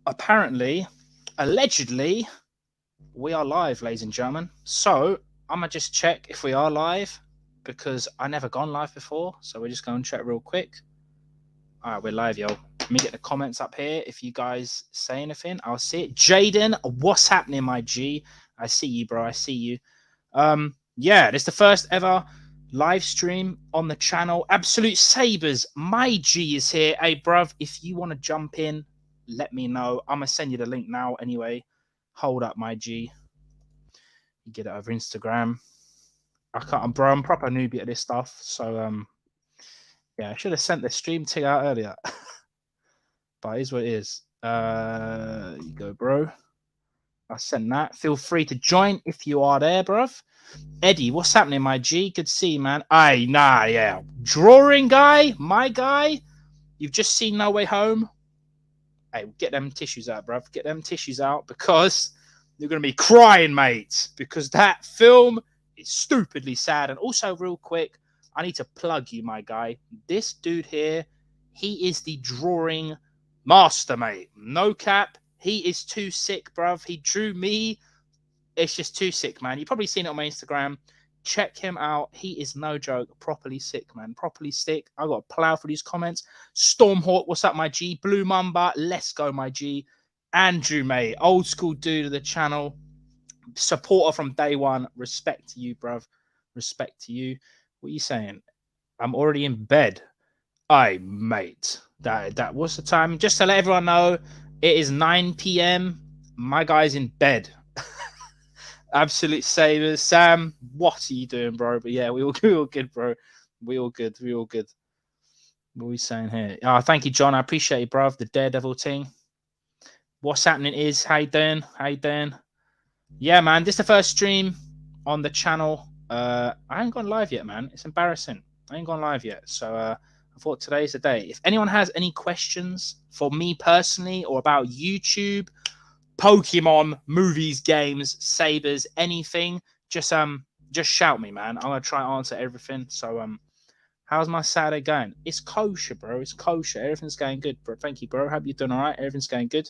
apparently, allegedly, we are live, ladies and gentlemen. So I'm gonna just check if we are live because I never gone live before. So we're just going to check real quick. All right, we're live, yo. Let me get the comments up here. If you guys say anything, I'll see it. Jaden, what's happening, my G? I see you, bro. I see you. Yeah, this is the first ever live stream on the channel. Absolute Sabers, my G is here. Hey, bruv, if you want to jump in, let me know. I'm gonna send you the link now anyway. Hold up, my G. You get it over Instagram. I can't, bro. I'm proper newbie at this stuff. So yeah, I should have sent the stream thing out earlier. But here's what it is. You go, bro. I sent that. Feel free to join if you are there, bruv. Eddie, what's happening, my G? Good to see you, man. Aye, nah, yeah. Drawing guy, my guy. You've just seen No Way Home. Hey, get them tissues out, bruv. Get them tissues out because you're going to be crying, mate. Because that film is stupidly sad. And also, real quick, I need to plug you, my guy. This dude here, he is the drawing master, mate. No cap. He is too sick, bruv. He drew me. It's just too sick, man. You've probably seen it on my Instagram. Check him out. He is no joke. Properly sick, man. Properly sick. I got to plow for these comments. Stormhawk, what's up, my G? Blue Mamba, let's go, my G. Andrew, mate. Old school dude of the channel. Supporter from day one. Respect to you, bruv. Respect to you. What are you saying? I'm already in bed. Aye, mate. That what's the time? Just to let everyone know, it is 9 p.m. My guy's in bed. Absolute savers. Sam, what are you doing, bro? But yeah, we all good, bro. We all good. What are we saying here? Oh, thank you, John. I appreciate you, bro. The Daredevil team. What's happening is, how you doing? How you doing? Yeah, man. This is the first stream on the channel. I ain't gone live yet, man. It's embarrassing. I ain't gone live yet. So I thought today's the day. If anyone has any questions for me personally or about YouTube, Pokemon, movies, games, sabers, anything, just shout me, man. I'm gonna try and answer everything. So how's my Saturday going? It's kosher, bro. It's kosher. Everything's going good, bro. Thank you, bro. Hope you're doing all right. Everything's going good.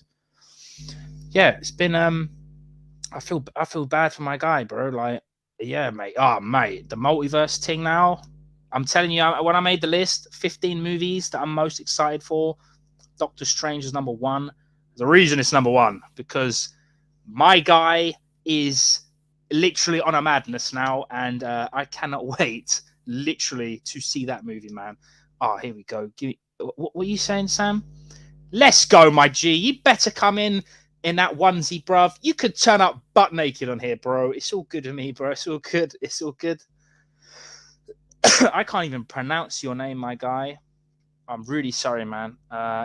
Yeah, it's been I feel bad for my guy, bro. Like, yeah, mate. Oh, mate, the multiverse thing now. I'm telling you, when I made the list, 15 movies that I'm most excited for, Doctor Strange is number one. The reason it's number one, because my guy is literally on a madness now, and I cannot wait, literally, to see that movie, man. Oh, here we go. What are you saying, Sam? Let's go, my G. You better come in that onesie, bruv. You could turn up butt naked on here, bro. It's all good with me, bro. It's all good. It's all good. I can't even pronounce your name, my guy. I'm really sorry, man.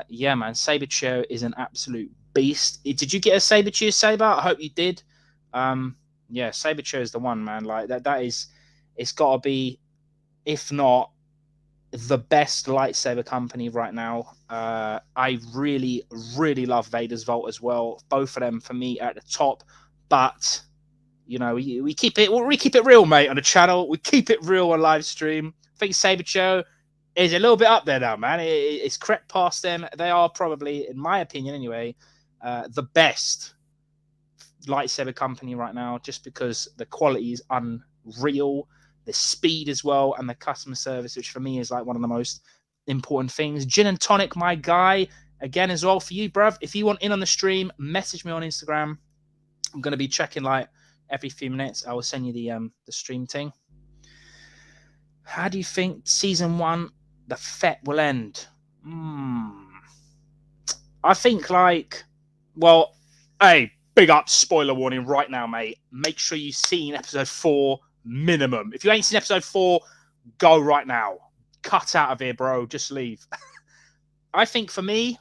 Yeah, man. Sabercheer is an absolute beast. Did you get a Sabercheer Saber? I hope you did. Yeah, Sabercheer is the one, man. Like that is, it's got to be, if not the best lightsaber company right now. I really, really love Vader's Vault as well. Both of them for me at the top. But you know, we keep it real, mate, on the channel. We keep it real on live stream. I think Sabercheer is a little bit up there now, man. It's crept past them. They are probably, in my opinion anyway, the best lightsaber company right now, just because the quality is unreal, the speed as well, and the customer service, which for me is like one of the most important things. Gin and Tonic, my guy, again as well for you, bruv. If you want in on the stream, message me on Instagram. I'm going to be checking like every few minutes. I will send you the stream thing. How do you think season 1, the Fett, will end? I think like, well, hey, big up, spoiler warning right now, mate. Make sure you've seen episode 4 minimum. If you ain't seen episode 4, go right now. Cut out of here, bro. Just leave. I think for me,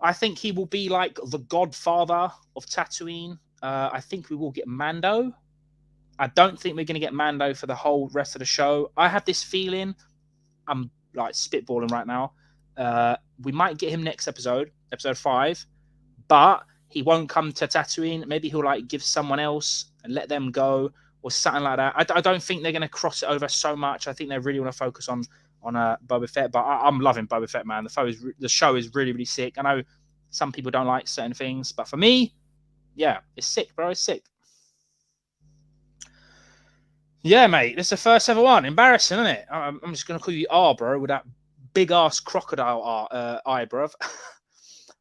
I think he will be like the godfather of Tatooine. I think we will get Mando. I don't think we're going to get Mando for the whole rest of the show. I have this feeling, I'm like spitballing right now, we might get him next episode 5, but he won't come to Tatooine. Maybe he'll like give someone else and let them go or something like that. I don't think they're going to cross it over so much. I think they really want to focus on Boba Fett, but I'm loving Boba Fett, man. The show is really, really sick. I know Some people don't like certain things, but for me, yeah, it's sick, bro. It's sick. Yeah, mate. This is the first ever one. Embarrassing, isn't it? I'm just gonna call you R, bro, with that big ass crocodile eye, bro.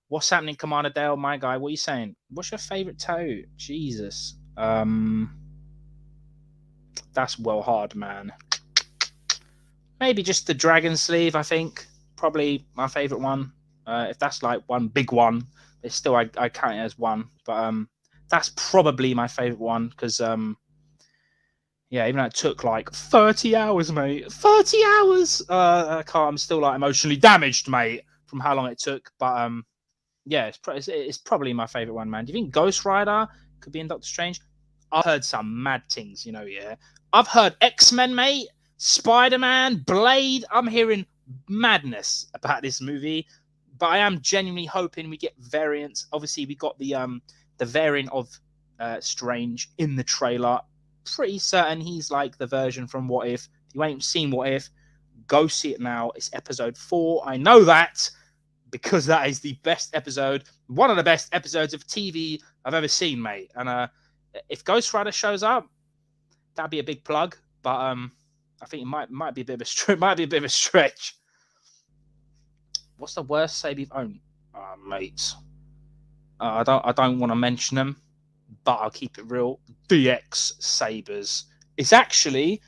What's happening, Commander Dale? My guy, what are you saying? What's your favorite tattoo? Jesus. That's well hard, man. Maybe just the dragon sleeve, I think. Probably my favorite one. If that's like one big one, it's still I count it as one. But that's probably my favorite one because yeah, even though it took like 30 hours, mate. 30 hours. I'm still like emotionally damaged, mate, from how long it took. But yeah, it's probably my favorite one, man. Do you think Ghost Rider could be in Doctor Strange? I've heard some mad things, yeah. I've heard X-Men, mate, Spider-Man, Blade. I'm hearing madness about this movie, but I am genuinely hoping we get variants. Obviously, we got the variant of Strange in the trailer. Pretty certain he's like the version from What If. If you ain't seen What If, go see it now. It's episode 4. I know that because that is the best episode, one of the best episodes of TV I've ever seen, mate. And if Ghost Rider shows up, that'd be a big plug. But I think it might be a bit of a stretch. What's the worst saber you've owned? Mate. I don't want to mention them, but I'll keep it real. DX sabers. It's actually,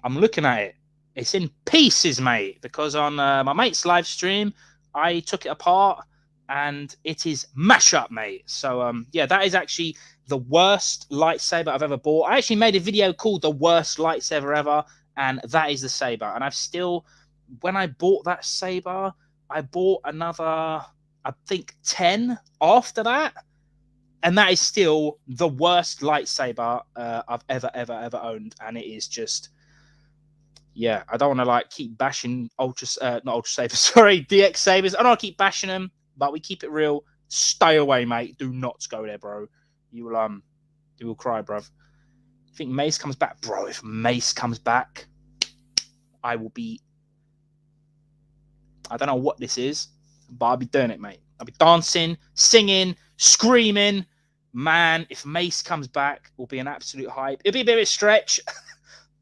I'm looking at it. It's in pieces, mate. Because on my mate's live stream, I took it apart and it is mash up, mate. So yeah, that is actually the worst lightsaber I've ever bought. I actually made a video called The Worst Lightsaber Ever, and that is the saber. And I've still, when I bought that saber, I bought another, I think 10 after that. And that is still the worst lightsaber I've ever owned. And it is just, yeah, I don't want to like keep bashing not Ultra Sabers, sorry, DX Sabers. I don't want to keep bashing them, but we keep it real. Stay away, mate. Do not go there, bro. You will cry, bruv. You think Mace comes back? Bro, if Mace comes back, I will be, I don't know what this is, but I'll be doing it, mate. I'll be dancing, singing, screaming. Man, if Mace comes back, it will be an absolute hype. It'll be a bit of a stretch.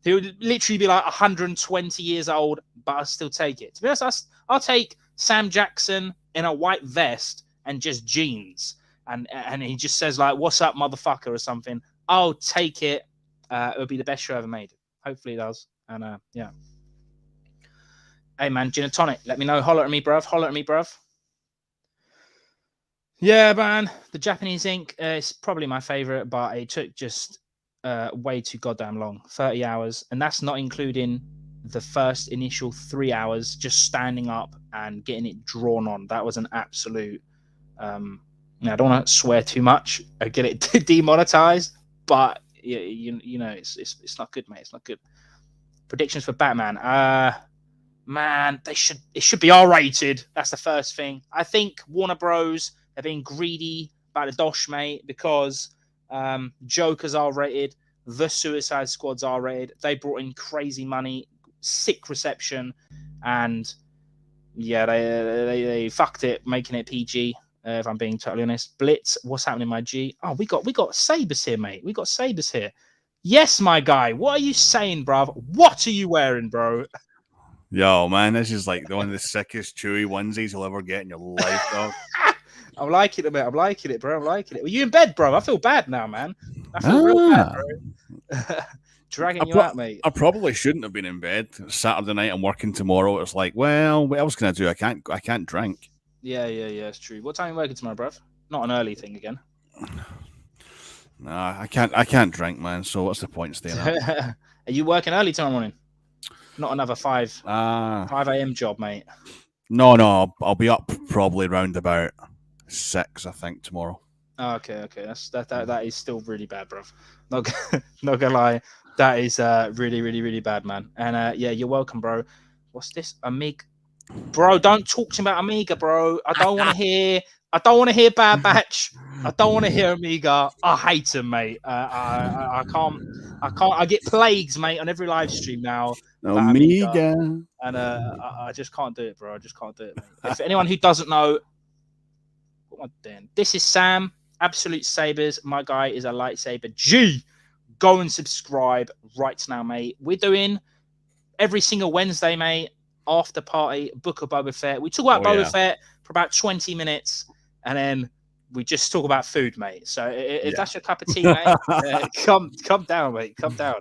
He would literally be like 120 years old, but I'll still take it. To be honest, I'll take Sam Jackson in a white vest and just jeans. And he just says, like, what's up, motherfucker, or something. I'll take it. It'll be the best show ever made. Hopefully it does. And, yeah. Hey, man, gin and tonic. Let me know. Holler at me, bruv. Holler at me, bruv. Yeah, man. The Japanese ink is probably my favorite, but it took just way too goddamn long. 30 hours. And that's not including the first initial 3 hours just standing up and getting it drawn on. That was an absolute... I don't want to swear too much. I get it demonetized, but you know it's not good, mate. It's not good. Predictions for Batman. Man, it should be R-rated. That's the first thing. I think Warner Bros. They're being greedy about the dosh, mate, because Joker's R-rated, The Suicide Squad's R-rated. They brought in crazy money, sick reception, and yeah, they fucked it, making it PG. If I'm being totally honest. Blitz, what's happening, my G? Oh, we got Sabers here, mate. We got Sabers here. Yes, my guy. What are you saying, bruv? What are you wearing, bro? Yo, man, this is like one of the sickest Chewy onesies you'll ever get in your life, dog. I'm liking it, mate. I'm liking it, bro. I'm liking it. Were you in bed, bro? I feel bad now, man. I feel real bad, bro. Dragging you out, mate. I probably shouldn't have been in bed. It's Saturday night. I'm working tomorrow. It's like, well, what else can I do? I can't drink. Yeah, it's true. What time are you working tomorrow, bruv? Not an early thing again. No, I can't drink, man. So what's the point staying up? Are you working early tomorrow morning? Not another 5 a.m. job, mate. No, I'll be up probably around about 6, I think, tomorrow. Oh, okay. That is still really bad, bruv. Not gonna lie, that is really bad, man. And yeah, you're welcome, bro. What's this? Amiga, bro. Don't talk to me about Amiga, bro. I don't want to hear Bad Batch. I don't want to hear Amiga. I hate him, mate. I can't. I get plagues, mate, on every live stream now. Amiga. And I just can't do it, bro. I just can't do it, mate. If anyone who doesn't know, God damn. This is Sam, Absolute Sabers. My guy is a lightsaber G. Go and subscribe right now, mate. We're doing every single Wednesday, mate. After party, Book of Boba Fett. We talk about Boba Fett for about 20 minutes, and then we just talk about food, mate. So if that's your cup of tea, mate, come down, mate. Come down.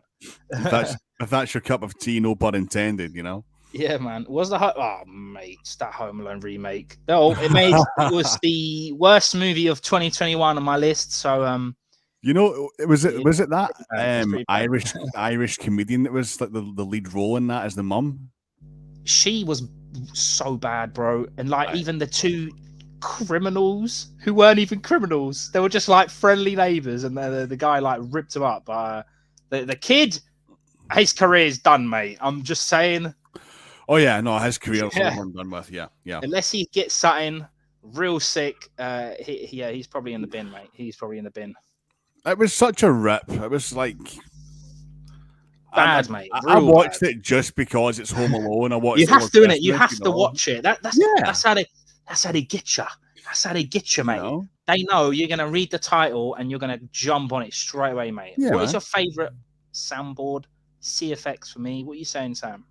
If that's your cup of tea, no pun intended, you know. Yeah, man. Mate, it's that Home Alone remake. No, it was the worst movie of 2021 on my list. So you know, was it that Irish comedian that was like the lead role in that as the mum? She was so bad, bro. And like even the two criminals who weren't even criminals, they were just like friendly neighbors, and the guy like ripped them up. The kid, his career's done, mate. I'm just saying. Oh yeah, no, his career's done with. Yeah. Unless he gets something real sick, he's probably in the bin, mate. He's probably in the bin. It was such a rip. It was like bad, mate. I watched it just because it's Home Alone. I watched. You have to, innit? You have to watch it. That's how they get you. That's how they get you, mate. You know? They know you're gonna read the title and you're gonna jump on it straight away, mate. Yeah, what is your favorite soundboard? CFX for me. What are you saying, Sam?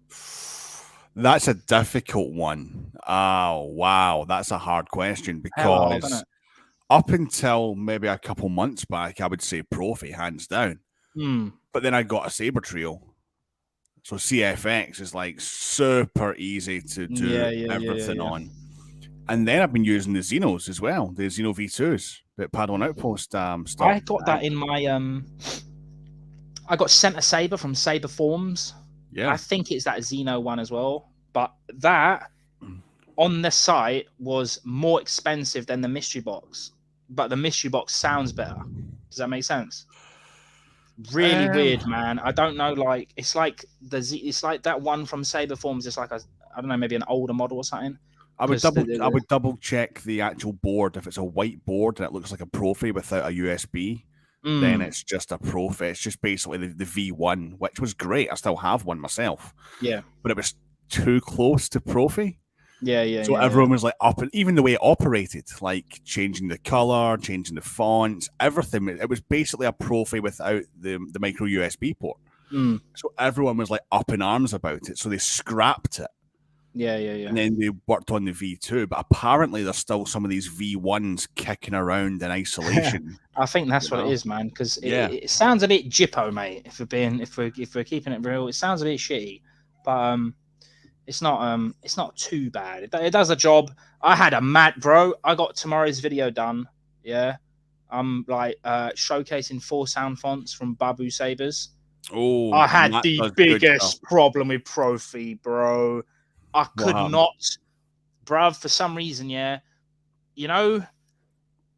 That's a difficult one. Oh wow, that's a hard question because up until maybe a couple months back, I would say Profi hands down. But then I got a Saber Trio. So CFX is like super easy to do everything on. And then I've been using the Xenos as well, the Xeno V2s, that Padawan Outpost stuff. I got that in my I got sent a Saber from Saber Forms. Yeah. I think it's that Xeno one as well. But that on the site was more expensive than the mystery box. But the mystery box sounds better. Does that make sense? Really weird, man. I don't know. Like it's like that one from Saber Forms. It's like I don't know, maybe an older model or something. I would double check the actual board. If it's a white board and it looks like a Profi without a USB, then it's just a Profi. It's just basically the V1, which was great. I still have one myself. Yeah, but it was too close to Profi. Yeah. So everyone was like up, and even the way it operated, like changing the color, changing the fonts, everything. It was basically a Profi without the micro USB port. So everyone was like up in arms about it. So they scrapped it. Yeah. And then they worked on the V2, but apparently there's still some of these V1s kicking around in isolation. I think that's what it is, man. Because it sounds a bit jippo, mate. If we're keeping it real, it sounds a bit shitty, but it's not too bad. It does a job. I had a bro. I got tomorrow's video done. Yeah, I'm like showcasing 4 sound fonts from Babu Sabers. Oh, I had the biggest problem with Profi, bro. I could not, bruv, for some reason, you know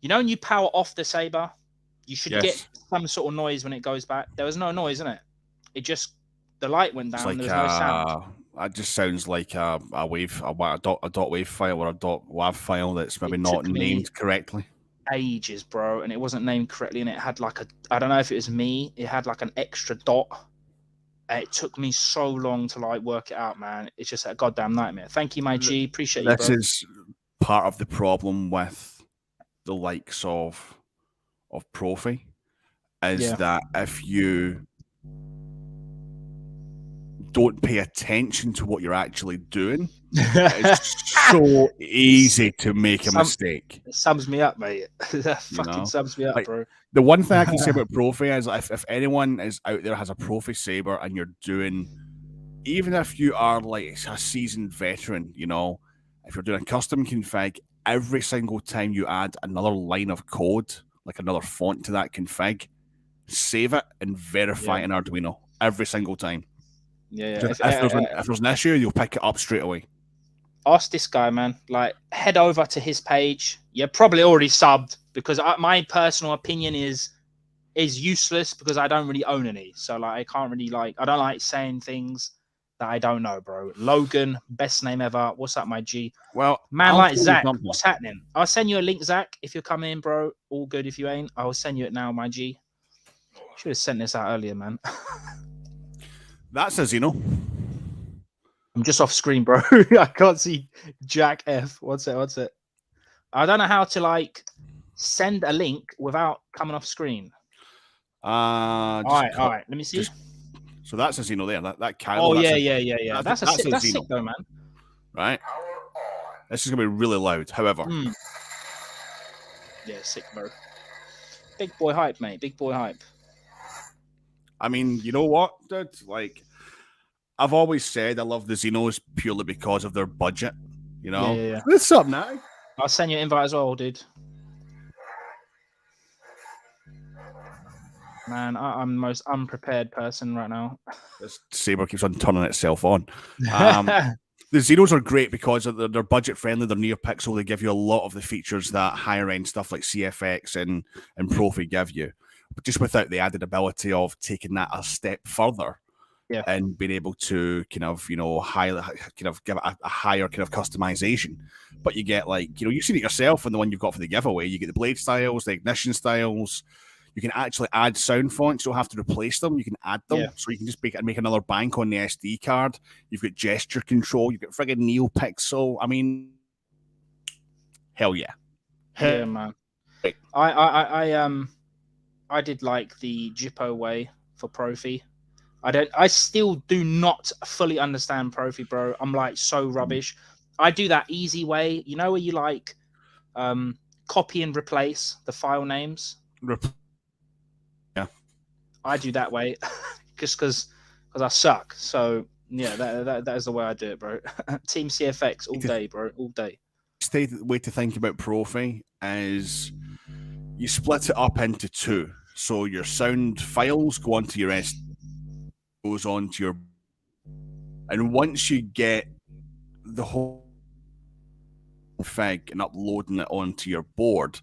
when you power off the Saber, you should get some sort of noise when it goes back. There was no noise in it. It just, the light went down, there was no sound. It just sounds like a dot wave file or a dot WAV file that's maybe not named correctly. Ages, bro, and it wasn't named correctly, and it had like I don't know if it was me, it had like an extra dot. It took me so long to like work it out, man. It's just a goddamn nightmare. Thank you, my G. Appreciate you. This is part of the problem with the likes of Profi, is that if you don't pay attention to what you're actually doing, it's so easy to make a mistake. It sums me up, mate. That fucking sums me up, like, bro. The one thing I can say about Profi is if anyone is out there has a Profi Saber and you're doing, even if you are like a seasoned veteran, you know, if you're doing a custom config, every single time you add another line of code, like another font to that config, save it and verify in Arduino every single time. Yeah. If there's an issue, you'll pick it up straight away. Ask this guy, man. Like, head over to his page. You're probably already subbed because my personal opinion is useless because I don't really own any. So like, I can't really I don't like saying things that I don't know, bro. Logan, best name ever. What's up, my G? Well, man, like Zach, what's happening? I'll send you a link, Zach, if you're coming in, bro. All good if you ain't. I'll send you it now, my G. Should have sent this out earlier, man. That's a Xeno. I'm just off screen, bro. I can't see Jack F. What's it? I don't know how to like send a link without coming off screen. All right. Let me see. So that's a Xeno there. That Kylo. Oh yeah. That's sick though, man. Right. This is gonna be really loud. However, yeah, sick, bro. Big boy hype, mate. Big boy hype. I mean, you know what, dude? Like, I've always said I love the Xenos purely because of their budget. You know. Yeah. What's up now? I'll send you an invite as well, dude. Man, I'm the most unprepared person right now. This saber keeps on turning itself on. The Xenos are great because they're budget friendly. They're near pixel. They give you a lot of the features that higher end stuff like CFX and Profi give you, but just without the added ability of taking that a step further. Yeah. And being able to kind of, give a higher kind of customization. But you get you've seen it yourself in the one you've got for the giveaway. You get the blade styles, the ignition styles. You can actually add sound fonts. You don't have to replace them. You can add them. Yeah. So you can just make another bank on the SD card. You've got gesture control. You've got friggin' NeoPixel. I mean, hell yeah. Yeah, man. I did like the Jippo way for Profi. I still do not fully understand Profi, bro. I'm like so rubbish. I do that easy way, you know, where you like copy and replace the file names. Yeah, I do that way just because I suck. So yeah, that is the way I do it, bro. Team CFX all day, bro, all day. The way to think about Profi is you split it up into two. So your sound files go onto your SD. Goes on to your, and once you get the whole config and uploading it onto your board,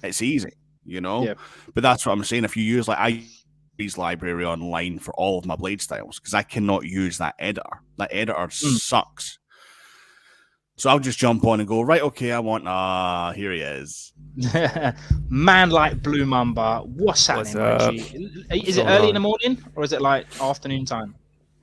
it's easy, you know. Yeah. But that's what I'm saying. If you use I use library online for all of my blade styles because I cannot use that editor. That editor sucks. So I'll just jump on and go, right, okay, I want here he is. Man like Blue Mamba. What's happening, Reggie? Is it early in the morning or is it like afternoon time?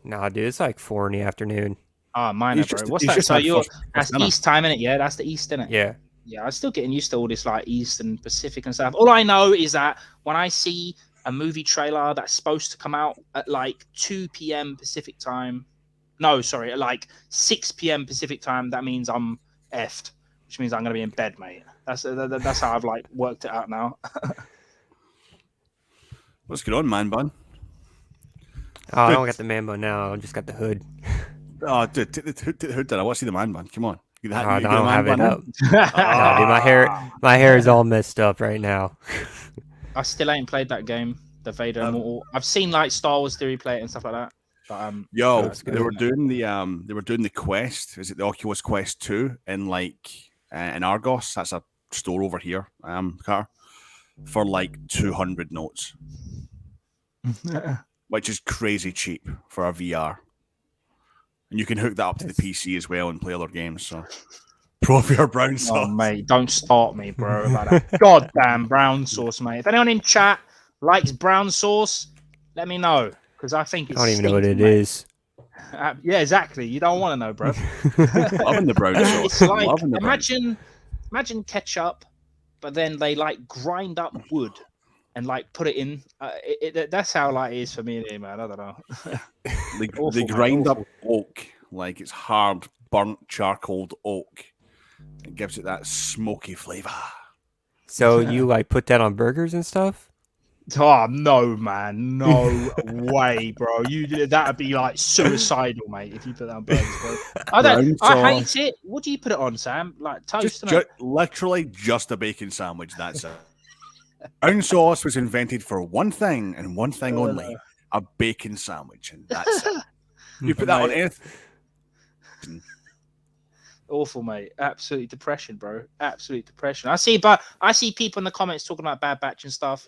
Nah, dude, it's like 4 in the afternoon. Ah, minor, bro. What's that? So that's East time, innit? Yeah, that's the East, innit? Yeah. Yeah, I'm still getting used to all this like East and Pacific and stuff. All I know is that when I see a movie trailer that's supposed to come out at like 2 p.m. Pacific time, no, sorry, at like 6 p.m. Pacific time, that means I'm effed, which means I'm going to be in bed, mate. That's how I've like worked it out now. What's going on, man bun? Oh, I don't got the man bun now. I just got the hood. Oh, dude, take the hood down. I want to see the man bun. Come on. I don't have it up. No, dude, my hair is all messed up right now. I still ain't played that game, the Vader Immortal. I've seen like Star Wars Theory play it and stuff like that. But, they were doing the quest. Is it the Oculus Quest 2 in in Argos? That's a store over here, car for like 200 notes, which is crazy cheap for a VR. And you can hook that up to the PC as well and play other games. So, Profi or brown sauce? Oh, mate, don't start me, bro. About that goddamn brown sauce, mate. If anyone in chat likes brown sauce, let me know. Because I think it's. I don't even know what it is. Yeah, exactly. You don't want to know, bro. Loving the brown sauce. It's like imagine ketchup, but then they like grind up wood and like put it in. That's how like it is for me, man. I don't know. They grind up oak like it's hard, burnt charcoaled oak. It gives it that smoky flavor. So you like put that on burgers and stuff? Oh no, man, no way, bro. That'd be like suicidal, mate. If you put that on burgers, bro. I hate it. What do you put it on, Sam? Like toast? Literally just a bacon sandwich. That's it. Brown sauce was invented for one thing and one thing only: a bacon sandwich, and that's it. You put that on anything. Awful, mate. Absolute depression, bro. Absolute depression. I see people in the comments talking about Bad Batch and stuff.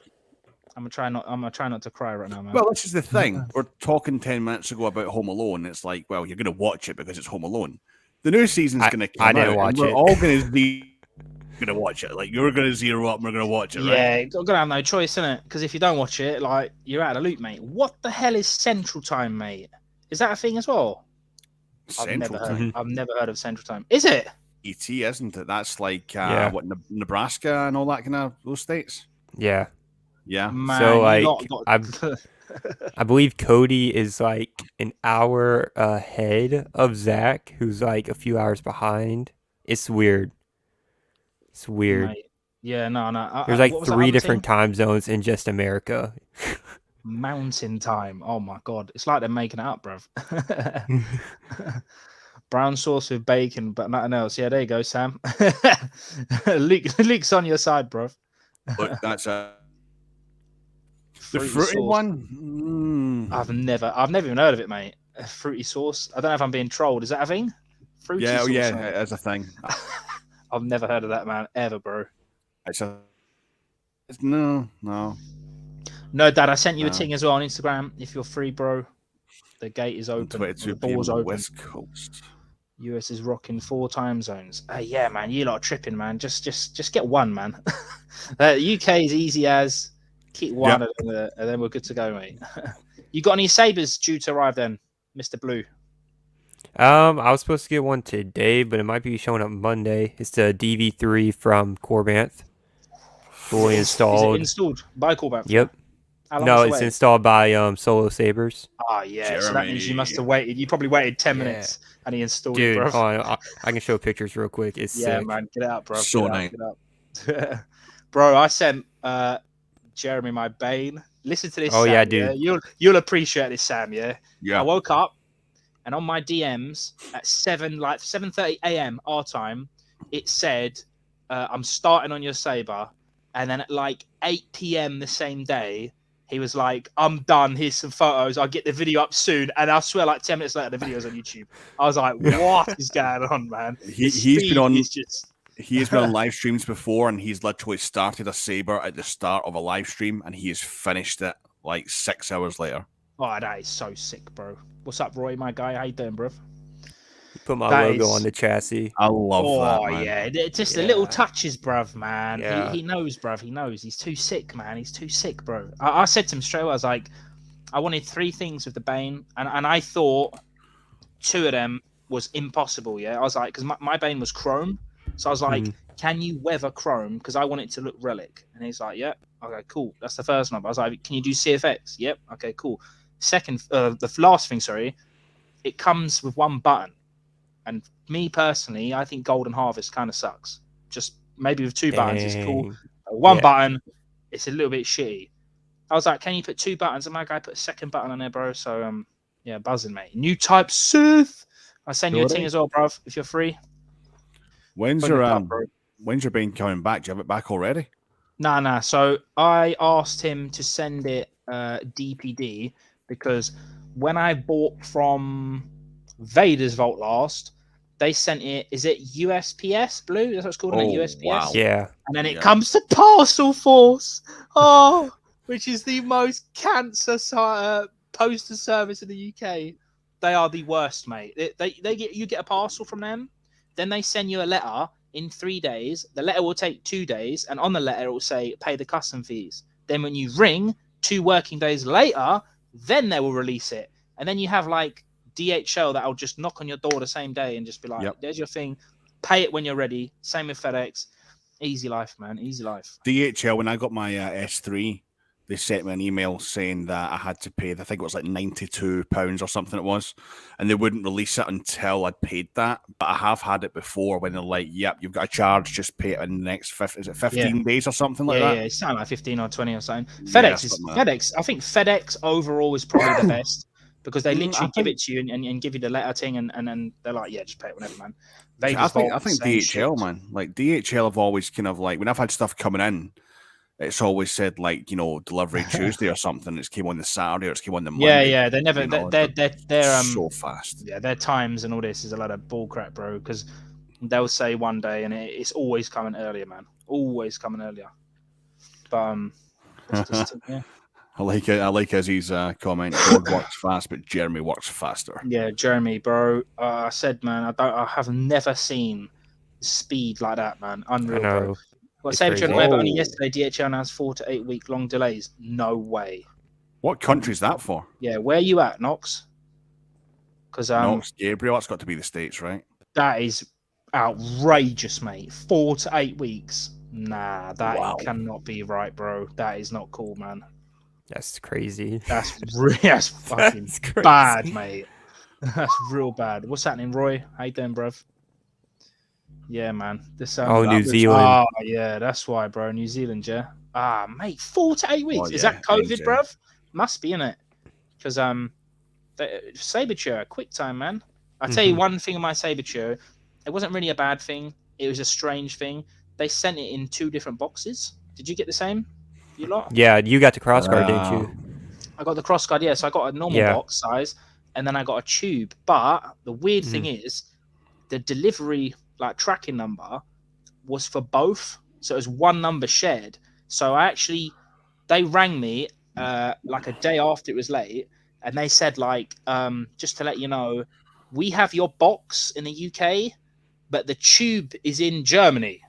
I'm gonna try not to cry right now, man. Well, this is the thing. We're talking 10 minutes ago about Home Alone. It's like, well, you're gonna watch it because it's Home Alone. The new season's gonna come out. And we're all gonna watch it. Like you're gonna zero up and we're gonna watch it, right? Yeah, you're gonna have no choice, innit? Because if you don't watch it, like you're out of the loop, mate. What the hell is Central Time, mate? Is that a thing as well? I've never heard of Central Time. Is it? ET, isn't it? That's like Yeah. what, Nebraska and all that kind of those states. Yeah. Yeah. Man, So, you like, lot got... I believe Cody is like an hour ahead of Zach, who's like a few hours behind. It's weird. It's weird. Mate. Yeah, no. There's like What was that 3 other different thing? time zones in just America. Mountain time. Oh my god, it's like they're making it up, bruv. Brown sauce with bacon, but nothing else. Yeah, there you go, Sam. Luke's on your side, bruv. Look, that's the Fruity fruity sauce. one. I've never even heard of it, mate. A fruity sauce. I don't know if I'm being trolled. Is that a thing? Fruity sauce. Yeah, it is a thing. I've never heard of that, man, ever, bro. No. No, Dad, I sent you a thing as well on Instagram. If you're free, bro, the gate is open. 22 The door's p.m. open. West Coast. US is rocking 4 time zones. Yeah, man, you lot are tripping, man. Just get one, man. UK is easy as keep one, and then we're good to go, mate. You got any sabers due to arrive then, Mr. Blue? I was supposed to get one today, but it might be showing up Monday. It's the DV3 from Corbanth. Fully installed. Is it installed by Corbanth? Yep. No, it's installed by Solo Sabers. Oh, yeah. So that means you must have waited. You probably waited 10 minutes and he installed it, bro. Hold on, I can show pictures real quick. It's sick. Man. Get out, bro. So nice. Get out. Bro, I sent Jeremy my Bane. Listen to this, Oh, Sam, yeah, dude. You'll appreciate this, Sam, yeah? Yeah. I woke up and on my DMs at 7:30 a.m. our time, it said, I'm starting on your Saber. And then at like 8 p.m. the same day, he was like, I'm done. Here's some photos. I'll get the video up soon. And I swear, like 10 minutes later, the video's on YouTube. I was like, what is going on, man? He's been on live streams before, and he's literally started a Saber at the start of a live stream, and he has finished it like 6 hours later. Oh, that is so sick, bro. What's up, Roy, my guy? How you doing, bro? Put my logo on the chassis. I love that, man. Yeah. Just the little touches, bruv, man. Yeah. He knows, bruv. He knows. He's too sick, man. He's too sick, bro. I said to him straight away, I was like, I wanted 3 things with the Bane, and I thought 2 of them was impossible, yeah? I was like, because my Bane was chrome, so I was like, can you weather chrome? Because I want it to look relic. And he's like, yeah. Okay, cool. That's the first one. I was like, can you do CFX? Yep. Okay, cool. Second, the last thing, sorry, it comes with 1 button. And me personally, I think Golden Harvest kind of sucks. Just maybe with 2 buttons, it's cool. 1 button, it's a little bit shitty. I was like, can you put 2 buttons? And my guy put a second button on there, bro. So, yeah, buzzing, mate. New type Sith. I'll send you a thing as well, bro, if you're free. When's your Bane coming back? Do you have it back already? Nah. So I asked him to send it DPD because when I bought from Vader's Vault last, they sent it. Is it USPS Blue? That's what it's called. USPS. Wow. Yeah. And then it comes to Parcel Force. Which is the most cancer postal service in the UK. They are the worst, mate. You get a parcel from them, then they send you a letter in 3 days. The letter will take 2 days, and on the letter it will say pay the custom fees. Then when you ring 2 working days later, then they will release it. And then you have like DHL that'll just knock on your door the same day and just be like, there's your thing, pay it when you're ready. Same with FedEx. Easy life, man. Easy life. DHL, when I got my S3, they sent me an email saying that I had to pay, I think it was like £92 or something it was, and they wouldn't release it until I'd paid that. But I have had it before when they're like, yep, you've got a charge, just pay it in the next 15 days or something like that? Yeah, it's something like 15 or 20 or something. FedEx, I think FedEx overall is probably the best. Because they literally give it to you and give you the letter thing, and then they're like, yeah, just pay it whenever, man. I think DHL, man. Like DHL have always kind of like, when I've had stuff coming in, it's always said like, delivery Tuesday or something. It's came on the Saturday or it's came on the Monday. Yeah. They never. They're so fast. Yeah, their times and all this is a lot of bullcrap, bro. Because they'll say one day and it's always coming earlier, man. Always coming earlier. But yeah. I like Izzy's comment. God works fast, but Jeremy works faster. Yeah, Jeremy, bro. I said, man, I have never seen speed like that, man. Unreal, bro. Well, Sabertron Web only yesterday, DHL announced 4 to 8 week long delays. No way. What country's that for? Yeah, where are you at, Knox? Because Knox, Gabriel, that's got to be the States, right? That is Outrageous, mate. 4 to 8 weeks. Nah, that Wow. cannot be right, bro. That is not cool, man. That's crazy. That's fucking That's crazy. bad, mate. That's real bad. What's happening, Roy? How you doing, bruv? Yeah, man. This New Zealand. Oh, yeah, that's why, bro. New Zealand, yeah. Mate, 4 to 8 weeks. Oh, Is yeah, that COVID, insane. bruv? Must be, innit? Because Saberture, quick time, man. I tell you one thing on my Saberture, it wasn't really a bad thing. It was a strange thing. They sent it in 2 different boxes. Did you get the same? You lot? Yeah, you got the crossguard, didn't you? I got the crossguard, yeah. So I got a normal box size, and then I got a tube. But the weird thing is, the delivery tracking number was for both, so it was one number shared. So they rang me like a day after it was late, and they said just to let you know, we have your box in the UK, but the tube is in Germany.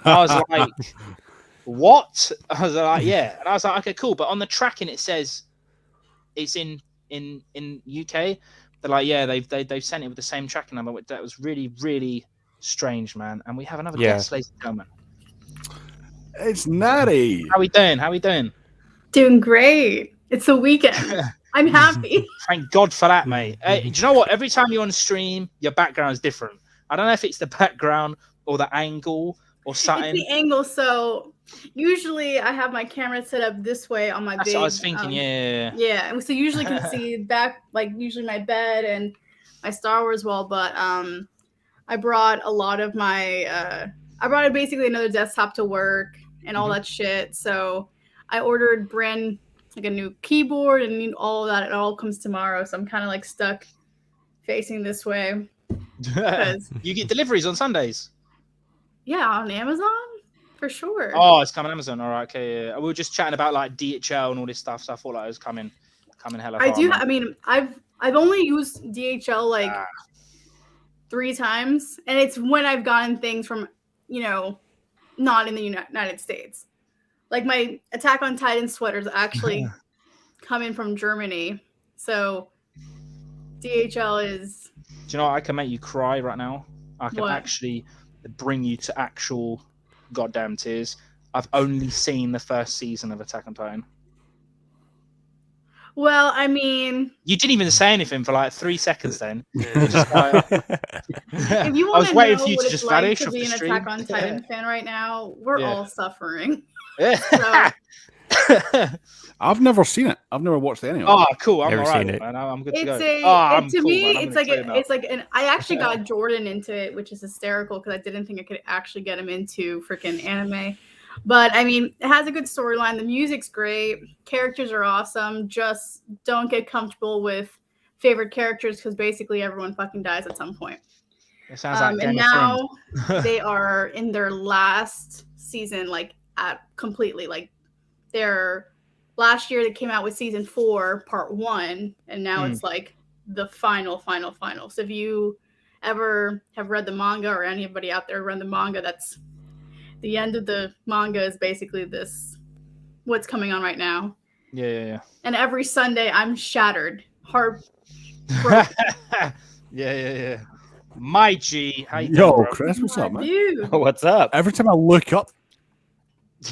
I was like, what? I was like, yeah, and I was like, okay, cool. But on the tracking it says it's in UK. They're like, yeah, they've sent it with the same tracking number. That was really, really strange, man. And we have another guest, ladies and gentlemen. It's Natty. How we doing? Doing great. It's the weekend. I'm happy. Thank God for that, mate. Hey, do you know what? Every time you're on stream, your background is different. I don't know if it's the background or the angle or something. It's the angle. So usually I have my camera set up this way on my That's big. what I was thinking. Yeah. And so usually you can see back, usually my bed and my Star Wars wall. But I brought a lot of my. I brought basically another desktop to work and all that shit. So I ordered a new keyboard and all of that. It all comes tomorrow. So I'm kind of stuck facing this way. You get deliveries on Sundays? Yeah, on Amazon for sure. Oh, it's coming Amazon. All right, okay. Yeah. We were just chatting about DHL and all this stuff, so I thought it was coming hella. I do. Man. I mean, I've only used DHL 3 times, and it's when I've gotten things from not in the United States. Like my Attack on Titan sweaters actually come in from Germany, so DHL is. Do you know what? I can make you cry right now. I can actually bring you to actual goddamn tears. I've only seen the first season of Attack on Titan. Well, I mean, you didn't even say anything for 3 seconds. Then if you want to know what it's like to be an Attack on Titan fan right now, we're all suffering. So. I've never seen it. I've never watched any of it. Oh, cool! I'm never alright, seen it. Man. I'm good to go. To me, it's like I actually got Jordan into it, which is hysterical because I didn't think I could actually get him into freaking anime. But I mean, it has a good storyline. The music's great. Characters are awesome. Just don't get comfortable with favorite characters because basically everyone fucking dies at some point. It sounds like and now they are in their last season, completely. They're last year they came out with season 4, part 1, and now it's the final. So if you ever have read the manga or anybody out there read the manga, that's the end of the manga is basically what's coming on right now. Yeah. And every Sunday I'm shattered, heart. Yeah. My G, how you doing, bro? Chris, what's up, man? Dude. What's up? Every time I look up,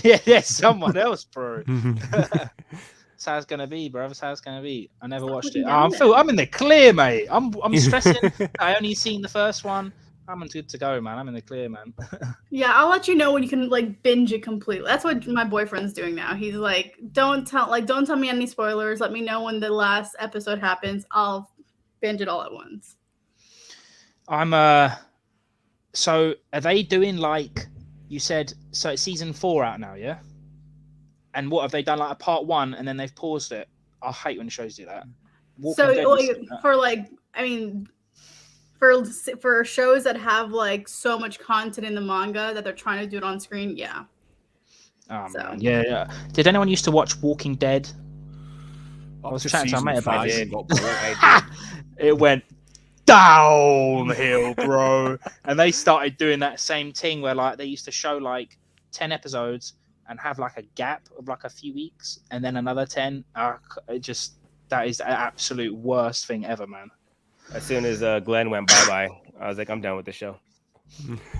yeah, someone else, bro. That's how it's gonna be, bro. That's how it's gonna be. I never watched it. I'm in the clear, mate. I'm stressing. I only seen the first one. I'm good to go, man. I'm in the clear, man. Yeah, I'll let you know when you can binge it completely. That's what my boyfriend's doing now. He's like, don't tell me any spoilers. Let me know when the last episode happens. I'll binge it all at once. So are they doing you said? So it's season 4 out now, yeah. And what have they done? A part 1, and then they've paused it. I hate when shows do that. For shows that have so much content in the manga that they're trying to do it on screen, yeah. Oh man, yeah. Did anyone used to watch Walking Dead? I was chatting to my mate about it. It went downhill, bro. And they started doing that same thing where they used to show 10 episodes and have a gap of a few weeks and then another 10. That is the absolute worst thing ever, man. As soon as Glenn went bye-bye, I was like, I'm done with the show.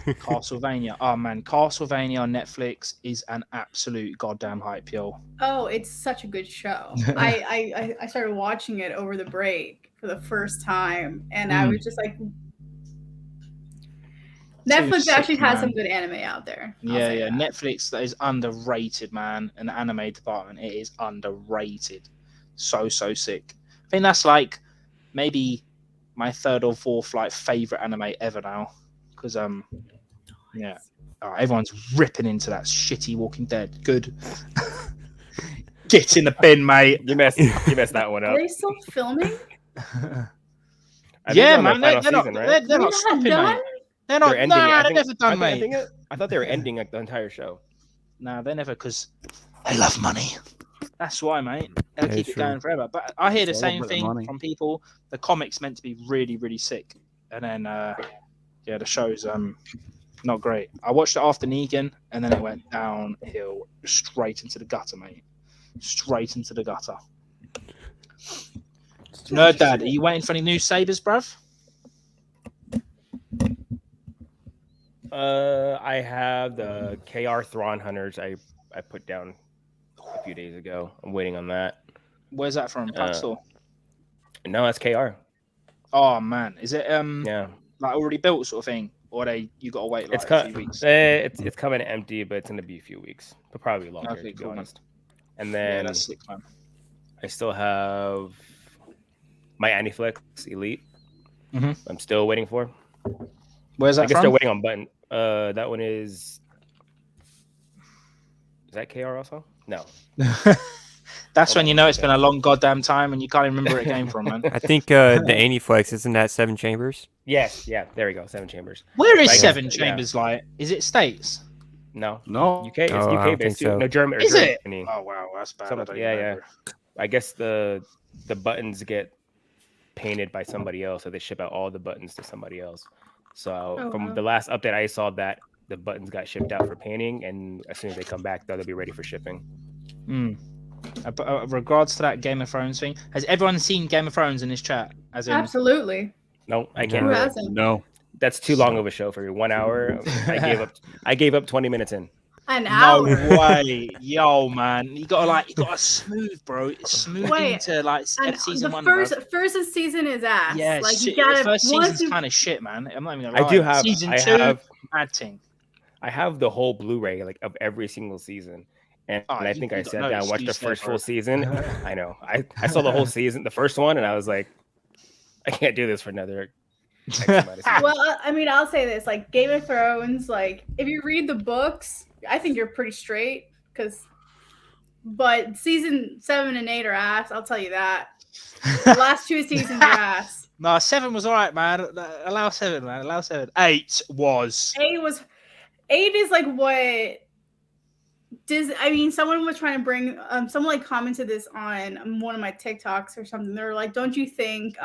Castlevania. Oh man, Castlevania on Netflix is an absolute goddamn hype, yo. Oh, it's such a good show. I started watching it over the break for the first time, and I was just like, Netflix actually has some good anime out there. Yeah. Netflix that is underrated, man. In the anime department, it is underrated. So sick. I think that's like maybe my third or fourth like favorite anime ever now. Because yeah, everyone's ripping into that shitty Walking Dead. Good. Get in the bin, mate. You messed that one up. Are they still filming? Yeah, man. They're not stopping, mate. They're not. They're never done, mate. I thought they were ending like the entire show. Nah, they're never, because they love money. That's why, mate. They'll keep it going forever. But I hear the same thing from people. The comic's meant to be really, really sick, and then the show's not great. I watched it after Negan, and then it went downhill straight into the gutter, mate. Straight into the gutter. Nerd Dad, are you waiting for any new sabers, bruv? I have the KR Thrawn Hunters I put down a few days ago. I'm waiting on that. Where's that from? Pack store? No, that's KR. Oh man, is it yeah, like already built sort of thing, or you got to wait like a few weeks? It's coming empty, but it's gonna be a few weeks, but probably longer, to be honest. And then that's sick, man. I still have my Aniflex Elite. Mm-hmm. I'm still waiting for. Where's that I guess from? still waiting on button. That one is that KR also? No. That's when you know it's been a long goddamn time and you can't even remember where it came from, man. I think the Aniflex, isn't that 7 chambers? Yes, yeah, there we go, 7 chambers. Where is 7 chambers like? Is it States? No. UK. It's UK based too. So. No, German. Is it? Germany. Oh wow, that's bad. Yeah. I guess the buttons get painted by somebody else, so they ship out all the buttons to somebody else. So from the last update I saw, that the buttons got shipped out for painting, and as soon as they come back, they'll be ready for shipping. Regards to that Game of Thrones thing, has everyone seen Game of Thrones in this chat? As in... Absolutely. No, I can't. Who hasn't? No, that's too long of a show for you. 1 hour. I gave up 20 minutes in. An hour. No way, yo, man! You gotta smooth, bro. Smooth into like season one. The first season is ass. Yeah, like shit. you gotta. The first season's kind of shit, man. I'm not even gonna lie. I do have season I 2. have bad thing. I have the whole Blu-ray like of every single season, and I think I sat down and watched the first full season. I know. I saw the whole season, the first one, and I was like, I can't do this for another. Well, I mean, I'll say this: like Game of Thrones, like if you read the books, I think you're pretty straight. But season 7 and 8 are ass. I'll tell you that. The last 2 seasons are ass. No, 7 was alright, man. Allow 7, man. Allow 7. 8 was. 8 is like what. I mean, someone was trying to bring. Someone like commented this on one of my TikToks or something. They were like, "Don't you think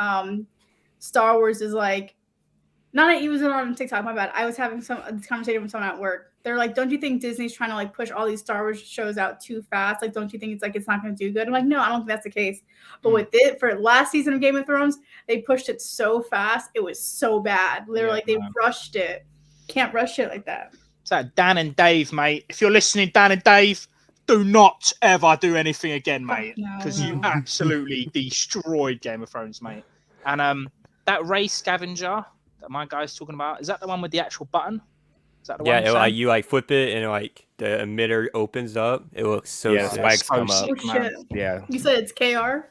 Star Wars is like?" Not it was on TikTok. My bad. I was having this conversation with someone at work. They're like, "Don't you think Disney's trying to like push all these Star Wars shows out too fast? Like, don't you think it's not going to do good?" I'm like, "No, I don't think that's the case." But with it for last season of Game of Thrones, they pushed it so fast. It was so bad. They were like, they rushed it. Can't rush it like that. It's like Dan and Dave, mate. If you're listening, Dan and Dave, do not ever do anything again, mate, because you absolutely destroyed Game of Thrones, mate. And that race scavenger that my guy's talking about, is that the one with the actual button? Is that the one? Yeah, you like flip it and like the emitter opens up. It looks so sick. Spikes come up. Oh, shit. Yeah. You said it's KR?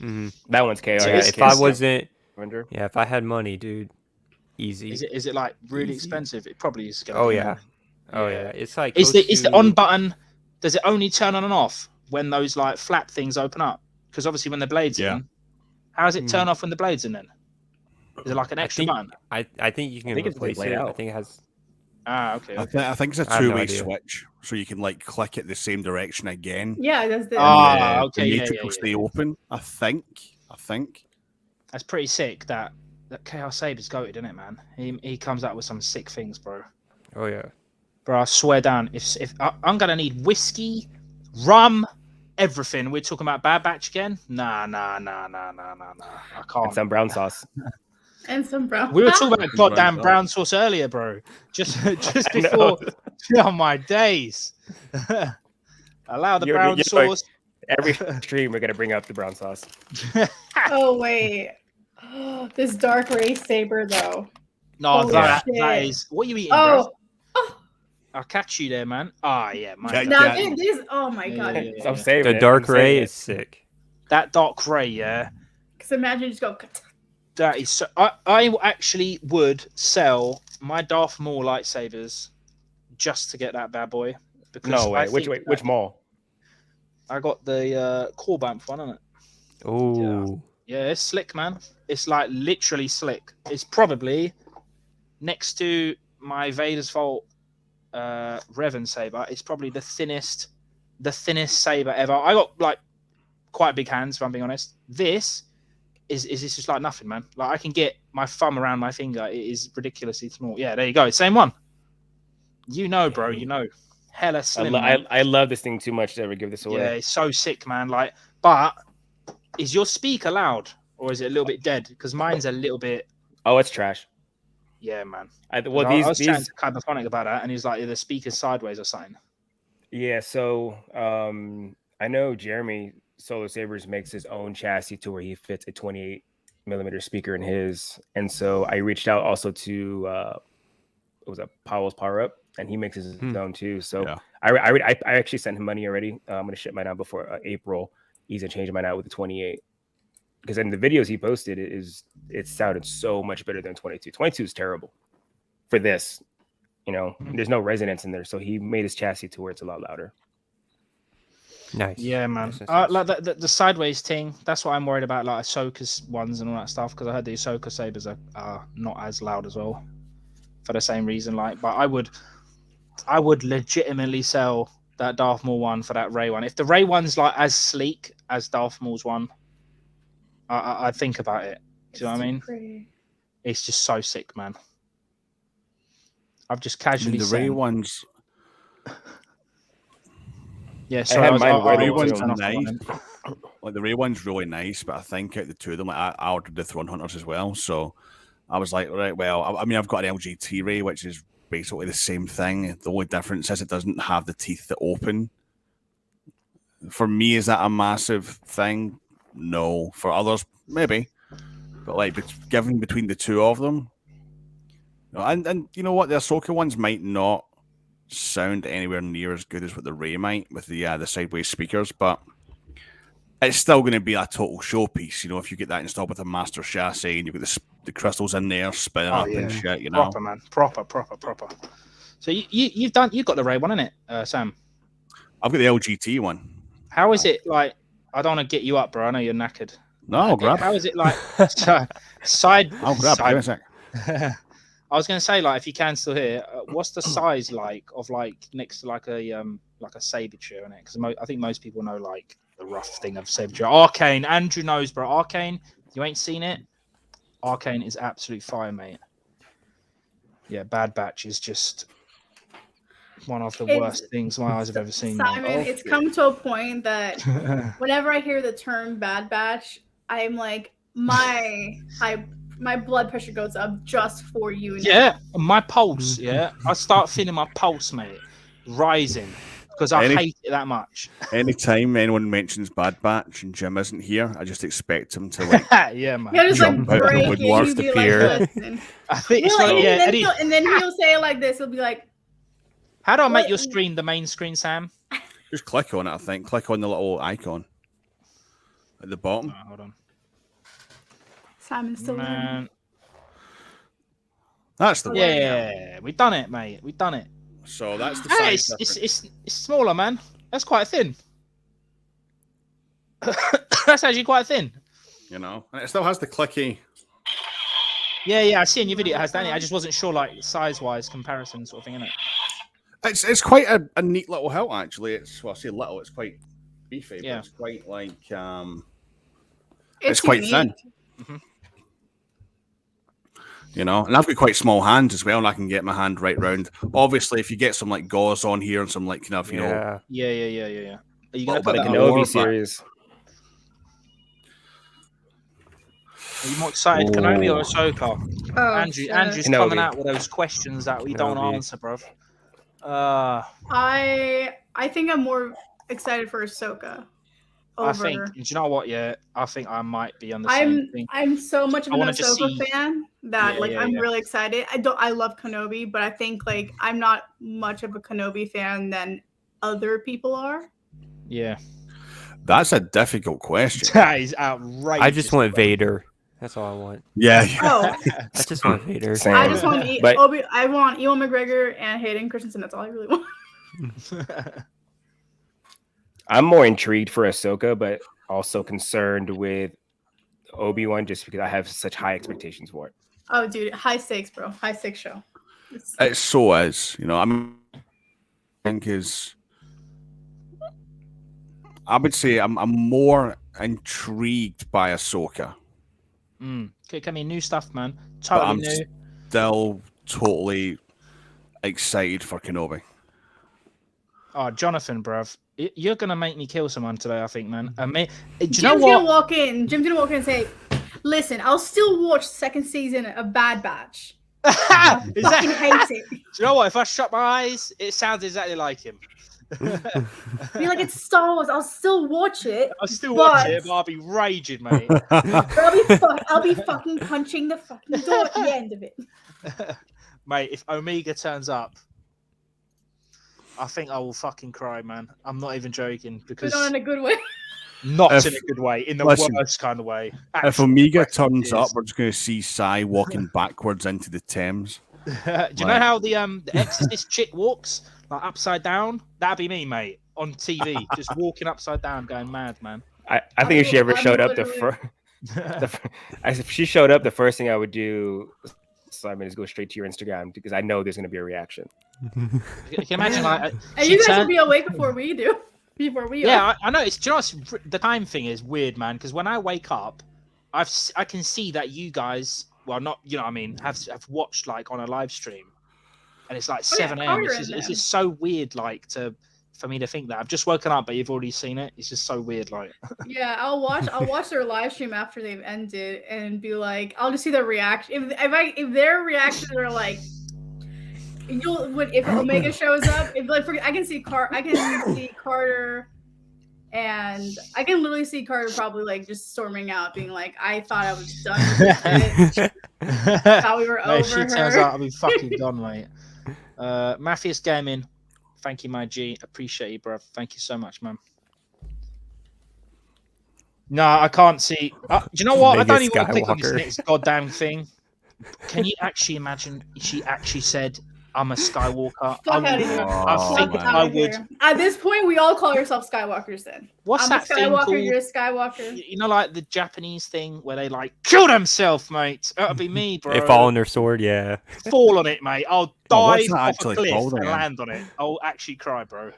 Mm-hmm. That one's KR. Yeah, if I had money, dude, easy. Is it like really expensive? It probably is. Oh yeah. It's like is the on button? Does it only turn on and off when those like flap things open up? Because obviously when the blade's in, how does it turn off when the blade's in then? Is it like an extra button? I think you can replace it. I think it has. Okay. I think it's a two-way switch, so you can like click it the same direction again. Yeah, that's the. Okay. The matrix will stay open. I think. That's pretty sick. That KR Saber's goated, isn't it, man? He comes out with some sick things, bro. Oh yeah. Bro, I swear down. If I'm gonna need whiskey, rum, everything. We're talking about Bad Batch again? Nah. I can't. And some brown sauce. And some brown. We were talking about goddamn sauce. brown sauce earlier, bro. Just before. Oh my days! Allow the brown sauce. Every stream, we're gonna bring up the brown sauce. Oh wait, this dark ray saber though. No, Holy that shit. is. What are you eating, bro? Oh, I'll catch you there, man. Ah, yeah, Yeah, man. no, yeah. this. Oh my god. I'm saving The it. dark I'm saving ray it. is sick. That dark ray, yeah. Because imagine just go. That is so. I actually would sell my Darth Maul lightsabers just to get that bad boy. Because No way. I think Which mall? I got the Corbamp one, isn't it? Oh, Yeah, it's slick, man. It's like literally slick. It's probably next to my Vader's Vault Revan saber. It's probably the thinnest saber ever. I got like quite big hands, if I'm being honest. This is just like nothing, man. Like I can get my thumb around my finger. It is ridiculously small. Yeah, there you go. Same one. You know, bro. You know, hella slim. I love this thing too much to ever give this away. Yeah, it's so sick, man. Like, but is your speaker loud or is it a little bit dead? Because mine's a little bit. Oh, it's trash. Yeah, man. I I was chatting to Cyberphonic about that, and he's like, the speaker's sideways or something. Yeah, so I know Jeremy Solar Sabers makes his own chassis to where he fits a 28 millimeter speaker in his, and so I reached out also to it was a Powell's Power Up, and he makes his own too. So Yeah. I actually sent him money already. I'm gonna ship mine out before April. He's gonna change mine out with the 28 because in the videos he posted, it sounded so much better than 22. 22 is terrible for this. You know, there's no resonance in there, so he made his chassis to where it's a lot louder. nice. Yeah, man. Nice. Like the sideways thing. That's what I'm worried about, like Ahsoka's ones and all that stuff. Because I heard the Ahsoka sabers are not as loud as well, for the same reason. Like, but I would legitimately sell that Darth Maul one for that Rey one. If the Rey one's like as sleek as Darth Maul's one, I'd think about it. Do you know what I mean? Pretty. It's just so sick, man. I've just casually the said, Ray ones. yeah. I So had mine The Ray ready ones too. are nice. Like the Ray one's really nice, but I think out of the two of them, like I ordered the Throne Hunters as well. So I was like, right, well, I mean, I've got an LGT Ray, which is basically the same thing. The only difference is it doesn't have the teeth that open. For me, is that a massive thing? No. For others, maybe. But like, given between the two of them, and you know what, the Ahsoka ones might not sound anywhere near as good as what the Rey might with the sideways speakers, but it's still going to be a total showpiece. You know, if you get that installed with a master chassis and you've got the crystals in there spinning up and shit, you know, proper, man, proper. So you've got the Rey one, innit, Sam? I've got the LGT one. How is it like? I don't want to get you up, bro. I know you're knackered. No, I'll grab. How is it like? Side. I'll grab. side- Give me a sec. I was going to say, like, if you can still hear, what's the size like of like next to like a saber chair in it? Because I think most people know like the rough thing of saber chair. Arcane. Andrew knows, bro. Arcane. You ain't seen it. Arcane is absolute fire, mate. Yeah, Bad Batch is just one of the worst things my eyes have ever seen. Simon, it's come to a point that whenever I hear the term Bad Batch, I'm like, my blood pressure goes up just for you. Yeah, my pulse. Yeah, I start feeling my pulse, mate, rising because I hate it that much. Anytime anyone mentions Bad Batch and Jim isn't here, I just expect him to like Yeah, man. He'll just like Jump out of the break it. woodwork He'll to be peer. like, listen. I think it's Really? like, yeah, and, then Eddie. and then he'll say it like this. He'll be like, How do I make What- your screen the main screen, Sam? just click on it. I think click on the little icon at the bottom. Oh, hold on, Simon's still learning. man. That's the one. Yeah, we done it, mate. We done it. So that's the Hey, size it's difference. smaller, man. That's quite thin. That's actually quite thin. You know, and it still has the clicky. Yeah. I see in your video it has that. I just wasn't sure, like size-wise comparison sort of thing, innit? It's quite a neat little hilt actually. It's I say little. It's quite beefy. Yeah. But it's quite like it's quite unique. thin. Mhm. You know, and I've got quite small hands as well, and I can get my hand right round. Obviously, if you get some like gauze on here and some like kind of you know, Yeah. Yeah. Are you gonna Well, put but that the on? Kenobi Kenobi series. Are you more excited, Kenobi or Ahsoka? Oh, Andrew's Kenobi. coming out with those questions that we don't Kenobi. answer, bruv. I think I'm more excited for Ahsoka. I think. Do you know what? Yeah, I think I might be on the same thing. I'm so much of I an wanna just Ahsoka see- fan that Yeah, I'm yeah. really excited. I love Kenobi, but I think like I'm not much of a Kenobi fan than other people are. Yeah, That's a difficult question. that is outrageous. I just want Vader. That's all I want. Yeah. Oh, I just want Vader. Same. I just want But- I want Ewan McGregor and Hayden Christensen. That's all I really want. I'm more intrigued for Ahsoka, but also concerned with Obi-Wan just because I have such high expectations for it. Oh, dude, high stakes, bro. High stakes show. It so is. You know, I think I would say I'm more intrigued by Ahsoka. Okay, I mean, new stuff, man. But Totally I'm new. still totally excited for Kenobi. Oh, Jonathan, bruv. You're going to make me kill someone today, I think, man. Do you Jim's know gonna what? walk in. Jim's gonna walk in and say, "Listen, I'll still watch second season of Bad Batch. Is Fucking that... hate it. Do you know what? If I shut my eyes, it sounds exactly like him. Be like, it's Star Wars. I'll still watch it. I'll still watch But- it, but I'll be raging, mate. But I'll be fucking punching the fucking door at the end of it. Mate, if Omega turns up, I think I will fucking cry, man. I'm not even joking But because not in a good way. not If- in a good way, in the listen, worst kind of way. If Actual Omega rest in turns up, tears. we're just going to see Sai walking backwards into the Thames. Do you know how the Exorcist chick walks like upside down? That'd be me, mate, on TV, just walking upside down, going mad, man. I think if she ever I'm showed up, literally- if she showed up, the first thing I would do, Simon, is go straight to your Instagram because I know there's going to be a reaction. You can imagine, like, And she you guys turn- will be awake before we do. Before we are. Yeah, I know. Do you know what's, the time thing is weird, man. Because when I wake up, I can see that you guys, well, not you know, what I mean, have watched like on a live stream, and it's like 7 a.m. Carter It's in just so weird, like for me to think that I've just woken up, but you've already seen it. It's just so weird, like. Yeah, I'll watch their live stream after they've ended and be like, I'll just see their reaction. If their reactions are like, if Omega shows up, if like I can see Carter, and I can literally see Carter probably like just storming out, being like, I thought I was done with this bitch. Thought we were Mate, if she over turns her. out, I'll be fucking done, mate. Matthias Gaming, thank you, my G. Appreciate you, bro. Thank you so much, man. No, I can't see. Do you know what? I don't even want to click on this Skywalker. next goddamn thing. Can you actually imagine? She actually said, "I'm a Skywalker." Fuck outta here. I think man. I Outta would. here. At this point, we all call ourselves Skywalkers. Then What's I'm that a thing Skywalker. called? You're a Skywalker. You know, like the Japanese thing where they like kill themselves, mate. That'll be me, bro. They fall on their sword, yeah. Fall on it, mate. I'll Oh, what's dive that off actually a cliff called and again? land on it. I'll actually cry, bro.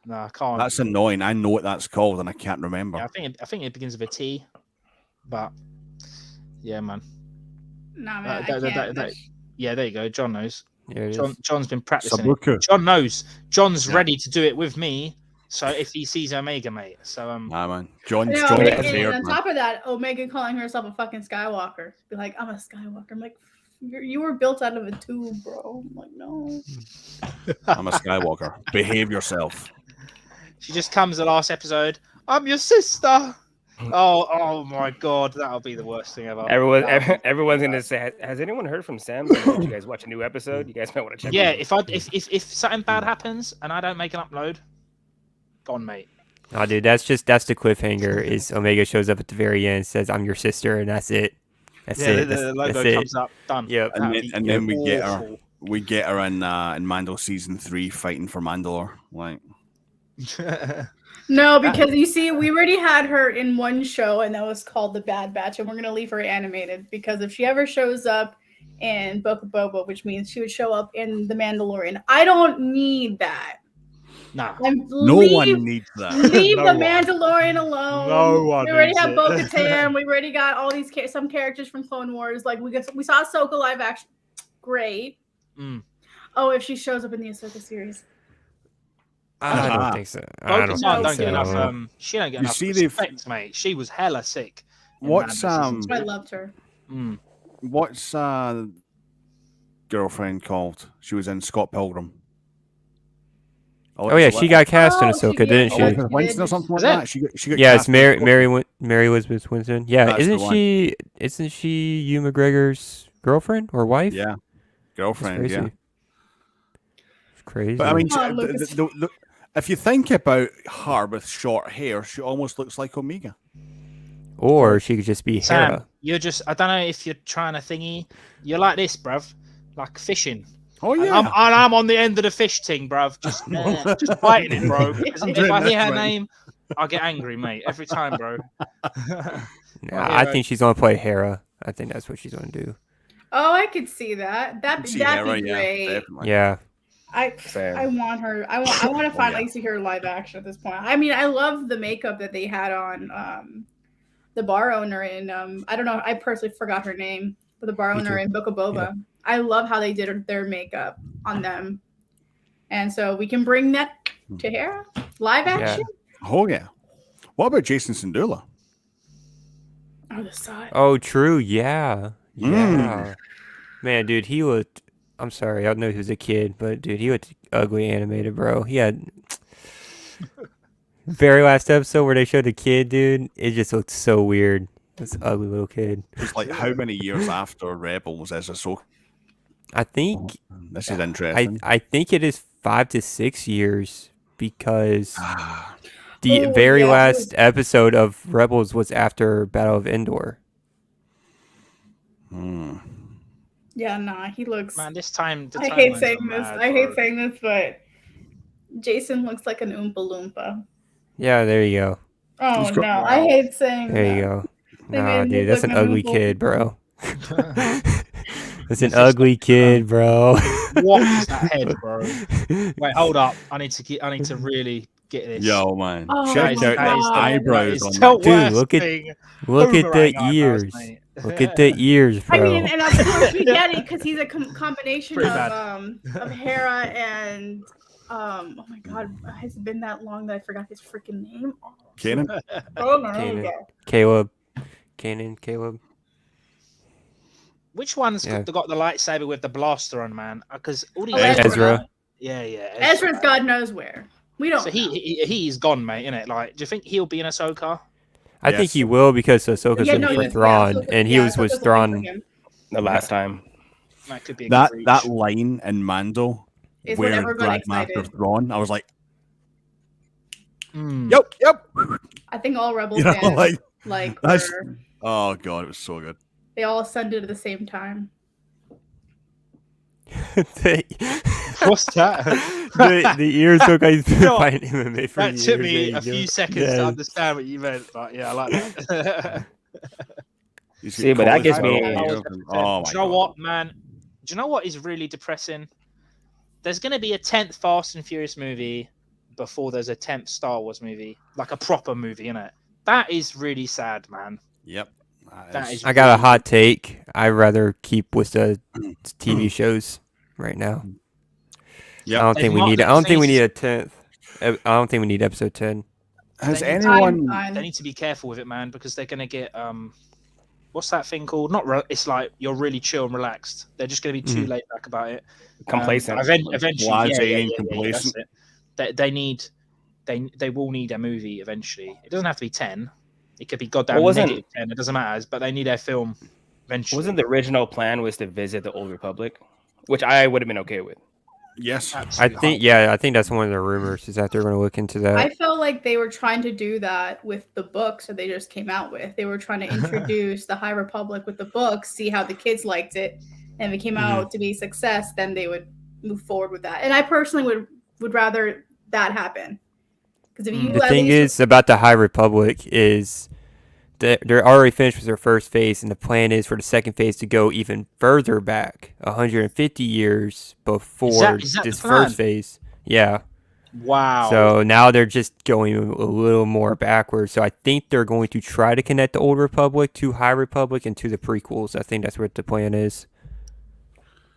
No, I can't. That's annoying. I know what that's called and I can't remember. Yeah, I think it begins with a T, but yeah, man. Nah, man, That- I can't. Yeah, there you go. John knows. There it is. John's been practicing. It. Sabuku. John knows. John's Yeah. ready to do it with me. So if he sees Omega, mate. So Nah, man. John's Yeah, John's and- prepared, on man. top of that, Omega calling herself a fucking Skywalker. Be like, I'm a Skywalker. I'm like, you were built out of a tube, bro. I'm like, no. I'm a Skywalker. Behave yourself. she just comes the last episode. I'm your sister. Oh my god, that'll be the worst thing ever. Everyone's gonna say, "Has anyone heard from Semz? Did you guys watch a new episode? You guys might want to check." Yeah, it out." if something bad happens and I don't make an upload, gone, mate. Oh, dude, that's the cliffhanger. Is Omega shows up at the very end, says, "I'm your sister," and that's it. That's it. The logo That's it. comes up, done. Yep. And then we get her. awful. We get her in Mando season 3 fighting for Mandalore. Like, No, because you see, we already had her in one show, and that was called The Bad Batch, and we're gonna leave her animated because if she ever shows up in Book of Boba, which means she would show up in The Mandalorian, I don't need that. Nah. no one needs that. Leave No the one. Mandalorian alone. No one We already needs have it. Bo-Katan. We already got all these some characters from Clone Wars. Like we saw Ahsoka live action. Great. Mm. Oh, if she shows up in the Ahsoka series. I don't think so. I don't Bo-Katan think don't get enough. so. She don't get You enough see they've- respect, mate. She was hella sick. in What's Mando season I two. loved her. What's girlfriend called? She was in Scott Pilgrim. Oh yeah, she got cast in Oh, she Ahsoka, did. didn't she? Elizabeth Winston or something like Was it? that. She got Yeah, it's cast in Scott- Mary Elizabeth Winston. Yeah, That's the isn't she Hugh McGregor's girlfriend or wife? Yeah, That's girlfriend. crazy. Yeah, It's crazy. but I mean, Oh, Lucas. if you think about her with short hair, she almost looks like Omega. or she could just be Sam, Hera. you're just, I don't know if you're trying to thingy. You're like this, bruv. Like fishing. Oh And yeah, I'm on the end of the fish ting, bruv. Just biting it, bro. Because if I hear her name, I get angry, mate. Every time, bro. Nah, I think she's gonna play Hera. I think that's what she's gonna do. Oh, I could see that. That'd be great. definitely. Yeah. I want her. I want to finally see her live action at this point. I mean, I love the makeup that they had on the bar owner in I don't know. I personally forgot her name, but the bar owner in Book of Boba. Yeah. I love how they did their makeup on them, and so we can bring that to Hera live action. Yeah. Oh yeah. What about Jason Sindula? Oh, the side. Oh, true. Yeah. Yeah. Man, dude, he looked. I'm sorry, I know he was a kid, but dude, he looked ugly animated, bro. He had very last episode where they showed the kid, dude. It just looked so weird. This ugly little kid. It's like how many years after Rebels is Ahsoka? I think This is interesting. I think it is 5 to 6 years because the very last episode of Rebels was after Battle of Endor. Yeah, nah, he looks. Man, this time. I hate saying this. I hate saying this, but Jason looks like an Oompa Loompa. Yeah, there you go. Oh no, I hate saying. There you go. Nah, dude, that's an ugly kid, bro. That's an ugly kid, bro. What is that head, bro? Wait, hold up. I need to really get this. Yo, man. Oh, Check my out God. his eyebrows on It's that. the worst look at thing. look at the Boomerang eyebrows, ears. mate. Look at the ears, bro. I mean, and of course we get it because he's a combination Pretty of Hera and oh my god, has it been that long that I forgot his freaking name? Kanan? Oh no, Caleb. Caleb. Which one's got the lightsaber with the blaster on, man? Because all these Ezra. Yeah. Ezra's God knows where. We don't. So he's gone, mate. Isn't it? Like, do you think he'll be in Ahsoka? I think he will because Ahsoka's looking for Thrawn, and he was with Thrawn the last time. That could be that line in Mando is where Grandmaster Grandmaster Thrawn. I was like, yep. I think all Rebels You know, fans oh god, it was so good. they all ascended at the same time. What's that? the ears look like he's been fighting MMA for that years. took me a few seconds to understand what you meant, but yeah, I like that. See, but that gives me. Oh my Do you know what, man? Do you know what is really depressing? There's going to be a 10th Fast and Furious movie before there's a 10th Star Wars movie, like a proper movie, innit? That is really sad, man. Yep. I got a hot take. I'd rather keep with the TV shows right now. Yeah, I don't think we need. I don't think we need a 10th. I don't think we need episode 10. Has anyone? They need to be careful with it, man, because they're gonna get what's that thing called? It's like you're really chill and relaxed. They're just gonna be too laid back about it. Complacent. Eventually, complacent. They will need a movie eventually. It doesn't have to be 10. It could be goddamn negative 10. It doesn't matter. But they need a film eventually. Wasn't the original plan was to visit the Old Republic, which I would have been okay with. Yes, I think that's one of the rumors is that they're going to look into that. I felt like they were trying to do that with the books that they just came out with. They were trying to introduce the High Republic with the books, see how the kids liked it, and if it came out to be a success, then they would move forward with that. And I personally would rather that happen. Because if you the thing is about the High Republic is they're already finished with their first phase, and the plan is for the second phase to go even further back, 150 years before this first phase. Yeah. Wow. So now they're just going a little more backwards. So I think they're going to try to connect the Old Republic to High Republic and to the prequels. I think that's what the plan is.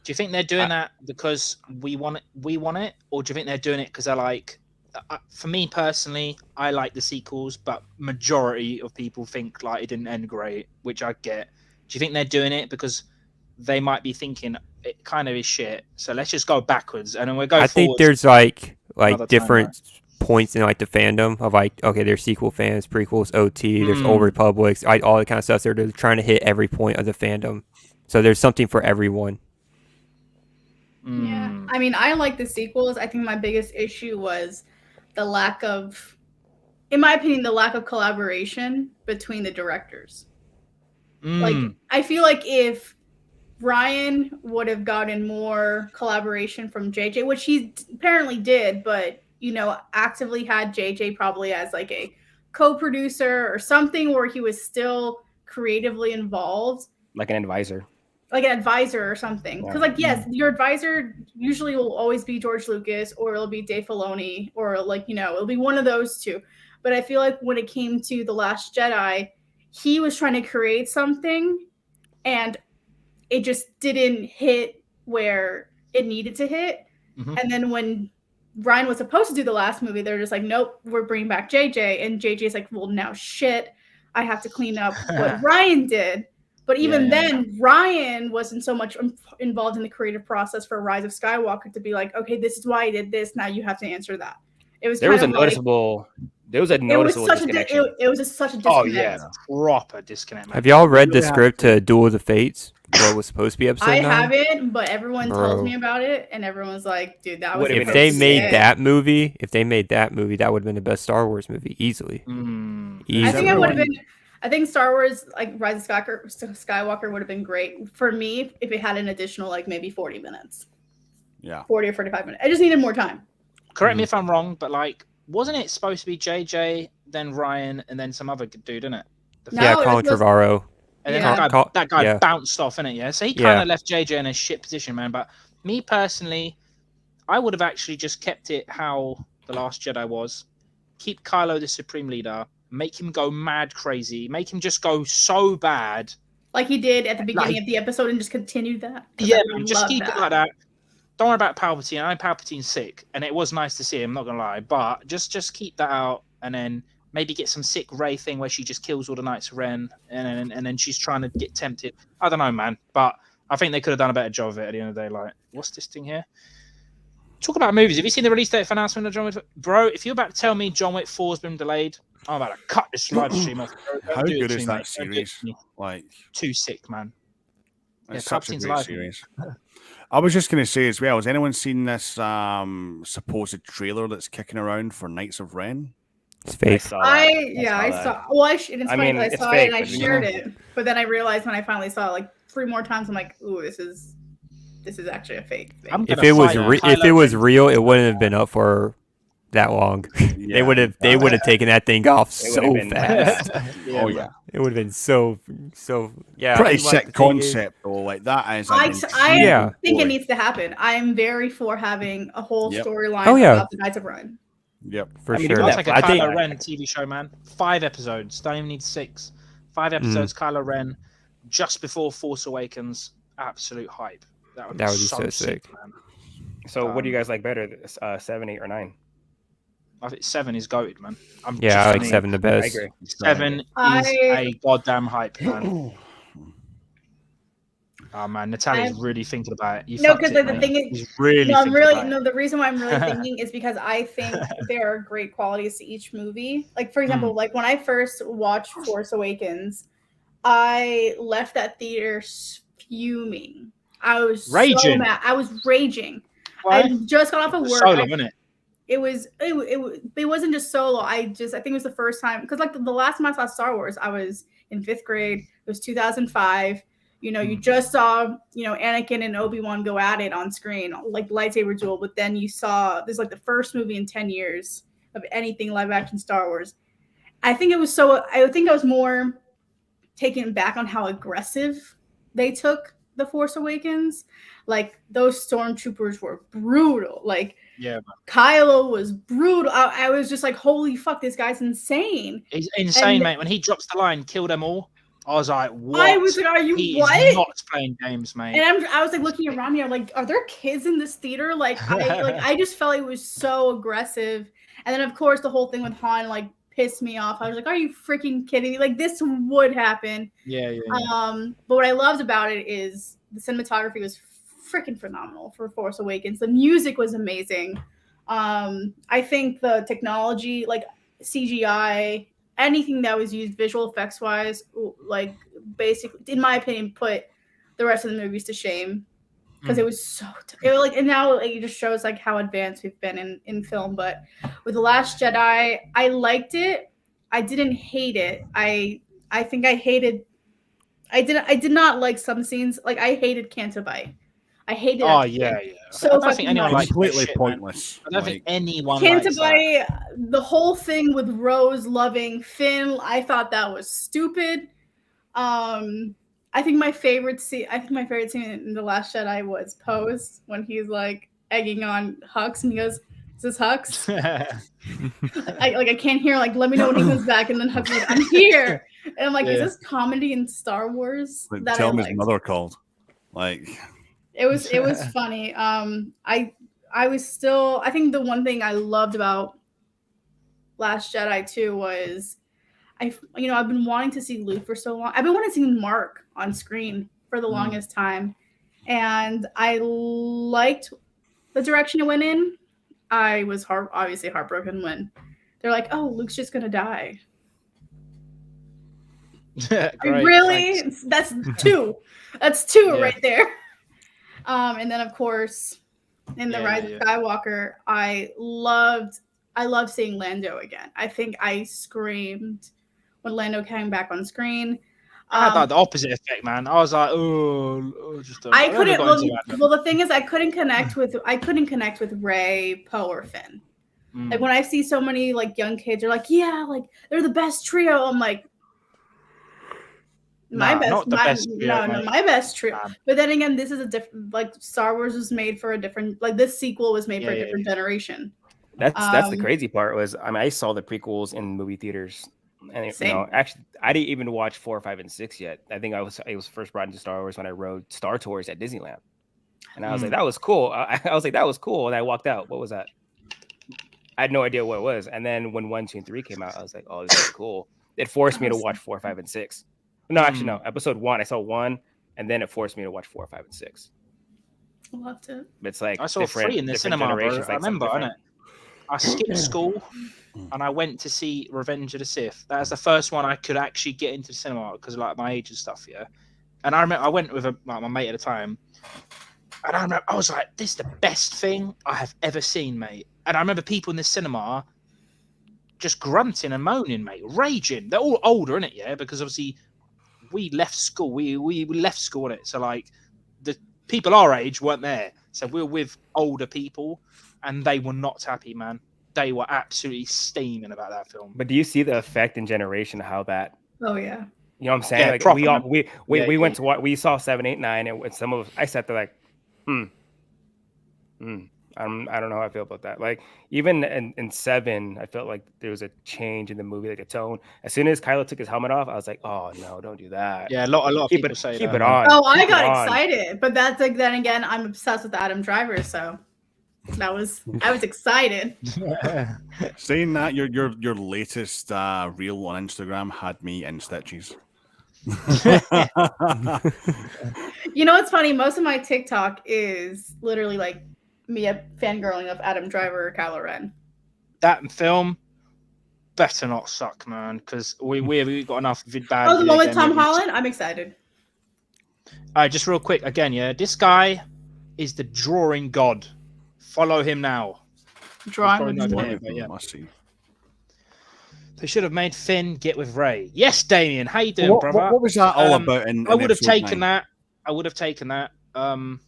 Do you think they're doing that because we want it, or do you think they're doing it because they're like, for me personally, I like the sequels, but majority of people think like it didn't end great, which I get. Do you think they're doing it because they might be thinking it kind of is shit, so let's just go backwards and then we'll go forward? I think there's like different points in like the fandom of like, okay, there's sequel fans, prequels, OT, there's Old Republics, all that kind of stuff. So they're trying to hit every point of the fandom. So there's something for everyone. Yeah, I mean, I like the sequels. I think my biggest issue was the lack of, in my opinion, the lack of collaboration between the directors. Like, I feel like if Ryan would have gotten more collaboration from JJ, which he apparently did, but, you know, actively had JJ probably as like a co-producer or something where he was still creatively involved. Like an advisor. Like an advisor or something. Because, like, yes, your advisor usually will always be George Lucas, or it'll be Dave Filoni, or, like, you know, it'll be one of those two. But I feel like when it came to The Last Jedi, he was trying to create something, and it just didn't hit where it needed to hit. And then when Ryan was supposed to do the last movie, they're just like, nope, we're bringing back JJ. And JJ's like, well, now shit, I have to clean up what Ryan did. But even then, Ryan wasn't so much involved in the creative process for Rise of Skywalker to be like, okay, this is why I did this. Now you have to answer that. It was noticeable disconnection. It was just such a disconnect. Oh yeah, proper disconnect. Man. Have y'all read the script to Duel of the Fates? What was supposed to be episode 9? I haven't, but everyone tells me about it, and everyone's like, dude, that was. If they made that movie, that would have been the best Star Wars movie easily. I think it would have been. I think Star Wars, like Rise of Skywalker, would have been great for me if it had an additional, like, maybe 40 minutes. Yeah. 40 or 45 minutes. I just needed more time. Correct me if I'm wrong, but, like, wasn't it supposed to be JJ, then Ryan, and then some other dude, didn't it? Colin Trevorrow. And then that guy bounced off, innit? Yeah. So he kind of left JJ in a shit position, man. But me personally, I would have actually just kept it how The Last Jedi was. Keep Kylo the Supreme Leader. Make him go mad crazy. Make him just go so bad. Like he did at the beginning of the episode and just continue that. Yeah, just keep it like that. Don't worry about Palpatine. I know Palpatine's sick, and it was nice to see him, not going to lie. But just keep that out, and then maybe get some sick Rey thing where she just kills all the Knights of Ren, and then she's trying to get tempted. I don't know, man. But I think they could have done a better job of it at the end of the day. Like, what's this thing here? Talk about movies. Have you seen the release date for announcement of John Wick? Bro, if you're about to tell me John Wick 4's been delayed, I'm about to cut this live stream off. How good is that series? Like, too sick, man. It's such a great series. I was just going to say as well, has anyone seen this supposed trailer that's kicking around for Knights of Ren? It's fake. I saw. Well, I saw it and I shared it, but then I realized when I finally saw it like 3 more times, I'm like, ooh, this is actually a fake thing. If it was real, it wouldn't have been up for that long. They would have taken that thing off so fast. Oh yeah, it would have been so yeah. Pretty sick concept though, like that is. I think it needs to happen. I am very for having a whole storyline about the Knights of Ren. Yep, for sure. It's like a Kylo Ren TV show, man. 5 episodes. Don't even need 6. 5 episodes. Kylo Ren, just before Force Awakens. Absolute hype. That would be so sick, man. So, what do you guys like better, 7, 8, or 9? I think 7 is goated, man. I like 7 the best. I agree. 7 is a goddamn hype, man. Oh man, Natalia's really thinking about it. Because the thing is, the reason why I'm really thinking is because I think there are great qualities to each movie. Like, for example, like when I first watched Force Awakens, I left that theater fuming. I was raging. So mad. I was raging. What? I just got off of work. Solo, wasn't it? It wasn't just Solo. I think it was the first time, because like the last time I saw Star Wars, I was in 5th grade. It was 2005. You know, you just saw, Anakin and Obi-Wan go at it on screen, like lightsaber duel. But then you saw, this is like the first movie in 10 years of anything live action Star Wars. I think I was more taken back on how aggressive they took The Force Awakens. Like, those stormtroopers were brutal. Like, Kylo was brutal. I was just like, holy fuck, this guy's insane. He's insane, mate. When he drops the line, kill them all. I was like, what? I was like, are you he what? Is not playing games, mate. And I was like looking around me. I'm like, are there kids in this theater? I just felt like it was so aggressive. And then of course the whole thing with Han like pissed me off. I was like, are you freaking kidding me? Like this would happen. Yeah. But what I loved about it is the cinematography was freaking phenomenal for Force Awakens. The music was amazing. I think the technology, like CGI, anything that was used visual effects wise, like basically, in my opinion, put the rest of the movies to shame because it was so. It was like, and now it just shows like how advanced we've been in film. But with The Last Jedi, I liked it. I didn't hate it. I think I hated. I did not like some scenes. Like I hated Canto Bight. I hated it. Oh yeah. So I don't think anyone likes completely shit, pointless. Man. I don't think anyone Canto likes Bight, the whole thing with Rose loving Finn, I thought that was stupid. I think my favorite scene in The Last Jedi was Poe's when he's like egging on Hux and he goes, "Is this Hux?" I can't hear. Like, let me know when he comes back. And then Hux is like, "I'm here." And I'm like, "Is this comedy in Star Wars?" Like, tell him his mother called. Like, it was funny. I think the one thing I loved about Last Jedi too was I've been wanting to see Luke for so long. I've been wanting to see Mark on screen for the longest time. And I liked the direction it went in. I was obviously heartbroken when they're like, "Oh, Luke's just gonna die." Great, really? thanks. That's two. That's two right there. And then of course, in the Rise of Skywalker, I loved seeing Lando again. I think I screamed when Lando came back on screen. I had like the opposite effect, man. I was like, oh just I couldn't. Well, the thing is, I couldn't connect with Rey, Poe, or Finn. Like when I see so many like young kids are like, yeah, like they're the best trio. I'm like, my best trio. But then again, this is a different. Like Star Wars was made for a different. Like this sequel was made for a different generation. That's the crazy part was I saw the prequels in movie theaters. And actually, I didn't even watch 4, 5, and 6 yet. I think it was first brought into Star Wars when I rode Star Tours at Disneyland, and I was like, "That was cool." I was like, "That was cool," and I walked out. What was that? I had no idea what it was. And then when 1, 2, and 3 came out, I was like, "Oh, this is cool." It forced me to watch 4, 5, and 6. No, actually, no. Episode 1, I saw 1, and then it forced me to watch 4, 5, and 6. I loved it. It's like I saw 3 in the cinema. Bro. I remember, innit? I skipped school and I went to see Revenge of the Sith. That was the first one I could actually get into the cinema because of like my age and stuff, yeah. And I remember I went with my mate at the time, and I remember I was like, "This is the best thing I have ever seen, mate." And I remember people in the cinema just grunting and moaning, mate, raging. They're all older, innit, yeah, because obviously we left school. We left school, innit? So like the people our age weren't there, so we were with older people. And they were not happy, man. They were absolutely steaming about that film. But do you see the effect in generation of how that? Oh yeah. You know what I'm saying? Yeah, like proper, we went to what we saw 7, 8, 9, and some of us, I sat there like, I don't know how I feel about that. Like even in 7, I felt like there was a change in the movie, like a tone. As soon as Kylo took his helmet off, I was like, "Oh no, don't do that." Yeah, a lot of people say keep that. It on. Oh, I got excited, but that's like then again, I'm obsessed with Adam Driver, so. I was excited. Saying that your latest reel on Instagram had me in stitches. You know what's funny? Most of my TikTok is literally like me fangirling of Adam Driver or Kylo Ren. That film better not suck, man, because we got enough bad. Oh, the one with Tom Holland? I'm excited. All right, just real quick again, yeah. This guy is the drawing god. Follow him now. Drawing. They should have made Finn get with Rey. Yes, Damien. How you doing, brother? What was that all about? I would have taken that. I would have taken that. Do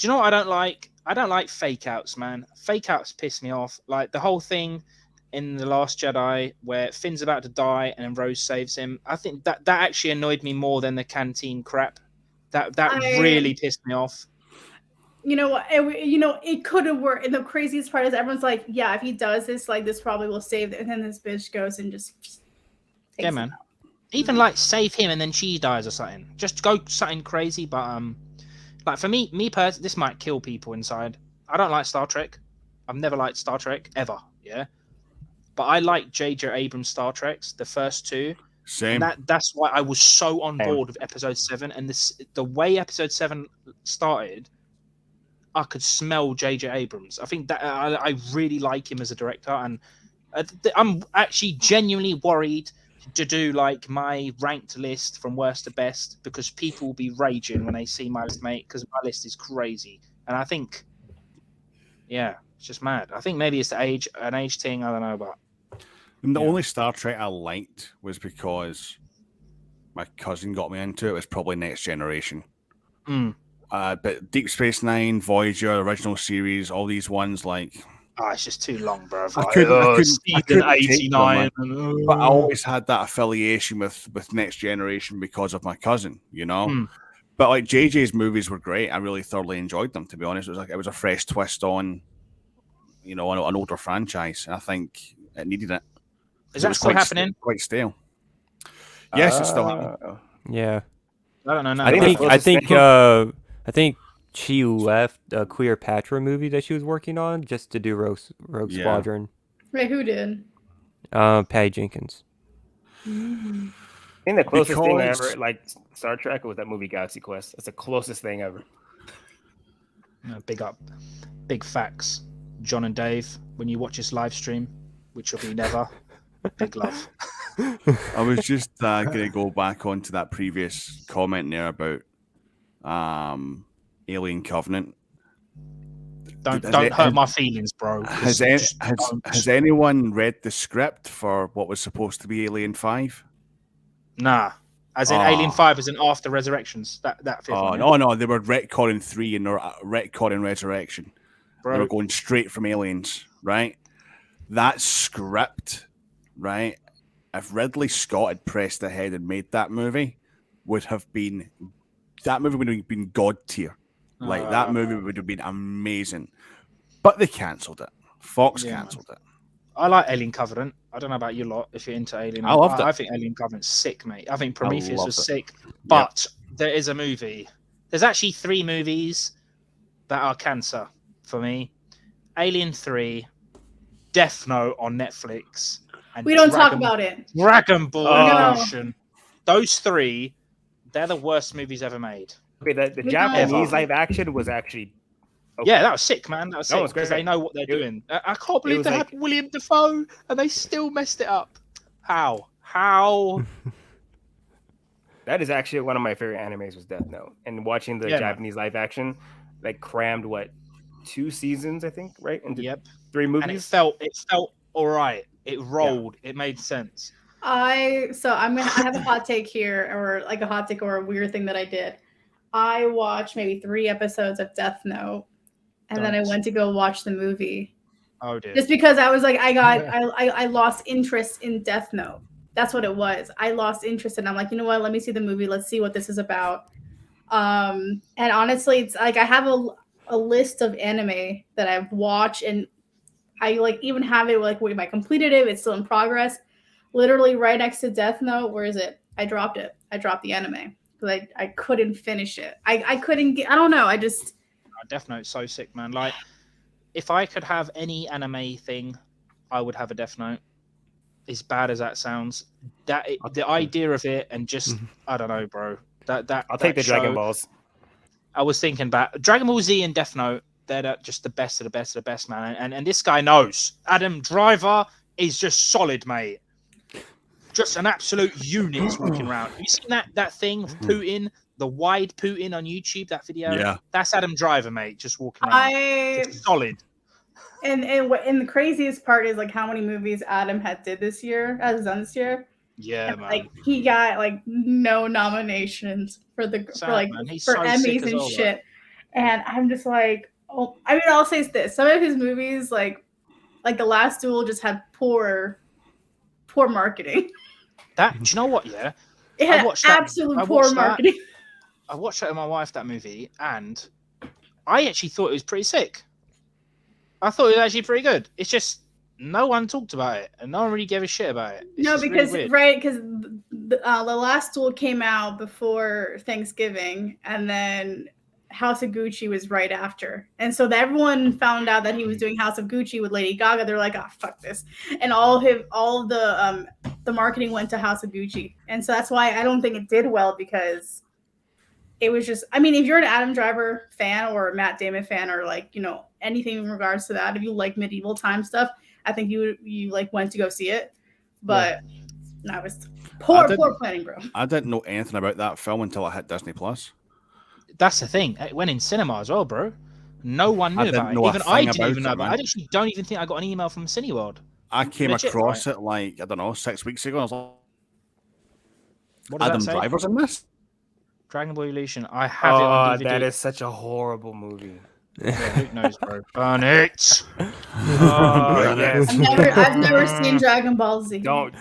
you know what I don't like? I don't like fake outs, man. Fake outs piss me off. Like the whole thing in The Last Jedi where Finn's about to die and Rose saves him. I think that actually annoyed me more than the canteen crap. That really pissed me off. You know what? It could have worked. And the craziest part is everyone's like, "Yeah, if he does this, like this probably will save it." And then this bitch goes and just takes man. Even like save him and then she dies or something. Just go something crazy. But like for me personally, this might kill people inside. I don't like Star Trek. I've never liked Star Trek ever. Yeah, but I like J.J. Abrams' Star Treks, the first two. Same. And that's why I was so on board with Episode 7. And the way Episode 7 started, I could smell J.J. Abrams. I think that I really like him as a director, and I'm actually genuinely worried to do like my ranked list from worst to best, because people will be raging when they see my list, mate, because my list is crazy. And I think, yeah, it's just mad. I think maybe it's an age thing. I don't know, but and the only Star Trek I liked was because my cousin got me into it. Was probably Next Generation. But Deep Space Nine, Voyager, original series, all these ones, like, it's just too long, bro. I couldn't take them, 89. But I always had that affiliation with Next Generation because of my cousin, you know. But like JJ's movies were great. I really thoroughly enjoyed them. To be honest, it was a fresh twist on, you know, an older franchise. I think it needed it. Is that still happening? Quite stale. Yes, it's still happening. Yeah. I don't know. No, I think she left a Cleopatra movie that she was working on just to do Rogue Squadron. Wait, who did? Patty Jenkins. I think the closest thing I ever like Star Trek was that movie Galaxy Quest. That's the closest thing ever. Big up, big facts. John and Dave, when you watch this live stream, which will be never, big love. I was just going to go back onto that previous comment there about Alien Covenant. Don't hurt my feelings, bro. Has anyone read the script for what was supposed to be Alien 5? Nah. As in Alien 5 as in after Resurrections. That fifth one. No, they were retconning 3 and they're retconning Resurrection. Bro. They were going straight from Aliens, right? That script, right? If Ridley Scott had pressed ahead and made that movie, would have been god tier. Like that movie would have been amazing. But they cancelled it. Fox cancelled it. I like Alien Covenant. I don't know about you lot if you're into Alien. I loved it. I think Alien Covenant's sick, mate. I think Prometheus was sick. But there is a movie. There's actually 3 movies that are cancer for me. Alien 3, Death Note on Netflix. And we don't talk about it. Dragon Ball Evolution. Those 3, they're the worst movies ever made. Okay, the Japanese live action was actually okay. Yeah, that was sick, man. That was sick because they know what they're doing. I can't believe they had William Dafoe and they still messed it up. How? That is actually one of my favorite animes was Death Note. And watching the Japanese live action, like crammed 2 seasons, I think, right? Into 3 movies. And it felt all right. It rolled. Yeah. It made sense. I have a hot take here, or like a hot take or a weird thing that I did. I watched maybe 3 episodes of Death Note, and then I went to go watch the movie. Oh, dear. Just because I was like, I lost interest in Death Note. That's what it was. I lost interest, and I'm like, you know what? Let me see the movie. Let's see what this is about. And honestly, it's like I have a list of anime that I've watched, and I like even have it like when I completed it. It's still in progress. Literally right next to Death Note. Where is it? I dropped it. I dropped the anime because I couldn't finish it. I couldn't get. I don't know. I just. Death Note's so sick, man. Like, if I could have any anime thing, I would have a Death Note. As bad as that sounds, the idea of it and just I don't know, bro. I'll take the Dragon Balls. I was thinking about Dragon Ball Z and Death Note. They're just the best of the best of the best, man. And this guy knows. Adam Driver is just solid, mate. Just an absolute unit walking around. You seen that thing of Putin, the wide Putin on YouTube, that video? Yeah. That's Adam Driver, mate, just walking around. Just solid. And the craziest part is like how many movies Adam has done this year. Yeah, and, man. Like he got like no nominations for Emmys and well, shit. And I'm just like, oh, I mean, I'll say this: some of his movies, like The Last Duel, just had poor marketing. Do you know what? Yeah, it had absolute poor marketing. I watched that with my wife, that movie, and I actually thought it was pretty sick. I thought it was actually pretty good. It's just no one talked about it, and no one really gave a shit about it. Because the last duel came out before Thanksgiving, and then House of Gucci was right after. And so everyone found out that he was doing House of Gucci with Lady Gaga. They're like, oh, fuck this. And all of the marketing went to House of Gucci. And so that's why I don't think it did well, because it was just, I mean, if you're an Adam Driver fan or a Matt Damon fan, or like, you know, anything in regards to that, if you like medieval time stuff, I think you like went to go see it. But no, it was poor planning, bro. I didn't know anything about that film until I hit Disney Plus. That's the thing. It went in cinema as well, bro. No one knew about it. Even I didn't even know about it. I actually don't even think I got an email from Cineworld. I came across it like, I don't know, 6 weeks ago. I was like, what does Adam that say? Driver's in this? Dragon Ball Evolution. I have it on DVD. That is such a horrible movie. Yeah, who knows, bro? Burn it. Oh, yes. I've never seen Dragon Ball Z. Don't.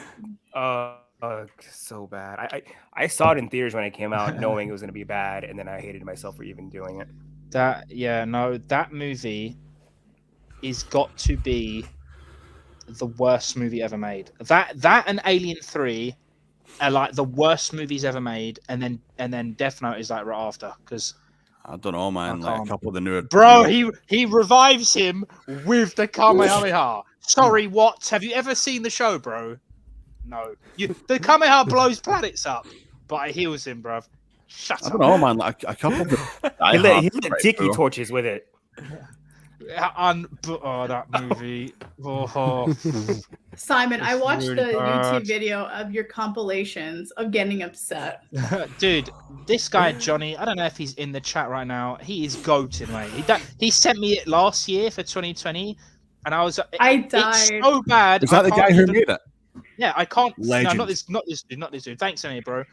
So bad. I saw it in theaters when it came out, knowing it was going to be bad, and then I hated myself for even doing it. That movie is got to be the worst movie ever made. That and Alien 3 are like the worst movies ever made, and then Death Note is like right after, because I don't know, man. Like a couple of the newer, bro, he revives him with the Kamehameha. Sorry, what? Have you ever seen the show, bro? No. The Kamehameha blows planets up, but it heals him, bruv. Shut up. I don't know, man. Like a couple of he lit tiki torches with it. That movie. Oh. Simon, I watched really the bad. YouTube video of your compilations of getting upset. Dude, this guy Johnny, I don't know if he's in the chat right now. He is goated, mate. He sent me it last year for 2020, and I died. It's so bad. Is that the guy who made it? Yeah, I can't. Legend. No, not this dude. Thanks, anyway, bro.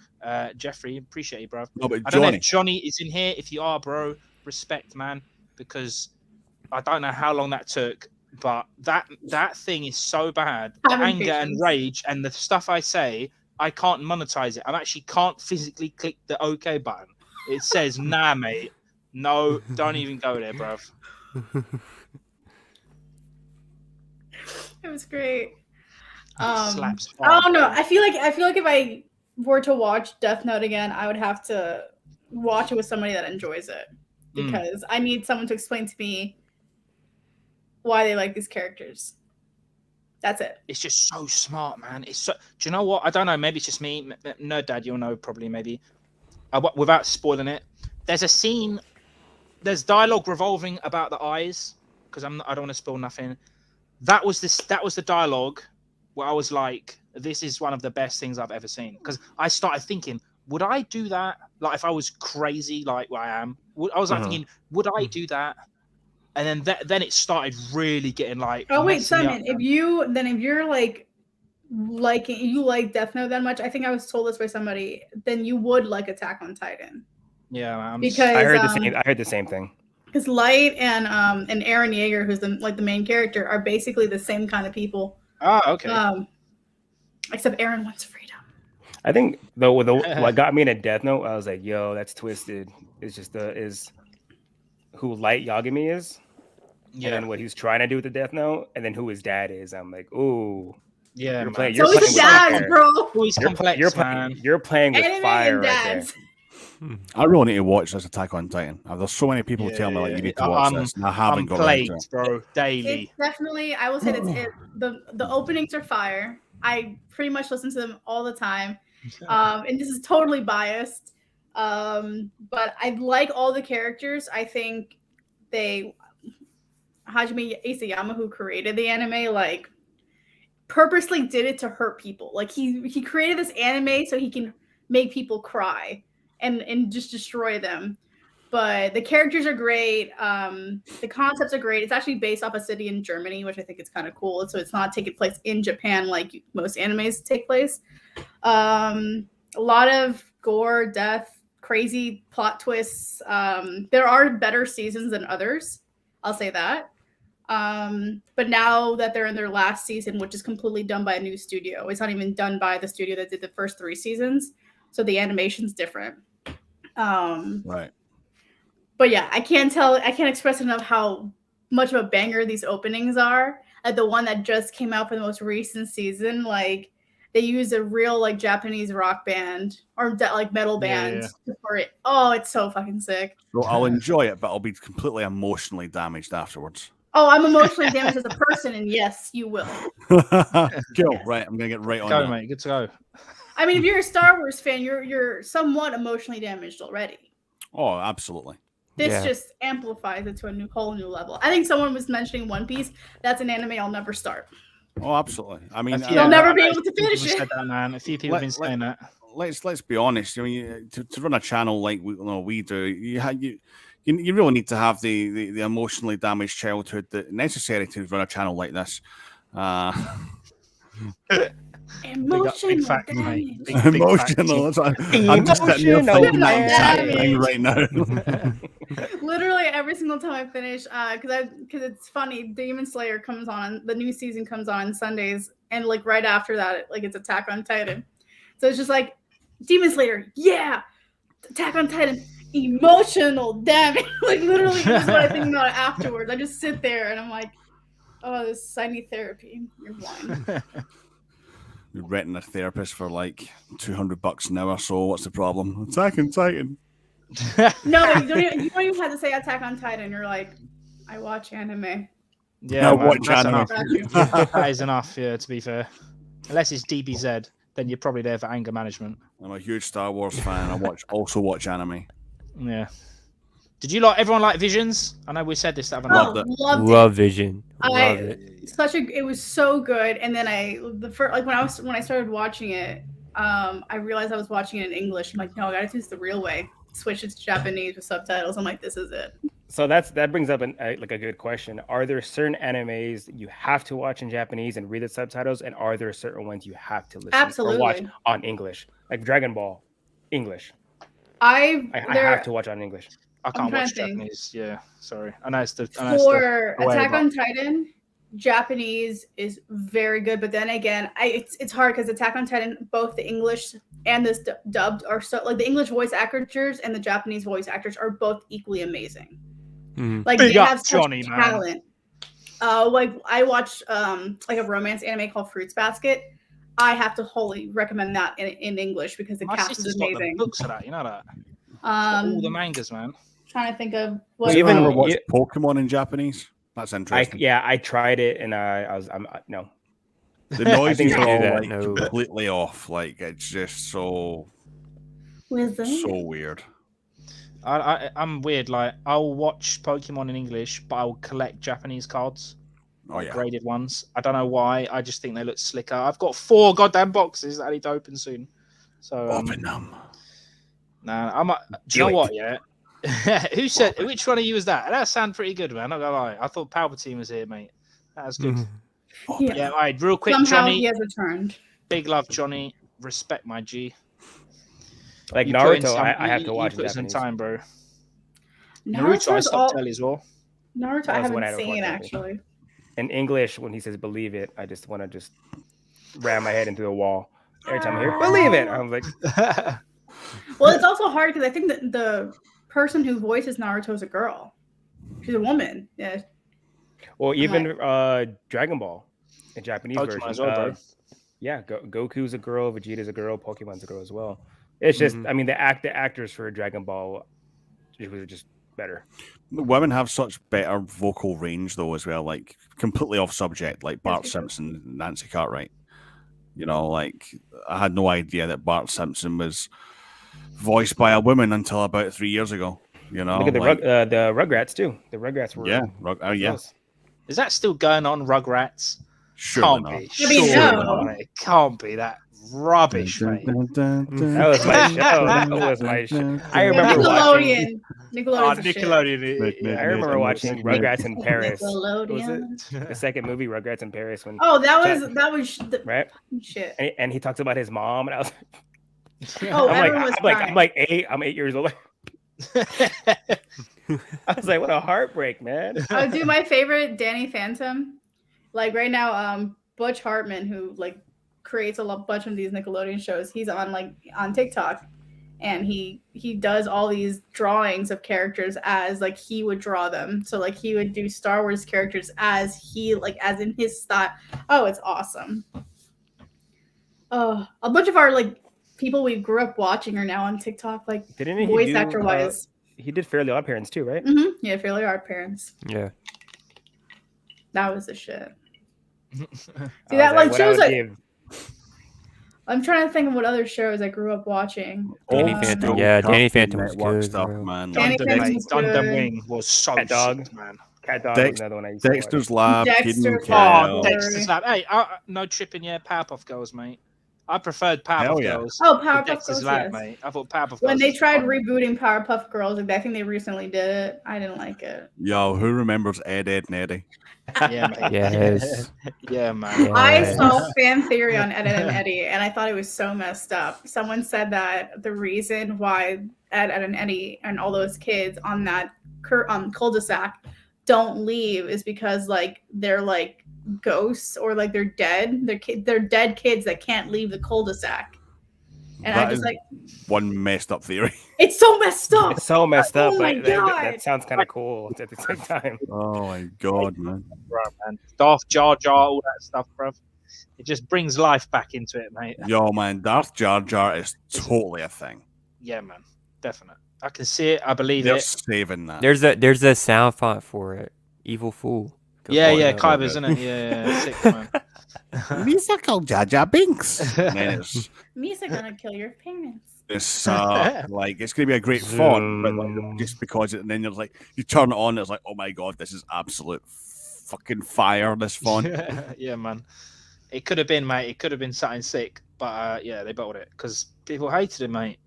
Jeffrey, appreciate you, bro. No, but I don't know if Johnny is in here. If you are, bro, respect, man, because I don't know how long that took, but that thing is so bad. The anger and rage and the stuff I say, I can't monetize it. I actually can't physically click the OK button. It says, nah, mate. No, don't even go there, bruv. It was great. Slaps I don't know. I feel like if I were to watch Death Note again, I would have to watch it with somebody that enjoys it, because I need someone to explain to me why they like these characters. That's it. It's just so smart, man. It's so. Do you know what? I don't know. Maybe it's just me. Nerd Dad, you'll know probably. Maybe without spoiling it, there's a scene. There's dialogue revolving about the eyes, because I don't want to spoil nothing. That was the dialogue where I was like, this is one of the best things I've ever seen. Because I started thinking, would I do that? Like, if I was crazy like I am, I was like thinking, would I do that? And then it started really getting like. Oh wait, Simon, if you're like you like Death Note that much, I think I was told this by somebody, then you would like Attack on Titan. Yeah, man. Because I heard the same thing. Because Light and Eren Yeager, who's the main character, are basically the same kind of people. Oh, okay. Except Eren wants freedom. I think though, what got me into Death Note, I was like, "Yo, that's twisted." It's just is who Light Yagami is, and then what he's trying to do with the Death Note, and then who his dad is. I'm like, "Ooh, yeah." You're playing. So his dads, bro. You're playing with Anime fire and right there. dads. I really need to watch this Attack on Titan. There's so many people who tell me like you need to watch this, and I haven't got around to it. Bro, daily. It's definitely, I will say that the openings are fire. I pretty much listen to them all the time, and this is totally biased. But I like all the characters. I think Hajime Isayama, who created the anime, like purposely did it to hurt people. Like he created this anime so he can make people cry and just destroy them. But the characters are great. The concepts are great. It's actually based off a city in Germany, which I think is kind of cool. So it's not taking place in Japan like most animes take place. A lot of gore, death, crazy plot twists. There are better seasons than others. I'll say that. But now that they're in their last season, which is completely done by a new studio, it's not even done by the studio that did the first 3 seasons. So the animation's different. Right. But yeah, I can't express enough how much of a banger these openings are. Like the one that just came out for the most recent season, like they use a real like Japanese rock band or like metal band for it. Oh, it's so fucking sick. So I'll enjoy it, but I'll be completely emotionally damaged afterwards. Oh, I'm emotionally damaged as a person, and yes, you will. Cool. Yes. Right, I'm gonna get right on Go, that. mate. Good to go. I mean, if you're a Star Wars fan, you're somewhat emotionally damaged already. Oh, absolutely. This just amplifies it to a whole new level. I think someone was mentioning One Piece. That's an anime I'll never start. Oh, absolutely. I mean, you'll never be able to finish it. Said that, man. A few people have been saying that. Let's be honest. I mean, to run a channel like we do, you really need to have the emotionally damaged childhood that necessary to run a channel like this. Emotional damage. Emotional. I'm just sitting here thinking that exact thing right now. Literally every single time I finish, because it's funny. Demon Slayer comes on. The new season comes on Sundays, and like right after that, it's Attack on Titan. So it's just like Demon Slayer, yeah. Attack on Titan, emotional damage. Like literally, this is what I think about it afterwards. I just sit there and I'm like, oh, I need therapy. You're blind. You're renting a therapist for like $200 an hour. So what's the problem? Attack on Titan. No, you don't even have to say Attack on Titan. You're like, I watch anime. Yeah, watch anime. That is enough. Yeah, to be fair, unless it's DBZ, then you're probably there for anger management. I'm a huge Star Wars fan. I also watch anime. Yeah. Did you everyone like Visions? I know we said this. Loved it. Love Vision. Love it. It was so good. And then when I started watching it, I realized I was watching it in English. I'm like, no, I gotta do this the real way. Switch it to Japanese with subtitles. I'm like, this is it. So that brings up a good question. Are there certain animes you have to watch in Japanese and read the subtitles, and are there certain ones you have to listen or watch on English, like Dragon Ball, English? I have to watch on English. I can't watch Japanese. Yeah, sorry. I know it's the Attack on Titan. Japanese is very good, but then again, it's hard because Attack on Titan, both the English and the dubbed are so like the English voice actors and the Japanese voice actors are both equally amazing. Like they have such talent. Like I watched like a romance anime called Fruits Basket. I have to wholly recommend that in English because the cast is amazing. Got the books of that, you know that. All the mangas, man. Trying to think of what. You ever watch Pokemon in Japanese? That's interesting. I tried it and I'm no. The noise is all completely off. Like it's just so weird. I'm weird. Like I'll watch Pokemon in English, but I'll collect Japanese cards. Graded ones. I don't know why. I just think they look slicker. I've got 4 goddamn boxes that I need to open soon. So open them. Nah, do you know what? Yeah. Who said? Which one of you was that? That sounded pretty good, man. Not gonna lie. I thought Palpatine was here, mate. That was good. Yeah. All right. Real quick, somehow Johnny. He has returned. Big love, Johnny. Respect, my G. Like you Naruto, I have to watch. You put some time, bro. Naruto, I stopped early as well. Naruto, I haven't seen actually. In English, when he says "believe it," I just want to ram my head into the wall every time I hear "believe it." I'm like, well, it's also hard because I think that the person who voices Naruto is a girl. She's a woman. Yeah. Well, even Dragon Ball, in Japanese version. As well, bro. Yeah, Goku's a girl, Vegeta's a girl, Pokemon's a girl as well. It's just, I mean, the actors for Dragon Ball were just better. Women have such better vocal range, though, as well. Like completely off subject, like Bart Simpson, and Nancy Cartwright. You know, like I had no idea that Bart Simpson was voiced by a woman until about 3 years ago. You know, look at the Rugrats too. The Rugrats were yeah. Is that still going on, Rugrats? Sure, it can't be that rubbish, mate. That was my show. That was my show. I remember watching Nickelodeon. I remember watching Rugrats in Paris. Was it the second movie, Rugrats in Paris? When that was right. Shit. And he talks about his mom, and I was. I'm like 8. I'm 8 years old. I was like, what a heartbreak, man. I would do my favorite Danny Phantom. Like right now, Butch Hartman, who like creates a bunch of these Nickelodeon shows, he's on TikTok, and he does all these drawings of characters as like he would draw them. So like he would do Star Wars characters as in his style. Oh, it's awesome. a bunch of our like people we grew up watching are now on TikTok. Like voice actor wise, he did Fairly Odd Parents too, right? Mm-hmm. Yeah, Fairly Odd Parents. Yeah, that was the shit. See that like shows like. I'm trying to think of what other shows I grew up watching. Danny Phantom. Yeah, Danny Phantom was good. Stuff, man. Wing was so Cat Dog, sick, man. Cat Dog was another one I used Dexter's to Lab. Dexter's Lab. Hey, no tripping, yeah. Powerpuff Girls, mate. I preferred Powerpuff Girls. Oh, Powerpuff Girls, yes. Mate. I thought Powerpuff Girls. When they tried rebooting Powerpuff Girls, I think they recently did it. I didn't like it. Yo, who remembers Ed, and Eddie? Yeah, mate. Yes. Yeah, man. Yes. I saw fan theory on Ed, and Eddie, and I thought it was so messed up. Someone said that the reason why Ed, and Eddie and all those kids on that cul-de-sac don't leave is because like they're like ghosts or like they're dead. They're dead kids that can't leave the cul-de-sac. And I just like one messed up theory. It's so messed up. It's so messed up. Oh my God. That sounds kind of cool at the same time. Oh my God, man. Right, man. Darth Jar Jar, all that stuff, bruv. It just brings life back into it, mate. Yo, man, Darth Jar Jar is totally a thing. Yeah, man. Definite. I can see it. I believe They're it. saving that. There's a sound font for it. Evil Fool. Yeah, Kyber's in it. Yeah, sick, man. Misa called Jar Jar Binks. Man, Misa gonna kill your parents. It's like it's gonna be a great font, but like, just because and then you're like you turn it on, it's like, oh my God, this is absolute fucking fire. This font. Yeah, man. It could have been, mate. It could have been something sick, but yeah, they bottled it because people hated him, mate.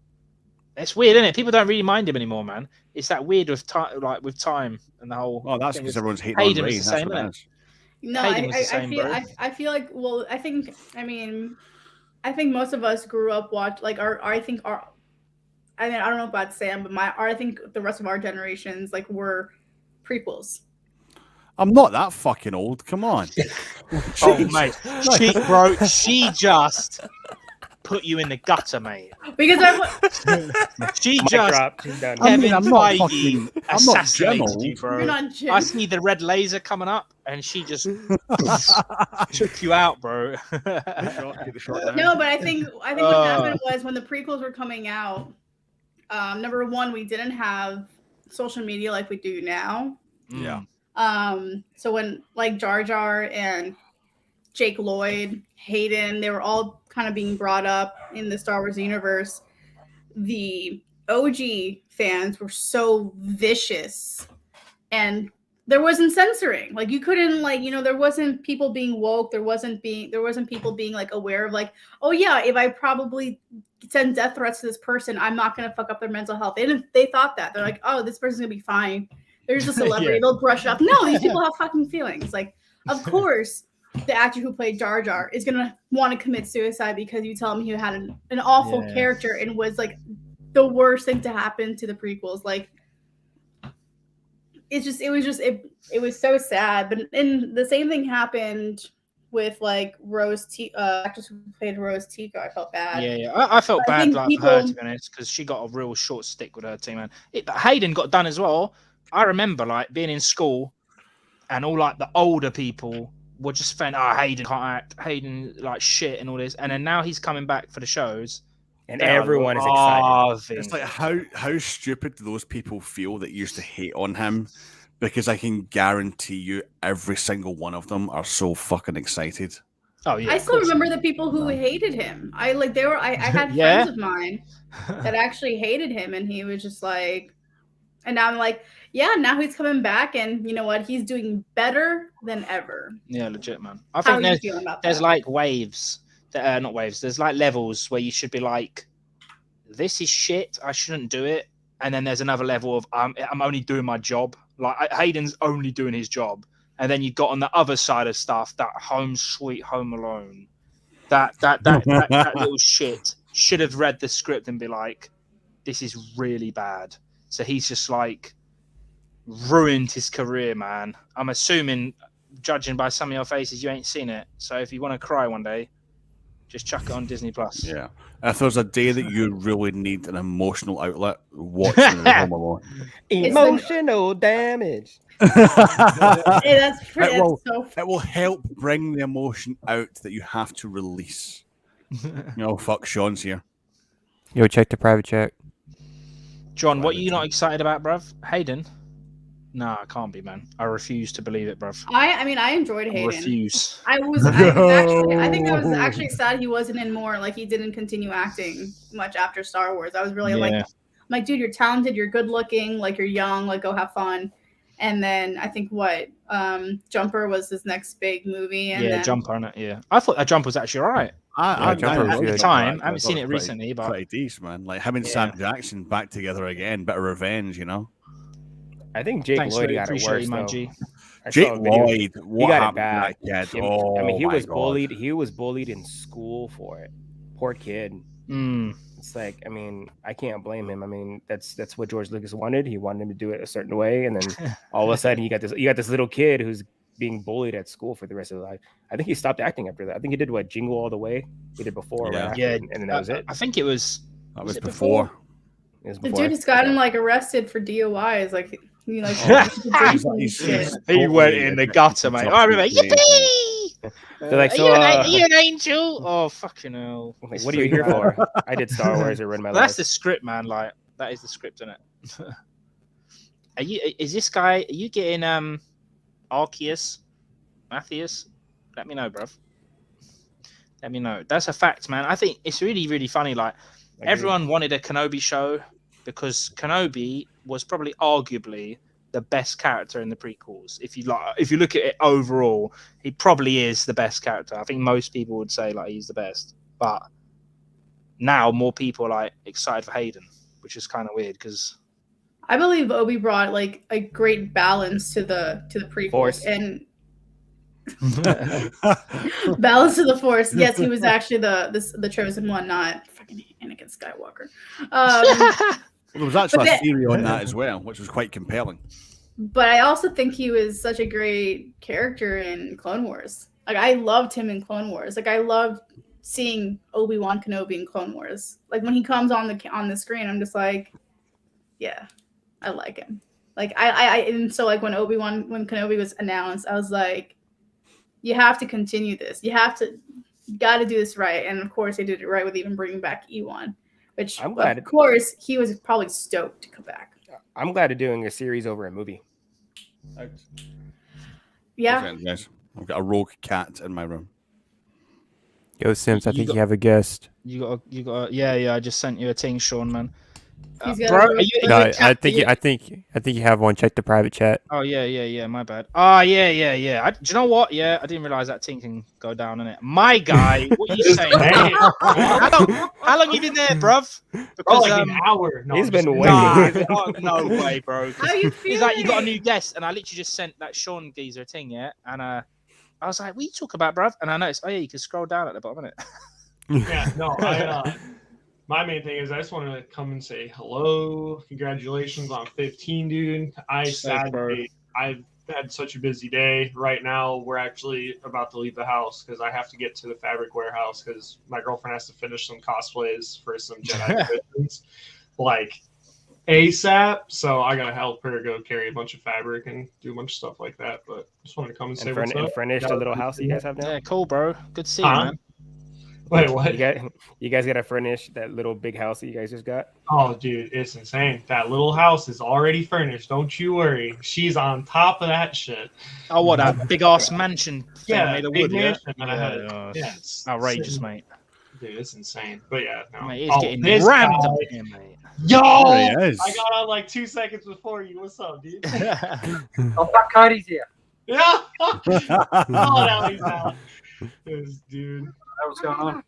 It's weird, isn't it? People don't really mind him anymore, man. It's that weird with time, like with time and the whole. Oh, that's because everyone's hating Hayden on Ray. was the same, isn't it? No, I feel like. Well, I think most of us grew up I don't know about Sam, but I think the rest of our generations like were prequels. I'm not that fucking old. Come on. Oh, mate. She just put you in the gutter, mate. Because she just I'm not assassinated you, bro. You're not Jim. I see the red laser coming up, and she just took you out, bro. No, but I think what happened was when the prequels were coming out. Number one, we didn't have social media like we do now. Yeah. So when like Jar Jar and Jake Lloyd, Hayden, they were all kind of being brought up in the Star Wars universe. The OG fans were so vicious, and there wasn't censoring. Like you couldn't there wasn't people being woke. There wasn't people being like aware of like, oh yeah, if I probably send death threats to this person, I'm not gonna fuck up their mental health. They thought that. They're like, oh, this person's gonna be fine. There's a celebrity. Yeah. They'll brush it up. No, these people have fucking feelings. Like, of course, the actor who played Jar Jar is gonna want to commit suicide because you tell him he had an awful character and was like the worst thing to happen to the prequels. Like, it was so sad. But and the same thing happened with like Rose actress who played Rose Tico. I felt bad. Yeah. I felt bad for her, to be honest, because she got a real short stick with her team, man. Hayden got done as well. I remember like being in school and all like the older people were just saying, oh, Hayden can't act, Hayden like shit and all this. And then now he's coming back for the shows. And everyone is excited. It's like how stupid do those people feel that used to hate on him? Because I can guarantee you every single one of them are so fucking excited. Oh yeah. I still remember the people who hated him. I had friends of mine that actually hated him, and he was just like, and now I'm like, yeah, now he's coming back, and you know what? He's doing better than ever. Yeah, legit, man. I think there's like waves. Not waves. There's like levels where you should be like, this is shit. I shouldn't do it. And then there's another level of I'm only doing my job. Like Hayden's only doing his job. And then you got on the other side of stuff that Home Sweet Home Alone. That little shit should have read the script and be like, this is really bad. So he's just like ruined his career, man. I'm assuming, judging by some of your faces, you ain't seen it. So if you want to cry one day, just chuck it on Disney Plus. Yeah. If there's a day that you really need an emotional outlet, watch Home Alone. Emotional damage. It will help bring the emotion out that you have to release. Oh, fuck, Sean's here. Yo, check the private chat. John, what are you not excited about, bruv? Hayden? Nah, I can't be, man. I refuse to believe it, bruv. I mean, I enjoyed Hayden. Refuse. I think I was actually sad he wasn't in more. Like, he didn't continue acting much after Star Wars. I was really like, dude, you're talented, you're good looking, like, you're young, like, go have fun. And then I think Jumper was his next big movie. And then... Jumper, yeah. I thought that Jumper was actually all right. Jumper was at good. the time. I haven't seen it recently, but pretty decent, man. Like him and Sam Jackson back together again, bit of revenge, you know. I think Jake Lloyd got it worse, though. Jake Lloyd, he got it bad. Oh, I mean, he was bullied. He was bullied in school for it. Poor kid. It's like, I mean, I can't blame him. I mean, that's what George Lucas wanted. He wanted him to do it a certain way, and then all of a sudden, you got this little kid who's being bullied at school for the rest of his life. I think he stopped acting after that. I think he did Jingle All the Way. He did before, right after, and then that was it. I think it was. That was before. The dude has gotten like arrested for DUIs. Like he like he went in the gutter, mate. I remember. Yippee! They're like, so are you an angel? Oh, fucking hell! Like, what are you here for? I did Star Wars or ruined my life. That's the script, man. Like that is the script, isn't it? Is this guy? Are you getting Arceus, Matthias? Let me know, bruv. Let me know. That's a fact, man. I think it's really, really funny. Like everyone wanted a Kenobi show because Kenobi was probably arguably the best character in the prequels. If you look at it overall, he probably is the best character. I think most people would say like he's the best. But now more people are like excited for Hayden, which is kind of weird because I believe Obi brought like a great balance to the prequels Force. And balance to the Force. Yes, he was actually the chosen one, not fucking Anakin Skywalker. There was actually a theory on that as well, which was quite compelling. But I also think he was such a great character in Clone Wars. Like I loved him in Clone Wars. Like I loved seeing Obi-Wan Kenobi in Clone Wars. Like when he comes on the screen, I'm just like, yeah, I like him. Like and so like when Kenobi was announced, I was like, you have to continue this. You got to do this right. And of course, they did it right with even bringing back Ewan, which of course he was probably stoked to come back. I'm glad they're doing a series over a movie. Yeah. Yes. I've got a rogue cat in my room. Yo, Semz, I think you have a guest. You got. Yeah. I just sent you a thing, Sean, man. Bro, I think you have one. Check the private chat. Oh yeah. My bad. Oh yeah. Do you know what? Yeah, I didn't realize that thing can go down in it. My guy, what are you saying? How long you been there, bruv? Because like an hour. No, he's been waiting. No way, bro. How you feeling? He's like, you got a new guest, and I literally just sent that Sean geezer a thing, yeah, and I was like, what are you talking about, bruv? And I noticed, oh yeah, you can scroll down at the bottom, innit? Yeah, no, my main thing is I just want to come and say hello. Congratulations on 15, dude. I've had such a busy day. Right now, we're actually about to leave the house because I have to get to the fabric warehouse because my girlfriend has to finish some cosplays for some Jedi missions, like ASAP. So I gotta help her go carry a bunch of fabric and do a bunch of stuff like that. But just wanted to come and say what's up. And furnish the little house that you guys have now. Yeah, cool, bro. Good to see you, man. Wait, what? You guys got to furnish that little big house that you guys just got? Oh, dude, it's insane. That little house is already furnished. Don't you worry. She's on top of that shit. Oh, what, that big-ass mansion thing made of big wood, mansion it's outrageous, mate. Dude, it's insane. But yeah, no. Mate, he's getting rammed up here, mate. Yo! I got on like 2 seconds before you. What's up, dude? Oh, fuck, Cody's here. Yeah! Oh, now he's out. This dude. What's going on?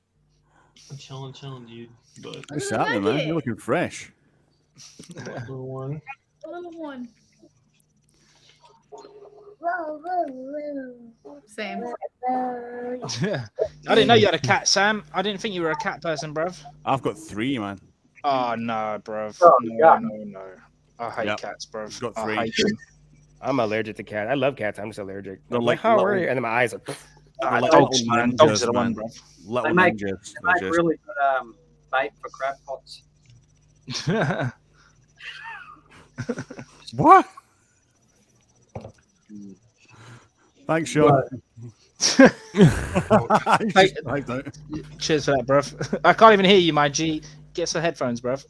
I'm chilling, dude. But what's happening, man? You're looking fresh. Little one. Same. I didn't know you had a cat, Sam. I didn't think you were a cat person, bruv. I've got 3, man. Oh, no, bruv. Oh, no. I hate cats, bruv. Got 3. I hate them. I'm allergic to cats. I love cats. I'm just allergic. They're like, how are you? And then my eyes are... Dogs, man. Dogs are the one, bro. Little They make ninjas. really good bait for crab pots. What? Thanks, Sean. Cheers for that, bruv. I can't even hear you, my G. Get some headphones, bruv.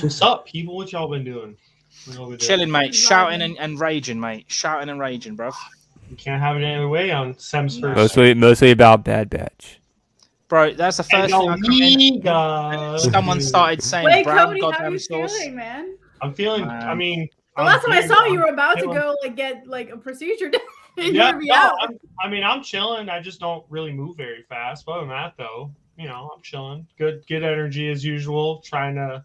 What's up, people? What y'all been doing? Chilling, mate. Shouting and raging, mate. Shouting and raging, bruv. You can't have it any other way on Semz first. Mostly about Bad Batch. Bro, that's the first thing I come in. Someone started saying, "Wait, brown Cody, goddamn how are you sauce." feeling, man? I'm feeling. I mean, the last time I saw you, were about to go like get like a procedure done. I'm chilling. I just don't really move very fast. But other than that, though, I'm chilling. Good energy as usual. Trying to,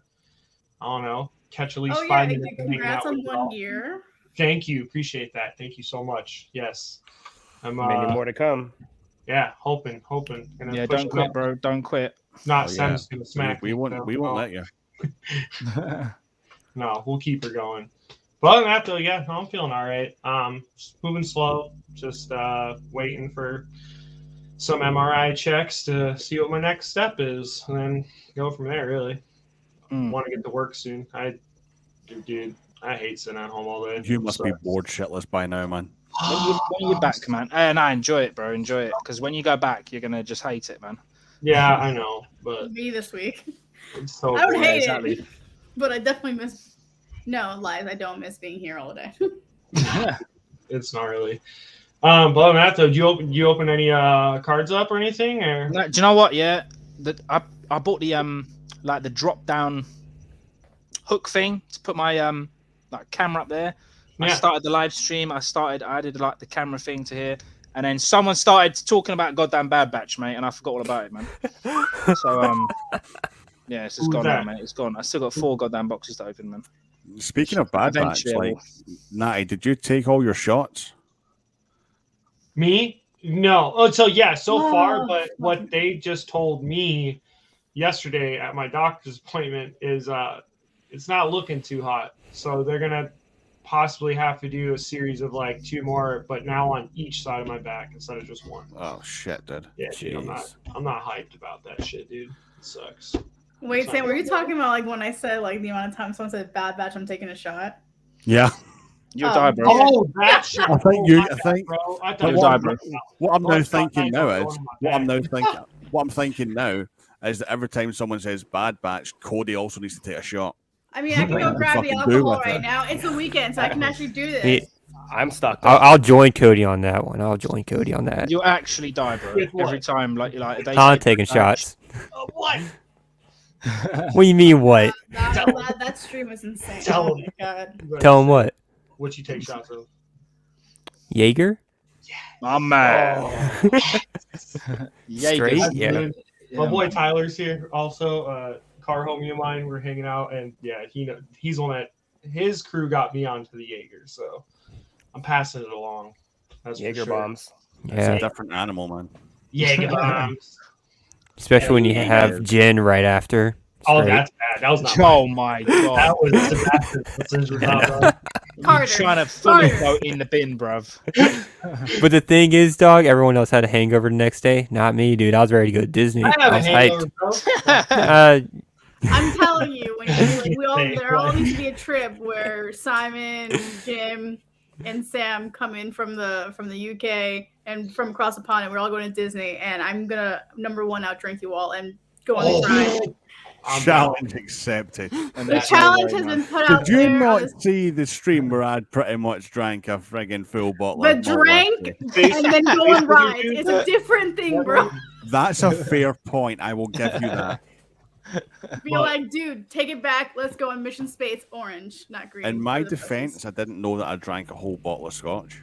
I don't know, catch at least 5 minutes. Congrats on 1 year. Thank you. Appreciate that. Thank you so much. Yes. Many more to come. Yeah, hoping. Yeah, don't quit, bro. Don't quit. Not Semz gonna smack. We won't let you. No, we'll keep her going. But other than that, though, yeah, I'm feeling all right. Just moving slow. Just waiting for some MRI checks to see what my next step is, and then go from there. Really, want to get to work soon. Dude, I hate sitting at home all day. You must be bored shitless by now, man. When you're back, man, and I enjoy it, bro. Enjoy it, because when you go back, you're gonna just hate it, man. Yeah, I know, but me this week. It's so I would hate it, but I definitely miss. No, lies. I don't miss being here all day. It's gnarly. But other than that, though, do you open any cards up or anything? Or no, do you know what? Yeah, I bought the like the drop down hook thing to put my like camera up there. I started the live stream. I did like the camera thing to here, and then someone started talking about goddamn Bad Batch, mate, and I forgot all about it, man. So yeah, it's just gone now, mate. It's gone. I still got 4 goddamn boxes to open, man. Speaking of Bad Batch, like, Natty, did you take all your shots? Me? No. Oh, so yeah, so far, but what they just told me yesterday at my doctor's appointment is it's not looking too hot. So they're gonna possibly have to do a series of like 2 more, but now on each side of my back instead of just 1. Oh shit, dude. Yeah, dude, I'm not hyped about that shit, dude. It sucks. Wait, Sam, were you talking about like when I said like the amount of time someone said Bad Batch, I'm taking a shot? Yeah. You'll die, bro. Oh, that shit. I think you'll die, bro. What I'm now thinking now is what I'm thinking now is that every time someone says Bad Batch, Cody also needs to take a shot. I mean, I can go grab the alcohol right now. It's the weekend, so I can actually do this. I'm stuck. I'll join Cody on that one. You'll actually die, bro. Every time, like I'm taking shots. What? What do you mean, what? That stream was insane. Tell him. God. Tell him what? What you take shots of? Jaeger? Yeah. My man. Straight? Yeah. My boy Tyler's here also. Car homie of mine. We're hanging out, and yeah, he's one that his crew got me onto the Jaeger, so I'm passing it along. That's Jaeger bombs. Yeah. It's a different animal, man. Jaeger bombs. Especially when you have gin right after. Oh, that's bad. That was not. Oh my god. That was disaster. You're trying to fully go in the bin, bruv. But the thing is, dog, everyone else had a hangover the next day. Not me, dude. I was ready to go to Disney. I was hyped. I'm telling you, there all needs to be a trip where Simon, Jim, and Sam come in from the UK and from across the pond, and we're all going to Disney. And I'm gonna #1 outdrink you all and go on this ride. Challenge accepted. The challenge has been put out there. Did you not this... see the stream where I'd pretty much drank a friggin' full bottle? But drank and then go on rides. It's a different thing, bro. That's a fair point. I will give you that. Be like, dude, take it back. Let's go on Mission Space Orange, not green. In my defense, I didn't know that I drank a whole bottle of scotch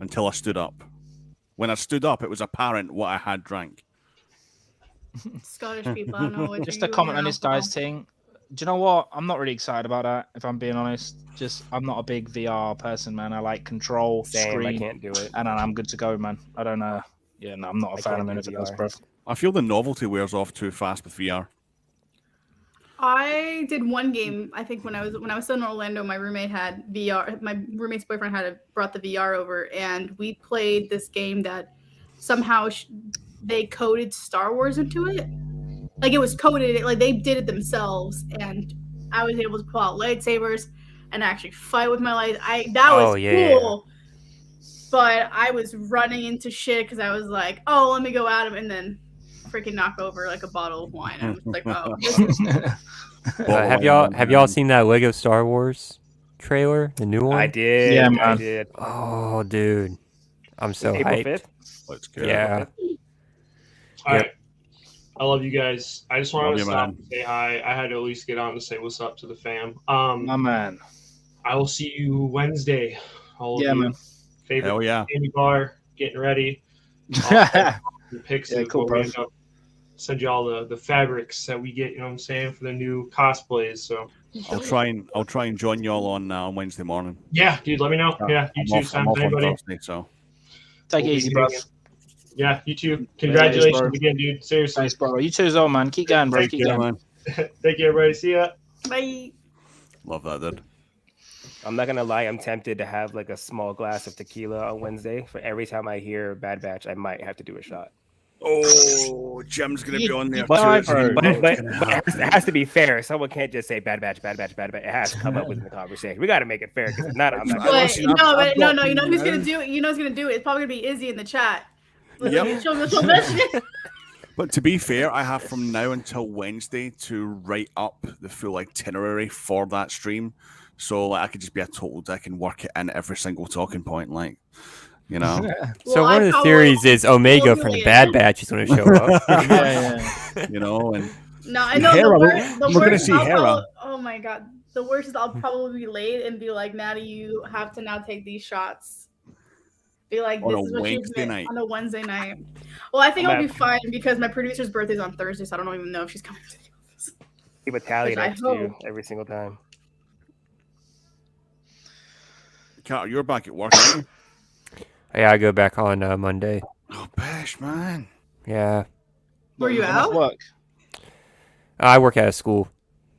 until I stood up. When I stood up, it was apparent what I had drank. Scottish people, I don't know what. Just a comment on this guy's thing. Do you know what? I'm not really excited about that, if I'm being honest. I'm not a big VR person, man. I like control, screen. I can't do it. And I'm good to go, man. I don't know. Yeah, no, I'm not a fan of anything else, bro. I feel the novelty wears off too fast with VR. I did one game. I think when I was still in Orlando, my roommate had VR. My roommate's boyfriend brought the VR over, and we played this game that somehow they coded Star Wars into it. Like it was coded, like they did it themselves, and I was able to pull out lightsabers and actually fight with my light. That was cool. But I was running into shit because I was like, oh, let me go at him, and then freaking knock over like a bottle of wine. I was like, oh, this is have y'all seen that Lego Star Wars trailer, the new one? I did. Yeah, man. I did. Oh, dude, I'm so April hyped. 5th? Let's go. Yeah. All right. I love you guys. I just wanted Love to you, stop man. and say hi. I had to at least get on to say what's up to the fam. My man. I will see you Wednesday. All of Yeah, you. man. Favorite Hell yeah. candy bar, getting ready. Yeah, The pics Yeah, of cool, what bro. we end up. Send you all the fabrics that we get, you know what I'm saying, for the new cosplays. So I'll try and join y'all on Wednesday morning. yeah, dude, let me know. Yeah, you too, I'm Sam, off on anybody. Thursday, so take it We'll be easy, bro. hanging. Yeah, you too. bro. Congratulations again, dude. Seriously. Thanks, bro. You too as well, man. Keep going, bro. Thank Keep yeah, going. man. Thank you, everybody. See ya. bye. Love that, dude. I'm not gonna lie, I'm tempted to have like a small glass of tequila on Wednesday. For every time I hear Bad Batch, I might have to do a shot. Oh, Jim's gonna be on there But- too. isn't he? but- What's But gonna it has to be fair. Someone can't just say Bad Batch, Bad Batch, Bad Batch. It has to come up within the conversation. We got to make it fair because if not, I'm not. But- But I've no, got you know them, who's you gonna know? do it. You know who's gonna do it. It's probably gonna be Izzy in the chat. Yep. She'll mention it. But to be fair, I have from now until Wednesday to write up the full itinerary for that stream. So like, I could just be a total dick and work it in every single talking point, like, you know. So Well, one I of the probably theories is Omega from the formulated Bad it. Batch is going to show up. Yeah, You know, and No, I And know Hera, the we're worst. gonna see Hera. Oh my god, the worst is I'll probably be late and be like, Maddie, you have to now take these shots. Be like, On this a is what you Wednesday meant night. on a Wednesday night. Well, I think I'm I'll be at- fine because my producer's birthday's on Thursday, so I don't even know if she's coming to the office. Keep a tally Which I next to you hope. every single time. Carter, you're back at work, aren't you? Yeah, I go back on Monday. Oh, bash, man. Yeah, Were you Not out? Work. I work at a school.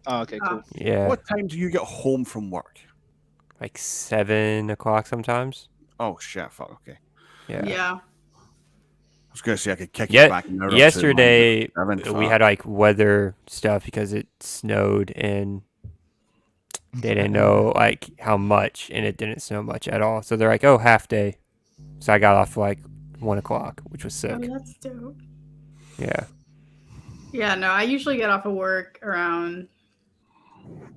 Oh, okay, cool. Yeah, What time do you get home from work? like 7 o'clock sometimes. Oh shit! Fuck. Okay. Yeah. Yeah. I was gonna say I could kick Ye- you back an hour or two, man, Yesterday but seven, we fuck. had like weather stuff because it snowed and they didn't know like how much, and it didn't snow much at all. So they're like, "Oh, half day." So I got off like 1 o'clock, which was sick. Oh, that's dope. Yeah. Yeah, no, I usually get off of work around.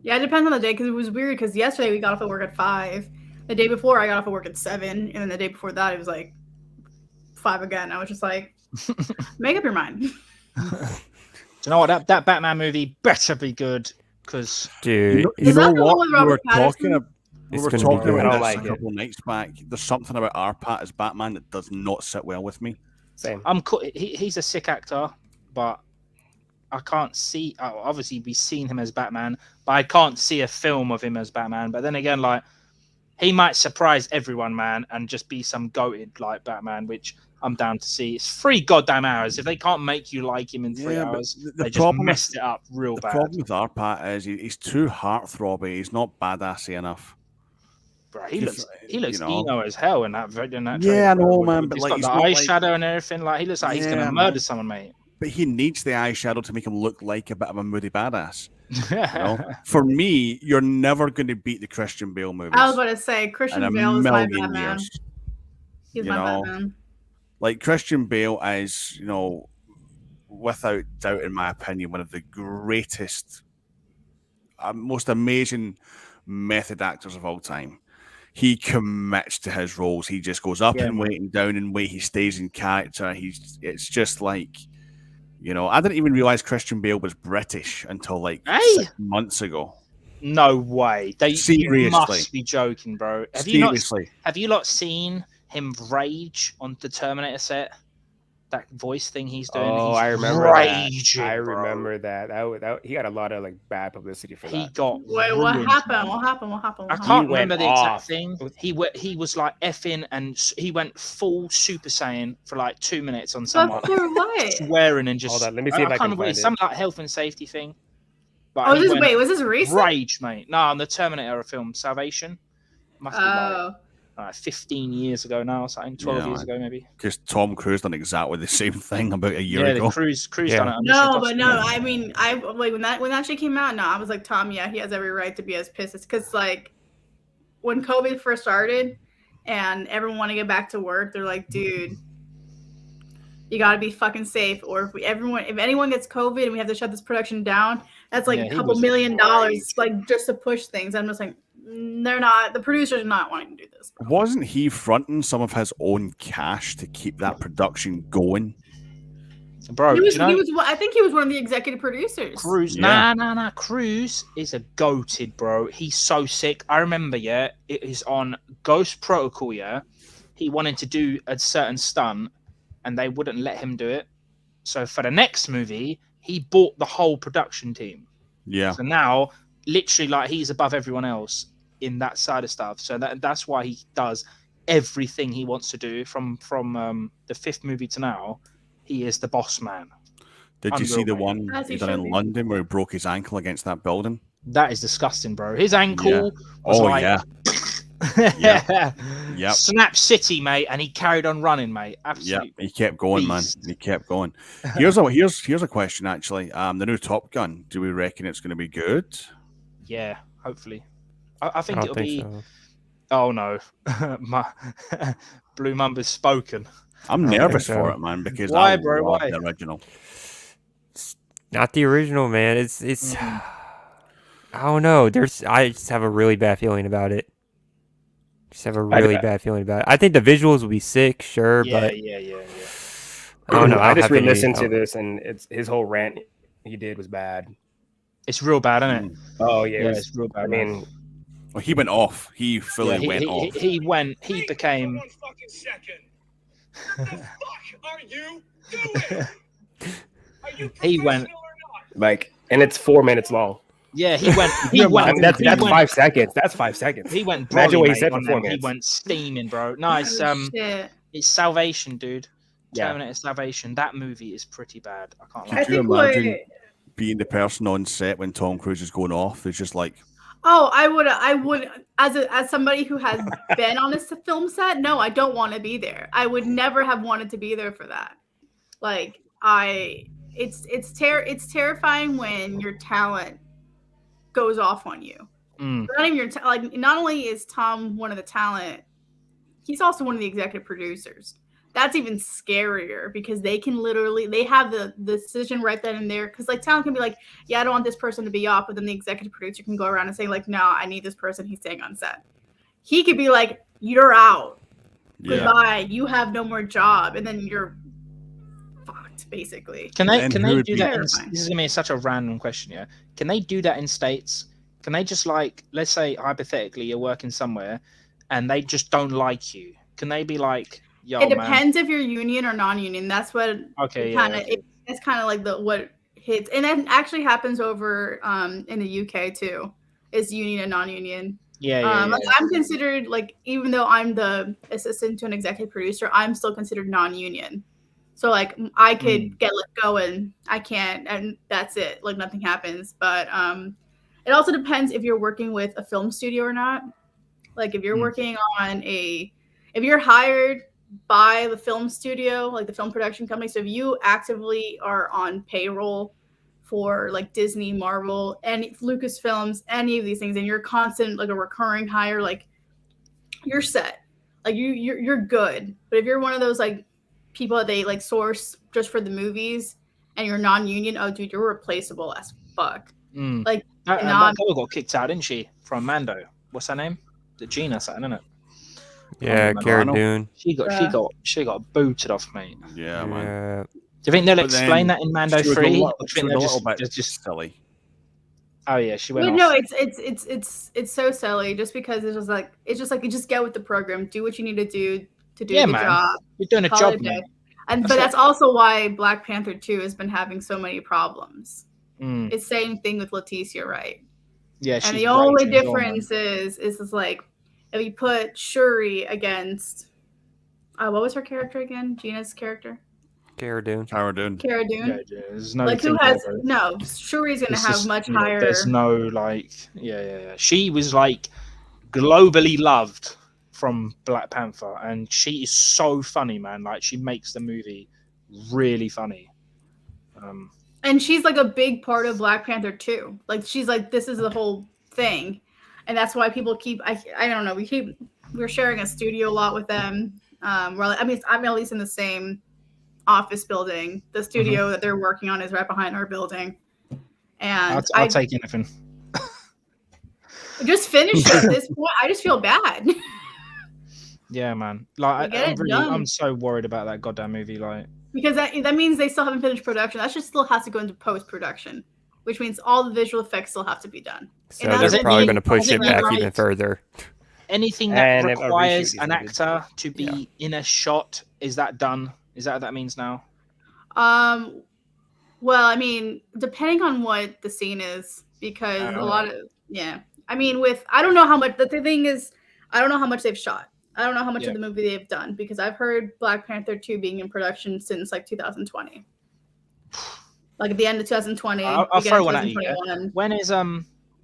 Yeah, it depends on the day because it was weird because yesterday we got off of work at 5. The day before I got off of work at 7, and then the day before that it was like 5 again. I was just like, make up your mind. Do you know what? That Batman movie better be good because Dude, You Is know that the what? one with We were Robert talking Pattinson? about. We It's were gonna be talking good. I about don't this like a it. couple of nights back. There's something about our Pat as Batman that does not sit well with me. Same. he's a sick actor, but I can't see. Obviously, we've seen him as Batman, but I can't see a film of him as Batman. But then again, like he might surprise everyone, man, and just be some goated like Batman, which I'm down to see. It's 3 goddamn hours. If they can't make you like him in 3 Yeah, but hours, the they just problem messed with- it up real The bad. problem with our Pat is he's too heartthrobby. He's not badassy enough. Bro, he Just, looks you know. emo as hell in that Yeah, trailer, I know, bro. man, but, He's like, got he's the not like- eyeshadow and everything. Like he looks like he's Yeah, gonna man. murder someone, mate. But he needs the eyeshadow to make him look like a bit of a moody badass. You Yeah. know? For me, you're never going to beat the Christian Bale movies I was about to say in Christian a Bale is my million Batman. years. He's you my know. Batman. Like Christian Bale is, you know, without doubt, in my opinion, one of the greatest, most amazing method actors of all time. He commits to his roles. He just goes up Yeah, in weight and down in weight. He stays in character. It's just like, you know, I didn't even realize Christian Bale was British until like Hey! 6 months ago. No way. You Seriously. must be joking, bro. Have you Seriously. not seen him rage on the Terminator set? That voice thing he's doing. Oh, he's I remember raging, that. I bro. remember that. He got a lot of like bad publicity for He that. got Wait, what ruined, happened? man. What happened? What happened? I What can't He went remember the exact off. thing. He was like effing and he went full Super Saiyan for like 2 minutes on someone, But for what? swearing and just. Hold on, let me see if I can remember. It's find some like health and safety thing. But Oh, he went wait, was this recent? rage, mate? No, on the Terminator film, Salvation. Must be Oh, like 15 years ago now, or something. 12 Yeah, years like- ago, maybe. Because Tom Cruise done exactly the same thing about a year Yeah, ago. the Cruise Yeah. done it. on no, Mission but no. Impossible. I mean, I like when that shit came out. No, I was like, Tom, yeah, he has every right to be as pissed because like when COVID first started, and everyone want to get back to work. They're like, dude, you got to be fucking safe. Or if anyone gets COVID and we have to shut this production down, that's like a couple $1 million, like just to push things. I'm just like, the producers are not wanting to do this. Bro. Wasn't he fronting some of his own cash to keep that production going? Bro, I think he was one of the executive producers. Cruz, nah. Cruz is a goated, bro. He's so sick. I remember, it is on Ghost Protocol, he wanted to do a certain stunt, and they wouldn't let him do it. So for the next movie, he bought the whole production team. Yeah. So now, literally, like, he's above everyone else in that side of stuff. So that's why he does everything he wants to do from the 5th movie to now. He is the boss man. Did you see the one he done in London where he broke his ankle against that building? That is disgusting, bro. His ankle was Yep. Snap City, mate, and he carried on running, mate. Absolutely. Yeah, he kept going, man. He kept going. Here's a question, actually. The new Top Gun. Do we reckon it's going to be good? Yeah, hopefully. I think it'll be. So. Oh no, my Blue Mamba's spoken. I'm nervous for it, man, because why, I bro? love Why? the original. Not the original, man. It's. I don't know. I just have a really bad feeling about it. I think the visuals will be sick, sure, but Yeah. I don't know. I just re-listened to this, and his whole rant he did was bad. It's real bad, isn't it? Oh yeah, it's real bad. I mean, well, he went off. He fully went off. He became. He went like, and it's 4 minutes long. Yeah, he went. That's 5 seconds. That's 5 seconds. He went. Imagine what he mate, said for on 4 them. minutes. He went steaming, bro. No, it's Salvation, dude. Terminator Salvation. That movie is pretty bad. I can't lie. Could you imagine being the person on set when Tom Cruise is going off? It's just like. Oh, I would, as somebody who has been on a film set. No, I don't want to be there. I would never have wanted to be there for that. Like, it's terrifying when your talent goes off on you. Not even not only is Tom one of the talent, he's also one of the executive producers. That's even scarier because they have the decision right then and there. Because like talent can be like, yeah, I don't want this person to be off, but then the executive producer can go around and say like, no, I need this person. He's staying on set. He could be like, you're out. Yeah. Goodbye. You have no more job, and then you're fucked basically. Can they do that? This is gonna be such a random question. Yeah. Can they do that in states? Can they just like, let's say hypothetically, you're working somewhere, and they just don't like you? Can they be like? Yo, it depends if you're union or non-union. That's what it's kind of like what hits, and that actually happens over in the UK too. Is union and non-union. Like I'm considered like, even though I'm the assistant to an executive producer, I'm still considered non-union. So like I could get let go and I can't, and that's it. Like nothing happens. But it also depends if you're working with a film studio or not. Like if you're working on if you're hired by the film studio, like the film production company. So if you actively are on payroll for like Disney, Marvel, and Lucasfilms, any of these things, and you're constant like a recurring hire, like you're set. Like you're good. But if you're one of those like people that they like source just for the movies and you're non-union, oh dude, you're replaceable as fuck. Like that girl got kicked out, didn't she? From Mando. What's her name? The Gina something, isn't it? Yeah, Cara Dune. She got booted off, mate. Yeah, man. Do you think they'll explain that in Mando 3? Just silly. Oh yeah, she went. No, it's so silly. Just because it's just like you just get with the program, do what you need to do the job. You're doing a job, man. But that's also why Black Panther 2 has been having so many problems. It's same thing with Leticia Wright. Yeah, and the only difference is just like, if you put Shuri against, what was her character again? Gina's character? Cara Dune. Yeah, no, like who has Shuri's gonna have much higher. There's no like, She was like globally loved from Black Panther, and she is so funny, man. Like she makes the movie really funny. And she's like a big part of Black Panther 2. Like she's like, this is the whole thing. And that's why people keep, I don't know, we keep we're sharing a studio a lot with them. I'm at least in the same office building. The studio that they're working on is right behind our building. And I'll take anything. Just finish it at this point. I just feel bad. Yeah, man. Like I'm so worried about that goddamn movie. Like, because that means they still haven't finished production. That just still has to go into post production, which means all the visual effects still have to be done. So they're probably going to push it back even further. Anything that requires an actor to be in a shot, is that done? Is that what that means now? Well, I mean, depending on what the scene is, because a lot of I mean, I don't know how much. The thing is, I don't know how much they've shot. I don't know how much of the movie they've done, because I've heard Black Panther 2 being in production since like 2020, like at the end of 2020. I'll throw one at you. Yeah?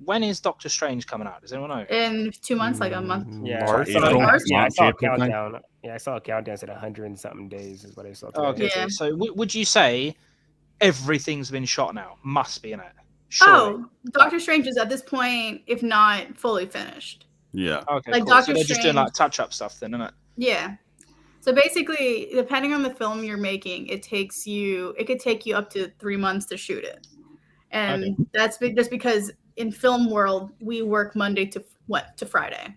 When is Doctor Strange coming out? Does anyone know? In 2 months, like a month. Yeah, March. I saw a countdown. Yeah, I saw a countdown. Said 100 and something days is what I saw. Okay, so would you say everything's been shot now? Must be in it. Surely. Oh, Doctor Strange is at this point, if not fully finished. Yeah. Okay. Like cool. Doctor so they're Strange, just doing like touch-up stuff, then, isn't it? Yeah. So basically, depending on the film you're making, it could take you up to 3 months to shoot it, and that's just because in film world we work Monday to Friday,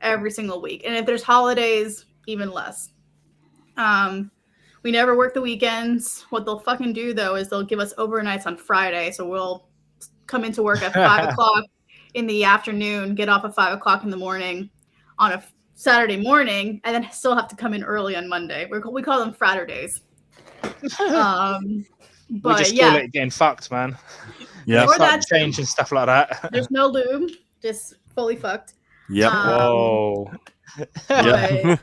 every single week, and if there's holidays, even less. We never work the weekends. What they'll fucking do though is they'll give us overnights on Friday, so we'll come into work at 5 o'clock in the afternoon, get off at 5 o'clock in the morning on a Saturday morning, and then still have to come in early on Monday. We call them Fraturdays. We just call it getting fucked, man. Yeah, or that change and stuff like that. There's no lube, just fully fucked. Yeah. Whoa. Yeah.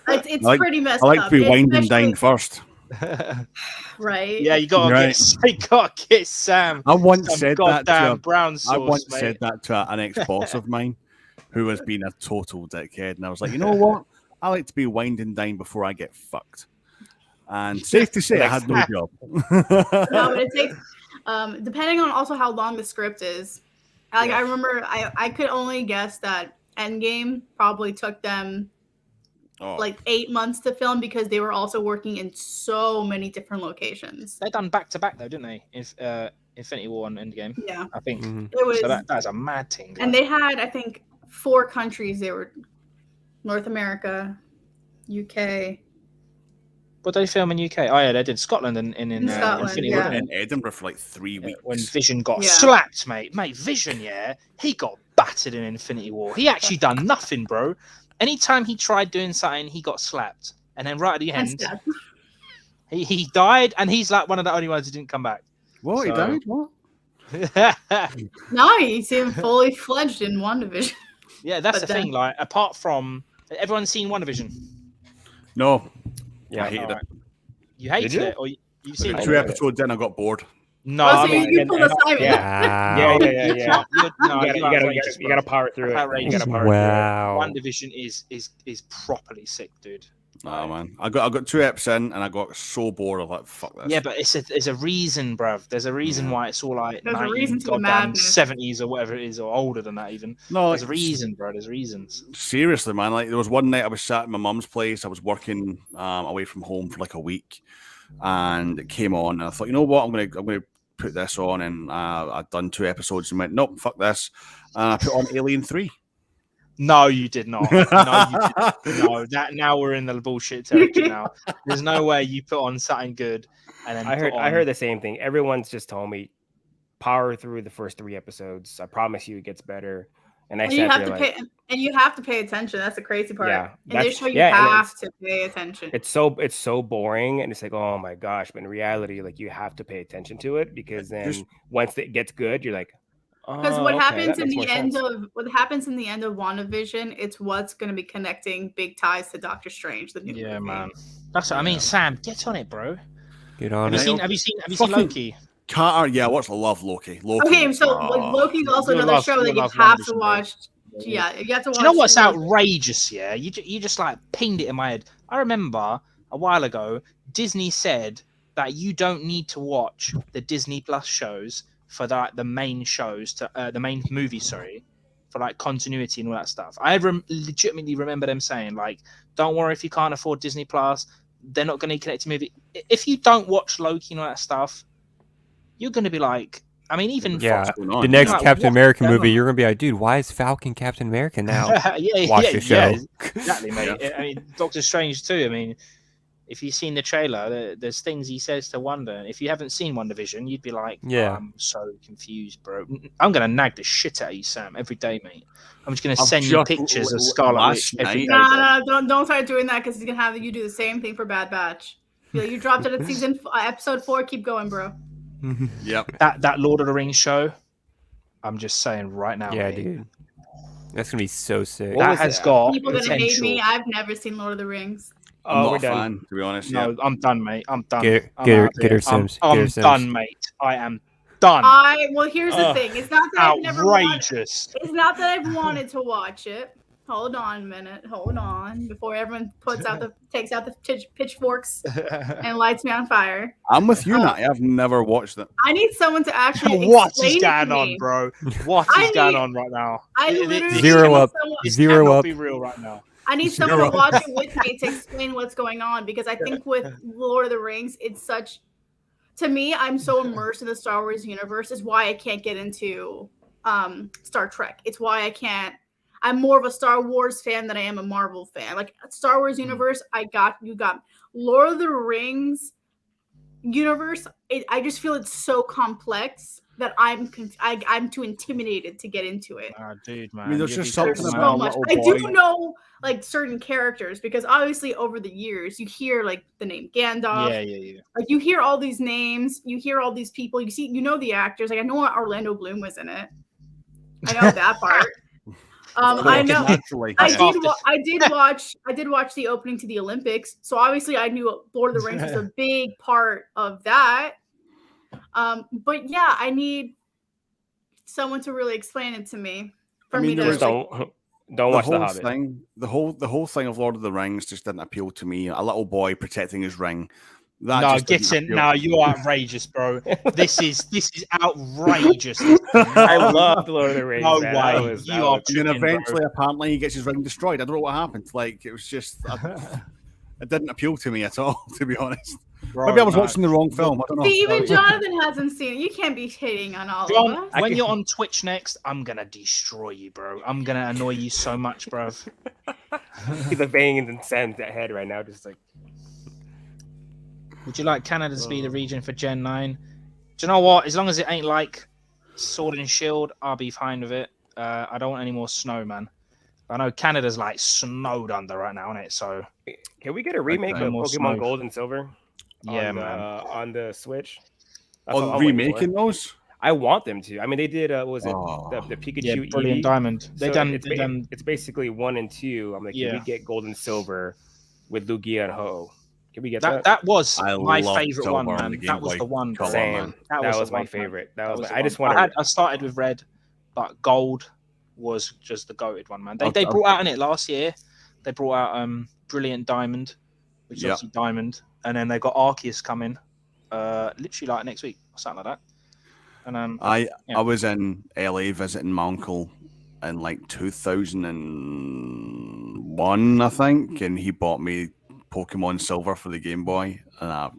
It's pretty messed up. I like to be winding down first. Right. Yeah, you gotta get Sam. I once said that to brown sauce. I once said that to an ex-boss of mine who has been a total dickhead, and I was like, you know what? I like to be winding down before I get fucked. And safe to say, I had no job. No, but it takes, depending on also how long the script is. Like I remember, I could only guess that Endgame probably took them like 8 months to film, because they were also working in so many different locations. They done back to back though, didn't they? Infinity War and Endgame. Yeah, I think it was. So that's a mad thing. And they had, I think, 4 countries. They were North America, UK. What did they film in UK? Oh yeah, they did Scotland and in Scotland, Infinity War. In Edinburgh for like 3 weeks. When Vision got slapped, mate. Vision, he got battered in Infinity War. He actually done nothing, bro. Anytime he tried doing something, he got slapped. And then right at the end, he died, and he's like one of the only ones who didn't come back. What? He died? What? No, he seemed fully fledged in WandaVision. Yeah, that's the thing. Like, apart from everyone's seen WandaVision. No. Yeah, I hated it. You hated it, or you've seen it? 2 episodes in, I got bored. No, I mean, you pulled Simon. Yeah. You gotta power through it. Wow. WandaVision is properly sick, dude. Oh man, I got 2 eps in, and I got so bored. I was like, "Fuck this." Yeah, but there's a reason, bruv. There's a reason why it's all like 70s or whatever it is, or older than that even. No, there's a reason, bro. There's reasons. Seriously, man. Like there was one night I was sat in my mum's place. I was working away from home for like a week, and it came on, and I thought, you know what, I'm gonna put this on, and I'd done 2 episodes and went, nope, fuck this, and I put on Alien 3. No, you did not. No, you did. No, that now we're in the bullshit territory. Now, there's no way you put on something good, and then I heard the same thing. Everyone's just told me, power through the first 3 episodes. I promise you, it gets better. And you have to pay attention. That's the crazy part. Yeah, in this show, you have to pay attention. It's so boring, and it's like, oh my gosh. But in reality, like, you have to pay attention to it, because then once it gets good, you're like, because what happens in the end of WandaVision, it's what's going to be connecting big ties to Doctor Strange, the new movie. Man. That's what I mean. Sam, get on it, bro. Get on it. Have you seen Loki? Carter, I love Loki. Okay, so Loki's also another show that you have to watch. Yeah, you have to watch. Do you know what's outrageous? Yeah, you just like pinged it in my head. I remember a while ago, Disney said that you don't need to watch the Disney Plus shows for the main shows the main movie, for like continuity and all that stuff. I legitimately remember them saying like, "Don't worry if you can't afford Disney Plus, they're not going to connect to movie." If you don't watch Loki and all that stuff, you're going to be like, I mean, even the next Captain America movie, you're going to be like, dude, why is Falcon Captain America now? Watch the show. Exactly, mate. I mean, Doctor Strange too. I mean, if you've seen the trailer, there's things he says to Wanda. If you haven't seen WandaVision, you'd be like, I'm so confused, bro. I'm going to nag the shit out of you, Sam, every day, mate. I'm just going to send you pictures of Scarlet Witch every day. No, don't start doing that because he's going to have you do the same thing for Bad Batch. You dropped it at episode 4. Keep going, bro. Yep. That Lord of the Rings show, I'm just saying right now. Yeah, mate, dude. That's going to be so sick. That has got people potential. Gonna hate me. I've never seen Lord of the Rings. I'm not a fan, to be honest. No, I'm done, mate. I'm done. Get her, Semz. I'm done, mate. I am done. Well, here's the thing. It's not that I've never wanted. It's not that I've wanted to watch it. Hold on a minute. Hold on. Before everyone takes out the pitchforks and lights me on fire. I'm with you, Natty. I've never watched it. I need someone to actually what is going on, bro? What is going on right now? Zero up. Zero up. Be real right now. I need someone to watch it with me to explain what's going on because I think with Lord of the Rings, it's such. To me, I'm so immersed in the Star Wars universe. Is why I can't get into Star Trek. It's why I can't. I'm more of a Star Wars fan than I am a Marvel fan. Like Star Wars universe, you got Lord of the Rings universe. I just feel it's so complex that I'm too intimidated to get into it. Oh, dude, man. I mean, there's just something so about much. I do know like certain characters because obviously over the years you hear like the name Gandalf. Yeah. Like you hear all these names, you hear all these people. You know the actors. Like I know Orlando Bloom was in it. I know that part. I know. I did watch the opening to the Olympics, so obviously I knew Lord of the Rings was a big part of that. But yeah, I need someone to really explain it to me. Don't watch The Hobbit. The whole thing of Lord of the Rings just didn't appeal to me. A little boy protecting his ring. No, get in. No, you are outrageous, bro. This is outrageous. I love Lord of the Rings. No way. You are tripping, and eventually, apparently, he gets his ring destroyed. I don't know what happened. Like, it was just... it didn't appeal to me at all, to be honest. Bro, maybe I was watching the wrong film. I don't know. See, even Jonathan hasn't seen it. You can't be hating on all of us. When you're on Twitch next, I'm going to destroy you, bro. I'm going to annoy you so much, bro. He's like banging in Semz that head right now, just like... Would you like Canada to be the region for Gen 9? Do you know what? As long as it ain't like Sword and Shield, I'll be fine with it. I don't want any more snow, man. I know Canada's like snowed under right now, isn't it? So can we get a remake of Pokemon Gold and Silver? Man. On the Switch. Remaking those? I want them to. I mean, they did. What was it the Pikachu? Brilliant Diamond. It's basically 1 and 2. I'm like, can we get Gold and Silver with Lugia and Ho? Can we get that? That was my favorite one, man. That was the one. Same. That was my favorite. I just wanted. I started with Red, but Gold was just the goated one, man. They brought out in it last year. They brought out Brilliant Diamond, which is obviously Diamond, and then they got Arceus coming, literally like next week or something like that. And I was in LA visiting my uncle in like 2001, I think, and he bought me Pokemon Silver for the Game Boy, and I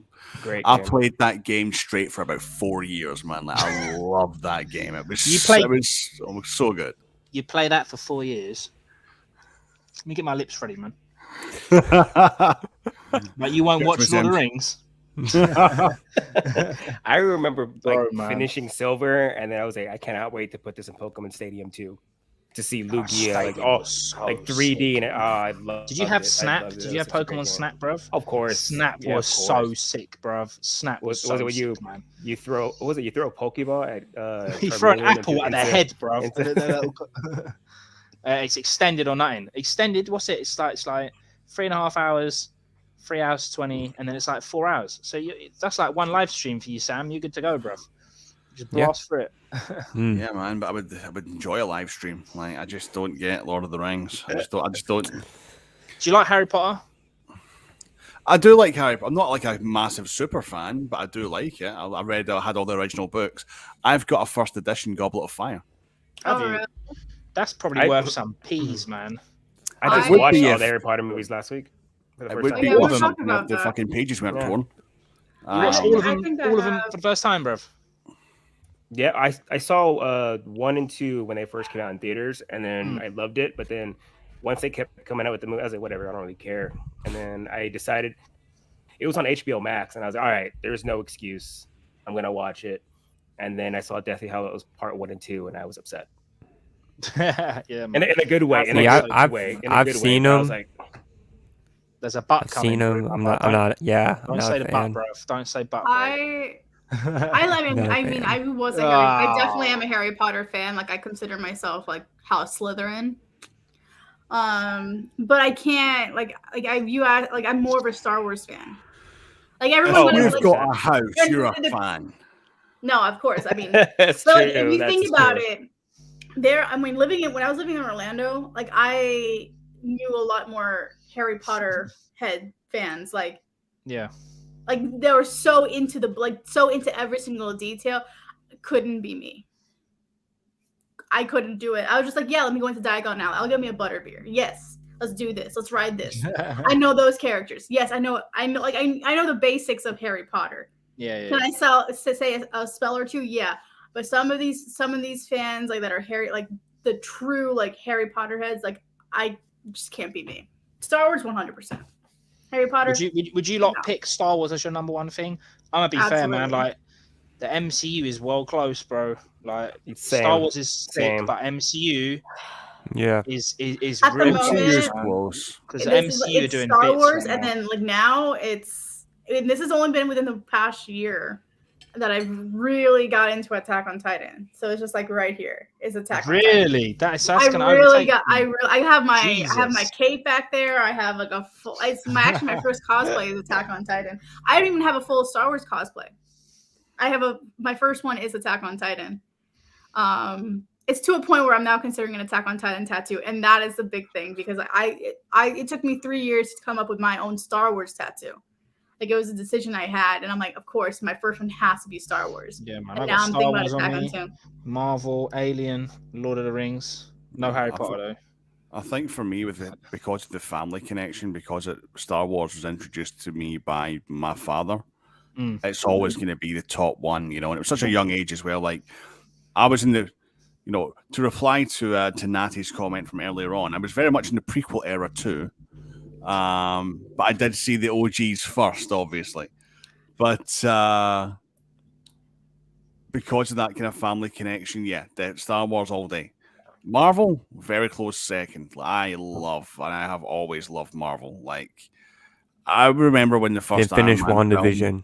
played that game straight for about 4 years, man. Like, I loved that game. It was so good. You play that for 4 years. Let me get my lips ready, man. But you won't watch Lord of the Rings. I remember finishing Silver, and then I was like, I cannot wait to put this in Pokemon Stadium 2. To see Lugia, like 3D, and I love. Did you have Snap? Did you have Pokemon Snap, bruv? Of course. Snap was so sick, bruv. Snap was so sick, man. You throw a Pokeball at you throw an apple at their head, bruv. It's extended or nothing. Extended, what's it? It's like 3.5 hours, 3 hours 20, and then it's like 4 hours. So that's like one live stream for you, Sam. You're good to go, bruv. Just blast for it. Yeah, man. But I would enjoy a live stream. Like, I just don't get Lord of the Rings. I just don't. Do you like Harry Potter? I do like Harry Potter. I'm not like a massive super fan, but I do like it. I had all the original books. I've got a first edition Goblet of Fire. Have you? That's probably worth some peas, man. I just watched all the Harry Potter movies last week. It would be worth something if the fucking pages weren't torn. You watched all of them for the first time, bruv? Yeah, I saw 1 and 2 when they first came out in theaters, and then I loved it. But then once they kept coming out with the movie, I was like, whatever, I don't really care. And then I decided it was on HBO Max, and I was like, all right, there's no excuse. I'm gonna watch it. And then I saw Deathly Hallows Part 1 and 2, and I was upset. Yeah, man. In a good way. I've seen them. Like, there's a butt coming. Seen them. I'm not. Yeah. Don't say the butt, bro. Don't say butt. I definitely am a Harry Potter fan. Like, I consider myself like House Slytherin. But I can't I'm more of a Star Wars fan. Like everyone. You've got a house. You're a fan. No, of course. I mean, but like, if you think about it, when I was living in Orlando, like I knew a lot more Harry Potter head fans. Like, yeah, like they were so into every single detail. Couldn't be me. I couldn't do it. I was just like, yeah, let me go into Diagon now. I'll get me a butterbeer. Yes, let's do this. Let's ride this. I know those characters. Yes, I know. I know the basics of Harry Potter. Yeah. Can I say a spell or two? Yeah. But some of these fans like that are Harry, like the true like Harry Potter heads, like I just can't be me. Star Wars 100%. Harry Potter. Would you pick Star Wars as your number one thing? I'm gonna be fair, man. Like the MCU is well close, bro. Like Star Wars is sick, but MCU is really close because the MCU are doing Star Wars, and then like now this has only been within the past year that I've really got into Attack on Titan. So it's just like right here is Attack on Titan. Really? That's I have my cape back there. I have like a full. It's my first cosplay is Attack on Titan. I don't even have a full Star Wars cosplay. My first one is Attack on Titan. It's to a point where I'm now considering an Attack on Titan tattoo, and that is the big thing because it took me 3 years to come up with my own Star Wars tattoo. Like it was a decision I had, and I'm like, of course, my first one has to be Star Wars. Yeah, man. And now I'm thinking about Attack on Titan. Marvel, Alien, Lord of the Rings. No Harry Potter though. I think for me, because of the family connection, because Star Wars was introduced to me by my father, it's always going to be the top one, and it was such a young age as well. Like I was in the, to reply to Natty's comment from earlier on, I was very much in the prequel era too. But I did see the OGs first, obviously. But because of that kind of family connection, the Star Wars all day. Marvel, very close second. I have always loved Marvel. Like I remember when the first finished WandaVision.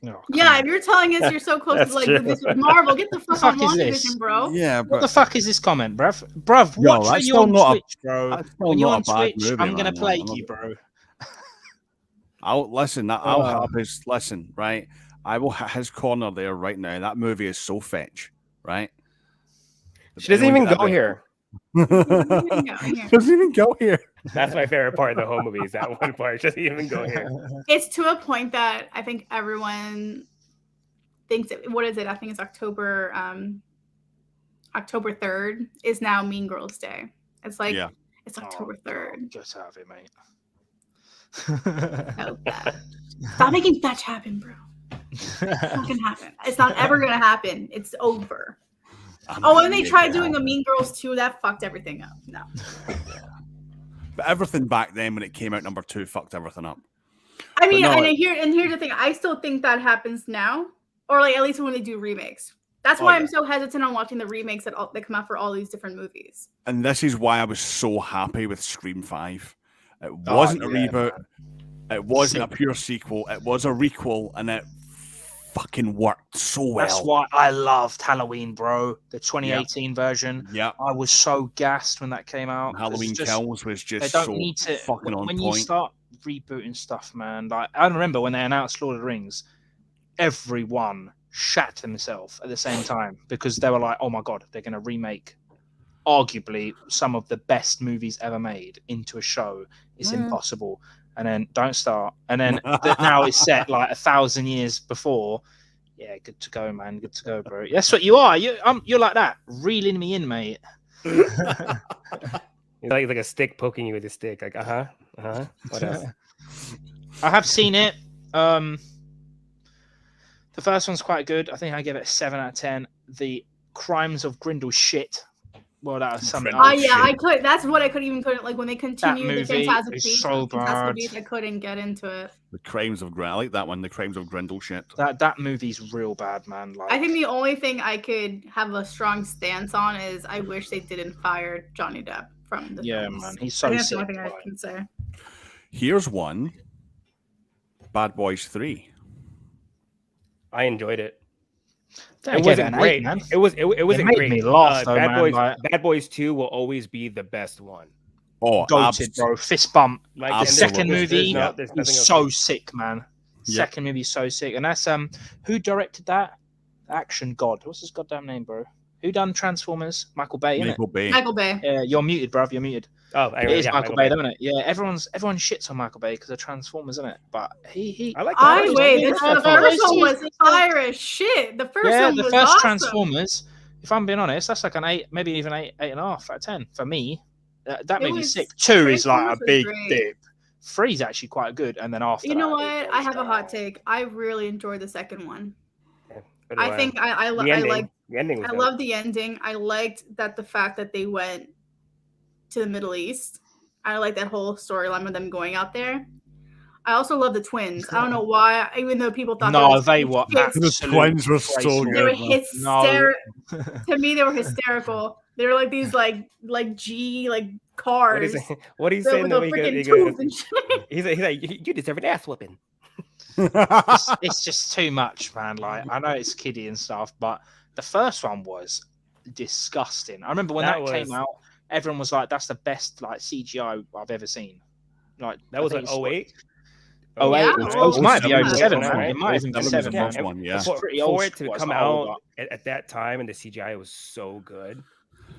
Yeah, if you're telling us you're so close to like this with Marvel, get the fuck on WandaVision, bro. Yeah, but what the fuck is this comment, bruv? Watch you on Twitch, bro. When you're on Twitch, I'm gonna play you, bro. I'll listen. I'll have his listen, right? I will have his corner there right now. That movie is so fetch, right? She doesn't even go here. Doesn't even go here. That's my favorite part of the whole movie is that one part. She doesn't even go here. It's to a point that I think everyone thinks what is it? I think it's October 3rd is now Mean Girls Day. It's like it's October 3rd. Just have it, mate. So bad. Stop making fetch happen, bro. It's not gonna happen. It's not ever gonna happen. It's over. And they tried doing a Mean Girls 2. That fucked everything up. No. But everything back then when it came out number 2 fucked everything up. I mean, here's the thing. I still think that happens now, or like at least when they do remakes. That's why I'm so hesitant on watching the remakes that come out for all these different movies. And this is why I was so happy with Scream 5. It wasn't a reboot. It wasn't a pure sequel. It was a requel, and it fucking worked so well. That's why I loved Halloween, bro. The 2018 version. Yeah, I was so gassed when that came out. Halloween Kills was just fucking on point. When you start rebooting stuff, man, like I remember when they announced Lord of the Rings, everyone shat themselves at the same time because they were like, "Oh my god, they're going to remake arguably some of the best movies ever made into a show. It's impossible." And then don't start. And then now it's set like 1,000 years before. Yeah, good to go, man. Good to go, bro. That's what you are. You're like that, reeling me in, mate. It's like a stick poking you with a stick. Like, What else? I have seen it. The first one's quite good. I think I give it a 7 out of 10. The Crimes of Grindel shit. Well, that was something. Oh yeah, I could. That's what I couldn't like when they continue the movie Fantastic is Beasts. so bad. I couldn't get into it. The Crimes of Grindel. I like that one. The Crimes of Grindel shit. That movie's real bad, man. Like, I think the only thing I could have a strong stance on is I wish they didn't fire Johnny Depp from the films. Man, he's so that's sick. the only thing I can say. Here's one. Bad Boys 3. I enjoyed it. It wasn't great. It wasn't made great. me laugh, though, man. Bad Boys 2 will always be the best one. Oh, goated, bro. Fist bump. Like the second movie there's is so sick, man. Second movie is so sick, and that's who directed that? Action God. What's his goddamn name, bro? Who done Transformers? Michael Bay. Michael Bay. Michael Bay. Yeah, you're muted, bruv. You're muted. Oh, it is Michael Bay, isn't it? Yeah, everyone shits on Michael Bay because of Transformers, isn't it? But he. I like. The first one was fire as shit. The first one was awesome. Transformers. If I'm being honest, that's like an 8, maybe even 8.5 out of 10 for me. That made me sick. 2 is like a big dip. 3 is actually quite good, and then after. You know what? I have a hot take. I really enjoyed the second one. I think I like the ending. I love the ending. I liked that the fact that they went to the Middle East. I like that whole storyline with them going out there. I also love the twins. I don't know why, even though people thought the twins were so good. They were hysterical. To me, they were hysterical. They were like these like cars. What he's saying? He's like, you deserve an ass whipping. It's just too much, man. Like, I know it's kiddie and stuff, but the first one was disgusting. I remember when that came out, everyone was like, "That's the best like CGI I've ever seen." Like that was like 08. Oh, yeah. It might be 07, man. It might even be 7. For it to come out at that time and the CGI was so good.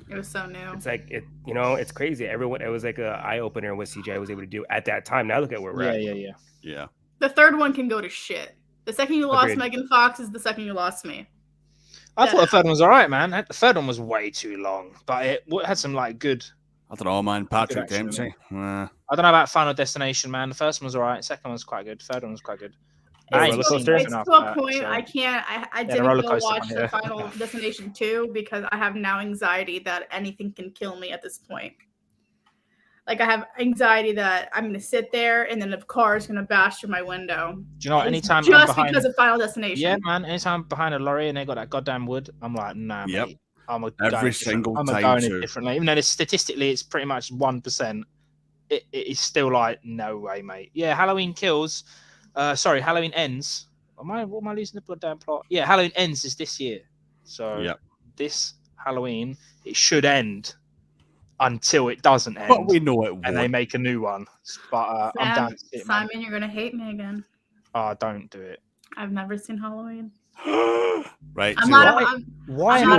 It was so new. It's like it's crazy. It was like an eye opener what CGI was able to do at that time. Now look at where we're at. Yeah. The third one can go to shit. The second you lost Megan Fox is the second you lost me. I thought the third one was all right, man. The third one was way too long, but it had some like good. I don't know, man. Patrick Dempsey. I don't know about Final Destination, man. The first one was all right. The second one was quite good. The third one was quite good. It's to a point I can't. I didn't go watch the Final Destination 2 because I have now anxiety that anything can kill me at this point. Like I have anxiety that I'm going to sit there and then the car is going to bash through my window. Do you know what? Anytime because of Final Destination. Yeah, man. Anytime I'm behind a lorry and they got that goddamn wood, I'm like, nah, mate. I'm every single time. I'm going it differently. Even though statistically it's pretty much 1%. It is still like, no way, mate. Yeah, Halloween Kills. Halloween Ends. What am I losing the goddamn plot? Yeah, Halloween Ends is this year. So this Halloween, it should end until it doesn't end. But we know it won't. And they make a new one. But I'm down to it, Simon, you're going to hate me again. Oh, don't do it. I've never seen Halloween. Right. I'm not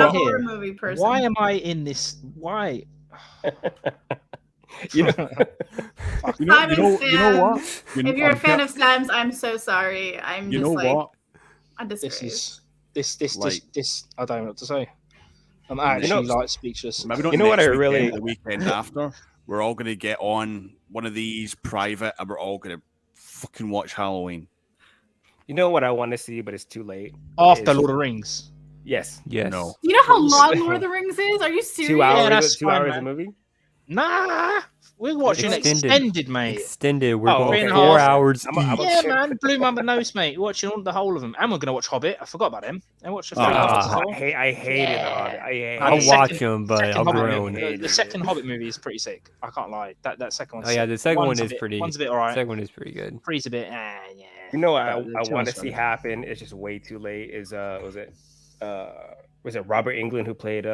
a horror movie person. Why am I in this? Why? You know what? If you're a fan of Semz, I'm so sorry. I'm you just know like, what? I'm disgraced. This. I don't know what to say. I'm actually like speechless. Maybe not what I really the weekend after. We're all gonna get on one of these private, and we're all gonna fucking watch Halloween. You know what I want to see, but it's too late. After Lord of the Rings. Yes. No. You know how long Lord of the Rings is? Are you serious? 2 hours. Yeah, 2 hours of movie. Nah, we're watching extended, mate. Extended. We're going 4 hours. Yeah, man. Blew my nose, mate. We're watching the whole of them, and we're gonna watch Hobbit. I forgot about him. And watch the Hobbit. I hated the Hobbit. I'll watch them, but I'll groan. The second Hobbit movie is pretty sick. I can't lie. That second one. Oh yeah, the second one is pretty. One's a bit alright. Second one is pretty good. Three's a bit. Yeah. You know what I want to see happen? It's just way too late. Is was it Robert Englund who played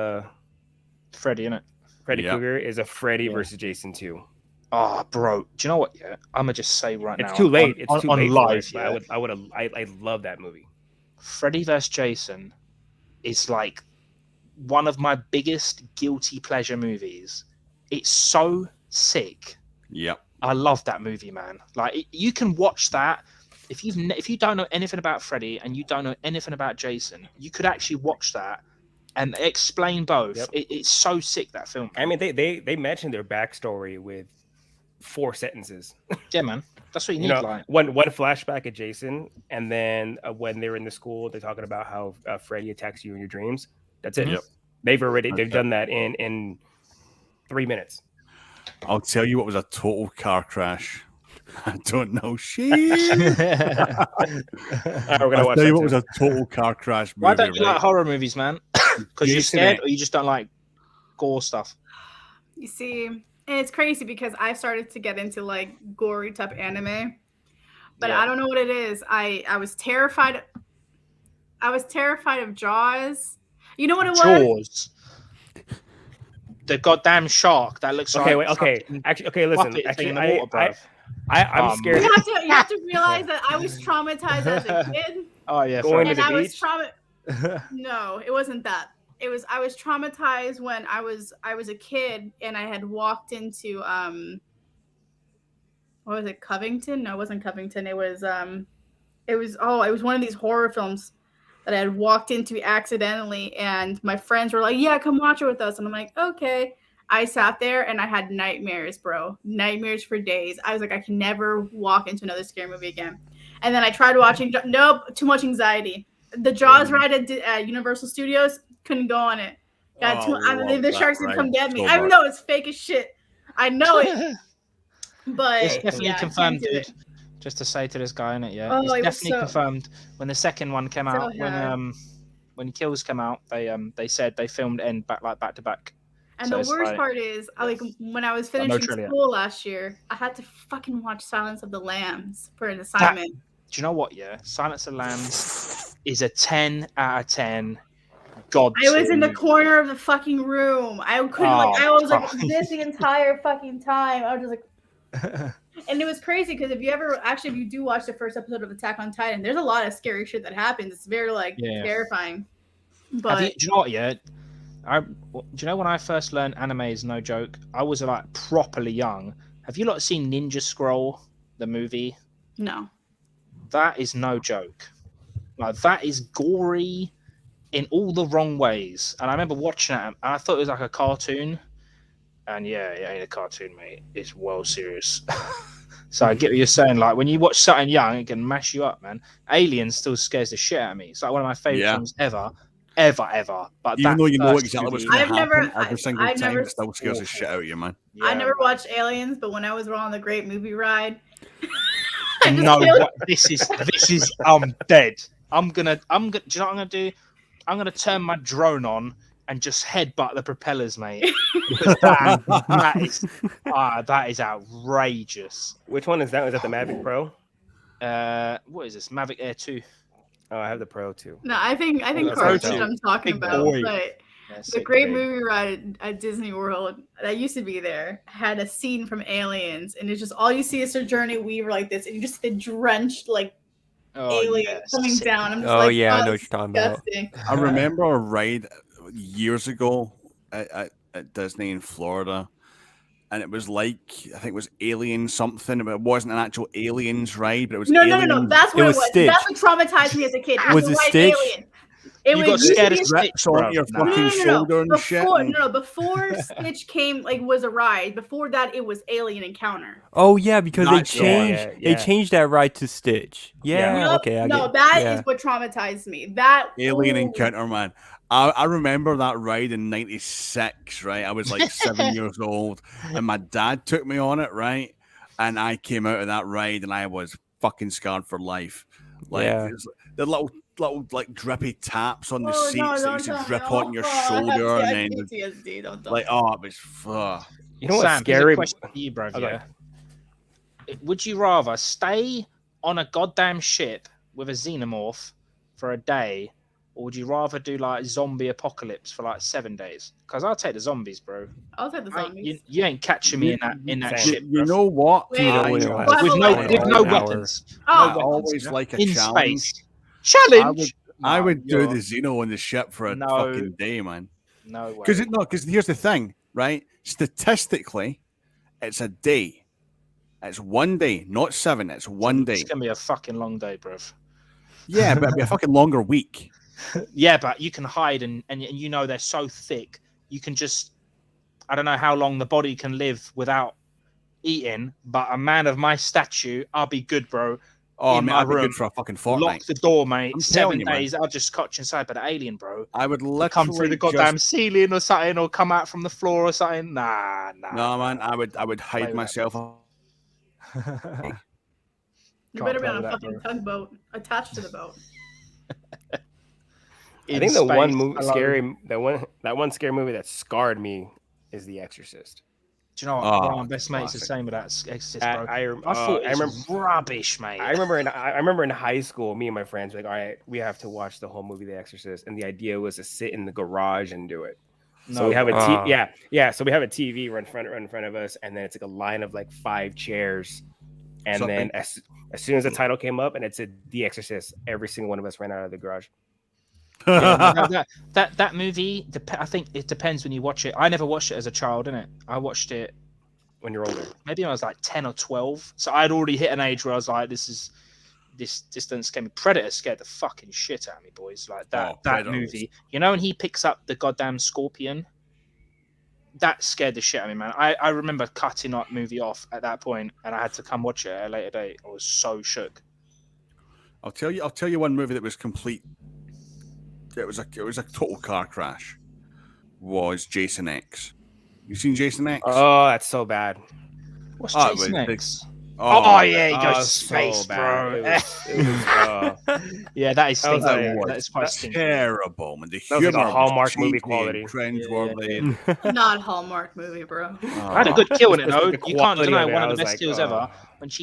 Freddy, innit? Freddy Krueger is a Freddy versus Jason 2. Oh, bro. Do you know what? Yeah, I'm gonna just say right now. It's too late. It's too late. Live, I love that movie. Freddy vs. Jason is like one of my biggest guilty pleasure movies. It's so sick. Yep. I love that movie, man. Like you can watch that if you don't know anything about Freddy and you don't know anything about Jason, you could actually watch that and explain both. Yep. It's so sick, that film. I mean, they mentioned their backstory with 4 sentences. Yeah, man, that's what you need. You know, like one flashback at Jason, and then when they're in the school, they're talking about how Freddy attacks you in your dreams. That's it. Yep. They've done that in 3 minutes. I'll tell you what was a total car crash. I don't know shit. All right, we're gonna watch I'll tell you that what was too. a total car crash movie. why don't you right? like horror movies, man? Because you're Jason scared, X. or you just don't like gore stuff? You see, and it's crazy because I started to get into like gory type anime, but Yeah. I don't know what it is. I was terrified. I was terrified of Jaws. You know what it was? Jaws. The goddamn shark that looks Okay, like wait, okay. fucking Actually, listen. Muppet Actually, thing in the water, bruv. I'm scared. You have to realize that I was traumatized as a kid, Oh yeah, Going fair to enough. the and I was beach? No, it wasn't that. I was traumatized when I was a kid and I had walked into what was it, Covington? No, it wasn't Covington. It was one of these horror films that I had walked into accidentally, and my friends were like, "Yeah, come watch it with us." And I'm like, "Okay." I sat there and I had nightmares, bro. Nightmares for days. I was like, I can never walk into another scary movie again. And then I tried watching. Nope, too much anxiety. The Jaws ride at Universal Studios, couldn't go on it. Got Oh, I love the that sharks would come ride get me. so I much. know it's fake as shit. I know it, but It's definitely yeah, I can't confirmed, do dude. it. Just to say to this guy, innit? Yeah, Oh, it's it was definitely so- confirmed. When the second one came out, sad. when Kills came out, they said they filmed End back to back. And So the it's worst like- part is, like, when I was no finishing trivia. school last year, I had to fucking watch Silence of the Lambs for an assignment. Do you know what? Yeah, Silence of the Lambs is a 10 out of 10. God, I was in the corner of the fucking room. I couldn't I was like God. this the entire fucking time. I was just like, and it was crazy because if you do watch the first episode of Attack on Titan, there's a lot of scary shit that happens. It's very terrifying. But do you know what? Yeah, do you know when I first learned anime is no joke? I was like properly young. Have you lot seen Ninja Scroll, the movie? no. That is no joke. Like, that is gory in all the wrong ways. And I remember watching it, and I thought it was like a cartoon. And yeah, it ain't a cartoon, mate. It's well serious. So I get what you're saying. Like, when you watch something young, it can mash you up, man. Alien still scares the shit out of me. It's like one of my favorite films ever. But Even though you know first exactly what's movie- going to I've never- happen every single I've time, never- it still scares the shit out of you, man. I Yeah, never man. watched Aliens, but when I was on the Great Movie Ride, I just No, feel- what, this is I'm dead. I'm gonna do you know what I'm gonna do? I'm gonna turn my drone on and just headbutt the propellers, mate. Because that is outrageous. Which one is that? Is that the Mavic Pro? What is this? Mavic Air 2. Oh, I have the Pro too. No, I think That's Carter's right, what too. I'm talking Big about. boy. But Yeah, the sick, Great big. Movie Ride at Disney World that used to be there had a scene from Aliens, and it's just all you see is Sojourner Weaver like this, and you just see the drenched like Oh, alien yeah, coming sick. down. I'm just Oh like, yeah, I know what that's you're talking about. disgusting. I remember a ride years ago at Disney in Florida, and it was like, I think it was Alien something, but it wasn't an actual Aliens ride, but it was No. Alien. That's what It it was was. Stitch. That's what traumatized me as a kid. It Was was it a white Stitch? alien. It You was got used to scared be of a Stitch, Rips on your bro. Nah. fucking shoulder and shit. Before Stitch came, like, was a ride. Before that, it was Alien Encounter. Oh yeah, because they Not sure. changed Yeah. they changed that ride to Stitch. Yeah, Yup. okay, I no, get that yeah. is what traumatized me. That Alien ooh. Encounter, man. I remember that ride in '96, right? I was like 7 years old, and my dad took me on it, right? And I came out of that ride, and I was fucking scarred for life. Like, Yeah. the little like drippy taps on the Oh, seats no, that don't used to tell me. drip Oh, on your I have shoulder, and then PTSD. Don't tell like, me. oh, it was You know what's Sam, here's scary? a question for you, bro. Oh, go ahead. Would you rather stay on a goddamn ship with a xenomorph for a day, or would you rather do like zombie apocalypse for like 7 days? Because I'll take the zombies, bro. I'll take the zombies. You ain't catching me in that Same. ship. You bruv. know what? Wait, know I, when it uh, lasts. Well, with no an hour. weapons. I Oh, always you know, like a in challenge. space. Challenge. I No, would do you're- the Xeno on the ship for a No. fucking day, man. No way. Because here's the thing, right? Statistically, it's a day. It's 1 day, not 7. It's 1 day. It's gonna be a fucking long day, bruv. Yeah, but it'll be a fucking longer week. Yeah, but you can hide and you know they're so thick. You can just, I don't know how long the body can live without eating, but a man of my stature, I'll be good, bro. Oh, in man, my I'd be room, good for a fucking fortnight. Lock the door, mate. I'm 7 telling you, days, I'll just cotch inside by the alien, bro. I would literally come through the goddamn ceiling or something, or come out from the floor or something. Nah. No, man, I would hide myself. You better be on a fucking tugboat attached to the boat. I think the one movie that one scary movie that scarred me is The Exorcist. Do you know what? One of my best mates is the same with that Exorcist, bro. I thought it was rubbish, mate. I remember in high school, me and my friends were like, all right, we have to watch the whole movie The Exorcist, and the idea was to sit in the garage and do it. So we have a So we have a TV right in front of us, and then it's like a line of like 5 chairs, and then as soon as the title came up and it said The Exorcist, every single one of us ran out of the garage. Yeah, that movie, I think it depends when you watch it. I never watched it as a child, innit? I watched it when you're older. Maybe I was like 10 or 12. So I'd already hit an age where I was like, this doesn't scare me. Predator scared the fucking shit out of me, boys. Like that movie. You know when he picks up the goddamn scorpion? That scared the shit out of me, man. I remember cutting that movie off at that point, and I had to come watch it at a later date. I was so shook. I'll tell you one movie that was complete. It was a total car crash. Was Jason X? You seen Jason X? Oh, that's so bad. What's Jason X? Oh yeah, he goes to space, so bro. Yeah, that is stinky. That is quite stinky. Terrible. Man. The that was like a Hallmark movie quality. Not Hallmark movie, bro. I had a good kill in it though. You can't deny one of the best kills ever.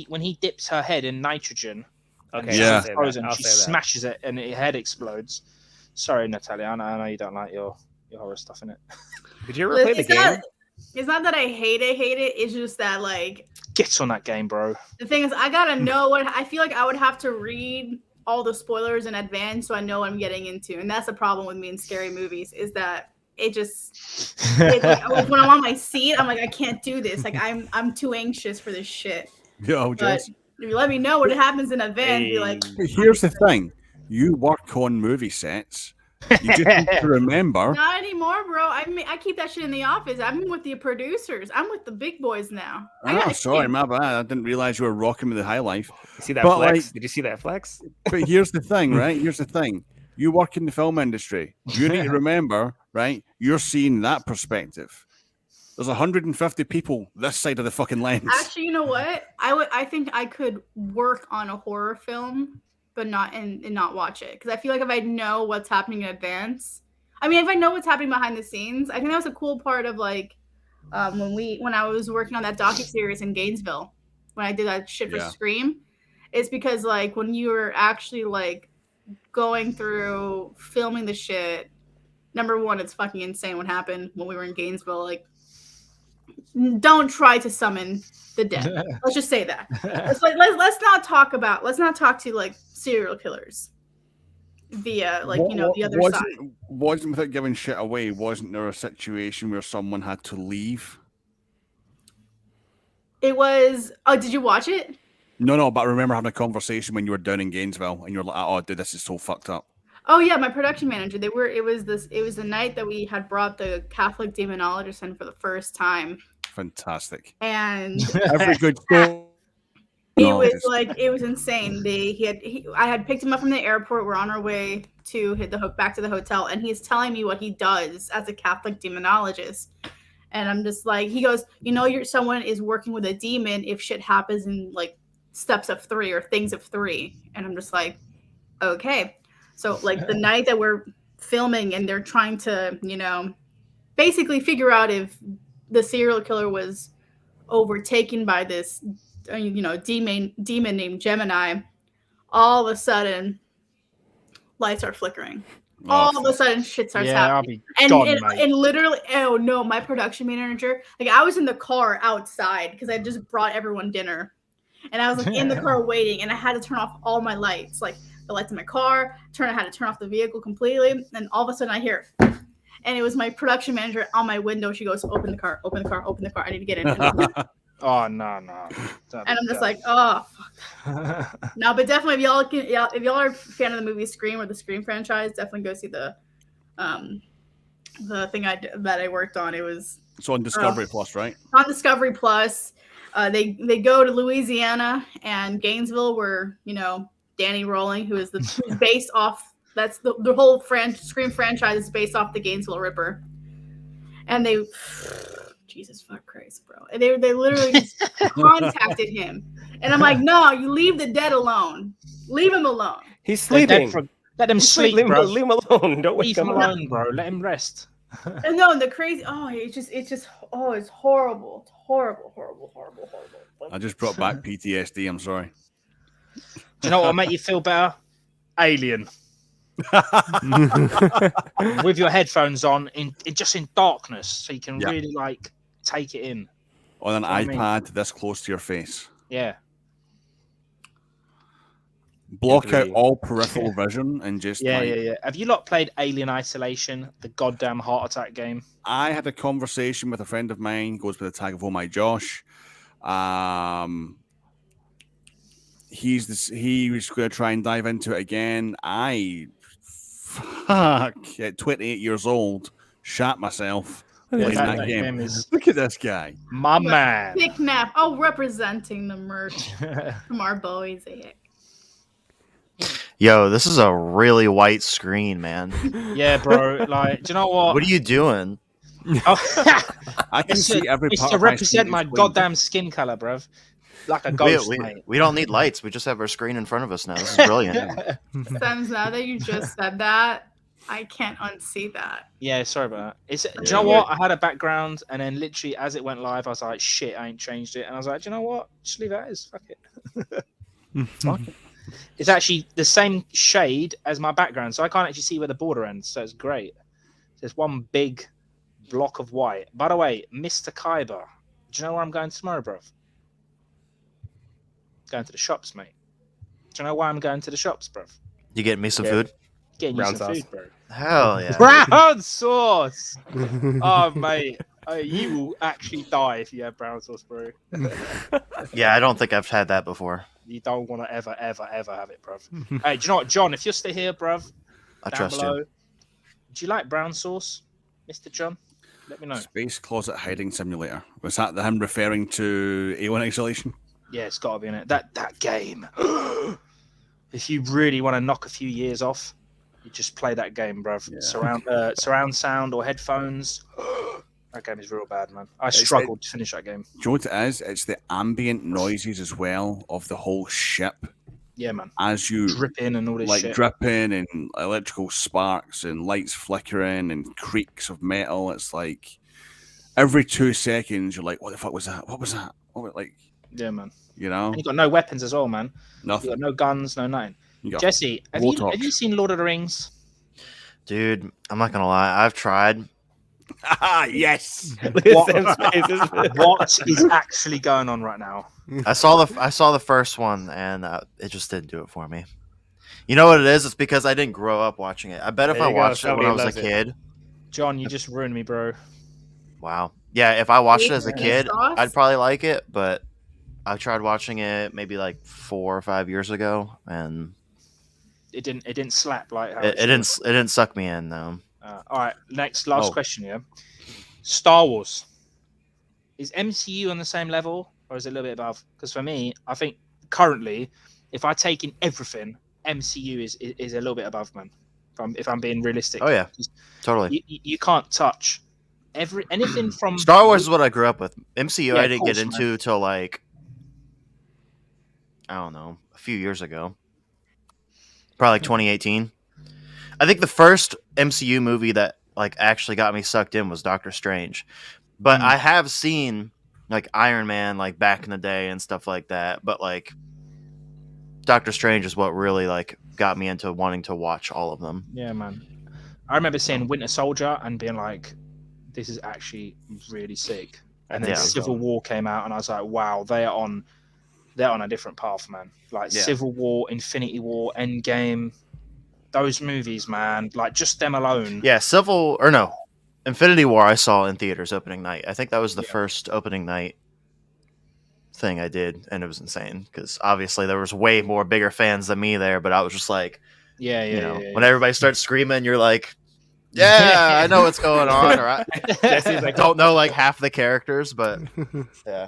When he dips her head in nitrogen. Okay, yeah. She smashes it and her head explodes. Sorry, Natalia. I know you don't like your horror stuff in it. Did you ever play the game? It's not that I hate it. It's just that, like, get on that game, bro. The thing is, I gotta know what I feel like. I would have to read all the spoilers in advance so I know what I'm getting into, and that's the problem with me in scary movies. Is that it just like, when I'm on my seat, I'm like, I can't do this. Like, I'm too anxious for this shit. Yo, Jess. If you let me know what happens in advance, be like. Here's the thing: you work on movie sets. You just need to remember. Not anymore, bro. I keep that shit in the office. I'm with the producers. I'm with the big boys now. Oh, sorry, my bad. I didn't realize you were rocking with the high life. You see that flex? Did you see that flex? But here's the thing, right? Here's the thing. You work in the film industry. You need to remember, right? You're seeing that perspective. There's 150 people this side of the fucking lens. Actually, you know what? I think I could work on a horror film, but not watch it, because I feel like if I know what's happening in advance, I mean, if I know what's happening behind the scenes, I think that was a cool part of like when I was working on that docuseries in Gainesville, when I did that shit for Scream, is because like when you were actually like going through filming the shit, number one, it's fucking insane what happened when we were in Gainesville. Like, don't try to summon the dead. Let's just say that. Let's not talk to like serial killers via like the other side. Wasn't without giving shit away, wasn't there a situation where someone had to leave? It was. Oh, did you watch it? No, but I remember having a conversation when you were down in Gainesville and you were like, "Oh, dude, this is so fucked up." Oh yeah, my production manager. It was the night that we had brought the Catholic demonologist in for the first time. Fantastic. And every good story. It was insane. I had picked him up from the airport. We're on our way to hit the hook back to the hotel, and he's telling me what he does as a Catholic demonologist. And I'm just like, he goes, someone is working with a demon if shit happens in like steps of 3 or things of 3. And I'm just like, okay. So like the night that we're filming and they're trying to, basically figure out if the serial killer was overtaken by this, demon named Gemini, all of a sudden lights are flickering. All of a sudden shit starts happening. And literally, oh no, my production manager, like I was in the car outside because I just brought everyone dinner. And I was like in the car waiting, and I had to turn off all my lights, like the lights in my car, I had to turn off the vehicle completely. And all of a sudden I hear, and it was my production manager on my window. She goes, open the car. I need to get in. Oh no. And I'm just like, oh fuck. No, but definitely if y'all are a fan of the movie Scream or the Scream franchise, definitely go see the thing that I worked on. It was It's on Discovery Plus, right? On Discovery Plus. They go to Louisiana and Gainesville, where Danny Rowling, who's based off. That's the whole Scream franchise is based off the Gainesville Ripper, and they. Jesus fuck Christ, bro. And they literally just contacted him. And I'm like, no, you leave the dead alone. Leave him alone. He's sleeping. Let him sleep, bro. Leave him alone. Don't wake him alone, bro. Let him rest. And no, and the crazy, it's horrible. It's horrible. I just brought back PTSD. I'm sorry. Do you know what will make you feel better? Alien. With your headphones on, in darkness, so you can really take it in. On an iPad this close to your face. Yeah. Block out all peripheral vision and just yeah. Have you not played Alien Isolation, the goddamn heart attack game? I had a conversation with a friend of mine, goes by the tag of Oh My Josh. He was going to try and dive into it again. At 28 years old, shat myself playing that game. Look at this guy. My man. Nick Nap. Oh, representing the merch from our boys. Yo, this is a really white screen, man. Yeah, bro. Do you know what? What are you doing? I can see every part to represent my goddamn skin color, bruv. Like a ghost, we don't need lights. We just have our screen in front of us now. This is brilliant. Semz, now that you just said that, I can't unsee that. Yeah, sorry about that. Do you know what? I had a background, and then literally as it went live, I was like, shit, I ain't changed it. And I was like, do you know what? Just leave it as. Fuck it. Fuck it. It's actually the same shade as my background, so I can't actually see where the border ends, so it's great. There's one big block of white. By the way, Mr. Kyber, do you know where I'm going tomorrow, bruv? Going to the shops, mate. Do you know why I'm going to the shops, bruv? You getting me some food? Getting you some food, bro. Hell yeah. Brown sauce! Oh, mate. You will actually die if you have brown sauce, bro. Yeah, I don't think I've had that before. You don't want to ever have it, bruv. Hey, do you know what, John? If you're still here, bruv, I trust you. Do you like brown sauce, Mr. John? Let me know. Space Closet Hiding Simulator. Was that him referring to A1 Isolation? Yeah, it's got to be in it. That game. If you really want to knock a few years off, you just play that game, bruv. Yeah. Surround sound or headphones. That game is real bad, man. I struggled to finish that game. Do you know what it is? It's the ambient noises as well of the whole ship. Yeah, man. As you dripping and all this shit. Dripping and electrical sparks and lights flickering and creaks of metal. It's like every 2 seconds you're like, what the fuck was that? What was that? Yeah, man. You know? And you got no weapons as well, man. Nothing. You got no guns, no nothing. Jesse, have you seen Lord of the Rings? Dude, I'm not gonna lie. I've tried. Yes. What is actually going on right now? I saw the first one and it just didn't do it for me. You know what it is? It's because I didn't grow up watching it. I bet if I watched it when I was a kid. John, you just ruined me, bro. Wow. Yeah, if I watched it as a kid, I'd probably like it, but I tried watching it maybe like 4 or 5 years ago, and it didn't slap like how it didn't suck me in though. All right, last question here. Star Wars. Is MCU on the same level, or is it a little bit above? Because for me, I think currently, if I take in everything, MCU is a little bit above, man. If I'm being realistic. Oh yeah, totally. You can't touch anything from Star Wars is what I grew up with. MCU I didn't get into till like I don't know, a few years ago. Probably like 2018. I think the first MCU movie that like actually got me sucked in was Doctor Strange. But I have seen like Iron Man like back in the day and stuff like that, but like Doctor Strange is what really like got me into wanting to watch all of them. Yeah, man. I remember seeing Winter Soldier and being like, this is actually really sick. And then Civil War came out and I was like, wow, they're on a different path, man. Like Civil War, Infinity War, Endgame, those movies, man. Like just them alone. Yeah, Infinity War I saw in theaters opening night. I think that was the first opening night thing I did, and it was insane because obviously there was way more bigger fans than me there, but I was just like, when everybody starts screaming, you're like, yeah, I know what's going on, or Jesse's like, don't know like half the characters, but yeah.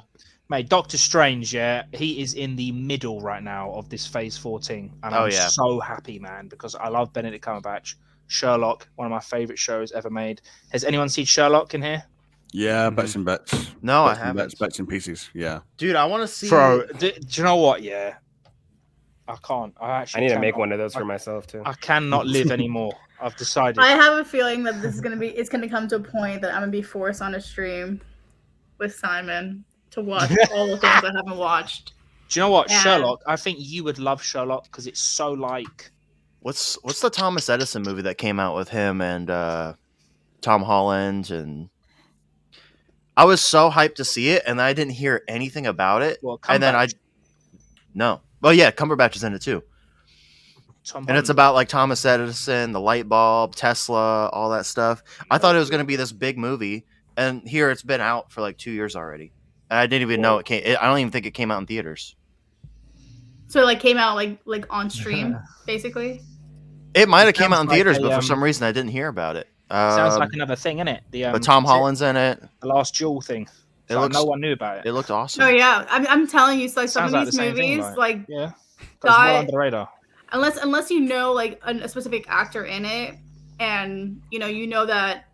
Mate, Doctor Strange, he is in the middle right now of this Phase 14, and I'm so happy, man, because I love Benedict Cumberbatch. Sherlock, one of my favorite shows ever made. Has anyone seen Sherlock in here? Yeah, bits and bits. No, bits I haven't. Bits and pieces. Yeah, dude, I want to see. Bro, do you know what? Yeah, I can't. I need to make one of those for myself too. I cannot live anymore. I've decided. I have a feeling that this is it's gonna come to a point that I'm gonna be forced on a stream with Simon to watch all the things I haven't watched. Do you know what? Sherlock, I think you would love Sherlock because it's so like. What's the Thomas Edison movie that came out with him and Tom Holland? And I was so hyped to see it, and I didn't hear anything about it. Well, and then no. Well, yeah, Cumberbatch is in it too. And it's about like Thomas Edison, the light bulb, Tesla, all that stuff. I thought it was going to be this big movie, and here it's been out for like 2 years already. And I didn't even know it came. I don't even think it came out in theaters. So it like came out like on stream, basically. It might have came out in theaters, but for some reason I didn't hear about it. Sounds like another thing, innit? But Tom Holland's in it. The Last Duel thing. No one knew about it. It looked awesome. Oh yeah, I'm telling you, so like some of these movies, like yeah, well under the radar. Unless you know like a specific actor in it, and you know that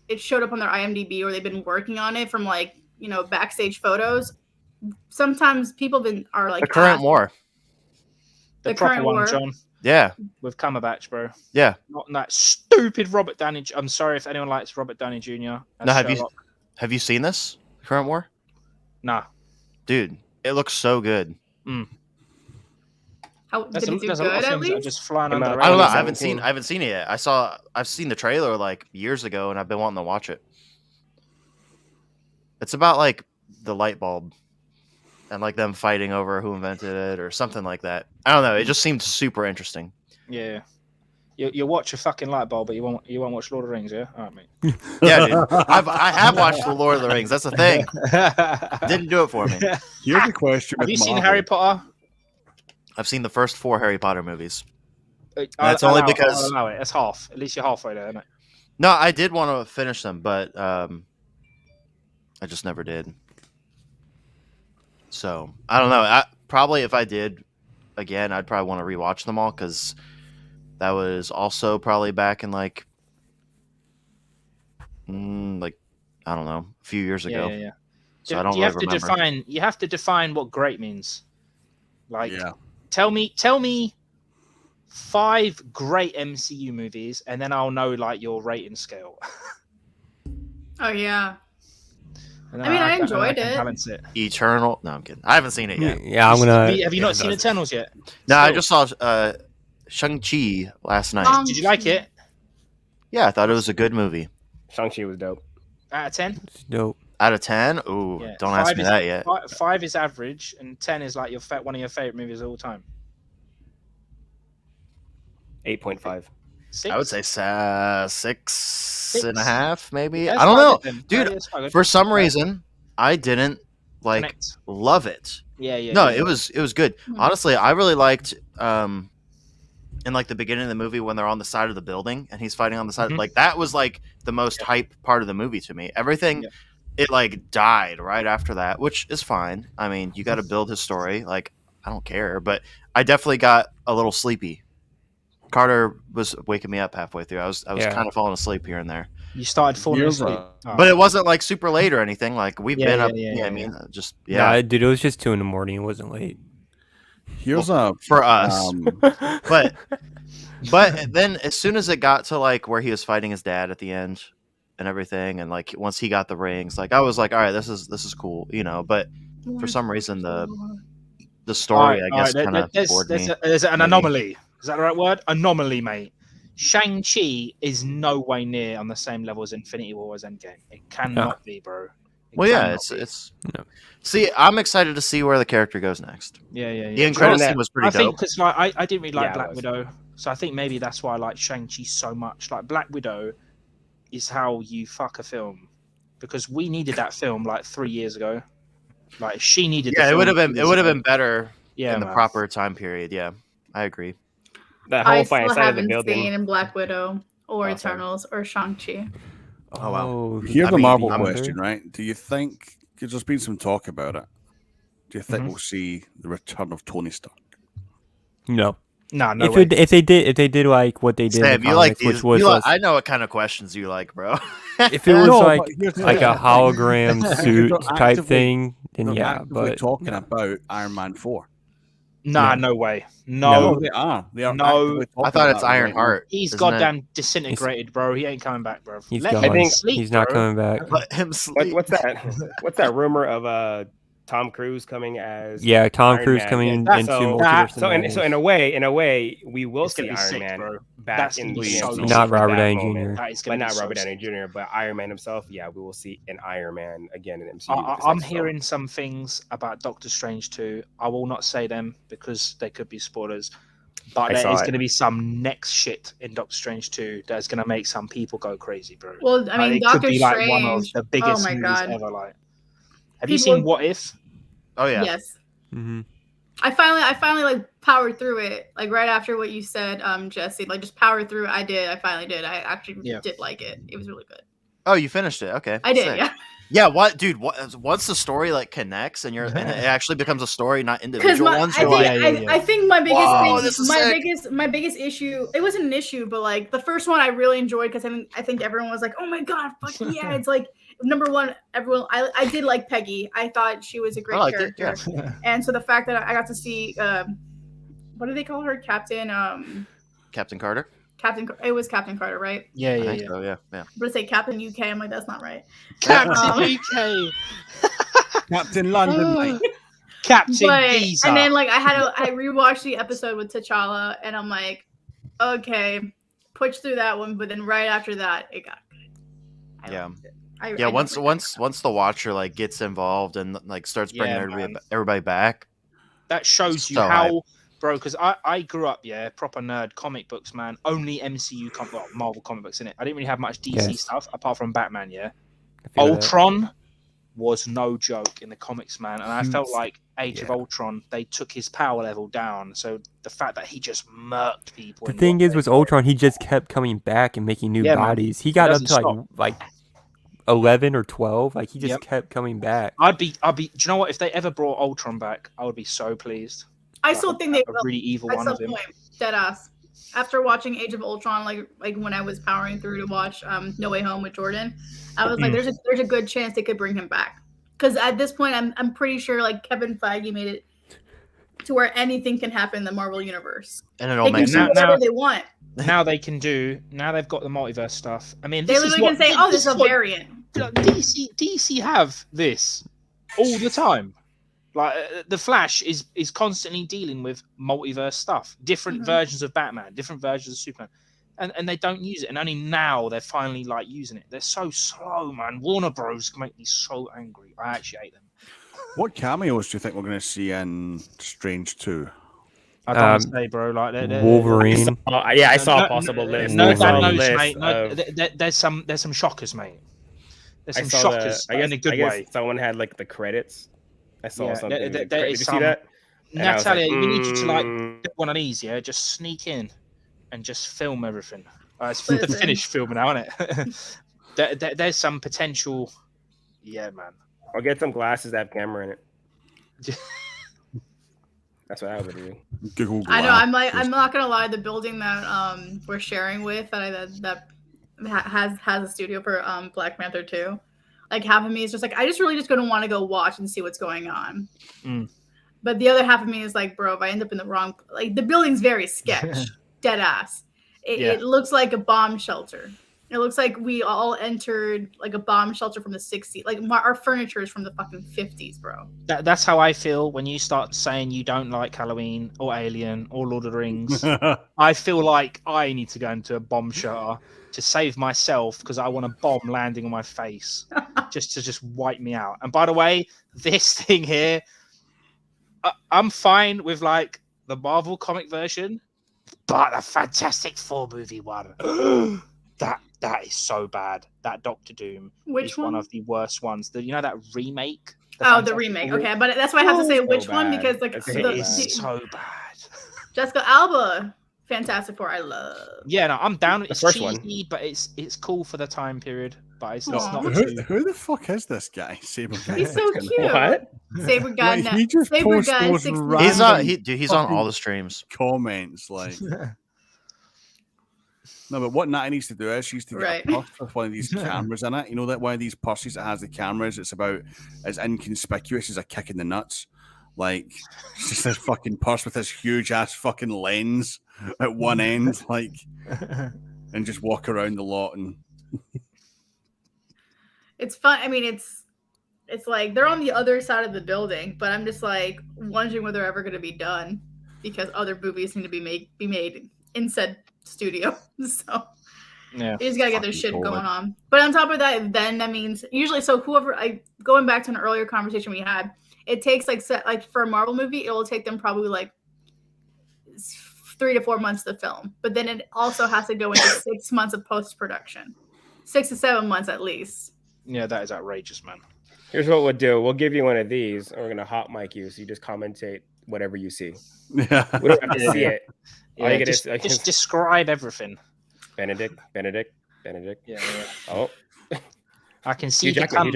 it showed up on their IMDb or they've been working on it from like backstage photos. Sometimes people are like the current war. The proper one, John. Yeah, with Cumberbatch, bro. Yeah, not that stupid Robert Downey. I'm sorry if anyone likes Robert Downey Jr. No, have you seen this Current War? Nah, dude, it looks so good. How did it do good? At least just flying under the I don't know. I haven't seen it yet. I've seen the trailer like years ago, and I've been wanting to watch it. It's about like the light bulb. And like them fighting over who invented it or something like that. I don't know. It just seemed super interesting. Yeah. You watch a fucking light bulb, but you won't watch Lord of the Rings, yeah? All right, mate. Yeah, dude. I have watched the Lord of the Rings. That's the thing. Didn't do it for me. Here's the question. Have you seen Harry Potter? I've seen the first 4 Harry Potter movies. That's only because I'll allow it. That's half. At least you're halfway there, isn't it? No, I did want to finish them, but I just never did. So I don't know. Probably if I did again, I'd probably want to rewatch them all because that was also probably back in like I don't know, a few years ago. Yeah. So I don't really remember. You have to define what great means. Like, tell me 5 great MCU movies, and then I'll know like your rating scale. Oh yeah. I enjoyed it. Balance it. Eternal. No, I'm kidding. I haven't seen it yet. Yeah, I'm gonna. Have you not seen Eternals yet? No, I just saw Shang-Chi last night. Did you like it? Yeah, I thought it was a good movie. Shang-Chi was dope. Out of 10? It's dope. Out of 10? Ooh, don't ask me that yet. 5 is average, and 10 is like one of your favorite movies of all time. 8.5. 6? I would say 6.5, maybe. That's I don't know, good. dude. For some reason, I didn't love it. Yeah. No, it was good. Honestly, I really liked in like the beginning of the movie when they're on the side of the building and he's fighting on the side. Like that was like the most hype part of the movie to me. Everything, it like died right after that, which is fine. I mean, you got to build his story. Like I don't care, but I definitely got a little sleepy. Carter was waking me up halfway through. I was kind of falling asleep here and there. You started falling asleep, but it wasn't like super late or anything. Like we've been up. I mean, dude, it was just 2 a.m. It wasn't late. Here's for us, but then as soon as it got to like where he was fighting his dad at the end and everything, and like once he got the rings, like I was like, all right, this is cool, But for some reason, the story, I guess, kind of bored me. There's an anomaly. Is that the right word? Anomaly, mate. Shang-Chi is no way near on the same level as Infinity War as Endgame. It cannot be, bro. It's no. See, I'm excited to see where the character goes next. Yeah. The end credits scene was pretty dope. I think because like I didn't really like Black Widow, so I think maybe that's why I like Shang-Chi so much. Like Black Widow is how you fuck a film, because we needed that film like 3 years ago. Like if she needed. Yeah, it would have been better in the man. proper time period. Yeah, I agree. That whole I fight still inside of the haven't building. seen in Black Widow or Awesome. Eternals or Shang-Chi. Oh wow. Here's I the mean, Marvel I'm- question, right? Do you think, because there's been some talk about it, do you think Mhm. we'll see the return of Tony Stark? No. No, no If way. they did like what they did in Sam, the you like comics, these? which was I know what kind of questions you like, bro. if it was No, like but here's the a thing. hologram They're suit type actively- thing, then They're yeah, actively but talking about Iron Man 4. Nah, No. no way. No, No, they are. They are No. actively talking I thought it's about it Iron right now. Heart. he's isn't goddamn disintegrated, bro. He ain't coming back, bro. he's Let gone. him I think sleep, He's not bro. coming back. it? Let him sleep. What's that? What's that rumor of Tom Cruise coming as? Yeah, Tom Iron Cruise Man. coming Yeah, in that's- into so- Multiverse So of in a way, we will It's see gonna be Iron sick, Man bro. back That's in gonna the be so MCU sick. Not at Robert that Downey moment. Jr. That is But gonna be not so Robert sick. Downey Jr. But Iron Man himself. Yeah, we will see an Iron Man again in MCU. this I'm next film. hearing some things about Doctor Strange too. I will not say them because they could be spoilers. But I there saw is it. going to be some next shit in Doctor Strange 2 that's going to make some people go crazy, bro. Well, I mean, it Doctor could be like one of Strange. the biggest oh my movies god. ever. Like, have you People- seen What If? Oh yeah. Yes. Mm-hmm. I finally like powered through it. Like right after what you said, Jesse. Like just powered through it. I finally did. I actually Yeah. did like it. It was really good. Oh, you finished it. Okay. I did, Sick. yeah. Yeah. What, dude? Once the story like connects and and it actually becomes a story, not Because individual ones. You're like, I think my biggest Whoa, thing, this is sick. my biggest issue. It wasn't an issue, but like the first one I really enjoyed because I think everyone was like, oh my god, fuck yeah! It's like number one. Everyone, I did like Peggy. I thought she was a great liked it, character. yeah. And so the fact that I got to see, what do they call her, Captain? Captain Carter. It was Captain Carter, right? Yeah, I yeah, think yeah. so. Yeah. Yeah. But say Captain UK. I'm like, that's not right. Captain UK. Captain London, mate. Captain But, Geezer. and then like I rewatched the episode with T'Challa, and I'm like, okay, push through that one. But then right after that, it got good. I Yeah. liked it. I Yeah. Once definitely the Watcher like gets involved and like starts bringing Yeah, everybody back. That shows you So how, bro. Because I grew up, proper nerd, comic books, man. Only MCU, Marvel comic books in it. I didn't really have much DC Yes. stuff apart from Batman. I feel that. Ultron was no joke in the comics, man. And I felt like Age of Yeah. Ultron, they took his power level down. So the fact that he just murked people. The in thing one is, day, with Ultron, he just kept coming back and making new Yeah, man. bodies. He got up doesn't to like 11 or 12. Like he just Yep. kept coming back. I'd be. Do you know what? If they ever brought Ultron back, I would be so pleased. I still think they a will. really evil At one some of him. point, dead ass. After watching Age of Ultron, like when I was powering through to watch No Way Home with Jordan, I was like, there's a good chance they could bring him back. Because at this point, I'm pretty sure like Kevin Feige made it to where anything can happen in the Marvel universe. And it They all can makes do sense. whatever they want. Now they can do. Now they've got the multiverse stuff. I mean, They this is literally what, can say, "Oh, this is a what- variant." like, DC have this all the time. Like the Flash is constantly dealing with multiverse stuff, different Mhm. versions of Batman, different versions of Superman, and they don't use it. And only now they're finally like using it. They're so slow, man. Warner Bros. Make me so angry. I actually hate them. What cameos do you think we're going to see in Strange 2? I don't want to say, bro. Like Wolverine. I saw a possible list. No, I saw that a knows, list mate. No, of- there's some shockers, mate. There's I some saw shockers I in a good guess way. someone had like the credits. I saw Yeah, something. there Did you is see some- that? And I was like, Natalia, we need you to like "Mm." get one of these, yeah. Just sneak in and just film everything. It's the Listen. finished film now, isn't it? There's some potential. Yeah, man. I'll get some glasses that have camera in it. That's what I would do. Google I know. Glass. I'm not gonna lie. The building that we're sharing with that has a studio for Black Panther 2. Like half of me is just like I just really just gonna want to go watch and see what's going on. Mm. But the other half of me is like, bro, if I end up in the wrong, like the building's very sketch, dead ass. It looks like a bomb shelter. It looks like we all entered like a bomb shelter from the 60s. Like our furniture is from the fucking 50s, bro. That's how I feel when you start saying you don't like Halloween or Alien or Lord of the Rings. I feel like I need to go into a bomb shelter to save myself because I want a bomb landing on my face just to wipe me out. And by the way, this thing here, I'm fine with like the Marvel comic version, but the Fantastic Four movie one, that is so bad. That Doctor Doom Which is one? one of the worst ones. You know that remake The remake. Okay, but that's why I have to say which one bad. because like It's It is so bad. Jessica Alba, Fantastic Four, I love. Yeah, no, I'm down. It's first cheesy, but it's cool for the time period. But it's not Who, too. who the fuck is this guy? Saber guy. He's so cute. What? Saber Guy. Like, he just Saber posts Guy. those 60. random He's on all the streams. comments like. No, but what Natty needs to do is she needs to get a purse with one of these cameras in it. You know that one of these purses that has the cameras. It's about as inconspicuous as a kick in the nuts. Like it's just this fucking purse with this huge ass fucking lens at one end, like, and just walk around the lot and. It's fun. I mean, it's like they're on the other side of the building, but I'm just like wondering when they're ever going to be done because other movies need to be made in said studio. So yeah, they just gotta get their shit going on. But on top of that, then that means usually going back to an earlier conversation we had, it takes like for a Marvel movie, it will take them probably like 3 to 4 months to film. But then it also has to go into 6 months of post-production. 6 to 7 months at least. Yeah, that is outrageous, man. Here's what we'll do. We'll give you one of these, and we're gonna hot mic you, so you just commentate whatever you see. Yeah. We don't have to see it. All you Yeah, get just describe everything. Benedict. Yeah. Oh, I can see Hugh Jackman.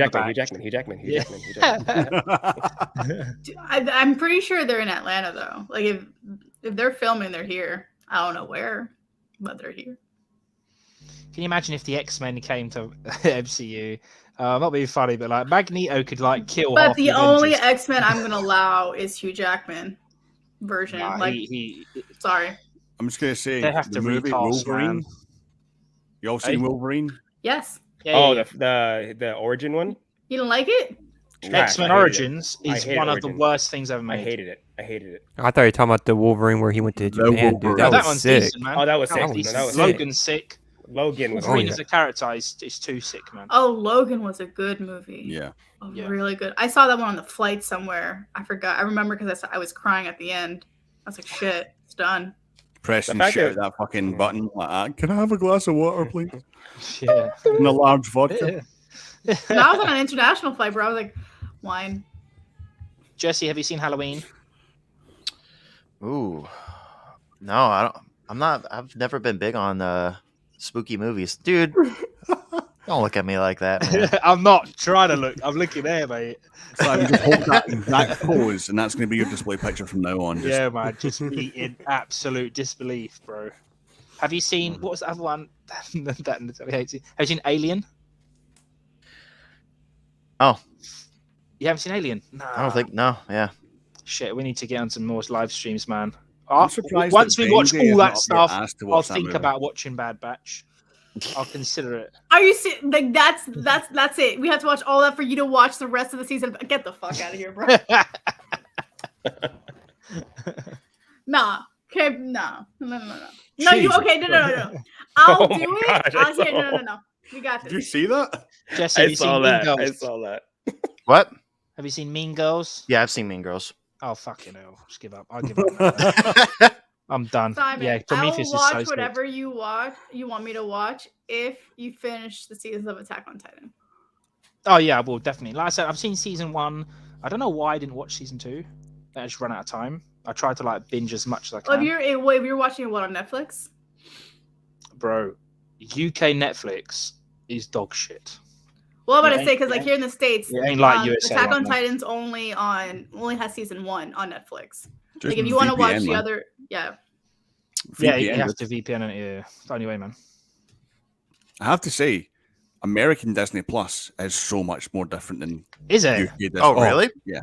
I'm pretty sure they're in Atlanta though. Like if they're filming, they're here. I don't know where, but they're here. Can you imagine if the X-Men came to MCU? Not being funny, but like Magneto could like kill. But half the only Avengers. X-Men I'm gonna allow is Hugh Jackman version. Nah, like, sorry. I'm just gonna say They have to the movie recast, Wolverine. man. You all seen Wolverine? Yes. Yeah, the origin one. You don't like it? X-Men Origins is one of the worst things ever made. I hated it. I thought you were talking about the Wolverine where he went to Japan. Dude, that was one's sick. decent, man. Oh, that was sick. decent. That was Logan's sick. Logan was Wolverine as a character is too sick, man. Oh, Logan was a good movie. Yeah. Really good. I saw that one on the flight somewhere. I forgot. I remember because I was crying at the end. I was like, shit, it's done. Pressing shit that fucking button like that. Can I have a glass of water, please? Yeah. And a large vodka. And I was on an international flight, bro. I was like, wine. Jesse, have you seen Halloween? Ooh, no, I don't. I'm not. I've never been big on spooky movies, dude. Don't look at me like that, man. I'm not trying to look. I'm looking there, mate. So you just hold that exact pose, and that's going to be your display picture from now on. Yeah, man. Just be in absolute disbelief, bro. Have you seen what was the other one? Have you seen Alien? Oh, you haven't seen Alien? No, I don't think. No, yeah. Shit, we need to get on some more live streams, man. Once we watch all that stuff, I'll think movie. about watching Bad Batch. I'll consider it. Are you like that's it? We have to watch all that for you to watch the rest of the season. Get the fuck out of here, bro. Nah. Okay, no. No, you okay? No. I'll do it. I'll hear. No. We got this. Did you see that? Jesse, I saw that. What? Have you seen Mean Girls? Yeah, I've seen Mean Girls. Oh, fucking hell. Just give up. I'll give up. I'm done. Simon, yeah, Prometheus I will watch is so whatever you want me to watch if you finish the seasons of Attack on Titan. Oh, yeah, well, definitely. Like I said, I've seen season 1. I don't know why I didn't watch season 2. I just ran out of time. I tried to like binge as much as I can. If you're watching what on Netflix? Bro, UK Netflix is dog shit. Well, I'm about to say because like here in the States, it ain't like USA. Attack on Titan's only has season 1 on Netflix. Just like if you want to watch VPN, the man. other, yeah. Yeah, you have to VPN it. Yeah, the only way, man. I have to say, American Disney Plus is so much more different than Is it? UK Disney. Oh, really? Yeah.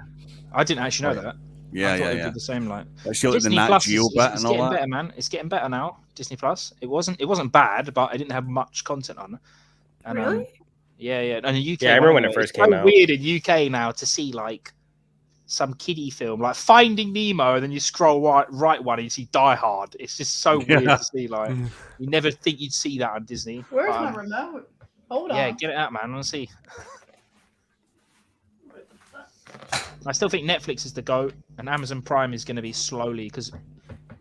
I didn't actually know that. Yeah, I thought they yeah. did the same. Like Especially like the Disney Nat Plus Geo is bit and all getting that. better, man. It's getting better now. Disney Plus. It wasn't bad, but it didn't have much content on. And, Really? Yeah. And the UK. Yeah, I remember when it first came out. Weird in UK now to see like some kiddie film like Finding Nemo, and then you scroll right one and you see Die Hard. It's just so weird to see. Like you never think you'd see that on Disney. Where's my remote? Hold on. Yeah, get it out, man. Let's see. I still think Netflix is the GOAT, and Amazon Prime is going to be slowly. Because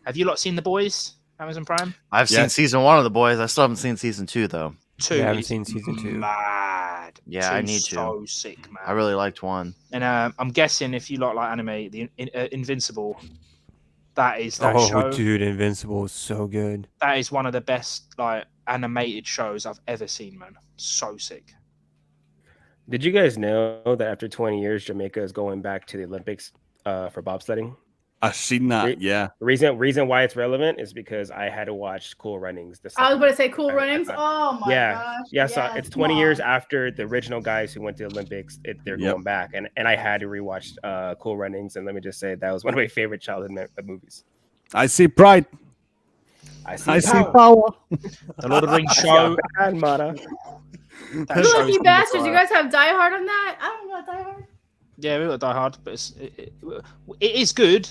have you lot seen The Boys? Amazon Prime. I've seen season 1 of The Boys. I still haven't seen season 2 though. 2. Yeah, I haven't seen season 2. Mad. mad. Yeah, I need to. So sick, man. I really liked 1. And I'm guessing if you like anime, the Invincible, that show. Dude, Invincible is so good. That is one of the best like animated shows I've ever seen, man. So sick. Did you guys know that after 20 years, Jamaica is going back to the Olympics for bobsledding? I've seen that. Yeah. Reason why it's relevant is because I had to watch Cool Runnings. I was going to say Cool Runnings. Oh my gosh. Yeah. So it's 20 years after the original guys who went to the Olympics. They're going back, and I had to rewatch Cool Runnings, and let me just say that was one of my favorite childhood movies. I see pride. I see power. The Lord of the Rings show. You lucky bastards! You guys have Die Hard on that? I don't know about Die Hard. Yeah, we got Die Hard, but it is good.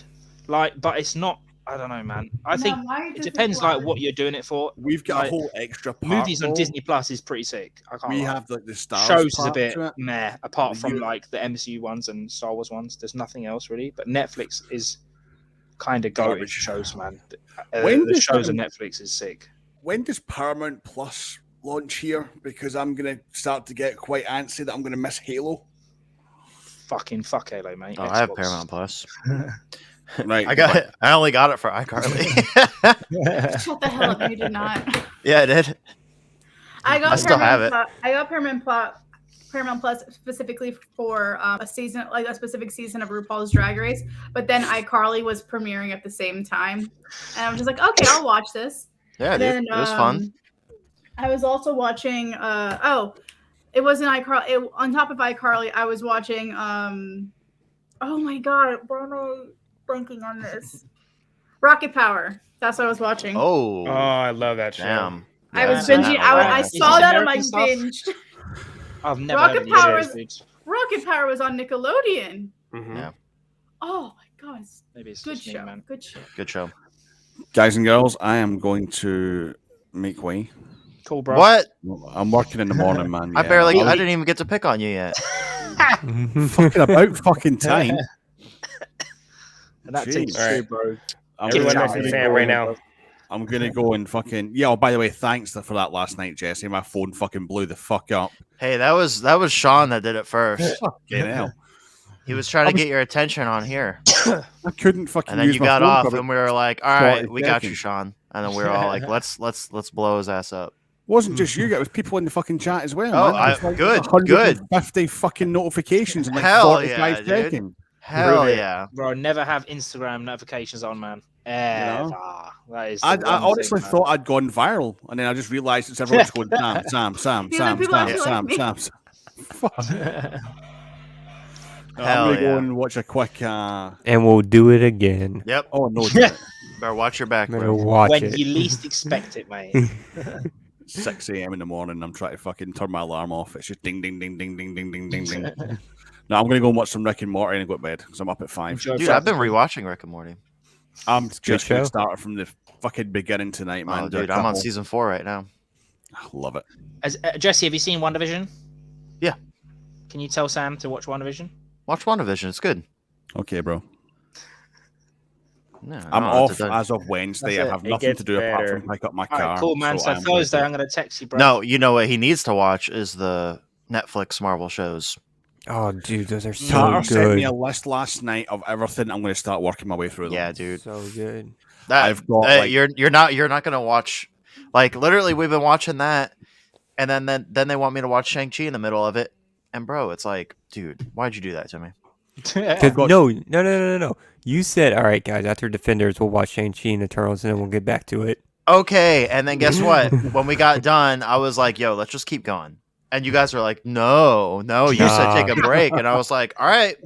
Like, but it's not. I don't know, man. I think it depends, like, what you're doing it for. We've got like, a whole extra part. Movies on Disney Plus is pretty sick. I can't. We lie. have like the Star Wars shows is a part bit to it. meh. Apart from like the MCU ones and Star Wars ones, there's nothing else really. But Netflix is kind of garbage shows, man. The shows on Netflix is sick. When does Paramount Plus launch here? Because I'm gonna start to get quite antsy that I'm gonna miss Halo. Fuck Halo, mate. Oh, Xbox. I have Paramount Plus. Right, I only got it for iCarly. Shut the hell up! You did not. Yeah, I did. I still have it. I got Paramount Plus specifically for a season, like a specific season of RuPaul's Drag Race. But then iCarly was premiering at the same time, and I was just like, okay, I'll watch this. Yeah, then, dude, it was fun. I was also watching. It wasn't iCarly. On top of iCarly, I was watching. Oh my god, why am I blanking on this? Rocket Power. That's what I was watching. Oh, I love that show. Damn. I was binging. I saw that on my binge. I've never heard of Rocket Power was on Nickelodeon. Mm-hmm. Yeah. Oh my god, maybe it's good just show. Me, man. Good show. Good show. Guys and girls, I am going to make way. Cool, bro. What? I'm working in the morning, man. I didn't even get to pick on you yet. Fucking about fucking time. And that takes two, bro. Everyone next to Sam right now. I'm gonna go and fucking by the way, thanks for that last night, Jesse. My phone fucking blew the fuck up. Hey, that was Sean that did it first. Fucking hell. He was trying to get your attention on here. I couldn't fucking. And then you got off, and we were like, "All right, we got you, seconds. Sean." And then we were all like, "Let's blow his ass up." It wasn't just you; it was people in the fucking chat as well. Oh, man. Like good. 150 fucking notifications in like Hell 45 yeah, seconds. Hell yeah, bro! Never have Instagram notifications on, man. Ever. That is. I honestly thought I'd gone viral, and then I just realised it's everyone just going Sam. Fuck. I'm gonna go and watch a quick. And we'll do it again. Yep. Oh no! Better watch your back, Better bro. watch when it. you least expect it, mate. 6 a.m. in the morning. I'm trying to fucking turn my alarm off. It's just ding, ding, ding, ding, ding, ding, ding, ding, ding. No, I'm gonna go and watch some Rick and Morty and go to bed because I'm up at 5. Dude, I've been rewatching Rick and Morty. I'm just gonna start from the fucking beginning tonight, man. Oh, dude, I'm on season 4 right now. I love it. Jesse, have you seen WandaVision? Yeah. Can you tell Sam to watch WandaVision? Watch WandaVision. It's good. Okay, bro. No, I'm off as of Wednesday. I have nothing to do apart from pick up my car. Right, cool, man. So Thursday, I'm going to text you, bro. No, you know what he needs to watch is the Netflix Marvel shows. Oh, dude, those are so Carter sent me good. a list last night of everything. I'm going to start working my way through them. Yeah, dude. So good. I've got you're not going to watch, like, literally we've been watching that, and then they want me to watch Shang-Chi in the middle of it, and bro, it's like, dude, why'd you do that to me? No. You said, all right, guys, after Defenders, we'll watch Shang-Chi and Eternals, and then we'll get back to it. Okay, and then guess what? When we got done, I was like, yo, let's just keep going. And you guys were like, no, you said take a break. And I was like, all right.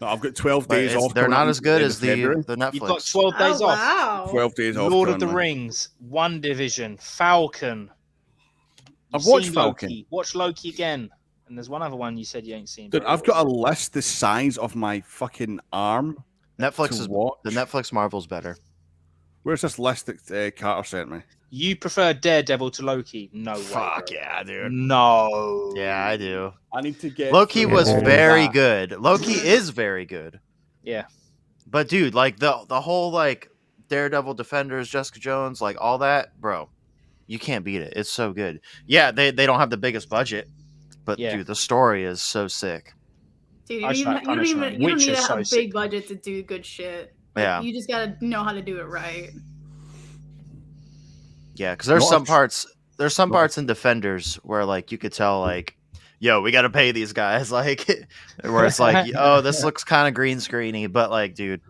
No, I've got 12 days off. They're not as good as the Netflix. You've got 12 days off. Wow. 12 days off. Lord of the Rings, WandaVision, Falcon. I've watched Falcon. Loki. Watch Loki again. And there's one other one you said you ain't seen. Dude, I've got a list the size of my fucking arm. Netflix is the Netflix Marvel's better. Where's this list that Carter sent me? You prefer Daredevil to Loki? No way. Fuck yeah, dude. No. Yeah, I do. I need to get Loki was very good. Loki is very good. Yeah. But dude, like the whole like Daredevil, Defenders, Jessica Jones, like all that, bro. You can't beat it. It's so good. Yeah, they don't have the biggest budget, but dude, the story is so sick. Dude, you don't need to have a big budget to do good shit. Like, Yeah, you just gotta know how to do it right. Yeah, because there's some parts in Defenders where like you could tell like, yo, we got to pay these guys, like where it's like, oh, this looks kind of green screeny, but like, dude,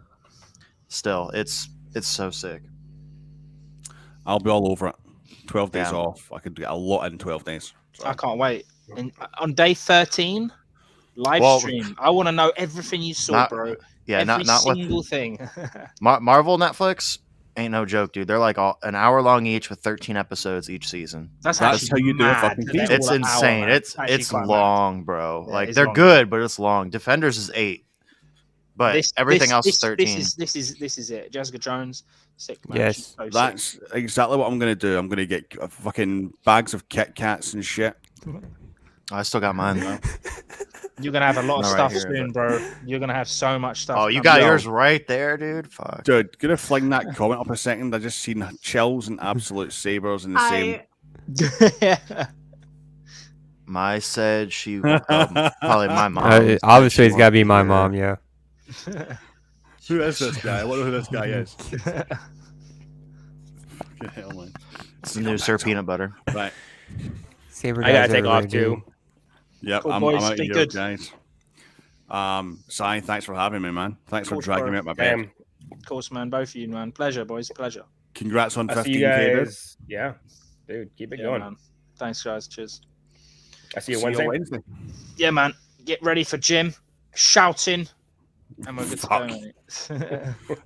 still, it's so sick. I'll be all over it. 12 days off. I could get a lot in 12 days. So. I can't wait. On day 13, live stream. I want to know everything you saw, bro. Yeah, every not single thing. Marvel Netflix ain't no joke, dude. They're like an hour long each with 13 episodes each season. That's how you do it. It's insane. Hour, it's long, bro. Yeah, like they're long, good, but it's long. Defenders is 8, but everything else is 13. This is it. Jessica Jones, sick man. Yes, so that's sick. Exactly what I'm gonna do. I'm gonna get fucking bags of Kit Kats and shit. I still got mine though. You're gonna have a lot of stuff soon, bro. You're gonna have so much stuff. Oh, you got yours right there, dude. Fuck. Dude, gonna fling that comment up a second. I just seen Chills and Absolute Sabers in the same. My said she probably my mom. Obviously, it's gotta be my mom. Yeah. Who is this guy? I wonder who this guy is. Hell, man. It's the new Sir Peanut Butter. Right. Saber I gotta take off too. Yep, cool, I'm boys, out of here, guys. Si, thanks for having me, man. Thanks for dragging me out my bed. Of course, man. Both of you, man. Pleasure, boys. Pleasure. Congrats on 15K, dude. Yeah, dude. Keep it going. Man. Thanks, guys. Cheers. I see you Wednesday. Yeah, man. Get ready for gym. Shouting. And we're good to go, mate.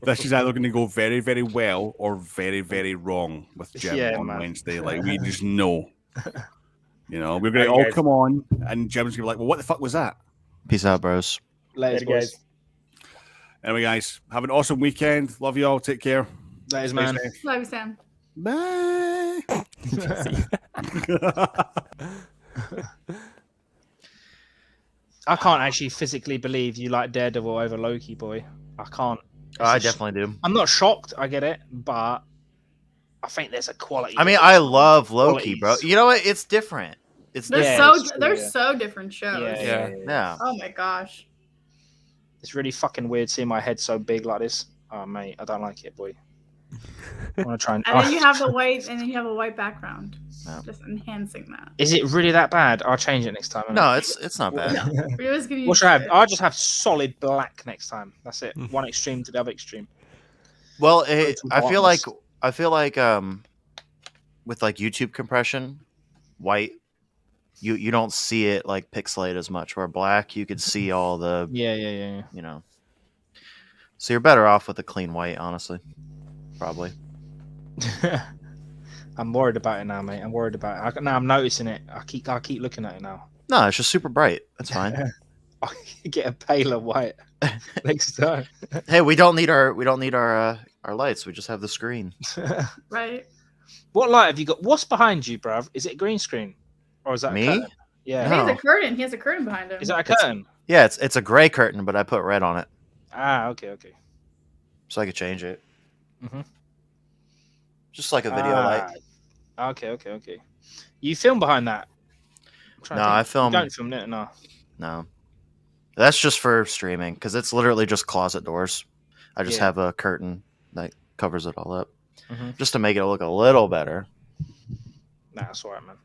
This is either going to go very, very well or very, very wrong with Jim on Wednesday. Like, we just know. You know, we're going to all come on, and Jim's going to be like, well, what the fuck was that? Peace out, bros. Later, guys. Anyway, guys, have an awesome weekend. Love you all. Take care. Later, man. Love you, Sam. Bye. I can't actually physically believe you like Daredevil over Loki, boy. I can't. I definitely do. I'm not shocked. I get it, but I think there's a quality. I mean, I love Loki, bro. You know what? It's different. They're so different shows. Yeah. Oh my gosh. It's really fucking weird seeing my head so big like this. Oh mate, I don't like it, boy. I want to try and then you have the white, and then you have a white background, just enhancing that. Is it really that bad? I'll change it next time. No, it's not bad. What should I have? I'll just have solid black next time. That's it. One extreme to the other extreme. Well, I feel like with like YouTube compression, white, you don't see it like pixelate as much. Where black, you could see all the yeah. You know, so you're better off with a clean white, honestly. Probably. I'm worried about it now, mate. I'm worried about it. Now I'm noticing it. I keep looking at it now. No, it's just super bright. That's fine. I get a paler white next time. Hey, we don't need our lights. We just have the screen. Right. What light have you got? What's behind you, bruv? Is it a green screen, or is that me? A curtain? Yeah, no. He has a curtain. He has a curtain behind him. Is that a curtain? Yeah, it's a gray curtain, but I put red on it. Ah, okay. So I could change it. Mm-hmm. Just like a video light. Okay. You film behind that? No, I film. You don't film it, no. No, that's just for streaming because it's literally just closet doors. I just have a curtain that covers it all up, just to make it look a little better. Nah, that's alright, man.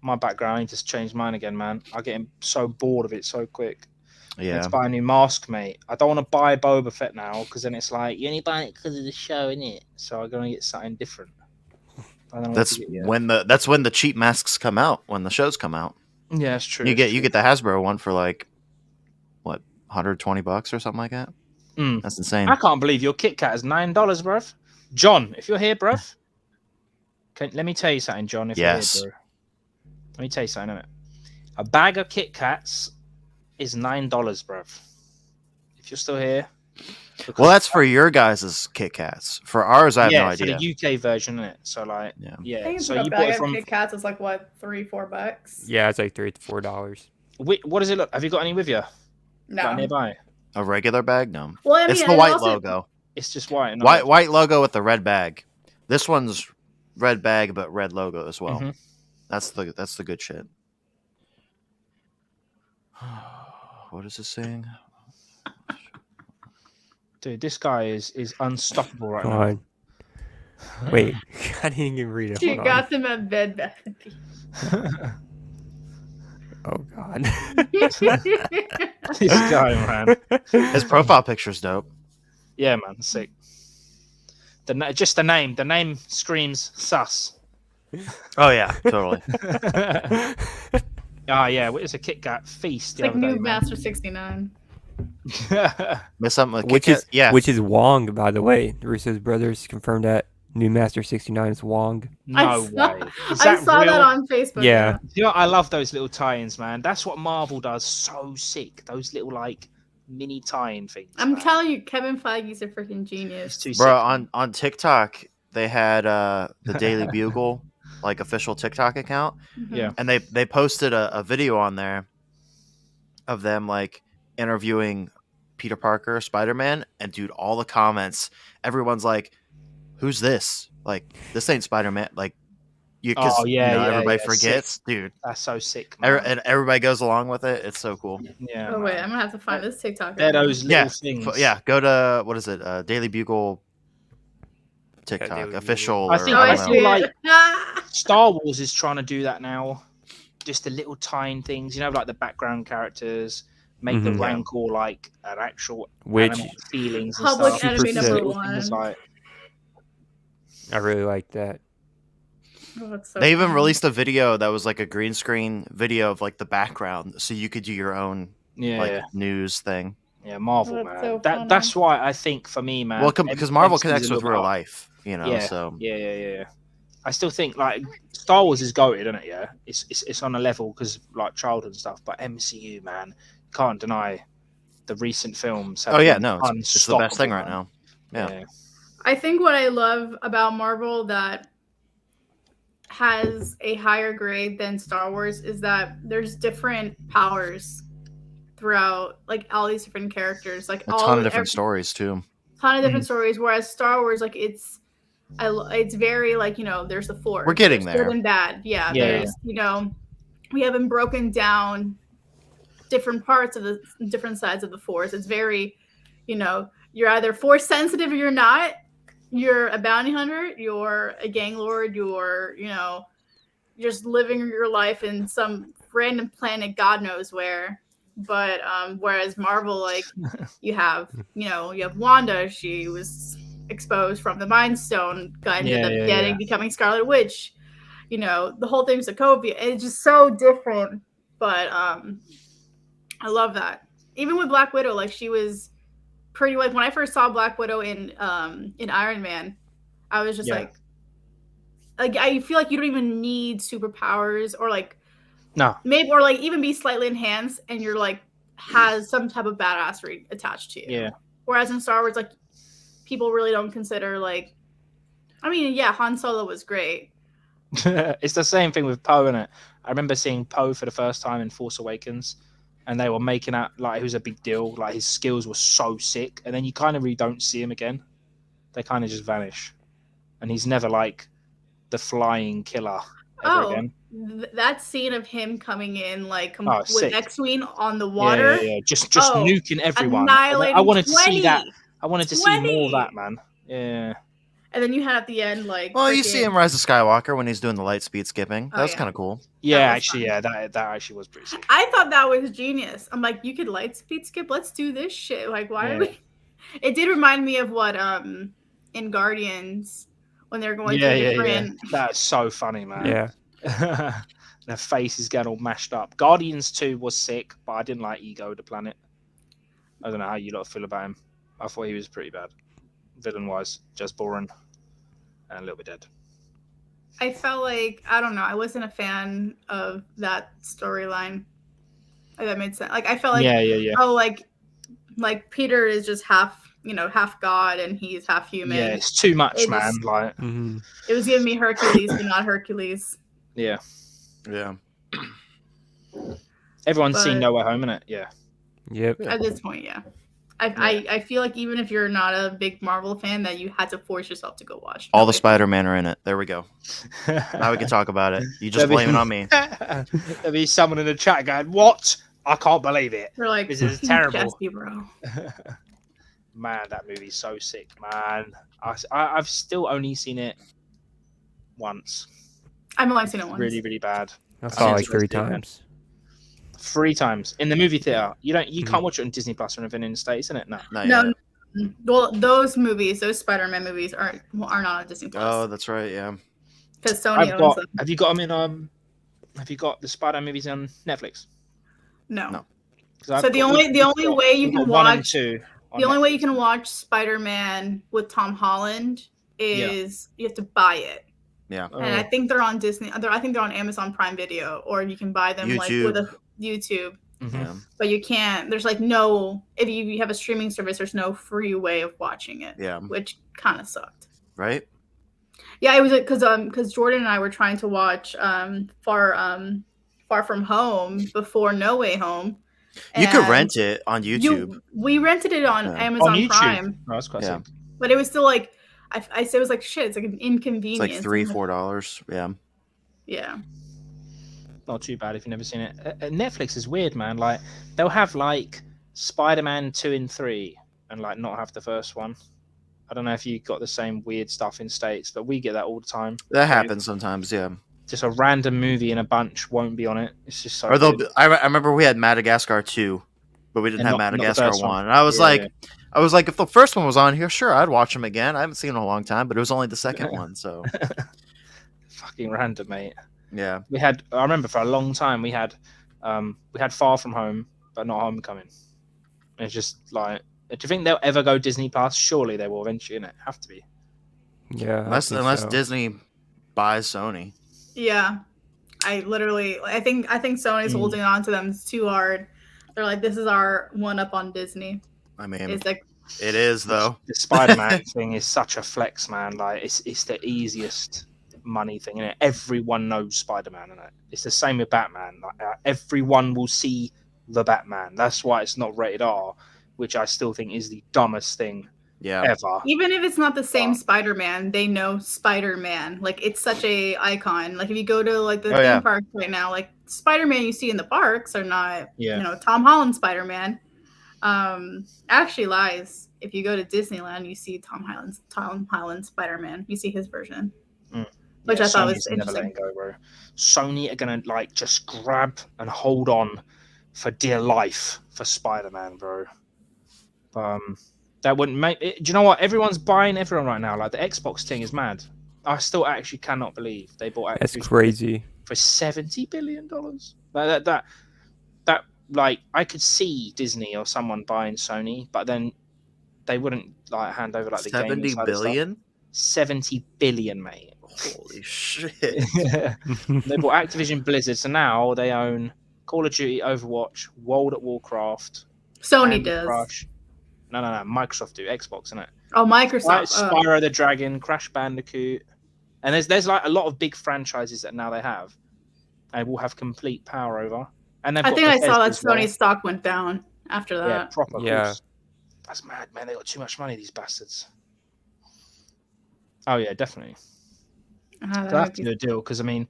My background, I need to change mine again, man. I'm getting so bored of it so quick. Yeah. Let's buy a new mask, mate. I don't want to buy Boba Fett now because then it's like you only buy it because of the show, innit? So I'm gonna get something different. That's when the cheap masks come out. When the shows come out. Yeah, it's true. You get the Hasbro one for like what, $120 or something like that. That's insane. I can't believe your Kit Kat is $9, bruv. John, if you're here, bruv, let me tell you something, John. If you're here, bro. Let me tell you something, innit? A bag of Kit Kats is $9, bruv. If you're still here. Well, that's for your guys' Kit Kats. For ours, I have no idea. For the UK version, innit? So like, I think so you bought it from Kit Kats is like what, $3-4? Yeah, it's like $3 to $4. What does it look? Have you got any with you? No. Got nearby? A regular bag? No. Well, I mean, it's the white logo. It's just white. White logo with the red bag. This one's red bag but red logo as well. Mm-hmm. That's the good shit. What is this saying? Dude, this guy is unstoppable right Come now. on. Wait, I didn't even read it. She Hold got on. them at Bed Bath & Beyond. Oh God. This guy, man. His profile picture's dope. Yeah, man, sick. Just the name screams sus. Oh yeah, totally. Yeah, it's a Kit Kat feast. It's like new Master 69. Miss something with which Kit is Kat? Yeah. which is Wong, by the way. The Russo's brothers confirmed that new Master 69 is Wong. No way. I saw that on Facebook. Yeah. You know, I love those little tie-ins, man. That's what Marvel does so sick. Those little like mini tie-in things. I'm man. telling you, Kevin Feige's a freaking genius. It's too Bro, sick. on TikTok they had the Daily Bugle like official TikTok account. Yeah. And they posted a video on there of them like interviewing Peter Parker, Spider-Man, and dude, all the comments, everyone's like, "Who's this? Like, this ain't Spider-Man." Like, everybody forgets, sick. Dude. That's so sick, man. And everybody goes along with it. It's so cool. Yeah. Oh man. wait, I'm gonna have to find this TikTok. They're those little things. Go to what is it? Daily Bugle TikTok Daily official. I think or I don't know. feel like Star Wars is trying to do that now. Just the little tiny things, you know, like the background characters, make the Mhm. Rancor like an actual Which animal feelings. And Public stuff. Enemy Super number sick. Things one. like, I really like that. Oh, that's so They even funny. released a video that was like a green screen video of like the background, so you could do your own yeah, news thing. yeah, Marvel, That's man. so funny. That's why I think for me, man. Well, because Marvel MCU's connects a with little real bit up. life, you know. Yeah, So yeah. I still think like Star Wars is goated, isn't it? Yeah, it's on a level because like childhood and stuff. But MCU, man, you can't deny the recent films. Have been it's the best thing right unstoppable, now. man. Yeah. I think what I love about Marvel that has a higher grade than Star Wars is that there's different powers throughout, like all these different characters, like A ton of different stories too. ton of different stories. Whereas Star Wars, like it's very like, you know, there's the Force. We're getting there's there. Good and bad. Yeah. There's, you know, we haven't broken down different parts of the different sides of the Force. It's very, you know, you're either Force sensitive or you're not. You're a bounty hunter. You're a gang lord. You're, you know, just living your life in some random planet, God knows where. But whereas Marvel, like you have Wanda. She was exposed from the Mind Stone, ended up becoming Scarlet Witch. You know, the whole thing's Sokovia. It's just so different. But I love that. Even with Black Widow, like she was pretty, like when I first saw Black Widow in Iron Man, I was just like I feel like you don't even need superpowers or like maybe or like even be slightly enhanced and you're like has some type of badassery attached to you. Yeah. Whereas in Star Wars, like people really don't consider like, I mean, yeah, Han Solo was great. It's the same thing with Poe, innit? I remember seeing Poe for the first time in Force Awakens, and they were making out like it was a big deal. Like his skills were so sick, and then you kind of really don't see him again. They kind of just vanish, and he's never like the flying killer ever again. That scene of him coming in like with sick. X-Wing on the water, just nuking everyone. I wanted to see that. I wanted to see more of that, man. Yeah. And then you had at the end like. Well, you see him Rise of Skywalker when he's doing the light speed skipping. That was kind of cool. Yeah, actually, that actually was pretty sick. I thought that was genius. I'm like, you could light speed skip. Let's do this shit. Like, why are we? It did remind me of what in Guardians when they're going to different. Yeah. That's so funny, man. Yeah. Their faces get all mashed up. Guardians 2 was sick, but I didn't like Ego the Planet. I don't know how you lot feel about him. I thought he was pretty bad. Villain-wise, just boring and a little bit dead. I felt like, I don't know, I wasn't a fan of that storyline. Like, that made sense. Like, I felt like, oh, like Peter is just half God and he's half human. Yeah, it's too much, man. Like, it was giving me Hercules, but not Hercules. Yeah. Yeah. Everyone's seen No Way Home, innit? Yeah. Yep. At this point, yeah. I feel like even if you're not a big Marvel fan, that you had to force yourself to go watch. All the Spider-Man are in it. There we go. Now we can talk about it. You just blame it on me. There'll be someone in the chat going, "What? I can't believe it. We're like, This is terrible." Jesse, bro. Man, that movie's so sick, man. I've still only seen it once. I've only seen it once. Really, really bad. I saw it like 3 times. 3 times in the movie theater. You can't watch it on Disney Plus or anything in the States, isn't it? No. No. Well, those Spider-Man movies are not on Disney Plus. Oh, that's right. Yeah. Because Sony owns them. Have you got them in? Have you got the Spider-Man movies on Netflix? No. So the only way you can watch Spider-Man with Tom Holland is you have to buy it. Yeah. And I think they're on Disney. I think they're on Amazon Prime Video, or you can buy them like with a YouTube. Yeah. But you can't. There's like no. If you have a streaming service, there's no free way of watching it. Yeah. Which kind of sucked. Right. Yeah, it was because Jordan and I were trying to watch Far From Home before No Way Home. You could rent it on YouTube. We rented it on Amazon Prime. Oh, that's quite sick. But it was still like I said, it was like shit. It's like an inconvenience. It's like $3-4. Yeah. Yeah. Not too bad if you've never seen it. Netflix is weird, man. Like they'll have like Spider-Man 2 and 3, and like not have the first one. I don't know if you got the same weird stuff in States, but we get that all the time. That happens sometimes. Yeah. Just a random movie in a bunch won't be on it. It's just so. I remember we had Madagascar 2, but we didn't have Madagascar 1. And I was like, if the first one was on here, sure, I'd watch them again. I haven't seen it in a long time, but it was only the second one, so. Fucking random, mate. Yeah. I remember for a long time we had Far From Home, but not Homecoming. And it's just like, do you think they'll ever go Disney Plus? Surely they will eventually, innit? Have to be. Yeah. Unless Disney buys Sony. Yeah. I think Sony's holding on to them too hard. They're like, this is our one up on Disney. I mean, it's like, it is though. The Spider-Man thing is such a flex, man. Like it's the easiest money thing, innit? Everyone knows Spider-Man, innit? It's the same with Batman. Like, everyone will see the Batman. That's why it's not rated R, which I still think is the dumbest thing ever. Even if it's not the same Spider-Man, they know Spider-Man. Like it's such a icon. Like if you go to like the theme parks right now, like Spider-Man you see in the parks are not Tom Holland Spider-Man. Actually lies. If you go to Disneyland, you see Tom Holland Spider-Man. You see his version. Which I thought was interesting. Go, bro. Sony are gonna like just grab and hold on for dear life for Spider-Man, bro. That wouldn't make it. Do you know what? Everyone's buying everyone right now. Like the Xbox thing is mad. I still actually cannot believe they bought. That's crazy. For $70 billion. Like that. Like I could see Disney or someone buying Sony, but then they wouldn't like hand over like the 70 billion. 70 billion, mate. Holy shit! They bought Activision Blizzard, so now they own Call of Duty, Overwatch, World of Warcraft. Sony does. Crush. No. Microsoft do. Xbox, isn't it? Oh, Microsoft. Like Spyro the Dragon, Crash Bandicoot, and there's like a lot of big franchises that now they have, and will have complete power over. And I think I saw that Sony's stock went down after that. Yeah, proper. Yeah. That's mad, man. They got too much money, these bastards. Oh yeah, definitely. They have to do a deal because I mean,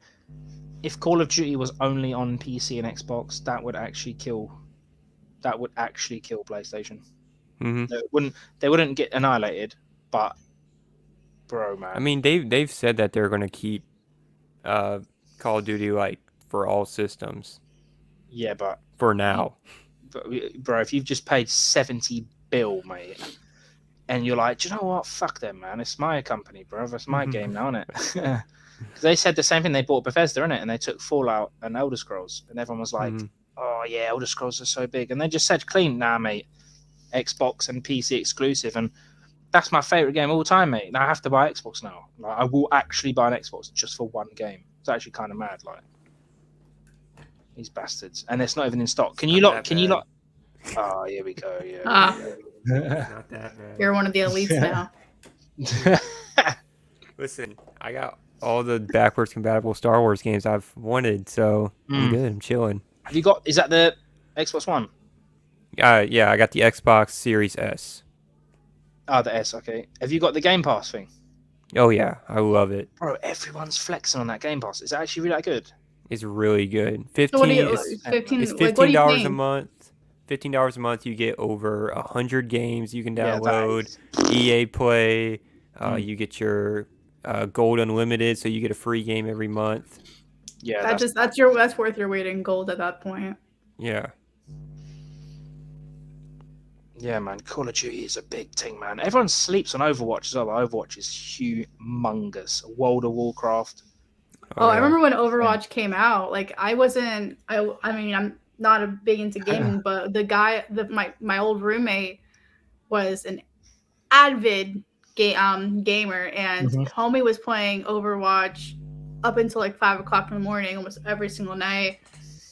if Call of Duty was only on PC and Xbox, that would actually kill PlayStation. Mm-hmm. They wouldn't get annihilated, but bro, man. I mean, they've said that they're going to keep Call of Duty like for all systems. Yeah, but for now, bro, if you've just paid $70 billion, mate, and you're like, do you know what? Fuck them, man. It's my company, bro. It's my game now, isn't it? Because they said the same thing. They bought Bethesda, innit? And they took Fallout and Elder Scrolls, and everyone was like, "Oh yeah, Elder Scrolls are so big," and they just said clean, nah, mate. Xbox and PC exclusive, and that's my favorite game of all time, mate. Now I have to buy Xbox now. Like, I will actually buy an Xbox just for one game. It's actually kind of mad, like these bastards, and it's not even in stock. Can you lock? Oh, here we go. Yeah. Not that bad. You're one of the elites now. Listen, I got all the backwards compatible Star Wars games I've wanted, so I'm good. I'm chilling. Have you got? Is that the Xbox One? Yeah, I got the Xbox Series S. Oh, the S. Okay. Have you got the Game Pass thing? Oh yeah, I love it. Bro, everyone's flexing on that Game Pass. Is it actually really that good? It's really good. So what do you, It's 15, it's like, what are you $15 a paying? month. $15 a month, you get over 100 games you can Yeah, download. EA Play. You get your Gold Unlimited, so you get a free game every month. Yeah, that's worth your weight in gold at that point. Yeah. Yeah, man. Call of Duty is a big thing, man. Everyone sleeps on Overwatch as well. Overwatch is humongous. World of Warcraft. Oh, I yeah. remember when Overwatch came out. Like, I mean, I'm not a big into gaming, but my old roommate was an avid gamer, and homie was playing Overwatch up until like 5 o'clock in the morning, almost every single night.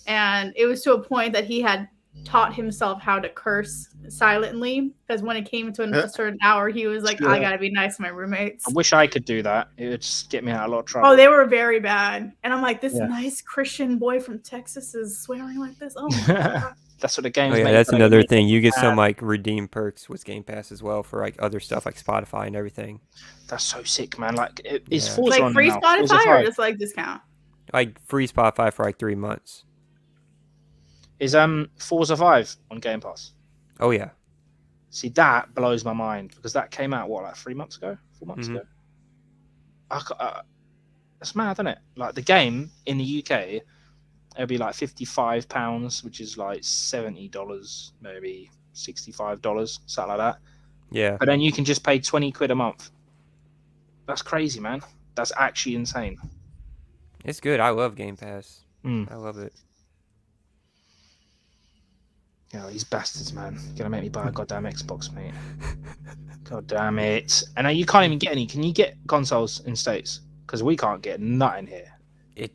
And it was to a point that he had taught himself how to curse silently, because when it came to a certain hour, he was like, I gotta be nice to my roommates. I wish I could do that. It would just get me out of a lot of trouble. Oh, they were very bad. And I'm like, this nice Christian boy from Texas is swearing like this. Oh my God. That's what the game's Oh yeah, made that's for. another thing. You get some like redeem perks with Game Pass as well for like other stuff like Spotify and everything. That's so sick, man. Like, is Yeah. Forza Like on free now? Spotify Forza or 5? just like discount? Like free Spotify for like 3 months. Is Forza 5 on Game Pass? Oh yeah. See, that blows my mind because that came out what, like 3 months ago, 4 months ago. That's mad, isn't it? Like the game in the UK, it'll be like £55, which is like $70, maybe $65, something like that. Yeah. But then you can just pay 20 quid a month. That's crazy, man. That's actually insane. It's good. I love Game Pass. Mm. I love it. Yeah, these bastards, man. Gonna make me buy a goddamn Xbox, mate. God damn it. And you can't even get any. Can you get consoles in States? Because we can't get nothing here.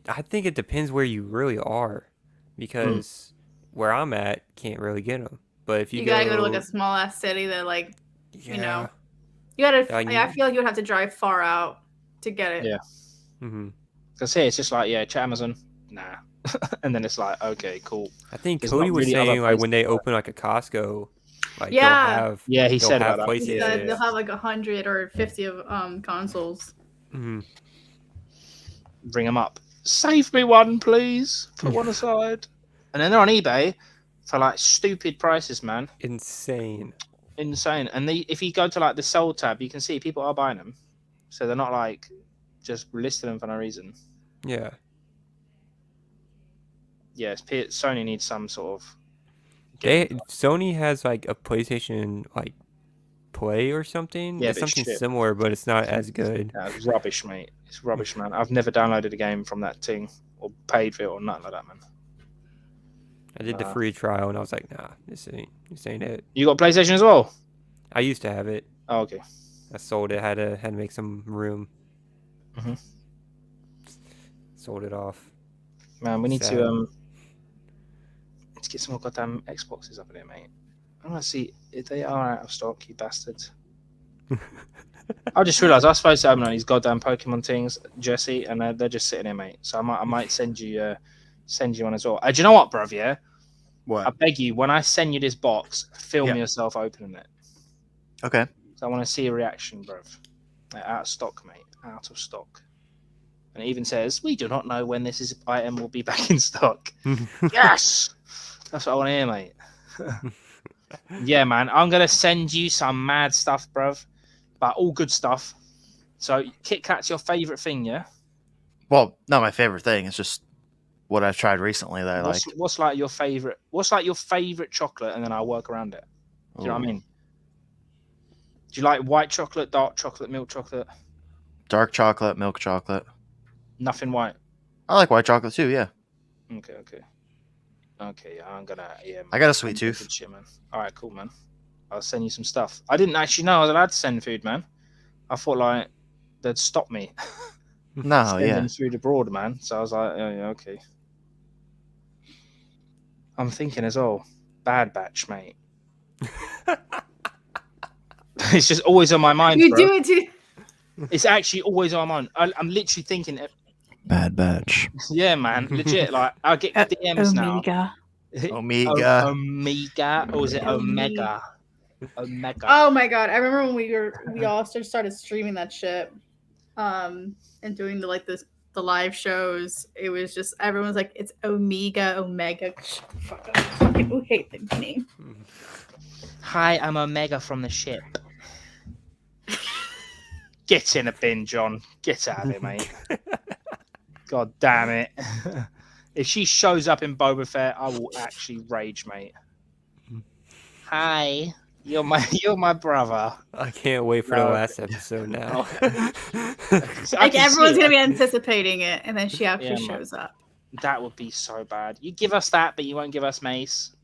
I think it depends where you really are, because where I'm at can't really get them. But if you gotta go to like a small ass city that like, yeah. you know, you gotta. I feel like you would have to drive far out to get it. Yeah. Mm-hmm. Because here it's just like, yeah, check Amazon. Nah. And then it's like, okay, cool. I think There's Cody not was really saying other like when they places open like a Costco, like Yeah. Yeah, he they'll said have about that. places. He Yeah. said they'll have like 100 or 50 of consoles. Mm-hmm. Ring them up. Save me one, please. Put one aside. And then they're on eBay for like stupid prices, man. Insane. And if you go to like the sold tab, you can see people are buying them. So they're not like just listing them for no reason. Yeah. Yes, Sony needs some sort of. Sony has like a PlayStation like Play or something. Yeah, it's but something shit. similar, but it's not as good. Yeah, it's rubbish, mate. It's rubbish, man. I've never downloaded a game from that thing or paid for it or nothing like that, man. I did the free trial and I was like, nah, this ain't it. You got PlayStation as well? I used to have it. Oh, okay. I sold it. Had to make some room. Mm-hmm. Sold it off. Man, we need Sad. to let's get some more goddamn Xboxes up in here, mate. I want to see if they are out of stock, you bastards. I just realised I was supposed to have these goddamn Pokemon things, Jesse, and they're just sitting here, mate. So I might send you one as well. Do you know what, bruv? Yeah. What? I beg you, when I send you this box, film yourself opening it. Okay. So I want to see a reaction, bruv. Out of stock, mate. Out of stock. And it even says, we do not know when this item will be back in stock. Yes! That's what I want to hear, mate. Yeah, man. I'm going to send you some mad stuff, bruv. But all good stuff. So Kit Kat's your favourite thing, yeah? Well, not my favorite thing. It's just what I've tried recently that I like. What's like your favourite chocolate, and then I'll work around it. Do you know what I mean? Do you like white chocolate, dark chocolate, milk chocolate? Dark chocolate, milk chocolate. Nothing white. I like white chocolate too, yeah. Okay, I'm gonna. Yeah, I got a sweet tooth. Shit, man. All right, cool, man. I'll send you some stuff. I didn't actually know I was allowed to send food, man. I thought like they'd stop me. No, sending food abroad, man. So I was like, yeah, okay. I'm thinking as well. Bad Batch, mate. It's just always on my mind. You bro. do it too. It's actually always on my mind. I'm literally thinking. Bad Batch. Yeah, man. Legit. Like I get DMs now. Omega. Omega. Omega, or was it Omega? Omega. Oh my god! I remember when we all started streaming that shit, and doing the live shows. It was just everyone's like, it's Omega. Fuck up. People hate the name. Hi, I'm Omega from the ship. Get in a bin, John. Get out of here, mate. God damn it. If she shows up in Boba Fett, I will actually rage, mate. Hi, you're my brother. I can't wait for the last episode now. Like everyone's gonna be anticipating it, and then she actually shows up. That would be so bad. You give us that, but you won't give us Mace.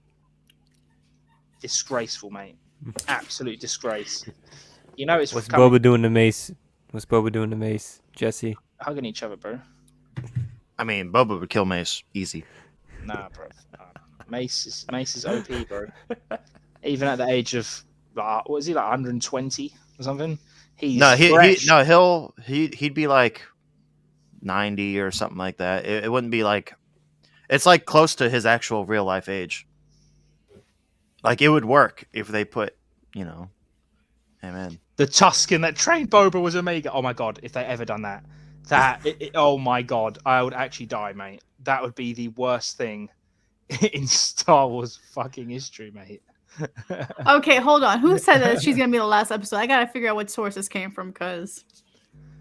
Disgraceful, mate. Absolute disgrace. You know it's What's Boba doing to Mace? What's Boba doing to Mace? Jesse? Hugging each other, bro. I mean, Boba would kill Mace easy. Nah, bro. Mace is OP, bro. Even at the age of what is he, like 120 or something? He'd be like 90 or something like that. It wouldn't be like, it's like close to his actual real life age. Like it would work if they put, amen. The Tusken that trained Boba was Omega. Oh my god, if they ever done that. Oh my god, I would actually die, mate. That would be the worst thing in Star Wars fucking history, mate. Okay, hold on. Who said that she's gonna be the last episode? I gotta figure out what source this came from, because.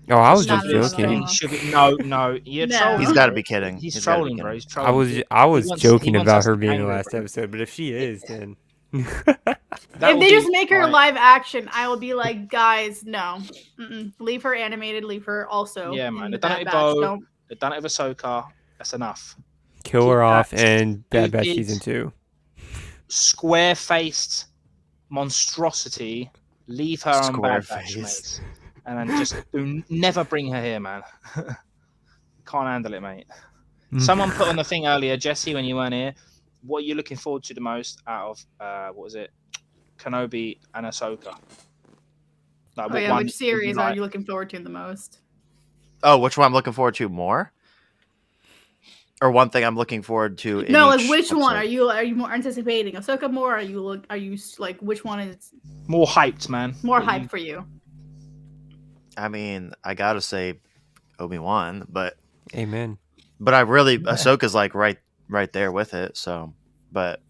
Oh, I was just joking. No, you're No. trolling. He's got to be kidding. He's trolling, bro. He's trolling. I was joking about us her to being the anger, last bro. episode, but if she is, then. If they just make her live action, I will be like, guys, no. Leave her animated, leave her also. Yeah, man. in They've the done it Bad with Batch. Bo. They've done it with Ahsoka. That's enough. Kill her Keep off that and Bad Batch stupid, Season 2. Square-faced monstrosity. Leave her on Bad Batch, mate. And then just never bring her here, man. Can't handle it, mate. Someone put on the thing earlier, Jesse, when you weren't here, what are you looking forward to the most out of, what was it? Kenobi and Ahsoka. Like, which series are you looking forward to the most? Oh, which one I'm looking forward to more? Or one thing I'm looking forward to? No, like which one are you more anticipating? Ahsoka more? Or are you like which one is more hyped, man? More hyped for you? I mean, I gotta say Obi-Wan, but amen. But I really Ahsoka's like right there with it. So, but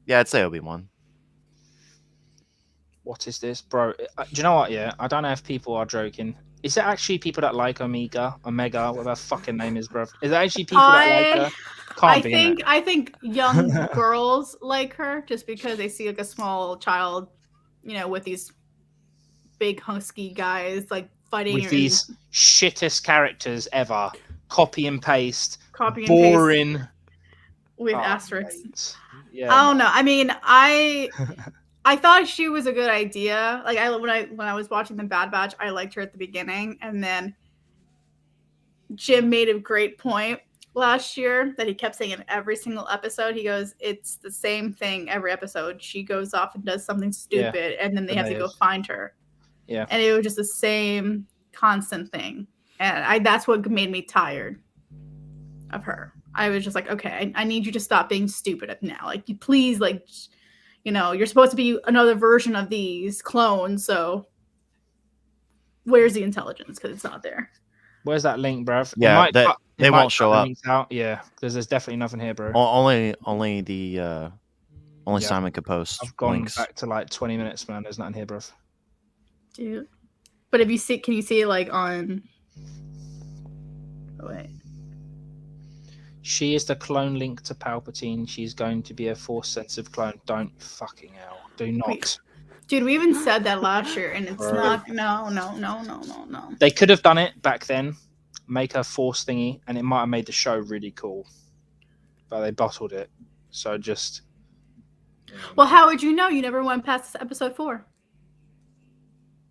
yeah, I'd say Obi-Wan. What is this, bro? Do you know what? Yeah, I don't know if people are joking. Is there actually people that like Omega, whatever her fucking name is, bro? Is there actually people that like her? I think young girls like her just because they see like a small child, with these big husky guys like fighting with these shittest characters ever. Copy and paste. Boring. With asterisks. Yeah, I don't know. I mean, I thought she was a good idea. Like when I was watching the Bad Batch, I liked her at the beginning, and then Jim made a great point last year that he kept saying in every single episode. He goes, "It's the same thing every episode. She goes off and does something stupid, and then they have to go find her." Yeah, and it was just the same constant thing, and that's what made me tired of her. I was just like, okay, I need you to stop being stupid now. Like, you please, like. You're supposed to be another version of these clones, so where's the intelligence? Because it's not there. Where's that link, bruv? Yeah, they won't show up. Yeah, because there's definitely nothing here, bro. Only Simon could post. I've gone links. back to like 20 minutes, man. There's nothing here, bruv. Dude. But if you see, can you see it like on? Oh, wait. She is the clone link to Palpatine. She's going to be a Force-sensitive clone. Don't fucking hell. Do not. Wait. Dude, we even said that last year, and it's not. No. They could have done it back then, make her Force thingy, and it might have made the show really cool. But they bottled it. So just. Well, how would you know? You never went past episode 4.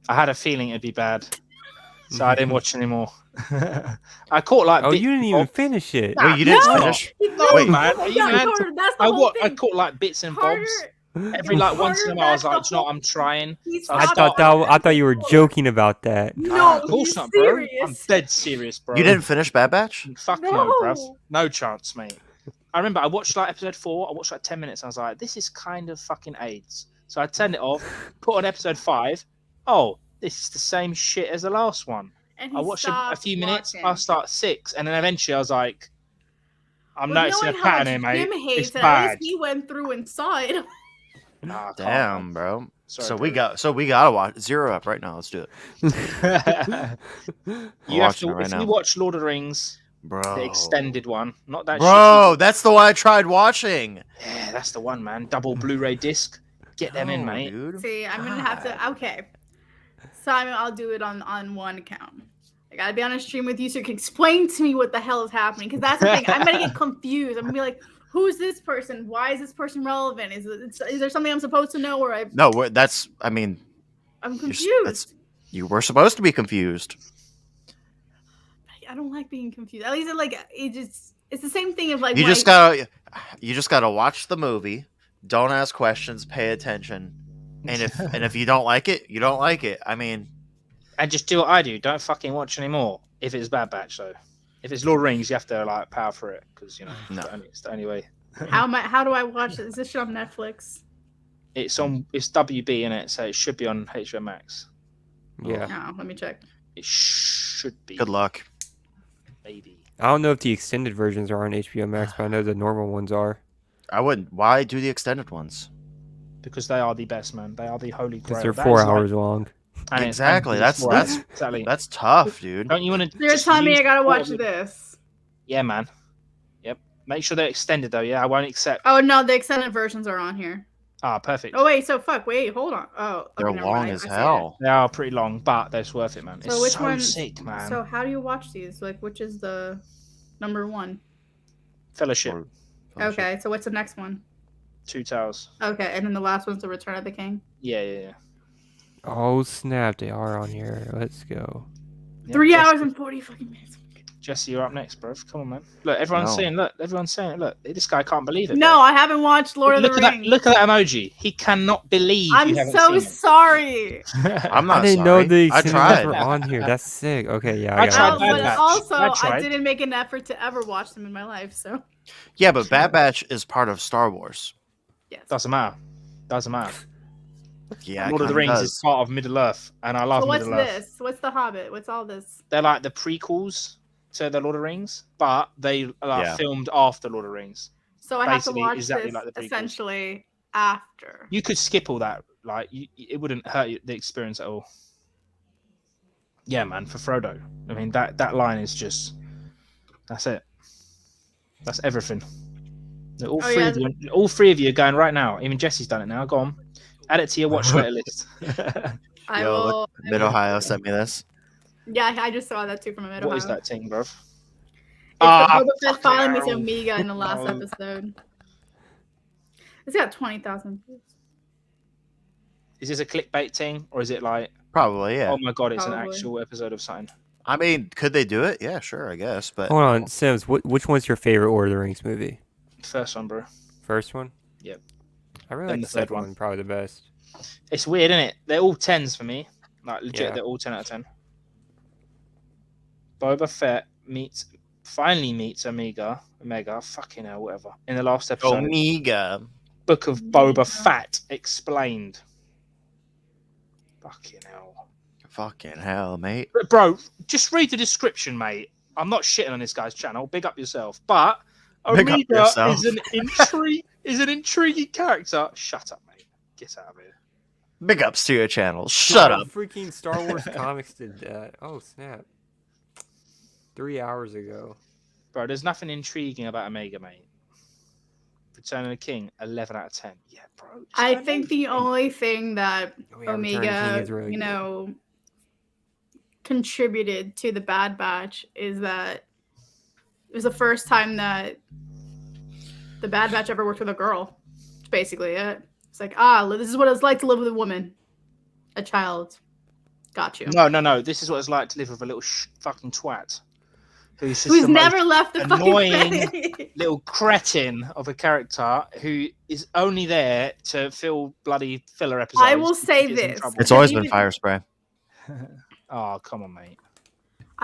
I had a feeling it'd be bad. So I didn't watch anymore. I caught like. You didn't even finish it. Wait, you didn't finish? Wait, man. Are you mad? That's the whole thing. I caught like bits and bobs. Every like once in a while, I was like, "Do you know what? I'm trying." So I thought you were joking about that. No, of course not, bro. I'm dead serious, bro. You didn't finish Bad Batch? Fuck no, bro. No chance, mate. I remember I watched like episode 4. I watched like 10 minutes. And I was like, this is kind of fucking AIDS. So I turned it off, put on episode 5. Oh, this is the same shit as the last one. And I watched a few minutes. I'll start 6, and then eventually I was like, I'm noticing a pattern here, mate. It's bad. At least he went through and saw it. Damn, bro. Sorry, so we gotta watch Zero up right now. Let's do it. You have to if you watch Lord of the Rings, bro, the extended one, not that. Bro, that's the one I tried watching. Yeah, that's the one, man. Double Blu-ray disc. Get them in, mate. Dude. See, I'm gonna have to. Okay, Simon, I'll do it on one account. I gotta be on a stream with you so you can explain to me what the hell is happening. Because that's the thing. I'm gonna get confused. I'm gonna be like, who's this person? Why is this person relevant? Is there something I'm supposed to know? Or No, that's. I mean, I'm confused. You were supposed to be confused. I don't like being confused. At least it's the same thing of like you just gotta watch the movie. Don't ask questions. Pay attention. And if you don't like it, you don't like it. I mean. And just do what I do. Don't fucking watch anymore. If it's Bad Batch, though. If it's Lord of the Rings, you have to like power for it because it's the only way. How do I watch it? Is this shit on Netflix? It's WB in it, so it should be on HBO Max. Yeah. Oh, let me check. It should be. Good luck. Maybe. I don't know if the extended versions are on HBO Max, but I know the normal ones are. I wouldn't. Why do the extended ones? Because they are the best, man. They are the holy grail. Because they're 4 hours long. And exactly. That's tough, dude. Don't you want to? You're telling me I gotta watch this? Yeah, man. Yep. Make sure they're extended though. Yeah, I won't accept. Oh no, the extended versions are on here. Ah, perfect. Oh wait, hold on. Oh, they're long as hell. They are pretty long, but they're worth it, man. So which one? Sick, man. So how do you watch these? Like, which is the number 1? Fellowship. Okay, so what's the next one? Two Towers. Okay, and then the last one's the Return of the King. Yeah. Oh snap! They are on here. Let's go. 3 hours and 40 fucking minutes. Jesse, you're up next, bro. Come on, man. Look, everyone's saying. Look, this guy can't believe it. No, bro. I haven't watched Lord of the Rings. Look at that emoji. He cannot believe. I'm so sorry. I'm not. I didn't know I tried. were on here. That's sick. Okay, yeah. I tried. But also, I didn't make an effort to ever watch them in my life. So. Yeah, but Bad Batch is part of Star Wars. Yes. Doesn't matter. Yeah, Lord of the Rings is part of Middle Earth, and I love Middle Earth. What's this? What's The Hobbit? What's all this? They're like the prequels to the Lord of the Rings, but they are filmed after Lord of the Rings. So I have to watch exactly this like the essentially after. You could skip all that. Like, it wouldn't hurt the experience at all. Yeah, man, for Frodo. I mean, that line is just... That's it. That's everything. All three of you are going right now. Even Jesse's done it now. Go on. Add it to your watch later list. Look, Mid-Ohio sent me this. Yeah, I just saw that too from Mid-Ohio. What is that thing, bruv? It's filing me to Amiga in the last episode. It's got 20,000 views. Is this a clickbait thing, or is it like... Probably, yeah. Oh my god, it's an actual episode of something. I mean, could they do it? Yeah, sure, I guess. But hold on, Semz, which one's your favorite Lord of the Rings movie? First one, bro. First one? Yep. I really like the third one. Probably the best. It's weird, isn't it? They're all 10s for me. Like, legit, they're all 10 out of 10. Boba Fett finally meets Omega, fucking hell, whatever. In the last episode. Omega. Book of Boba Fett explained. Fucking hell, mate. But bro, just read the description, mate. I'm not shitting on this guy's channel. Big up yourself. But Omega is an intriguing character. Shut up, mate. Get out of here. Big ups to your channel. Shut up. Freaking Star Wars Comics did that. Oh, snap. 3 hours ago. Bro, there's nothing intriguing about Omega, mate. Return of the King, 11 out of 10. Yeah, bro. I think the only thing that Omega, really good. Contributed to the Bad Batch is that it was the first time that the Bad Batch ever worked with a girl. That's basically it. It's like, this is what it's like to live with a woman. A child. Got you. No. This is what it's like to live with a little fucking twat. Who's never left the annoying little cretin of a character who is only there to fill bloody filler episodes. I will say this. It's always been Fire Spray. Oh, come on, mate.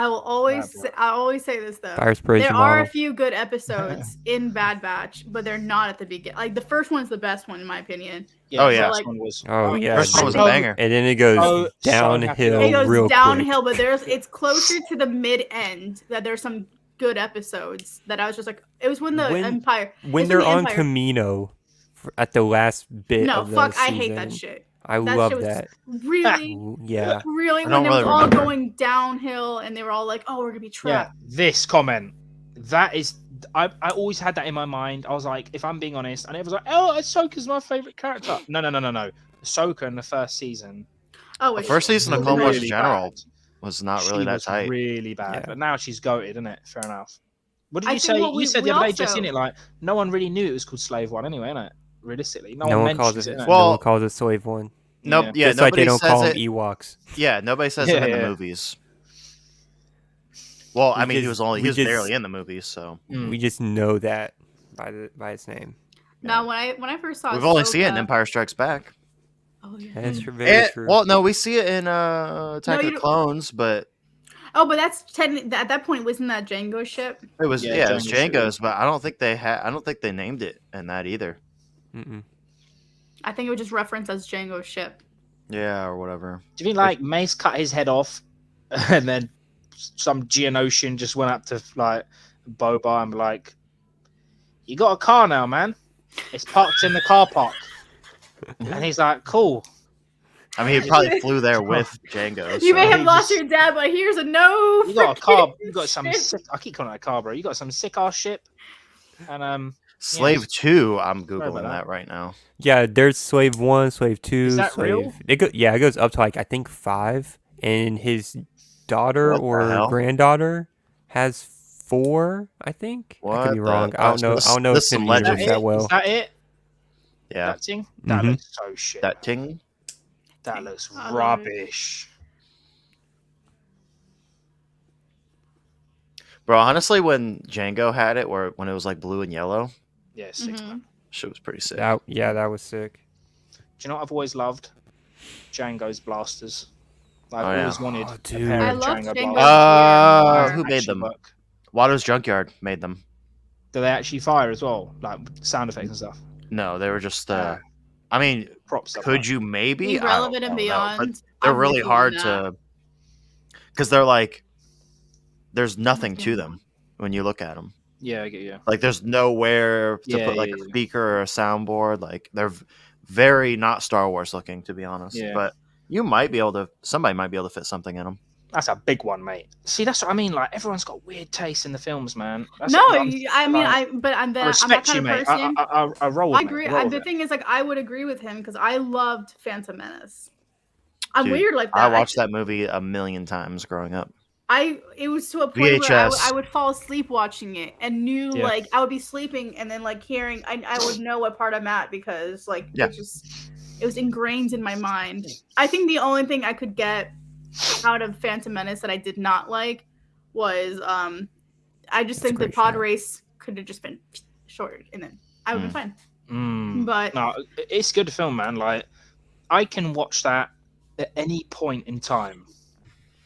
I always say this though. Fires praise There your are model. a few good episodes in Bad Batch, but they're not at the beginning. Like the first one's the best one in my opinion. Yeah, Oh, yeah. first one was. Oh yeah, First one was a so- banger. and then it goes So happy. downhill. It goes real downhill, quick. but it's closer to the mid end that there's some good episodes that I was just like, it was when the Empire. When it's they're the on Empire- Camino at the last bit. No, of the fuck, season. I hate that shit. I That love shit was that. Really, Yeah. really, I when don't they were really all remember. going downhill and they were all like, "Oh, we're gonna be Yeah, trapped." this comment. That is. I always had that in my mind. I was like, if I'm being honest, and it was like, oh, Ahsoka's my favorite character. No. Ahsoka in the first season. Oh, The first season of Clone Wars in general bad. was not She really that was tight. really bad, Yeah. but now she's goated, isn't it? Fair enough. What did I you think say? what You we- said we the other day, just also- in it, like no one really knew it was called Slave One anyway, innit? Realistically, no No one one calls mentions it. it. innit? No Well- one calls it Slave One. Nope. Yeah, Just like nobody they don't says call it. them Ewoks. Yeah, nobody says him in the Yeah. movies. Well, I mean, he was We just- barely in the movies, so Mm. We just know that by its name. Now, when I first saw, we've only seen it in Ahsoka- Empire Strikes Back. Oh yeah. That's very true. Well, no, we see it in Attack you of don't- Clones, but Oh, but that's at that point wasn't that Django ship? it was Yeah, it was Django ship. Django's, but I don't think they named it in that either. Mm-mm. I think it was just referenced as Django's ship. Yeah, or whatever. Do you think like Mace cut his head off, and then some Geonosian just went up to like Boba and be like, "You got a car now, man. It's parked in the car park." And he's like, "Cool." I mean, he probably flew there with Django. You may so- have lost your dad, but here's a no. You got a car. freaking You got some ship. sick. I keep calling it a car, bro. You got some sick ass ship. And Slave 2, I'm about googling that. that right now. Yeah, there's Slave 1, Slave 2, Is that Slave. real? It goes up to like I think 5, and his daughter What the or hell? granddaughter has 4. I think. I What could be the- wrong. I don't know. this- I don't know this is some Cinematic legend. that well. Is that it? Yeah, That thing? That Mhm. looks so shit. that ting. That looks I love it. rubbish. Bro, honestly, when Django had it, when it was like blue and yellow, Yeah, sick. Mhm. Man. shit was pretty sick. That was sick. Do you know what I've always loved? Django's blasters. Like, Oh, I've yeah. always wanted Oh, a dude. pair I of love Django Django. blasters. Who made Actually them? work. Watto's Junkyard made them. Do they actually fire as well? Like sound effects and stuff? No, they were just. Ah. I mean, Props. up, could man. you maybe? Irrelevant and I don't know, but Beyond. they're I'm really with you hard on that. to. Because they're like, there's nothing with to you. them when you look at them. Yeah, I get you. Like, there's nowhere to Yeah, put like yeah, a yeah. speaker or a soundboard. Like, they're very not Star Wars looking, to be honest. Yeah. But you might be able to. Somebody might be able to fit something in them. That's a big one, mate. See, that's what I mean. Like, everyone's got weird taste in the films, man. That's No, what I'm- I mean, like, I'm I that respect kind you, of mate. person. I roll with I it. agree. Roll with The it. thing is, like, I would agree with him because I loved Phantom Menace. I'm Dude, weird like that. I watched that movie a million times growing up. It was to a point where VHS. I would fall asleep watching it and knew Yeah. like I would be sleeping and then like hearing I would know what part I'm at because like Yeah. it was ingrained in my mind. I think the only thing I could get out of Phantom Menace that I did not like was I just That's a think the great pod shot. race could have just been short and then I would be fine. Mm. But No, it's a good film, man. Like, I can watch that at any point in time,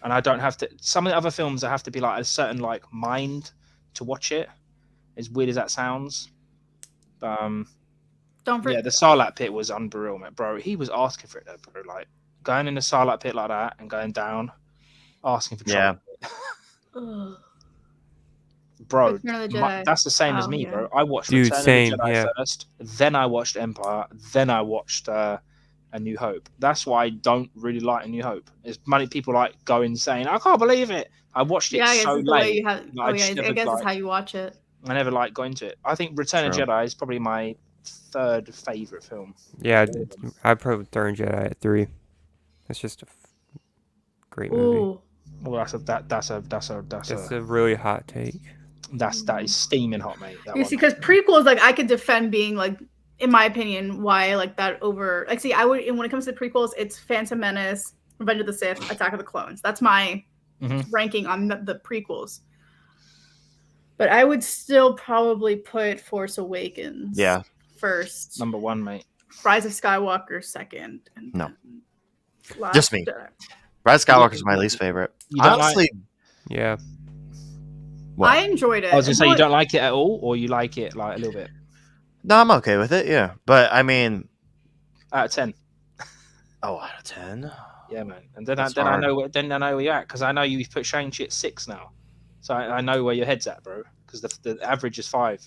and I don't have to. Some of the other films, I have to be like a certain like mind to watch it. As weird as that sounds, don't yeah, forget the Sarlacc pit was unreal, man, bro. He was asking for it, though, bro. Like going in the Sarlacc pit like that and going down, asking for trouble. Ugh. Bro, Return of the Jedi. that's the same as Oh, me, yeah. bro. I watched Dude, Return same, of the Jedi yeah. first, then I watched Empire, then I watched A New Hope. That's why I don't really like A New Hope. As many people like go insane. I can't believe it. I watched it Yeah, I guess so it's the way late. you have. I Oh just yeah, I never, guess it's like- how you watch it. I never like got into it. I think Return of True. Jedi is probably my third favorite film. Yeah, I'd probably throw in Jedi at 3. That's just a great movie. Ooh, Well, that's That's a really hot take. that is steaming hot, mate. That you one. see, because prequels, like I could defend being like, in my opinion, why I like that over. Like, see, I would when it comes to prequels, it's Phantom Menace, Revenge of the Sith, Attack of the Clones. That's my Mhm. ranking on the prequels. But I would still probably put Force Awakens Yeah. first, Number one, mate. Rise of Skywalker second, and No. then Last Just me. Jedi. Rise of Skywalker is my least favorite. You don't Honestly, Yeah. What? I enjoyed it. I was gonna say you don't like it at all, or you like it like a little bit. No, I'm okay with it. Yeah, but I mean, Out of 10. oh, out of 10. Yeah, man. And then That's I hard. know where you're at, because I know you've put Shang-Chi at 6 now, so I know where your head's at, bro. Because the average is 5.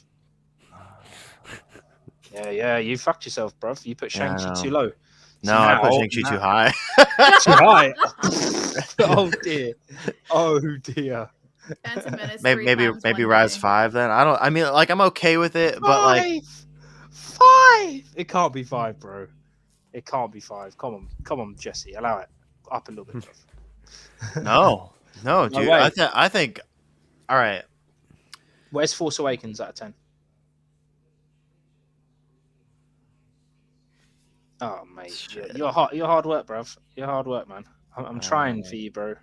Yeah, you fucked yourself, bro. You put Yeah, I Shang-Chi know. too low. No, So I now- put Shang-Chi too high. Too high. Oh dear. Oh dear. Phantom Menace maybe 3 times one Rise day. 5 then. I mean, like, I'm okay with it, but like, 5. It can't be 5, bro. It can't be 5. Come on, Jesse. Allow it up a little bit, bro. no, No dude. way. I think. All right. Where's Force Awakens out of 10? Oh, mate, Shit. you're hard work, bro. You're hard work, man. I'm trying for you, bro.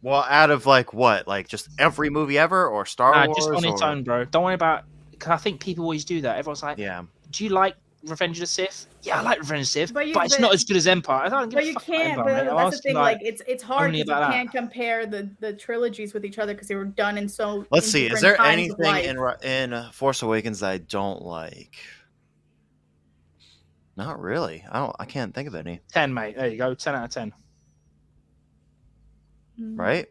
Well, out of like what, like just every movie ever, or Star Wars, just on its or... own, bro. Don't worry about. Cause I think people always do that. Everyone's like, Yeah. "Do you like Revenge of the Sith?" Yeah, I like Revenge of the Sith, But but it's not as good as Empire. I don't give But a you fuck can't. about Empire, mate. But I'm that's the asking, thing. Like, it's hard only because you about that. can't compare the trilogies with each other because they were done in so. Let's in see. Is different there times of anything life. in Force Awakens that I don't like? Not really. I can't think of any. 10, mate. There you go. 10 out of 10. Right?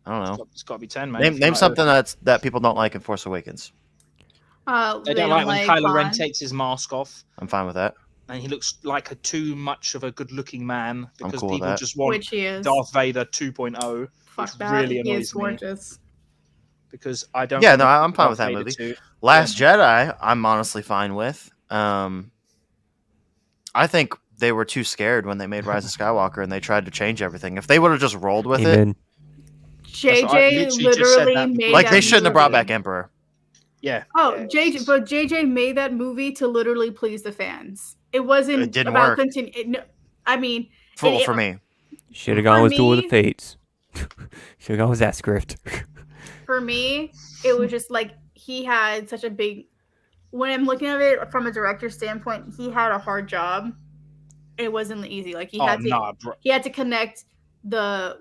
I don't know. It's got to be 10, mate. Name something that people don't like in Force Awakens. They don't like when Kylo Ren takes his mask off I'm fine with that. and he looks like too much of a good-looking man I'm because cool with people that. just want Which he is. Darth Vader 2.0. Fuck which that. really He annoys is me. gorgeous. Because I don't. Yeah, want no, I'm fine Darth with that Vader movie. 2. Last Jedi, I'm honestly fine with. I think they were too scared when they made Rise of Skywalker and they tried to change everything. If they would have just rolled with Amen. JJ literally made like that they shouldn't have brought movie. back Emperor. Yeah. Oh, yeah, JJ made that movie to literally please the fans. It wasn't It didn't about work. I mean, For me. Should have gone with Duel of the me- Fates. Should have gone with that script. for me, it was just like he had such a big. When I'm looking at it from a director's standpoint, he had a hard job. It wasn't easy. Like he had to connect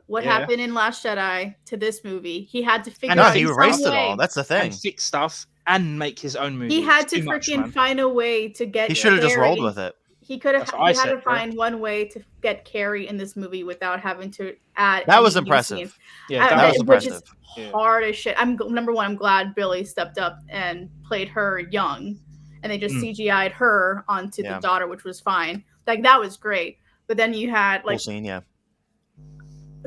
what happened in Last Jedi to this movie. He had to figure out. He erased it all. That's the thing. And fix stuff and make his own movie. He had to It's too much, freaking man. find a way to get. He should have just Carrie. rolled with it. He could have. That's what He I had said, to find one way to get Carrie in this movie without having to add. That any was new impressive. scenes. Yeah, that was which impressive. is hard as shit. Number one. I'm glad Billy stepped up and played her young, and they just CGI'd her onto the daughter, which was fine. Like that was great. But then you had like. Cool scene, yeah.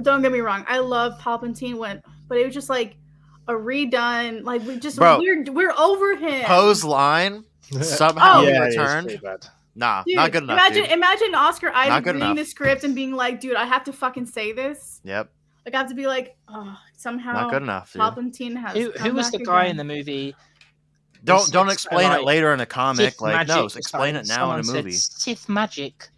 Don't get me wrong. I love Palpatine but it was just like a redone. Like we're over him. Poe's line somehow returned. Nah, dude, not good enough. Imagine Oscar Isaac reading enough. the script and being like, "Dude, I have to fucking say this." Yep. Like I have to be like, "Oh, somehow Not good enough. Dude. Palpatine has." Who was the guy in the movie? Don't explain it later in a comic. Sith like magic explain it now in a movie. Sith magic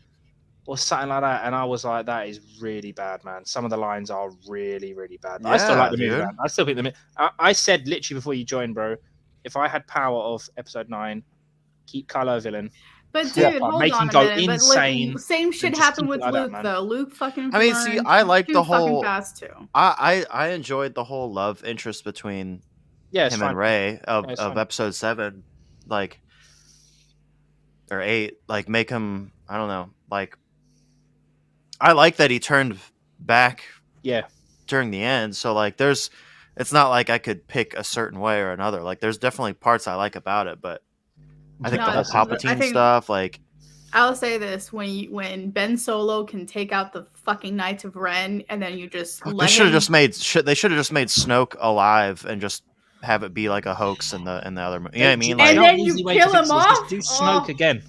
or something like that, and I was like, that is really bad, man. Some of the lines are really, really bad. I still like the movie, man. I still think the movie. I said literally before you joined, bro, if I had power of Episode 9, keep Kylo a villain. But dude, hold make on him a go minute. insane. But same shit just happened keep with it like Luke, that, though. Luke fucking. I mean, see, I like the whole. Fast too. I enjoyed the whole love interest between him and Rey of Episode 7, like or 8. Like make him. I don't know. Like I like that he turned back. Yeah. During the end, so like it's not like I could pick a certain way or another. Like there's definitely parts I like about it, but I think the whole Palpatine stuff, like I'll say this: when Ben Solo can take out the fucking Knights of Ren, and then you just they should have just made Snoke alive and just have it be like a hoax in the other movie. You know what I mean? Like, and then you kill him off. Just do Snoke again.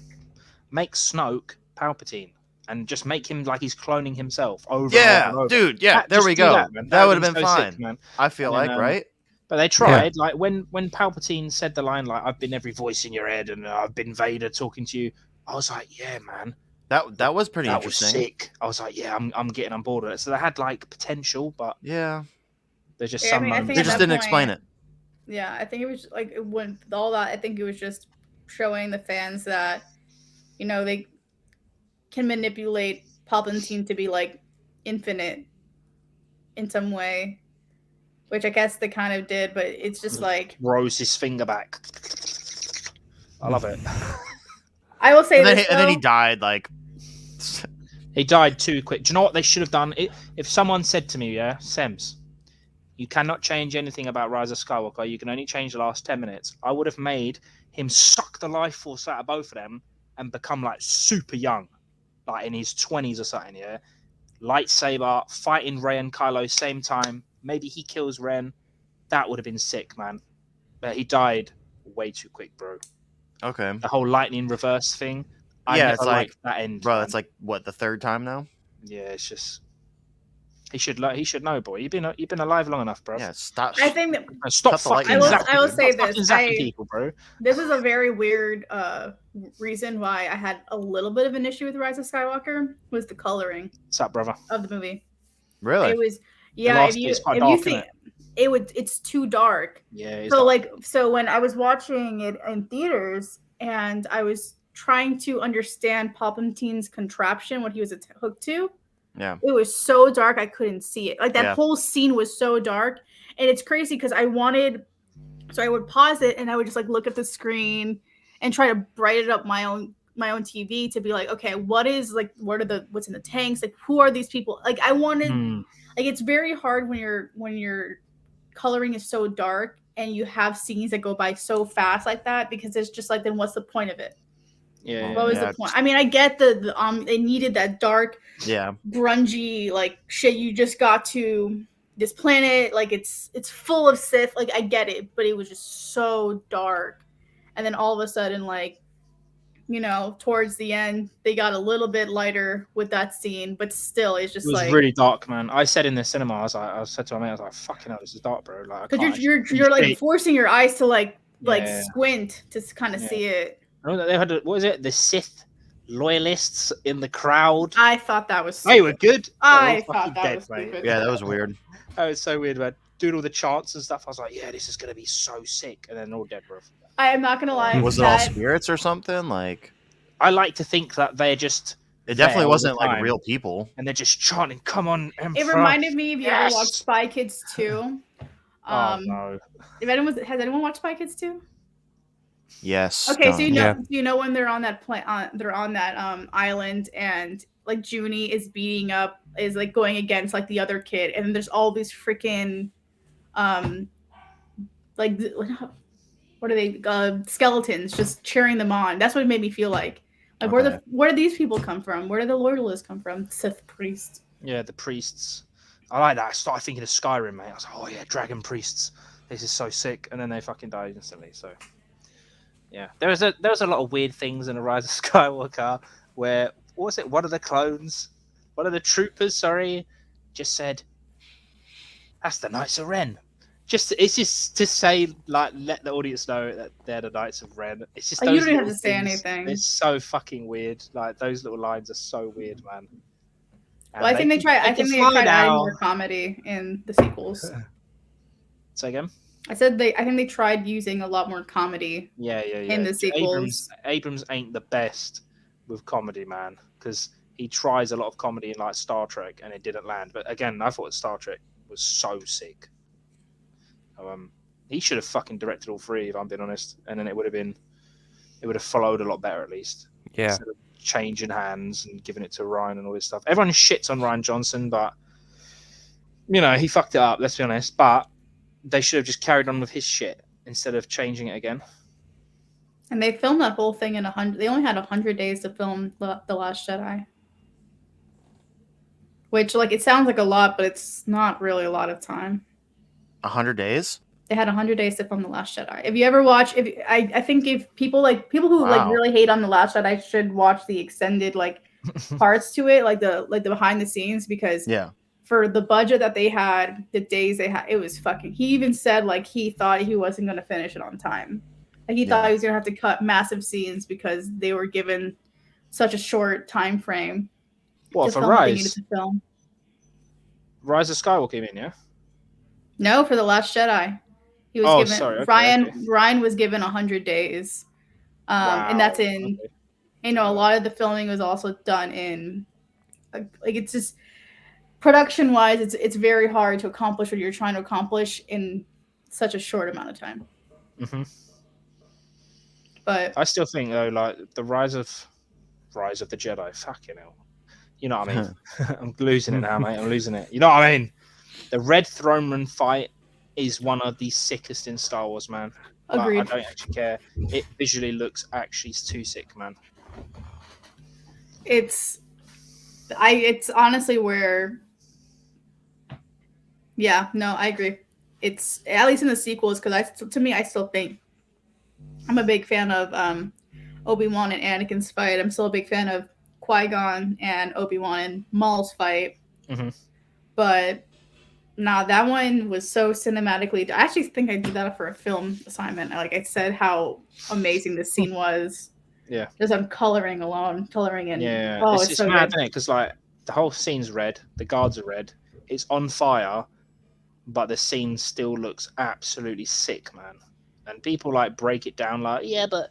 Make Snoke Palpatine. And just make him like he's cloning himself over and over. Dude, there we go. That would have been fine. Sick, man. I feel like, right? But they tried. Like when Palpatine said the line like "I've been every voice in your head" and "I've been Vader talking to you," I was like, "Yeah, man." That was pretty interesting. That was sick. I was like, "Yeah, I'm getting on board with it." So they had like potential, but there's just some. They just didn't explain it. Yeah, I think it was like when all that. I think it was just showing the fans that they can manipulate Palpatine to be like infinite in some way, which I guess they kind of did, but it's just like throws his finger back. I love it. I will say and this, then he died like. He died too quick. Do you know what they should have done? If someone said to me, yeah, Semz, you cannot change anything about Rise of Skywalker. You can only change the last 10 minutes. I would have made him suck the life force out of both of them and become like super young, like in his 20s or something, yeah? Lightsaber, fighting Rey and Kylo same time. Maybe he kills Ren. That would have been sick, man. But he died way too quick, bro. Okay. The whole lightning reverse thing. Yeah, it's like that end, bro. man. It's like what, the third time now? Yeah, it's just he should know, boy. You've been alive long enough, bro. Yeah, stop. I think that Stop fucking zapping. I will say Stop this. zapping people, bro. This is a very weird reason why I had a little bit of an issue with Rise of Skywalker was the coloring. What's up, brother? Of the movie. Really? It was if you see it's too dark. Yeah. So when I was watching it in theaters and I was trying to understand Palpatine's contraption, what he was hooked to. Yeah. It was so dark I couldn't see it. Like that whole scene was so dark. And it's crazy because I would pause it and I would just like look at the screen and try to brighten up my own TV to be like, okay, what's in the tanks? Like who are these people? Like I wanted like it's very hard when your coloring is so dark and you have scenes that go by so fast like that because it's just like then what's the point of it? Yeah. What was the point? I mean, I get the they needed that dark, grungy like shit. You just got to this planet, like it's full of Sith. Like I get it, but it was just so dark. And then all of a sudden, like towards the end, they got a little bit lighter with that scene, but still, it's just like really dark, man. I said in the cinema, I said to my mate, I was like, "Fucking hell, this is dark, bro." Like, because you're like forcing your eyes to like squint to kind of see it. They had what was it? The Sith loyalists in the crowd. I thought that was. They were good. I thought that was stupid. Yeah, that was weird. That was so weird, man. Doing all the chants and stuff. I was like, yeah, this is gonna be so sick, and then they're all dead, bro. I am not gonna lie. Was it all spirits or something? Like, I like to think that they're just. It definitely wasn't like real people, and they're just chanting, "Come on, Emperor." It reminded me. If you ever watched Spy Kids 2. Oh no. Has anyone watched Spy Kids 2? Yes. Okay, so when they're on that island and like Junie is like going against like the other kid, and then there's all these freaking like what are they skeletons just cheering them on. That's what it made me feel like. Like where do these people come from? Where do the loyalists come from? Sith priests. Yeah, the priests. I like that. I started thinking of Skyrim, mate. I was like, oh yeah, dragon priests. This is so sick, and then they fucking died instantly. So. Yeah, there was a lot of weird things in the Rise of Skywalker where what was it? One of the troopers, just said, "That's the Knights of Ren." It's just to say, like, let the audience know that they're the Knights of Ren. It's just you don't have to say anything. It's so fucking weird. Like those little lines are so weird, man. Well, I think they tried adding more comedy in the sequels. Say again. I think they tried using a lot more comedy. Yeah. In the sequels, Abrams ain't the best with comedy, man, because he tries a lot of comedy in like Star Trek, and it didn't land. But again, I thought Star Trek was so sick. He should have fucking directed all three, if I'm being honest, and then it would have followed a lot better at least. Yeah. Instead of changing hands and giving it to Ryan and all this stuff. Everyone shits on Ryan Johnson, but he fucked it up. Let's be honest, but. They should have just carried on with his shit instead of changing it again. And they filmed that whole thing in 100. They only had 100 days to film The Last Jedi. Which, like, it sounds like a lot, but it's not really a lot of time. 100 days? They had 100 days to film The Last Jedi. If you ever watch, I think if people who like really hate on The Last Jedi should watch the extended like parts to it, like the behind the scenes, because for the budget that they had, the days they had, it was fucking. He even said like he thought he wasn't going to finish it on time. Like he thought he was going to have to cut massive scenes because they were given such a short time frame. What for Rise? Rise of Skywalker, you mean? Yeah. No, for The Last Jedi, he was given. Sorry, Ryan was given 100 days, and that's in. A lot of the filming was also done in, like it's just. production wise, it's very hard to accomplish what you're trying to accomplish in such a short amount of time. Mm-hmm. But I still think though, like the rise of the Jedi, fucking hell. You know what I mean? I'm losing it now, mate. I'm losing it. You know what I mean? The Red Throne Room fight is one of the sickest in Star Wars, man. agreed. Like, I don't actually care. It visually looks actually too sick, man. It's honestly where, yeah, no, I agree. It's at least in the sequels, because to me, I still think I'm a big fan of Obi-Wan and Anakin's fight. I'm still a big fan of Qui-Gon and Obi-Wan and Maul's fight. Mm-hmm. But nah, that one was so cinematically. I actually think I did that for a film assignment. Like I said, how amazing this scene was. Yeah. Just on coloring and yeah. Oh, it's so mad, good. isn't it? Because like the whole scene's red, the guards are red, it's on fire, but the scene still looks absolutely sick, man. And people like break it down like, yeah, but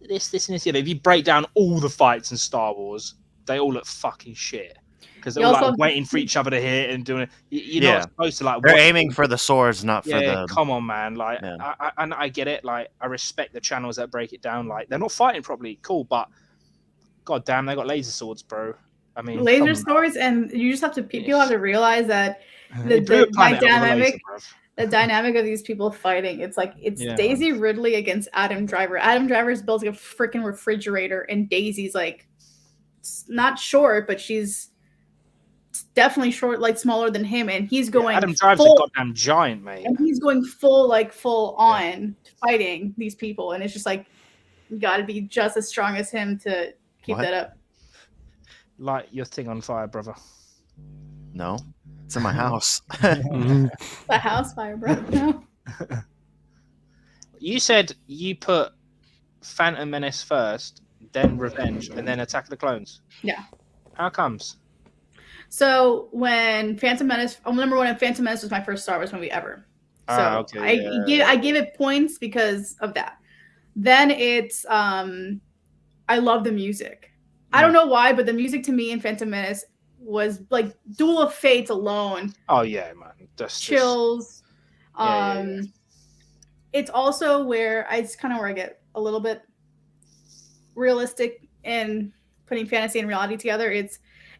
this and this. If you break down all the fights in Star Wars, they all look fucking shit. Because they're all like waiting for each other to hit and doing it. You're not supposed to like. They're aiming for the swords, not for the. Yeah, come on, man. Like, I get it. Like, I respect the channels that break it down. Like, they're not fighting properly. Cool, but god damn, they got laser swords, bro. I mean, laser swords, and you just have to. People have to realize that the dynamic of these people fighting. It's like Daisy Ridley against Adam Driver. Adam Driver's built like a freaking refrigerator, and Daisy's like not short, but she's definitely short, like smaller than him, and he's going. Adam Driver's a goddamn giant, mate. And he's going full on fighting these people, and it's just like you got to be just as strong as him to keep that up. Light your thing on fire, brother. No, it's in my house. The house fire, bro. No. You said you put Phantom Menace first, then Revenge, and then Attack of the Clones. Yeah. How comes? So when Phantom Menace, number one, Phantom Menace was my first Star Wars movie ever. So I give it points because of that. Then it's I love the music. I don't know why, but the music to me in Phantom Menace was like Duel of Fates alone. Oh yeah, man. That's chills. It's also where it's kind of where I get a little bit realistic in putting fantasy and reality together.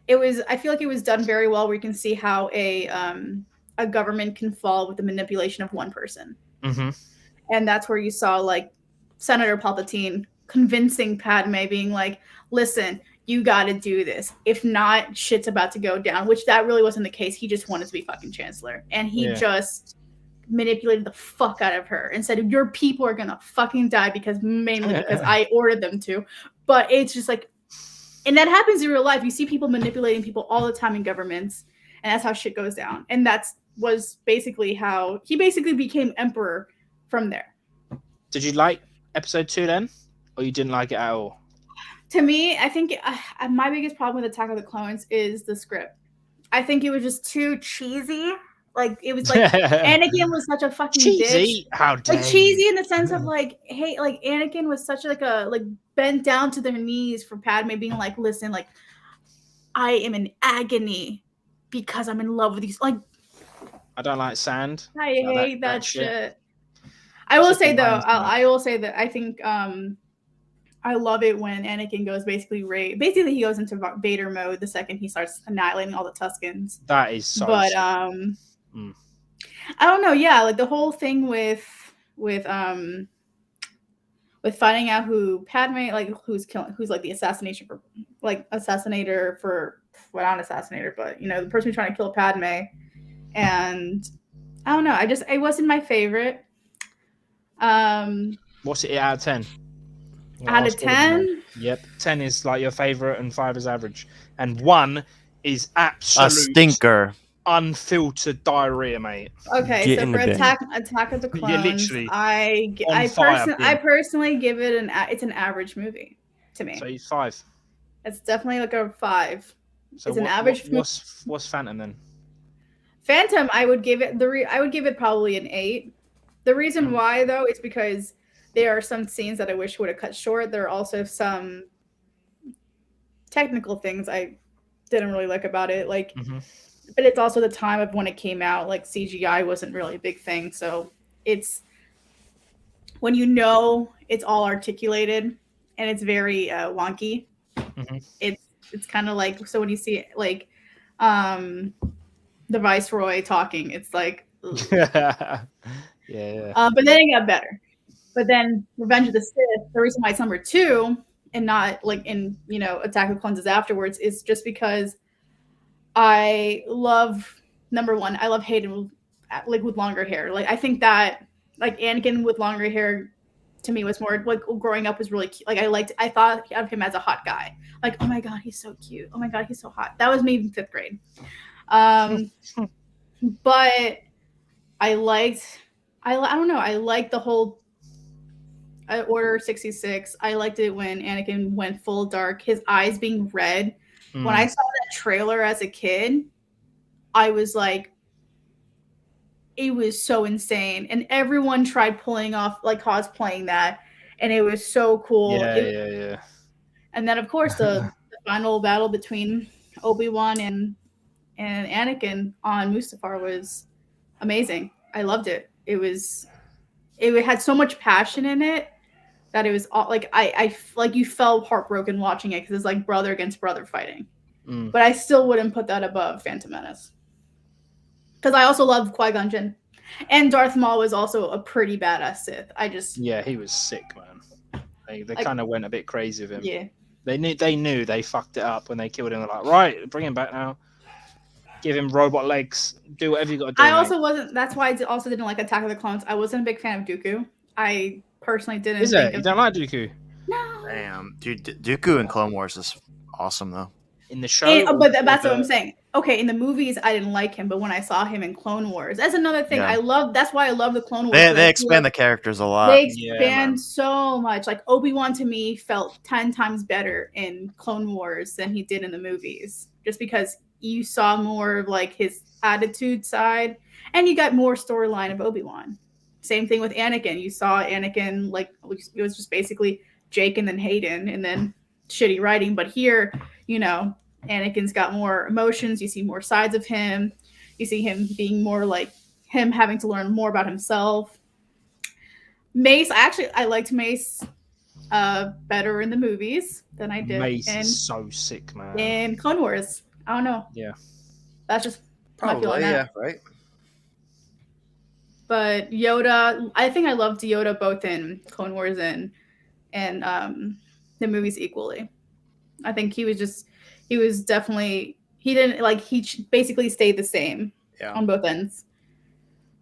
I feel like it was done very well, where you can see how a government can fall with the manipulation of one person. Mm-hmm. And that's where you saw like Senator Palpatine convincing Padme, being like, listen, you got to do this. If not, shit's about to go down, which that really wasn't the case. He just wanted to be fucking chancellor. And he just manipulated the fuck out of her and said, your people are going to fucking die because I ordered them to. But it's just like, and that happens in real life. You see people manipulating people all the time in governments, and that's how shit goes down. And was basically how he basically became emperor from there. Did you like episode 2 then? Or you didn't like it at all? To me, I think my biggest problem with Attack of the Clones is the script. I think it was just too cheesy. Like, it was like Anakin was such a fucking cheesy. Bitch. How dare like cheesy in the sense of like, hey, like Anakin was such like bent down to their knees for Padme, being like, listen, like I am in agony because I'm in love with these. Like, I don't like sand. I hate that shit. I will say though, I will say that I think I love it when Anakin goes basically he goes into Vader mode the second he starts annihilating all the Tuskens. That is so But I don't know, yeah, like the whole thing with finding out who Padme, like who's like the assassinator for well, not assassinator, but you know, the person who's trying to kill Padme. And I don't know, it wasn't my favorite. What's it out of 10? Out of 10? Yep. 10 is like your favorite and 5 is average. And 1 is absolute a stinker. Unfiltered diarrhea, mate. Okay, so for Attack of the Clones, literally I personally give it it's an average movie to me. So it's 5. It's definitely like a 5. So it's an average. What's Phantom then? Phantom, I would give it probably an 8. The reason why though is because there are some scenes that I wish would have cut short. There are also some technical things I didn't really like about it. Like but it's also the time of when it came out. Like CGI wasn't really a big thing, so it's when it's all articulated and it's very wonky. Mm-hmm. It's kind of like, so when you see like the Viceroy talking, it's like yeah. But then it got better. But then Revenge of the Sith, the reason why it's number 2 and not like in Attack of the Clones afterwards is just because I love, number 1, I love Hayden with longer hair. Like I think that like Anakin with longer hair to me was more like growing up was really cute. Like I thought of him as a hot guy. Like, oh my god, he's so cute. Oh my god, he's so hot. That was me in 5th grade. But I don't know. I liked the whole Order 66. I liked it when Anakin went full dark, his eyes being red. When I saw that trailer as a kid, I was like, it was so insane. And everyone tried pulling off, like cosplaying that. And it was so cool. Yeah. And then, of course, the final battle between Obi-Wan and Anakin on Mustafar was amazing. I loved it. It had so much passion in it that it was all, like I like you felt heartbroken watching it because it's like brother against brother fighting. But I still wouldn't put that above Phantom Menace because I also love Qui-Gon Jinn, and Darth Maul was also a pretty badass Sith. He was sick, man. They kind of went a bit crazy with him. Yeah, they knew they fucked it up when they killed him. They're like, right, bring him back now. Give him robot legs. Do whatever you got to do. I also wasn't. That's why I also didn't like Attack of the Clones. I wasn't a big fan of Dooku. I personally didn't. Is it? You don't like Dooku? No. Damn, dude, Dooku in Clone Wars is awesome though. In the show, but that's what I'm saying. Okay, in the movies, I didn't like him, but when I saw him in Clone Wars, that's another thing. Yeah. That's why I love the Clone Wars. They expand the characters a lot. They expand so much. Like Obi-Wan to me felt 10 times better in Clone Wars than he did in the movies, just because you saw more of like his attitude side, and you got more storyline of Obi-Wan. Same thing with Anakin. You saw Anakin like it was just basically Jake and then Hayden and then shitty writing. But here, Anakin's got more emotions. You see more sides of him. You see him being more like him having to learn more about himself. Mace, I liked Mace better in the movies than I did. Mace is so sick, man. In Clone Wars. I don't know. Yeah. That's just my feeling. Yeah, right. But Yoda, I think I loved Yoda both in Clone Wars and the movies equally. I think he basically stayed the same on both ends.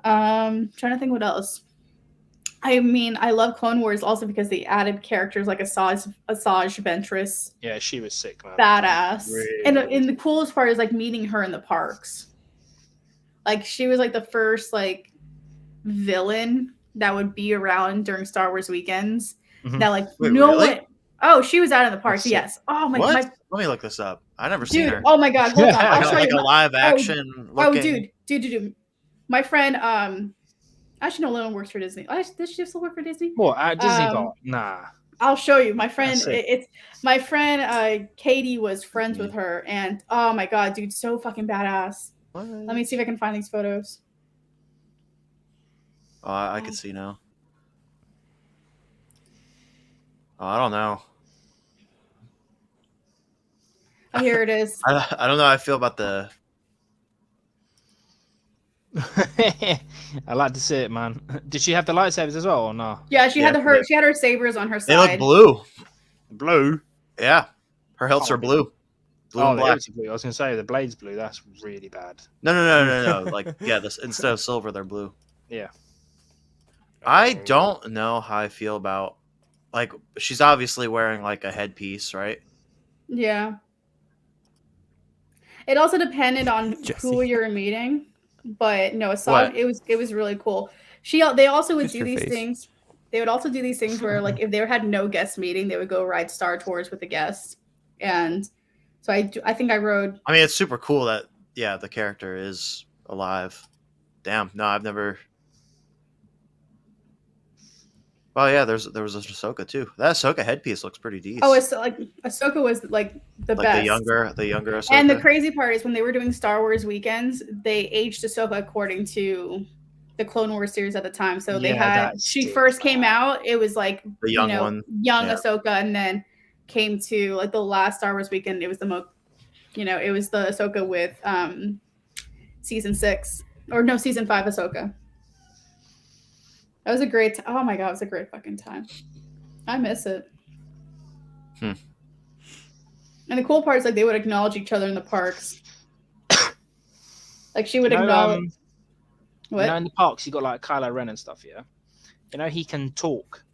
Trying to think what else. I mean, I love Clone Wars also because they added characters like Asajj Ventress. Yeah, she was sick, man. Badass. Really and the coolest part is like meeting her in the parks. Like she was like the first like villain that would be around during Star Wars weekends. Mm-hmm. That like Wait, no really? one. Oh, she was out in the parks. Yes. Oh my god. Let me look this up. I never seen her. Oh my god. Hold on. I'll show like you. a live action. Dude. My friend. Actually, no, Lillian works for Disney. Does she still work for Disney? What? Disney bot? Nah. I'll show you. My friend. It's my friend. Katie was friends with her, and oh my god, dude, so fucking badass. What? Let me see if I can find these photos. Oh, I can see now. Oh, I don't know. Oh, here it is. I don't know how I feel about the. I like to see it, man. Did she have the lightsabers as well, or no? Yeah, she had her sabers on her side. They look blue. Blue? Yeah, her hilts are blue. Blue and black. Blue. I was gonna say the blade's blue. That's really bad. No. Like instead of silver, they're blue. Yeah. I don't know how I feel about like she's obviously wearing like a headpiece, right? Yeah. It also depended on who you're meeting, but no, it was really cool. They also would do these things. They would also do these things where like if they had no guest meeting, they would go ride Star Tours with the guests. And so I think I rode. I mean, it's super cool that the character is alive. Damn, no, I've never. Oh yeah, there was Ahsoka too. That Ahsoka headpiece looks pretty decent. Oh, it's like Ahsoka was like the best. The younger Ahsoka. And the crazy part is when they were doing Star Wars weekends, they aged Ahsoka according to the Clone Wars series at the time. So they had she first came out, it was like the young one, young Ahsoka, and then came to like the last Star Wars weekend. It was it was the Ahsoka with season 6 or no season 5 Ahsoka. That was a great. Oh my god, it was a great fucking time. I miss it. And the cool part is like they would acknowledge each other in the parks. Like she would acknowledge. What? In the parks, you got like Kylo Ren and stuff. Yeah, he can talk.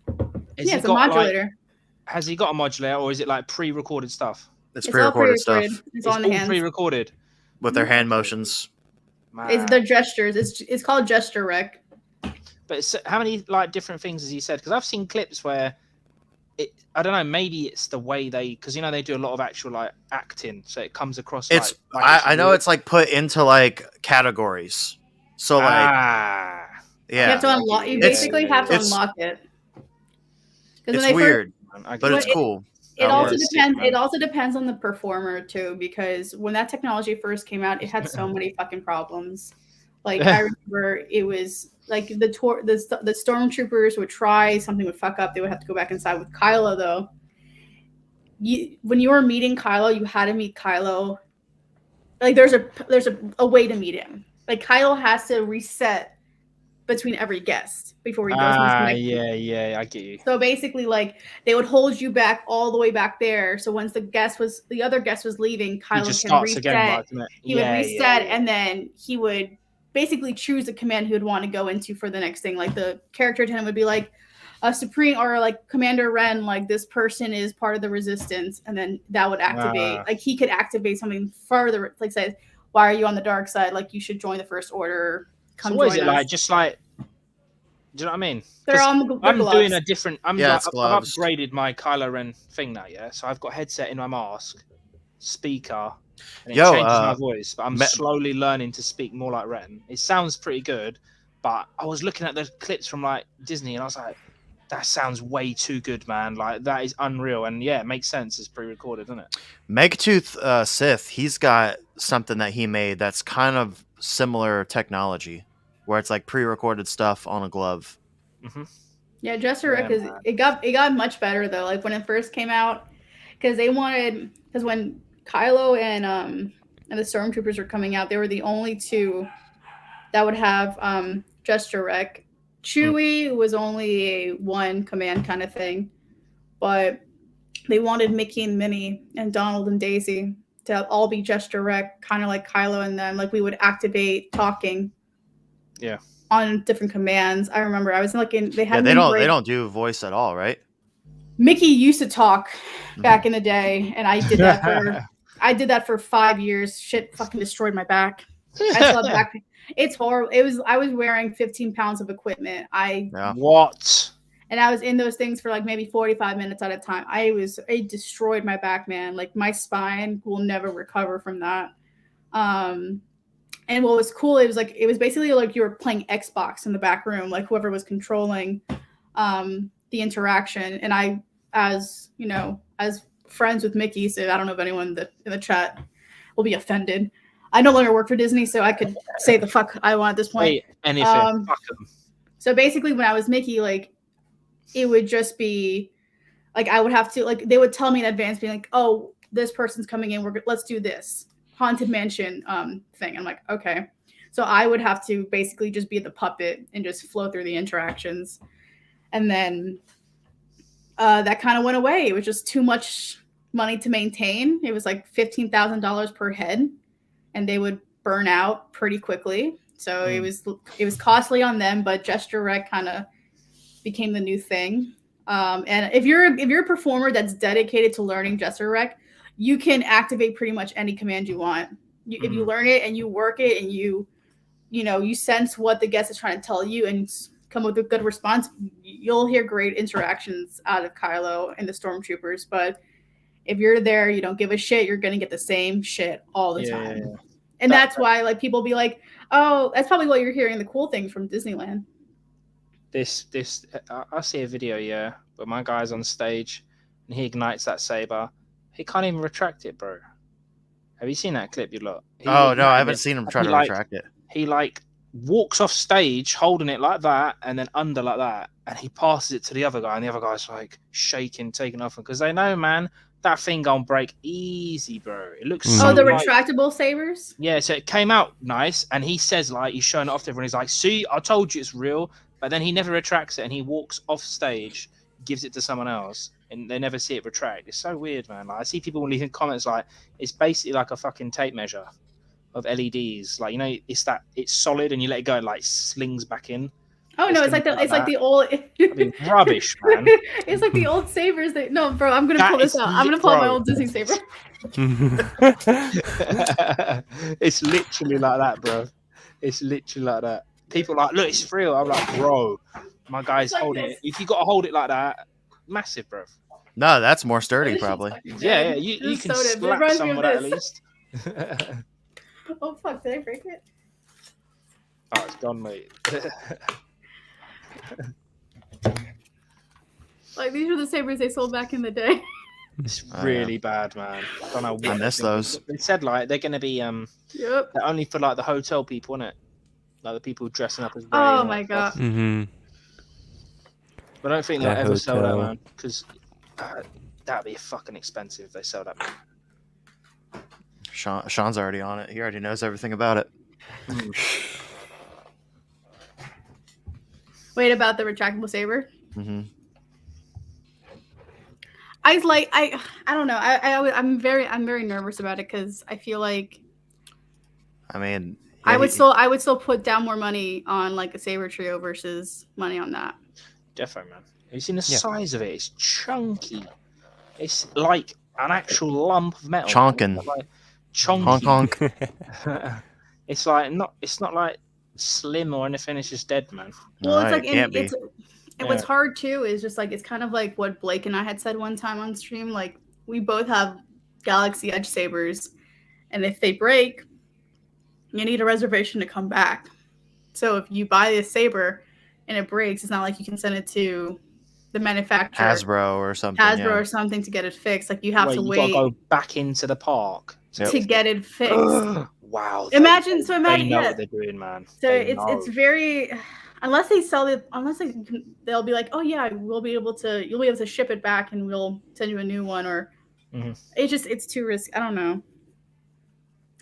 It's a modulator. Has he got a modulator, or is it like pre-recorded stuff? It's pre-recorded stuff. It's on the hands. Pre-recorded with their hand motions. It's their gestures. It's called gesture rec. But how many like different things has he said? Because I've seen clips where I don't know. Maybe it's the way they they do a lot of actual like acting, so it comes across. It's I know it's like put into like categories. So yeah, you have to unlock. You basically have to unlock it. It's weird, but it's cool. It also depends. It also depends on the performer too, because when that technology first came out, it had so many fucking problems. Like I remember, it was like the stormtroopers would try something would fuck up. They would have to go back inside. With Kylo though, when you were meeting Kylo, you had to meet Kylo. Like there's a way to meet him. Like Kylo has to reset between every guest before he goes. Yeah, I get you. So basically, like they would hold you back all the way back there. So once the other guest was leaving, Kylo can reset. Again, he would reset, and then he would basically choose the command he would want to go into for the next thing. Like the character attendant would be like, Supreme or like Commander Ren, like this person is part of the resistance, and then that would activate. Like he could activate something further, like say, why are you on the dark side? Like you should join the First Order. Come what is it us. Like? Just like, do you know what I mean? They're I'm gloves. doing a different. I've upgraded my Kylo Ren thing now. Yeah, so I've got headset in my mask, speaker, and it changes my voice. But I'm slowly learning to speak more like Ren. It sounds pretty good, but I was looking at the clips from like Disney, and I was like, that sounds way too good, man. Like that is unreal, and yeah, it makes sense. It's pre-recorded, doesn't it? Megatooth Sith, he's got something that he made that's kind of similar technology, where it's like pre-recorded stuff on a glove. Yeah, Gesture Rec it got much better though. Like when it first came out, because when Kylo and the Stormtroopers were coming out, they were the only two that would have Gesture Rec. Chewie was only a one command kind of thing, but they wanted Mickey and Minnie and Donald and Daisy to all be gesture rec, kind of like Kylo and them. Like we would activate talking, on different commands. I remember I was looking. They don't do voice at all, right? Mickey used to talk back in the day, and I did that for 5 years. Shit, fucking destroyed my back. I still have back pain. It's horrible. I was wearing 15 pounds of equipment. What? And I was in those things for like maybe 45 minutes at a time. It destroyed my back, man. Like my spine will never recover from that. And what was cool, it was basically like you were playing Xbox in the back room, like whoever was controlling the interaction. And I, as friends with Mickey, so I don't know if anyone in the chat will be offended. I no longer work for Disney, so I could say the fuck I want at this point. Wait, anything. Fuck them. So basically, when I was Mickey, like, it would just be, like, I would have to, like, they would tell me in advance, being like, oh, this person's coming in, let's do this Haunted Mansion thing. I'm like, okay. So I would have to basically just be the puppet and just flow through the interactions. And then that kind of went away. It was just too much money to maintain. It was like $15,000 per head. And they would burn out pretty quickly. So it was costly on them, but gesture rec kind of became the new thing. And if you're a performer that's dedicated to learning gesture rec, you can activate pretty much any command you want. If you learn it and you work it and you sense what the guest is trying to tell you and come up with a good response, you'll hear great interactions out of Kylo and the Stormtroopers. But if you're there, you don't give a shit, you're going to get the same shit all the time. Yeah. And that's why, like, people be like, oh, that's probably what you're hearing the cool things from Disneyland. I see a video, yeah, where my guy's on stage and he ignites that saber. He can't even retract it, bro. Have you seen that clip, you lot? No, I haven't seen him try to retract it. He like walks off stage holding it like that and then under like that, and he passes it to the other guy, and the other guy's like shaking, taking off, because they know, man, that thing gonna break easy, bro. It looks so the like, retractable sabers? Yeah, so it came out nice, and he says, like, he's showing it off to everyone. He's like, see, I told you it's real. But then he never retracts it, and he walks off stage, gives it to someone else, and they never see it retract. It's so weird, man. Like, I see people leaving comments like, it's basically like a fucking tape measure of LEDs. Like, you know, it's solid, and you let it go, and like slings back in. Oh no, it's like the old. I mean, rubbish, man. It's like the old sabers. No, bro, I'm gonna pull this out. I'm gonna pull out my old Disney saber. It's literally like that, bro. It's literally like that. People are like, look, it's real. I'm like, bro, my guy's like holding it. If you got to hold it like that, massive, bro. No, that's more sturdy, probably. Yeah, you can slap someone with that at least. Oh fuck! Did I break it? Oh, it's gone, mate. Like, these are the sabers they sold back in the day. It's really bad, man. I don't know. I miss those. They said like they're gonna be they're only for like the hotel people, innit? Like the people dressing up as Ray. Oh my god. Mm-hmm. But I don't think they'll ever sell that, man, because that'd be fucking expensive if they sell that. Sean's already on it. He already knows everything about it. Wait, about the retractable saber? Mm-hmm. I don't know. I'm very nervous about it because I feel like. I mean, yeah, I would still put down more money on like a saber trio versus money on that. Definitely, man. Have you seen the size of it? It's chunky. It's like an actual lump of metal. Chonkin. Like, chonky. Honk honk. It's not like slim or anything. It's just dead, man. Well, it's like and what's hard too is just like it's kind of like what Blake and I had said one time on stream. Like, we both have Galaxy Edge sabers, and if they break, you need a reservation to come back. So if you buy this saber and it breaks, it's not like you can send it to the manufacturer, Hasbro or something to get it fixed. Like, you have to wait. You gotta go back into the park to get it fixed. Wow. Imagine they know what they're doing, man. So it's very, unless they sell it, they'll be like, oh yeah, you'll be able to ship it back and we'll send you a new one, or it's too risky. I don't know.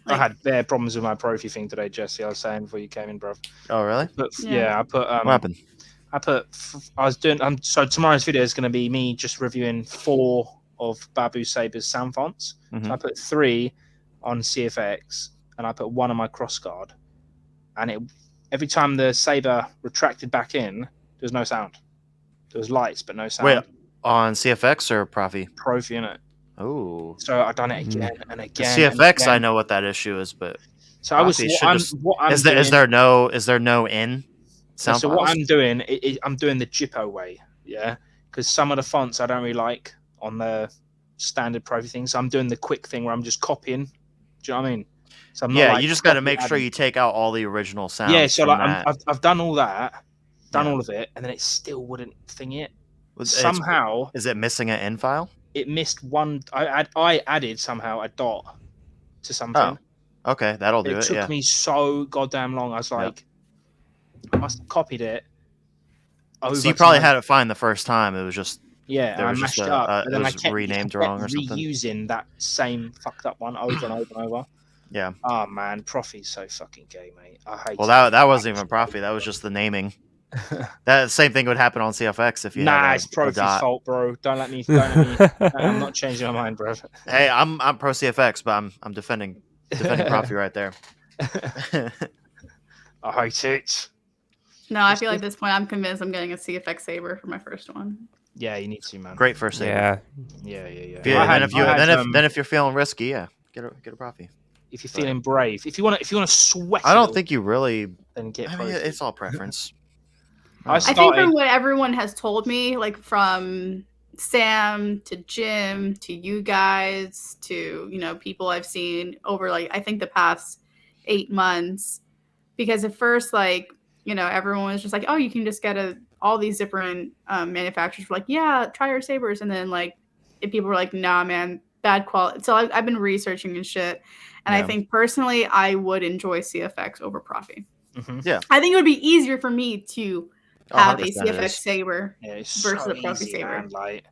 I had bare problems with my Profi thing today, Jesse. I was saying before you came in, bro. Oh really? But yeah, I put what happened? So tomorrow's video is going to be me just reviewing 4 of Babu Saber's sound fonts. Mm-hmm. So I put 3 on CFX, and I put 1 on my crossguard. And every time the Saber retracted back in, there was no sound. There was lights, but no sound. Wait, on CFX or Profi? Profi, innit? Oh. So I've done it again and again. CFX, and again. I know what that issue is, but so I was. Is there no in? Sound so files? what I'm doing, I'm doing the Jippo way, yeah, because some of the fonts I don't really like on the standard Profi thing. So I'm doing the quick thing where I'm just copying. Do you know what I mean? So I'm not, you just got to make sure you take out all the original sounds. Yeah, so like I've done all that, all of it, and then it still wouldn't thing it. Somehow, is it missing an in file? It missed one. I added somehow a dot to something. Oh, okay, that'll do it. It took me so goddamn long. I was like, I must have copied it. So you probably had it fine the first time. It was just I mashed it up, and then I kept renamed wrong or something. Reusing that same fucked up one over and over and over. Yeah. Oh man, Profi's so fucking gay, mate. I hate. Well, that wasn't even Profi. That was just the naming. That same thing would happen on CFX if you. It's Profi's fault, bro. Don't let me. I'm not changing my mind, bro. Hey, I'm pro CFX, but I'm defending Profi right there. I hate it. No, I feel like at this point I'm convinced I'm getting a CFX saber for my first one. Yeah, you need to, man. Great first saber. Yeah. If you're feeling risky, get a Profi. If you're feeling brave, if you want to sweat. I don't think you really. Then get. I mean, it's all preference. I think from what everyone has told me, like from Sam to Jim to you guys to people I've seen over I think the past 8 months, because at first everyone was just like, oh, you can just get all these different manufacturers were like, yeah, try our sabers. And then like, if people were like, nah, man, bad quality. So I've been researching and shit. And I think personally, I would enjoy CFX over Profi. Mm-hmm. Yeah. I think it would be easier for me to have a CFX saber versus a Profi saber. Man. Like,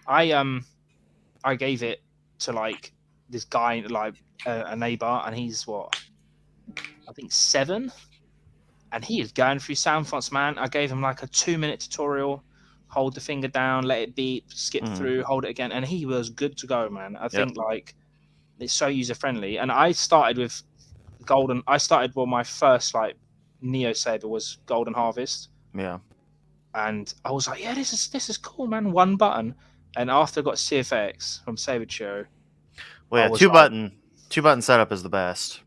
I gave it to like this guy, like a neighbor, and he's I think 7, and he is going through sound fonts, man. I gave him like a 2-minute tutorial. Hold the finger down, let it beep, skip through, hold it again, and he was good to go, man. I think like it's so user friendly. And I started with Golden. My first like Neo Saber was Golden Harvest. Yeah. And I was like, yeah, this is cool, man. 1 button. And after I got CFX from Saber Trio, well, yeah, 2-button setup is the best.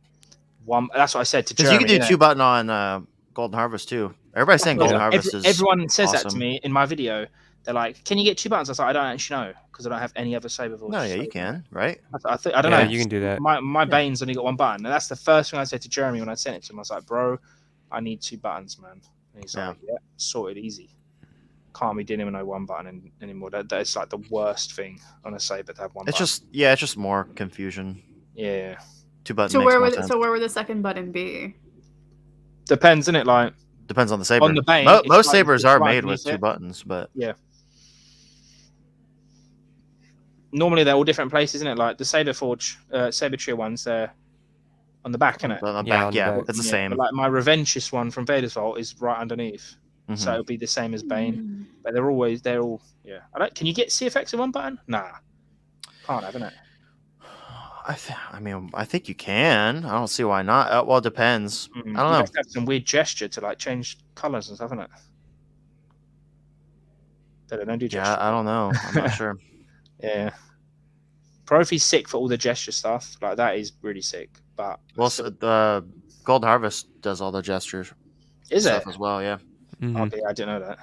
That's what I said to Jeremy. Because you can do 2-button on Golden Harvest too. Everybody's saying Golden Harvest is everyone says awesome. that to me in my video. They're like, "Can you get 2 buttons?" I was like, "I don't actually know because I don't have any other saber voice." No, yeah, you can, right? I don't know. You can do that. My Bane's only got 1 button, and that's the first thing I said to Jeremy when I sent it to him. I was like, "Bro, I need 2 buttons, man." And he's like, "Yeah, sorted, easy." Can't be dealing with no 1 button anymore. That is like the worst thing on a saber to have 1 button. It's just more confusion. Yeah. 2 buttons. So where would the second button be? Depends, isn't it? Like. Depends on the saber. On the Bane, most sabers are made with 2 buttons, but yeah. Normally they're all different places, isn't it? Like the Saber Forge, Saber Trio ones, they're on the back, isn't it? On the back, it's the same. But like my Revengeist one from Vader's Vault is right underneath, so it'll be the same as Bane. But they're all Can you get CFX in 1 button? Nah, can't have, innit? I think you can. I don't see why not. Well, it depends. I don't know. You have to have some weird gesture to like change colors and stuff, isn't it? They don't do gesture. Yeah, I don't know. I'm not sure. Yeah. Profi's sick for all the gesture stuff. Like that is really sick. But the Gold Harvest does all the gestures. Is stuff it as well? Yeah. Okay, I didn't know that.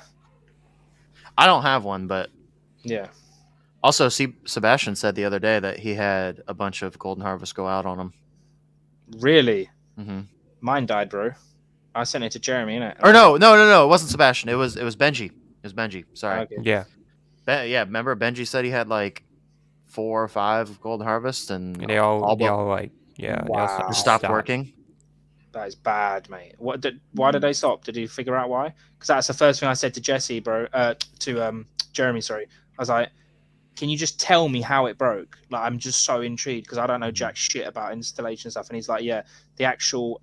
I don't have one, but yeah. Also, Sebastian said the other day that he had a bunch of Golden Harvest go out on him. Really? Mm-hmm. Mine died, bro. I sent it to Jeremy, innit? Or no, it wasn't Sebastian. It was Benji. It was Benji. Sorry. Okay. Yeah. Remember Benji said he had like 4 or 5 Golden Harvest, and they all stopped working. That is bad, mate. Why did they stop? Did you figure out why? Because that's the first thing I said to Jesse, bro. To Jeremy, sorry. I was like, can you just tell me how it broke? Like, I'm just so intrigued because I don't know jack shit about installation stuff. And he's like, yeah, the actual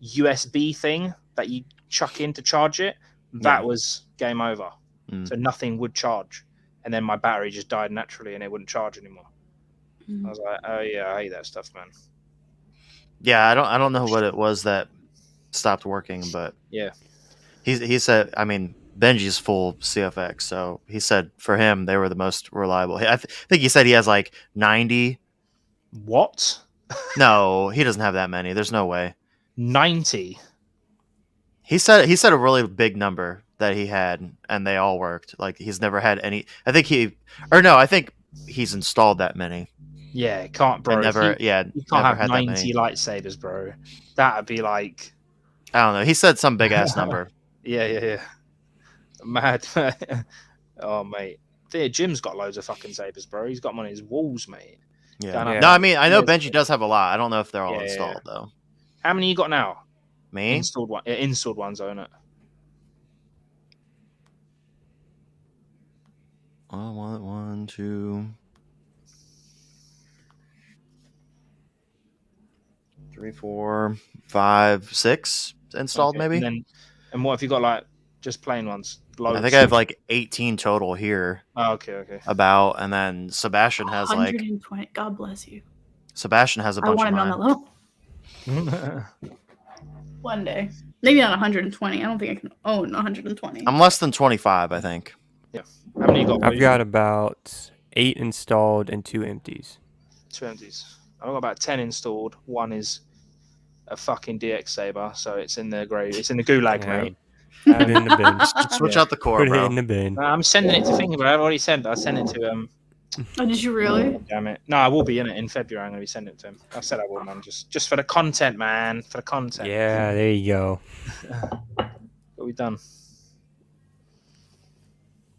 USB thing that you chuck in to charge it, that was game over. So nothing would charge. And then my battery just died naturally and it wouldn't charge anymore. I was like, oh yeah, I hate that stuff, man. Yeah, I don't know what it was that stopped working, but yeah, he said, I mean, Benji's full CFX, so he said for him they were the most reliable. I think he said he has like 90. What? No, he doesn't have that many. There's no way. 90. He said a really big number that he had, and they all worked. Like he's never had any. I think he's installed that many. Yeah, it can't, bro. You can't have 90 lightsabers, bro. That'd be like, I don't know. He said some big ass number. Yeah. Mad. Oh, mate. Jim's got loads of fucking sabers, bro. He's got them on his walls, mate. Yeah. No, I mean, I know Benji does have a lot. I don't know if they're all installed though. How many you got now? Me? Installed one. Yeah, installed ones, own it. 1, 2, 3, 4, 5, 6 installed, maybe. And what have you got? Like just plain ones? Loads. I think I have like 18 total here. Oh, okay. And then Sebastian has 120. Like. God bless you. Sebastian has a bunch. I want him on that level. One day, maybe not 120. I don't think I can own 120. I'm less than 25, I think. Yeah. How many you got? I've got about 8 installed and 2 empties. 2 empties. I've got about 10 installed. One is a fucking DX saber, so it's in the grave. It's in the gulag, mate. Put it in the bin. Switch out the core, Put bro. it in the bin. I'm sending it to Finger, but I've already sent it. I sent it to Oh, did you really? Damn it! No, I will be in it in February. I'm gonna be sending it to him. I said I will, man. Just for the content, man. For the content. Yeah, there you go. What we done?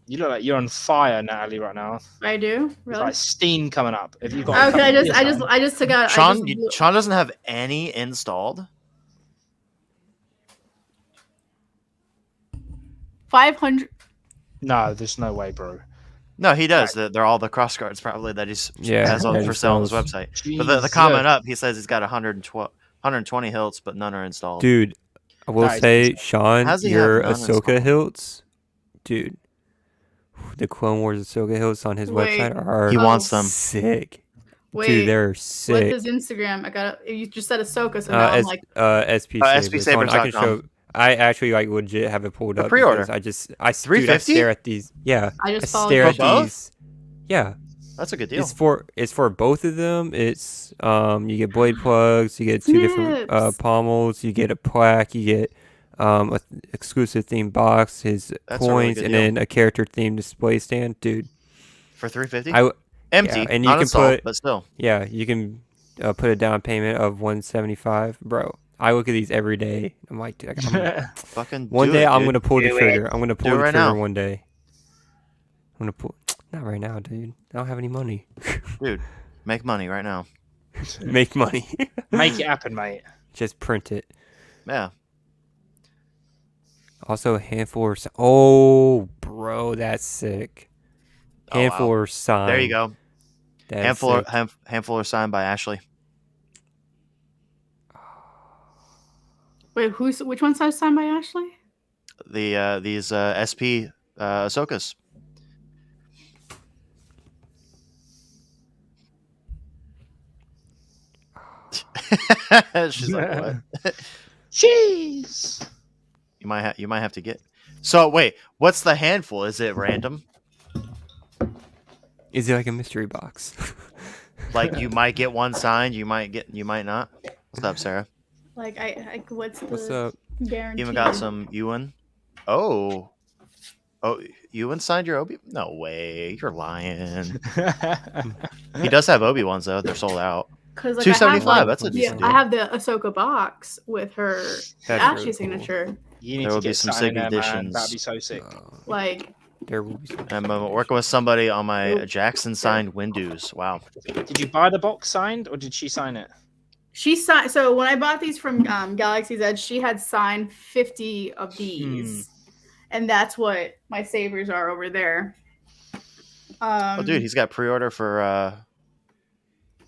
You look like you're on fire, Natalie, right now. I do. There's Really? like steam coming up. Have you got? Okay, I just took out. Sean Sean doesn't have any installed. 500. No, there's no way, bro. No, he does. They're all the cross guards probably that he's has on for sale on his website. Jesus. But the comment up, he says he's got 120 hilts, but none are installed. Dude, I will say, Sean, How's he your have none Ahsoka installed? hilts, dude. The Clone Wars Ahsoka hilts on his website are He wants them. sick. Wait, Dude, they're what's sick. his Instagram? You just said Ahsoka, so now I'm like, SP Sabers. I can SPSabers.com. show. I actually like legit have it pulled The up. pre-order. Because dude, I 350? stare at these. Yeah, I just followed stare you. at both? these. Yeah, That's a good deal. it's for both of them. It's you get blade plugs, you get 2 different Snips. pommels, you get a plaque, you get a exclusive themed box, his That's a really coins, good and deal. then a character themed display stand, dude. For 350? yeah, Empty, and you not can installed, put- but still. Yeah, you can put a down payment of 175, bro. I look at these every day. I'm like, dude, Fucking one do day it, I'm dude. gonna pull the Do trigger. it. I'm gonna pull Do it the right trigger now. one day. I'm gonna pull. Not right now, dude. I don't have any money. Dude, make money right now. Make money. Make it happen, mate. Just print it. Yeah. Also, a handful or oh, bro, that's sick. Oh, wow. Handful or sign. There you go. That's sick. Handful are signed by Ashley. wait, which one's signed by Ashley? These SP Ahsokas. She's like, what? Jeez. You might have to get. So wait, what's the handful? Is it random? Is it like a mystery box? Like you might get one signed, you might not. What's up, Sarah? Like, what's the What's up? guarantee? Even got some Ewan. Oh, Ewan signed your Obi? No way, you're lying. He does have Obi ones though. They're sold out. Because like, $275. That's a yeah, decent deal. I have the Ahsoka box with her That's Ashley really cool. signature. You need There to will be get some something sick in there, man. editions. That'd be so sick. Like, There will be some. I'm working with somebody on my Jackson signed Windows. Wow. Did you buy the box signed, or did she sign it? she signed. So when I bought these from Galaxy's Edge, she had signed 50 of these, and that's what my savers are over there. Oh, dude, he's got pre-order for.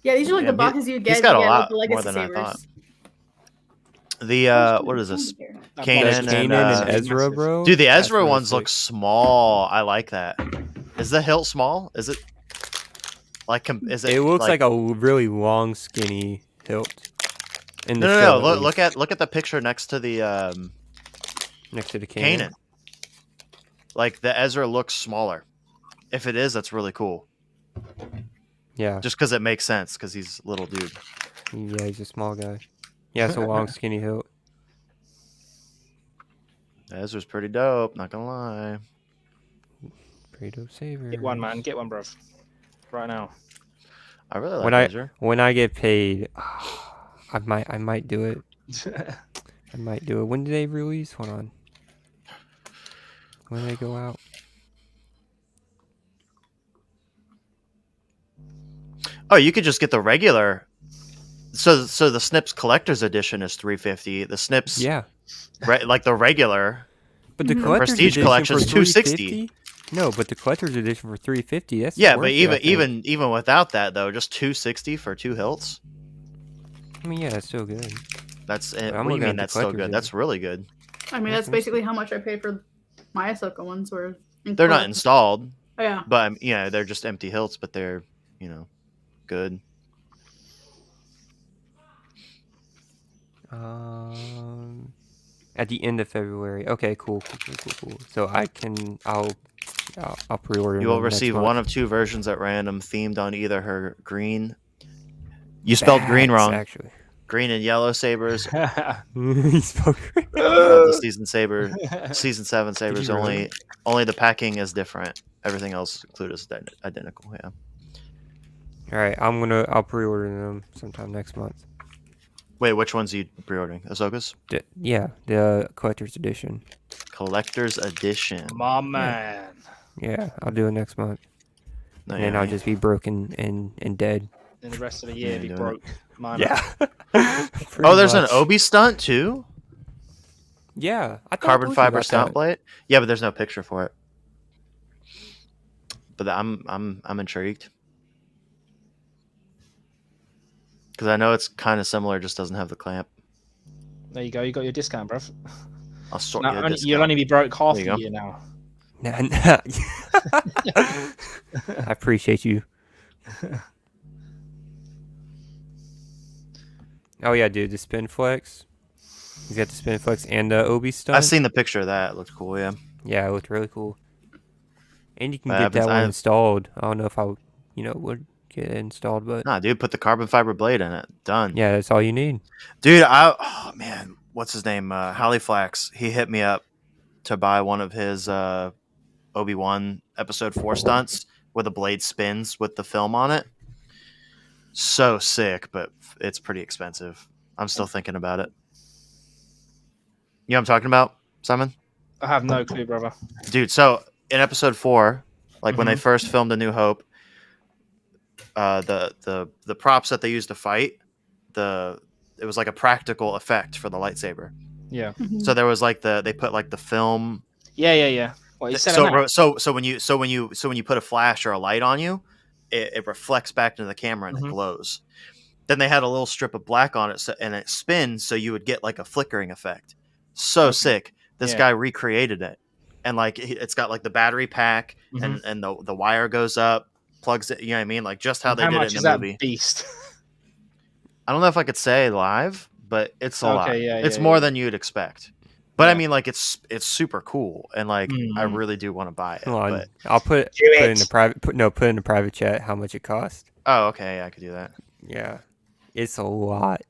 Yeah, these are like yeah, the boxes you get. he's got you a get, lot like, the Legacy more than I savers. thought. The what is this? That Kanan box There's is and, Kanan and massive. Ezra, bro. Dude, the That's Ezra really ones sick. look small. I like that. Is the hilt small? Is it like? Is it? It looks like a really long, skinny hilt. In the No. show, at Look least. at the picture next to the Next to the Kanan. Kanan. Like the Ezra looks smaller. If it is, that's really cool. Yeah. Just because it makes sense, because he's a little dude. Yeah, he's a small guy. Yeah, it's a long, skinny hilt. Ezra's pretty dope. Not gonna lie. Pretty dope saver. Get one, man. Get one, bro. Right now. I really like When I Ezra. when I get paid, I might do it. I might do it. When do they release? Hold on. When do they go out? Oh, you could just get the regular. So the Snips Collector's Edition is $350. The Snips, Yeah, like the regular. but the Mhm. collector's Prestige edition collection's for $260. $350? No, but the collector's edition for $350. That's Yeah, worth but it, I think. even without that though, just $260 for 2 hilts. I mean, yeah, that's still good. That's I'm what do you looking mean at the that's still collector's good? That's really good. I mean, that's basically how much I paid for my Ahsoka ones. Were They're not installed, Oh, yeah. but they're just empty hilts, but they're good. At the end of February. Okay, cool. So I'll pre-order. You will them next receive month. one of 2 versions at random, themed on either her green. You spelled green Bats, wrong. Actually, Green and yellow sabers. he spoke. The season 7 sabers. you really? Only the packing is different. Everything else included is identical. Yeah. All right, I'll pre-order them sometime next month. Wait, which ones are you pre-ordering? Ahsoka's? Yeah, the collector's edition. Collector's edition. My man. Yeah, I'll do it next month. No, And then I'll just be broken and dead. Then the rest of the year Yeah, be doing broke. My Yeah. Oh, there's an Obi stunt too. Yeah, I thought I Carbon told you fiber about stunt that. blade. Yeah, but there's no picture for it. But I'm intrigued because I know it's kind of similar, just doesn't have the clamp. There you go. You got your discount, bruv. I'll sort Now, you a you'll discount. only be broke half There you the go. year now. I appreciate you. Oh yeah, dude, the spin flex. He's got the spin flex and the Obi stunt. I've seen the picture of that. It looked cool. Yeah. Yeah, it looked really cool. And you can What get happens- that one I- installed. I don't know if I, would get it installed, but Nah, dude, put the carbon fiber blade in it. Done. yeah, that's all you need. Dude, oh man, what's his name? Hollyflax. He hit me up to buy one of his Obi-Wan episode 4 stunts where the blade spins with the film on it. So sick, but it's pretty expensive. I'm still thinking about it. You know what I'm talking about, Simon? I have no clue, brother. Dude, so in episode 4, like when they Mhm. first filmed A New Hope, the props that they used to fight, it was like a practical effect for the lightsaber. Yeah. So there was like they put like the film. Yeah. What you said? on that? So when you put a flash or a light on you, it reflects back into the camera and Mhm. it glows. Then they had a little strip of black on it, and it spins, so you would get like a flickering effect. So sick! This Yeah. guy recreated it, and like it's got like the battery pack, and the wire goes up, plugs it. You know what I mean? Like just how they did much it is in the that movie. beast? I don't know if I could say live, but it's a lot. Okay, yeah, it's yeah, more yeah. than you'd expect. But I Yeah. mean, like it's super cool, and like I really do want to buy it. Hold on, But I'll put Do it in it. the private. Put in the private chat how much it cost. oh, okay, yeah, I could do that. Yeah, it's a lot.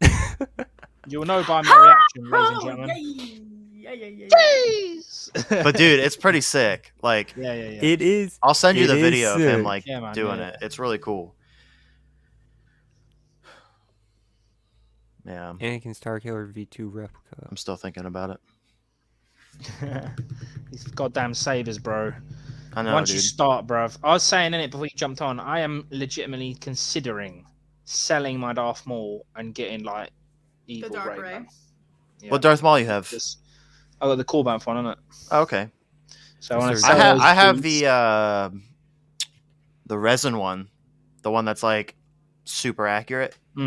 You'll know by my reaction, ladies and gentlemen. But dude, it's pretty sick. Like yeah. It is. I'll send you It the is video of him sick. like Yeah, man, doing yeah. it. It's really cool. Yeah, Anakin Starkiller V2 replica. I'm still thinking about it. These goddamn sabers, bro. I know, Once dude. you start, bruv. I was saying in it before you jumped on, I am legitimately considering selling my Darth Maul and getting like evil Dark Ray. Ray. Man. Yeah. What Darth Maul you have? Just- I got the Corban one, innit? Oh, okay, So I want to Is sell there- those I have dudes. the resin one, the one that's like super accurate. I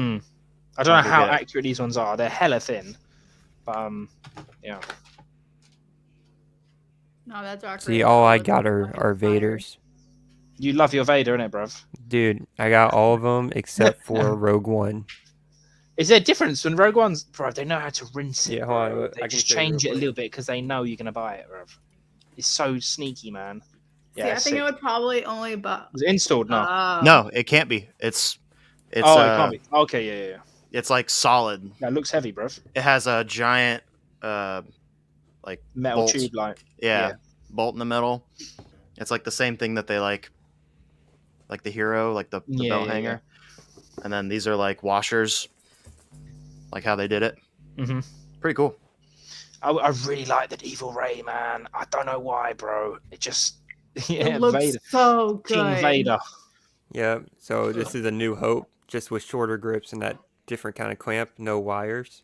don't know I'll how get it. accurate these ones are. They're hella thin. But yeah. No, that's dark. See, all I got are Vaders. You love your Vader, innit, bruv? Dude, I got all of them except for Rogue One. Is there a difference when Rogue One's, bro? They know how to rinse it. Yeah, hold on, bro. I They can just show you change real it a quick. little bit because they know you're gonna buy it, bro. It's so sneaky, man. See, Yeah, I think I would probably only buy. Was it installed? No. No, it can't be. It's It can't be. Okay, yeah. it's like solid. That looks heavy, bro. It has a giant Metal bolt. tube, like. Yeah, Yeah. bolt in the middle. It's like the same thing that they like the hero, like the Yeah, belt yeah, hanger. And then these are like washers, like how they did it. Mm-hmm. Pretty cool. I really like that evil Ray, man. I don't know why, bro. It just It looks Vader, so good. King Vader. Yeah, so this is a New Hope, just with shorter grips and that different kind of clamp, no wires.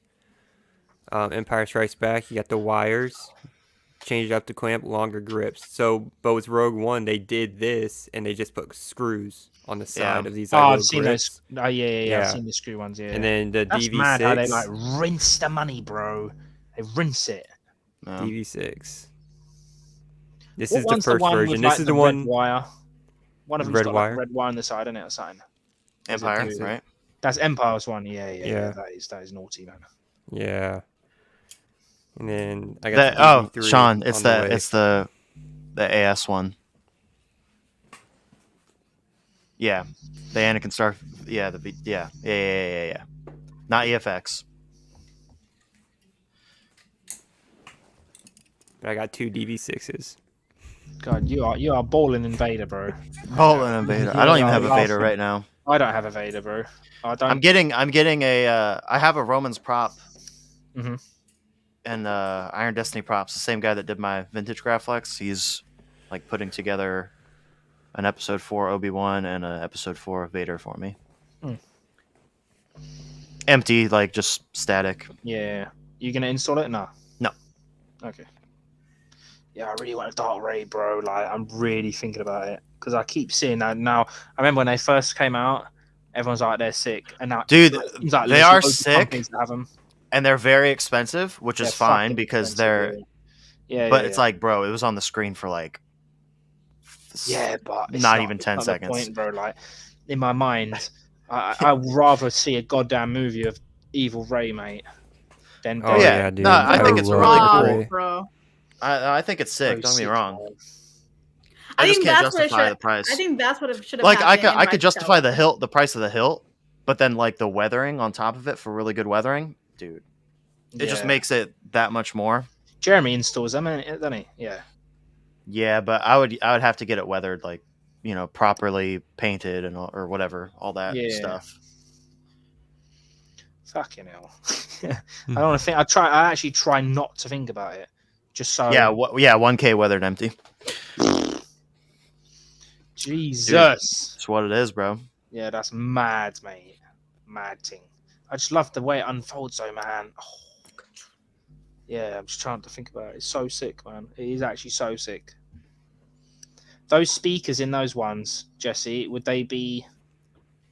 Empire Strikes Back, you got the wires, changed up the clamp, longer grips. So, but with Rogue One, they did this, and they just put screws on the side of these. Oh, Like, I've little seen grips. those. Oh, yeah. Yeah. I've seen the screw ones. Yeah. And then the That's DV6. mad how they like rinse the money, bro. They rinse it. Yeah. DV6. This What is the one's first one version. with, This like, is the red one. wire. One of them's Red got wire? like red wire on the side, isn't it, or something? Empire, Is it- right? That's Empire's one. Yeah. Yeah. That is naughty, man. Yeah. And then I got That, the oh, DV3 Sean, it's on the way. the AS one. Yeah, the Anakin Star. Yeah, yeah. Not EFX. But I got two DV6s. God, you are balling in Vader, bro. Poland and Vader. I don't even have a Vader right now. I don't have a Vader, bro. I don't. I'm getting a. I have a Romans prop. Mhm. And Iron Destiny props. The same guy that did my vintage Graflex. He's like putting together an episode 4 Obi-Wan and an episode 4 Vader for me. Hmm. Empty, like just static. Yeah. You gonna install it? No. No. Okay. Yeah, I really want a Dark Ray, bro. Like, I'm really thinking about it because I keep seeing that now. I remember when they first came out, everyone's like they're sick, and now, dude, like, they are sick, have them. and they're very expensive, which is fine because they're. Yeah. But it's like, bro, it was on the screen for like. Yeah, but it's not even 10 seconds, point, bro. Like, in my mind, I'd rather see a goddamn movie of Evil Ray, mate. Than Oh yeah, dude. No, I think it's really cool, bro. I think it's sick. Don't get me wrong. I just think can't that's what justify it the price. I think that's what it should have. Like I could justify the price of the hilt, but then like the weathering on top of it for really good weathering, dude. It just makes it that much more. Jeremy installs them, doesn't he? Yeah. Yeah, but I would have to get it weathered, like, you know, properly painted and or whatever, all that stuff. Fucking hell. I don't want to think. I actually try not to think about it, just so. Yeah, 1K weathered empty. Jesus. Dude, that's what it is, bro. Yeah, that's mad, mate. Mad thing. I just love the way it unfolds, though, man. Oh, yeah, I'm just trying to think about it. It's so sick, man. It is actually so sick. Those speakers in those ones, Jesse, would they be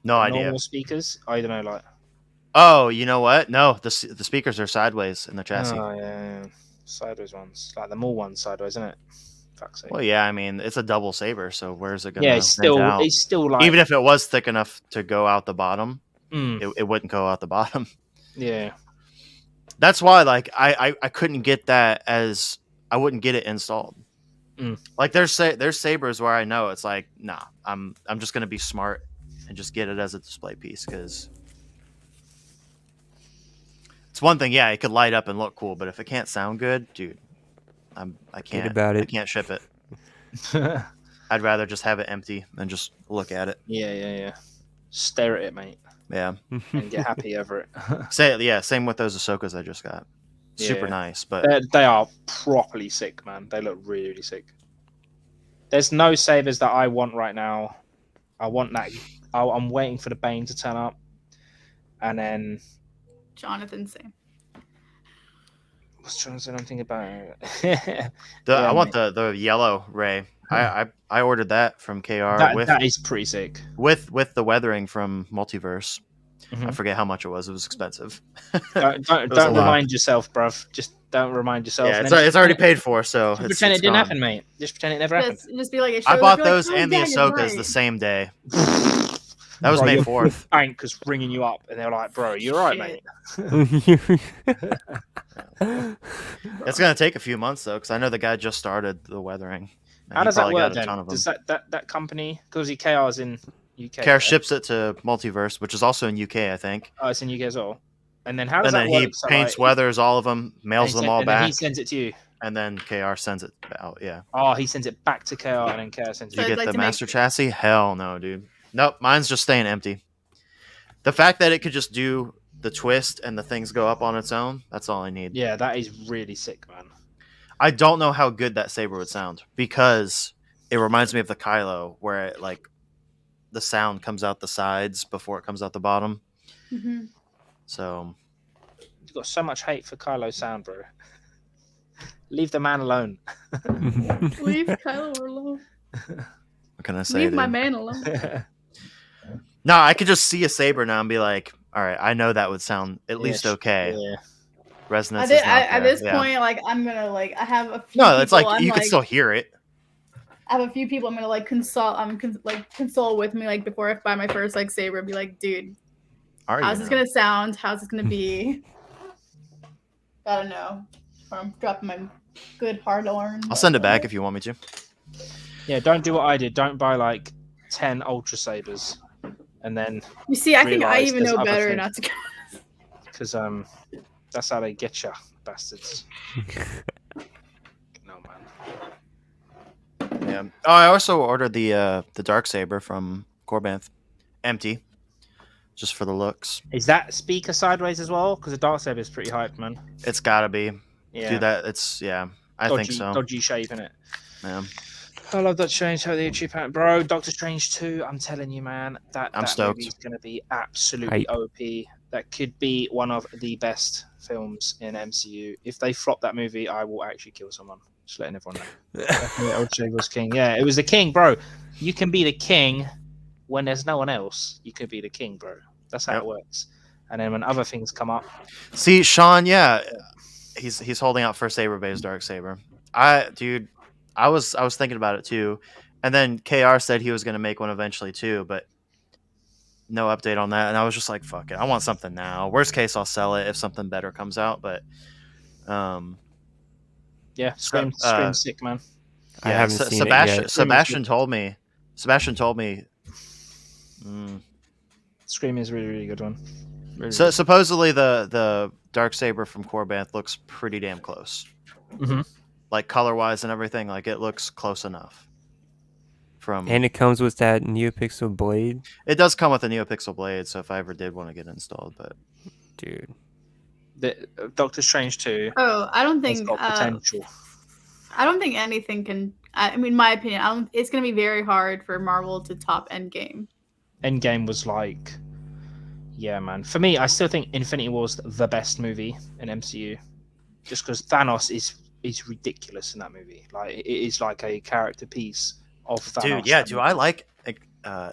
normal speakers? I don't know, like. Oh, you know what? No, the speakers are sideways in the chassis. Oh, yeah. Sideways ones. Like the more ones sideways, isn't it? Fuck's sake. Well, yeah, I mean, it's a double saber, so where's it going to Yeah, it's still like... Even if it was thick enough to go out the bottom, Mm. it wouldn't go out the bottom. Yeah. That's why, like, I couldn't get that as... I wouldn't get it installed. Mm. Like, there's sabers where I know it's like, nah, I'm just going to be smart and just get it as a display piece, because... It's one thing, yeah, it could light up and look cool, but if it can't sound good, dude, I can't. About it. I can't ship it. I'd rather just have it empty and just look at it. Yeah. Stare at it, mate. Yeah. And get happy over it. Same with those Ahsokas I just got. Super nice, but they are properly sick, man. They look really sick. There's no sabers that I want right now. I want that. I'm waiting for the Bane to turn up, and then. Jonathan, same. I was trying to say something about it. I want the yellow ray. I ordered that from KR. That is pretty sick. With the weathering from Multiverse. Mm-hmm. I forget how much it was. It was expensive. Don't remind yourself, bruv. Just don't remind yourself. Yeah, it's already paid for, so just pretend it didn't happen, mate. Just pretend it never happened. Just be like, I bought those and the Ahsokas the same day. That was May 4th. Bankers ringing you up, and they're like, "Bro, you're right, mate." It's gonna take a few months though, because I know the guy just started the weathering. How does that work then? Does that company, because KR's in UK? KR ships it to Multiverse, which is also in UK, I think. Oh, it's in UK as well. And then how does that work? And then he paints, weathers all of them, mails them all back. And he sends it to you. And then KR sends it out. Yeah. Oh, he sends it back to KR, and then KR sends it. You get the master chassis? Hell no, dude. Nope, mine's just staying empty. The fact that it could just do the twist and the things go up on its own, that's all I need. Yeah, that is really sick, man. I don't know how good that saber would sound, because it reminds me of the Kylo, where it, like, the sound comes out the sides before it comes out the bottom. Mm-hmm. So... You've got so much hate for Kylo's sound, bro. Leave the man alone. Leave Kylo alone. What can I say? Leave my man alone. No, I could just see a saber now and be like, all right, I know that would sound at least okay. Yeah. Resonance at this point, like, I'm gonna, like, I have a few it's like you can still hear it. I have a few people I'm gonna, like, console with me, like, before I buy my first, like, saber, be like, dude, how's this gonna sound? How's this gonna be? Gotta know. Or I'm dropping my good hard-earned. I'll send it back if you want me to. Yeah, don't do what I did. Don't buy like 10 Ultra Sabers, and then you see, I think I even know better not to. Because that's how they get you, bastards. No, man. Yeah. Oh, I also ordered the dark saber from Corbanth. empty, just for the looks. Is that speaker sideways as well? Because the Darksaber is pretty hyped, man. It's gotta be. Yeah. Dude, it's I dodgy, think so. Dodgy shape, innit? Yeah. I love Doctor Strange. How the YouTube out, bro. Doctor Strange 2. I'm telling you, man, I'm stoked. Movie's gonna be absolutely OP. That could be one of the best films in MCU. If they flop that movie, I will actually kill someone. Just letting everyone know. Old Shave was king. Yeah, it was the king, bro. You can be the king when there's no one else. You could be the king, bro. That's how it works. And then when other things come up, see Sean, he's holding out for Saber-based Darksaber. I was thinking about it too, and then KR said he was going to make one eventually too, but no update on that. And I was just like, fuck it, I want something now. Worst case, I'll sell it if something better comes out. But yeah, Scream sick, man. I haven't seen it yet. Sebastian told me. Scream is a really, really good one. Really so supposedly the Darksaber from Corbanth looks pretty damn close. Mm-hmm. Like color wise and everything, like it looks close enough. And it comes with that NeoPixel blade. It does come with a NeoPixel blade, so if I ever did want to get installed, but dude, the Doctor Strange 2. Oh, I don't think got potential. I don't think anything can. I mean, my opinion. It's going to be very hard for Marvel to top Endgame. Endgame was like, yeah, man. For me, I still think Infinity War is the best movie in MCU, just because Thanos is ridiculous in that movie. Like it is like a character piece of Thanos. Dude, yeah. Do I like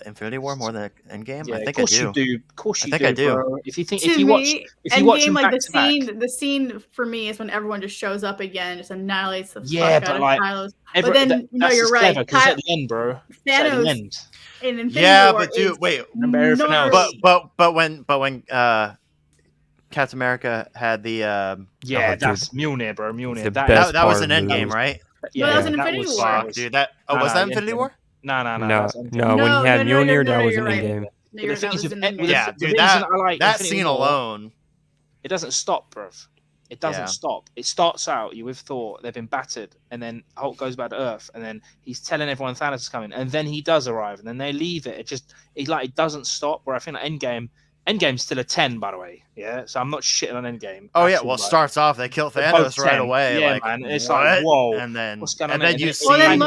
Infinity War more than Endgame? Yeah, I think I do. Of course you do. I do. Bro. If you Endgame, watch them like back to back, the scene for me is when everyone just shows up again, just annihilates the yeah, fuck out like, of Kylo. But then you're right. Because at the end, bro. Thanos in Infinity War but dude, wait. Remember everything else. But when Captain America had the that's Mjolnir, bro. Mjolnir. That was an Endgame, right? Yeah, that was Infinity War. Fuck, dude. Was that Infinity War? No. When he had Mjolnir, that was an Endgame. Yeah, dude, that scene alone. It doesn't stop, bruv. It doesn't stop. It starts out, you with Thor, they've been battered, and then Hulk goes back to Earth, and then he's telling everyone Thanos is coming, and then he does arrive, and then they leave it. It doesn't stop. Where I think Endgame's still a 10, by the way. Yeah, so I'm not shitting on Endgame. Oh yeah, well, it starts off they kill Thanos right away. Yeah, like, man, it's like whoa, and then what's going on? And then you see, then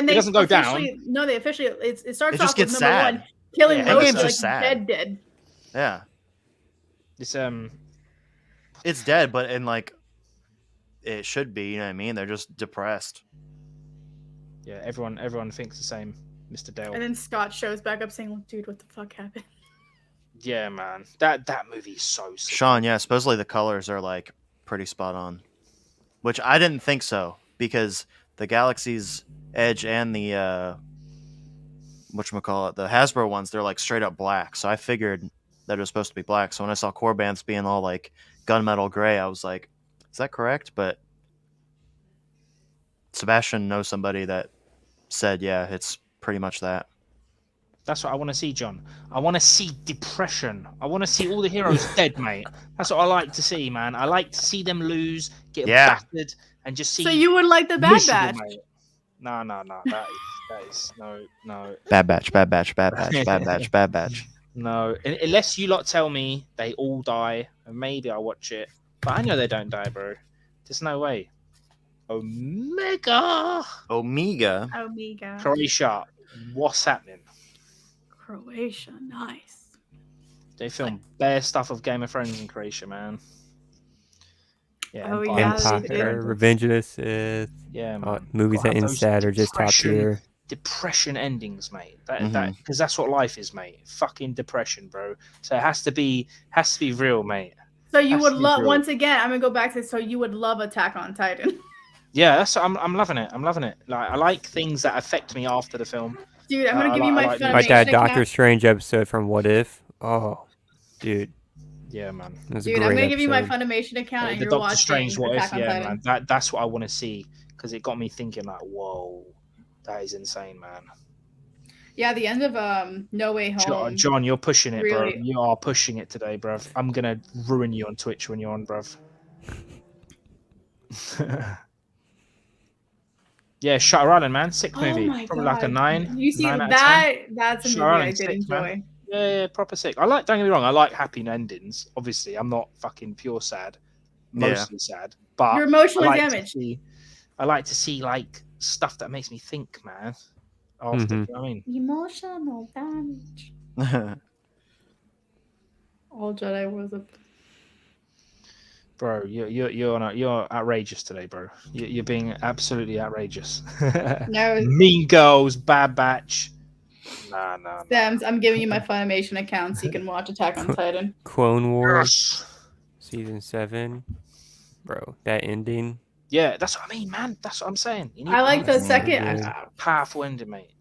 they it doesn't go down. No, they officially it starts it off just gets with number sad. one killing Endgame's Rosa, just sad. dead. Yeah, it's dead, but in like it should be. You know what I mean? They're just depressed. Yeah, everyone thinks the same, Mr. Dale. And then Scott shows back up saying, "Look, dude, what the fuck happened?" Yeah, man, that movie is so sick. Sean, yeah, supposedly the colors are like pretty spot on, which I didn't think so because the Galaxy's Edge and the whatchamacallit, the Hasbro ones, they're like straight up black. So I figured that it was supposed to be black. So when I saw Corbanth's being all like gunmetal gray, I was like, is that correct? But Sebastian knows somebody that said, yeah, it's pretty much that. That's what I want to see, John. I want to see depression. I want to see all the heroes dead, mate. That's what I like to see, man. I like to see them lose, get battered, and just see. So you would like the Bad Batch? No. That is no. Bad Batch. No, unless you lot tell me they all die, and maybe I'll watch it. But I know they don't die, bro. There's no way. Omega. Croatia. What's happening? Croatia, nice. They film bare stuff of Game of Thrones in Croatia, man. Yeah, Empire, Revenge of the Sith. Yeah, man. Movies that inside are just top tier. Depression endings, mate. Because that's what life is, mate. Fucking depression, bro. So it has to be real, mate. So you would love, once again, I'm gonna go back to this. So you would love Attack on Titan. Yeah, I'm loving it. Like I like things that affect me after the film. Dude, I'm gonna give you my Funimation like that Doctor Strange episode from What If. Oh, dude. Yeah, man. Dude, I'm gonna give you my Funimation account and the you're Doctor watching Strange What If. Attack on Yeah, Titan. man. That's what I want to see because it got me thinking like, whoa, that is insane, man. Yeah, the end of No Way Home. John, you're pushing it, really? bro. You are pushing it today, bruv. I'm gonna ruin you on Twitch when you're on, bruv. Yeah, Shutter Island, man, sick movie. Probably like a 9. You see 9 that? That's a movie I did sick, enjoy. Man. Yeah, proper sick. Don't get me wrong, I like happy endings. Obviously, I'm not fucking pure sad, mostly sad. But You're emotionally damaged. I like to see like stuff that makes me think, man. After, you know what I mean? Emotional damage. All Jedi was a. Bro, you're outrageous today, bro. You're being absolutely outrageous. No. Mean Girls, Bad Batch. Nah. Semz, I'm giving you my Funimation account so you can watch Attack on Titan. Clone Wars, season 7, bro. That ending. Yeah, that's what I mean, man. That's what I'm saying. I like the second. Powerful ending, mate.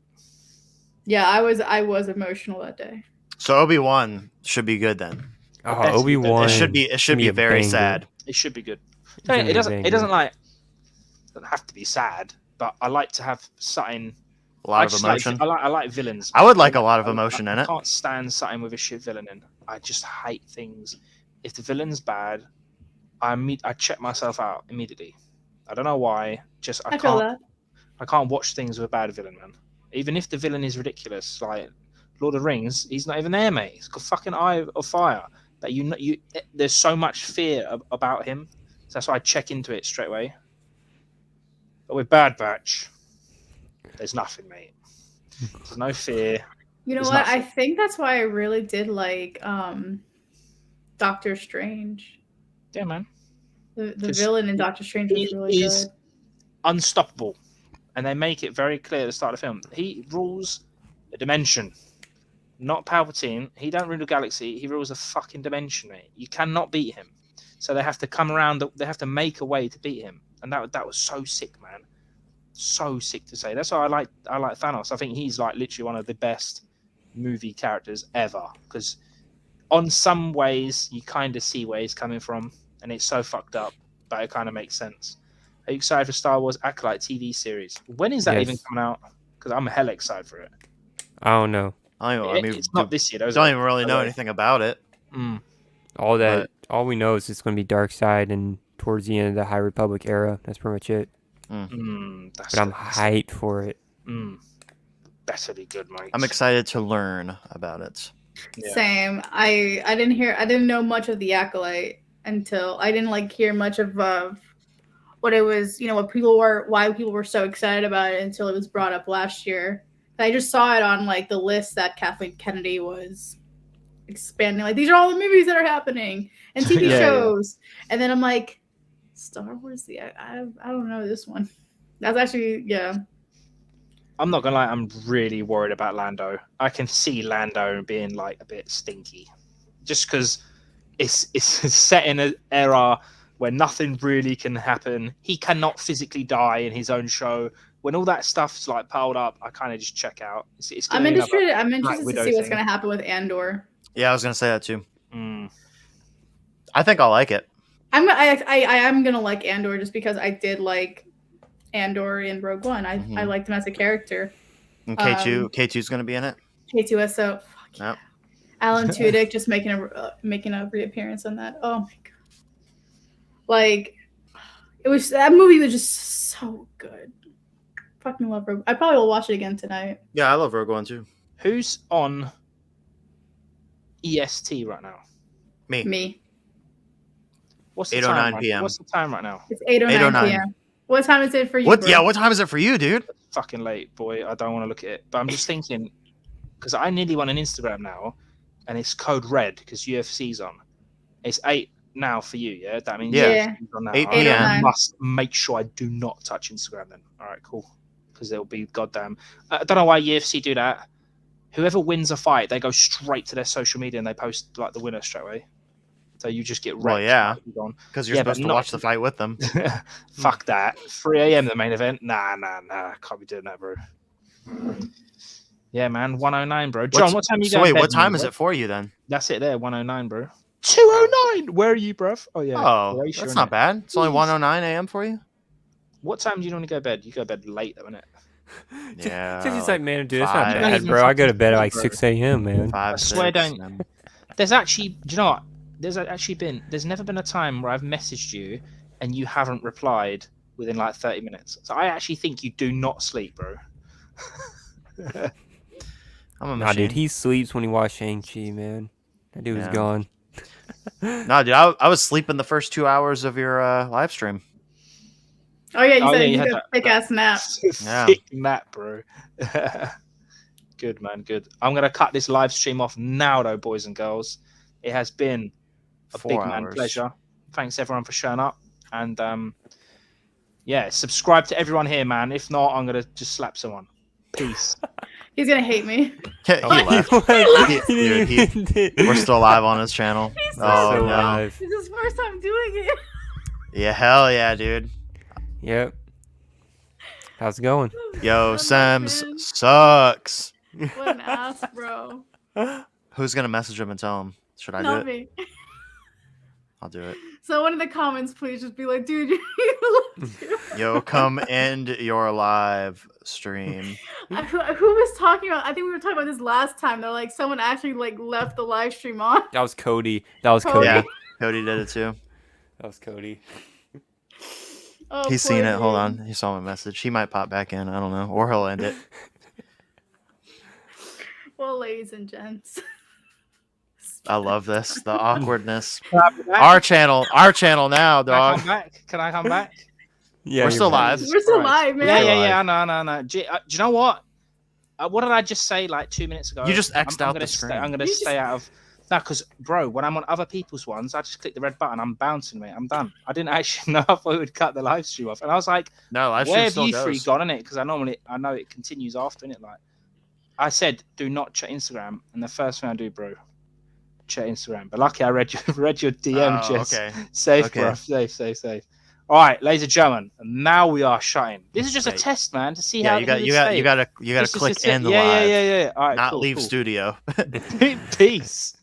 Yeah, I was emotional that day. So Obi-Wan should be good then. Oh, Obi-Wan. It should be very sad. It should be good. It doesn't have to be sad, but I like to have something. A lot of emotion. I like villains. I would like a lot of emotion in it. I can't stand something with a shit villain in. I just hate things. If the villain's bad, I check myself out immediately. I don't know why. I can't watch things with a bad villain, man. Even if the villain is ridiculous, like Lord of the Rings, he's not even there, mate. He's got fucking eye of fire. That there's so much fear about him. So that's why I check into it straight away. But with Bad Batch, there's nothing, mate. There's no fear. You know what? Nothing. I think that's why I really did like Doctor Strange. Yeah, man. The villain in Doctor Strange is really good. Unstoppable. And they make it very clear at the start of the film. He rules a dimension. Not Palpatine. He don't rule the galaxy. He rules a fucking dimension, mate. You cannot beat him. So they have to come around. They have to make a way to beat him. And that was so sick, man. So sick to say. That's why I like Thanos. I think he's like literally one of the best movie characters ever. Because on some ways, you kind of see where he's coming from. And it's so fucked up. But it kind of makes sense. Are you excited for Star Wars Acolyte TV series? When is that even coming out? Because I'm hella excited for it. I don't know. It's not this year. Don't even really know anything about it. All we know is it's going to be Dark Side and towards the end of the High Republic era. That's pretty much it. But I'm hyped for it. Better be good, mate. I'm excited to learn about it. Yeah. Same. I didn't know much of the Acolyte until I didn't hear much of what it was. Why people were so excited about it until it was brought up last year. I just saw it on the list that Kathleen Kennedy was expanding. These are all the movies that are happening and TV shows. Yeah. And then I'm like, Star Wars. I don't know this one. That's actually I'm not gonna lie. I'm really worried about Lando. I can see Lando being a bit stinky, just because it's set in an era where nothing really can happen. He cannot physically die in his own show. When all that stuff's piled up, I kind of just check out. I'm interested to see what's going to happen with Andor. Yeah, I was going to say that too. I think I'll like it. I am going to like Andor just because I did like Andor in Rogue One. I liked him as a character. And K2's going to be in it? K2SO. Fuck yeah. Alan Tudyk just making a reappearance on that. Oh my god. That movie was just so good. Fucking love Rogue. I probably will watch it again tonight. Yeah, I love Rogue One too. Who's on EST right now? Me. What's the time? p.m. What's the time right now? It's 8:09 p.m. What time is it for you? What? Bro? Yeah, what time is it for you, dude? It's fucking late, boy. I don't want to look at it, but I'm just thinking because I nearly won an Instagram now, and it's code red because UFC's on. It's 8 now for you, yeah. That means on now. 8 p.m. I must make sure I do not touch Instagram then. All right, cool. Because it'll be goddamn. I don't know why UFC do that. Whoever wins a fight, they go straight to their social media and they post the winner straight away. So you just get wrecked. Well, yeah, because you're supposed to watch the fight with them. Fuck that. 3 a.m. the main event. Nah. Can't be doing that, bro. Yeah, man. 109, bro. John, what time are you going? So wait, what time is it for you then? That's it there. 109, bro. 209. Where are you, bruv? Oh yeah. Oh, that's not bad. It's only 109 a.m. for you. What time do you normally go to bed? You go to bed late, though, innit? Yeah. He's like, man, dude, that's not bad, bro. I go to bed at 6 a.m., man. 5, I swear, don't. There's actually, do you know what? There's never been a time where I've messaged you and you haven't replied within 30 minutes. So I actually think you do not sleep, bro. I'm a Nah, machine. dude, he sleeps when he watches Shang-Chi, man. That dude was Yeah. gone. No, dude, I was sleeping the first 2 hours of your live stream. Oh yeah, you Oh, said yeah, you you took had a thick ass nap. Yeah. Thick nap, bro. Good, man, good. I'm going to cut this live stream off now, though, boys and girls. It has been a 4 big man hours. pleasure. Thanks, everyone, for showing up. And, yeah, subscribe to everyone here, man. If not, I'm going to just slap someone. Peace. He's gonna hate me. He left. We're still live on his channel. He's Oh, so no. live. This is his first time doing it. Yeah, hell yeah, dude. Yep. How's it going? Yo, I'm Semz laughing. sucks. What an ass, bro. Who's gonna message him and tell him? Should I Not do it? me. I'll do it. Someone in the comments, please just be like, dude, you left you. Yo, come end your live stream. Who was talking about? I think we were talking about this last time. They're like, someone actually like left the live stream on. That was Cody. That was Cody. Cody. Yeah, Cody did it too. That was Cody. Oh, He's poor seen it. Hold dude. on. He saw my message. He might pop back in. I don't know. Or he'll end it. Well, ladies and gents. I love this. The awkwardness. Can I be back? Our channel now, Can I come dog. back? Can I come back? Yeah, We're you're still right. live. We're still Right. live, man. Yeah. I know. Do you know what? What did I just say like 2 minutes ago? You just X'd out gonna the stay, screen. I'm going to You stay out of... No, because, bro, when I'm on other people's ones, I just click the red button. I'm bouncing, mate. I'm done. I didn't actually know if I would cut the live stream off. And I was like, No, live where stream have still you three goes. gone in it? Because I know it continues after, innit? Like, I said, do not check Instagram. And the first thing I do, bro, check Instagram. But lucky I read your DM, Oh, Jess. okay. Safe, Okay. bro. Safe. All right, ladies and gentlemen, now we are shutting. This is just a Yeah. test, man, to see Yeah, how you the gotta This is click just it. end the yeah, live. Yeah. All right, Not cool, leave cool. studio. Peace.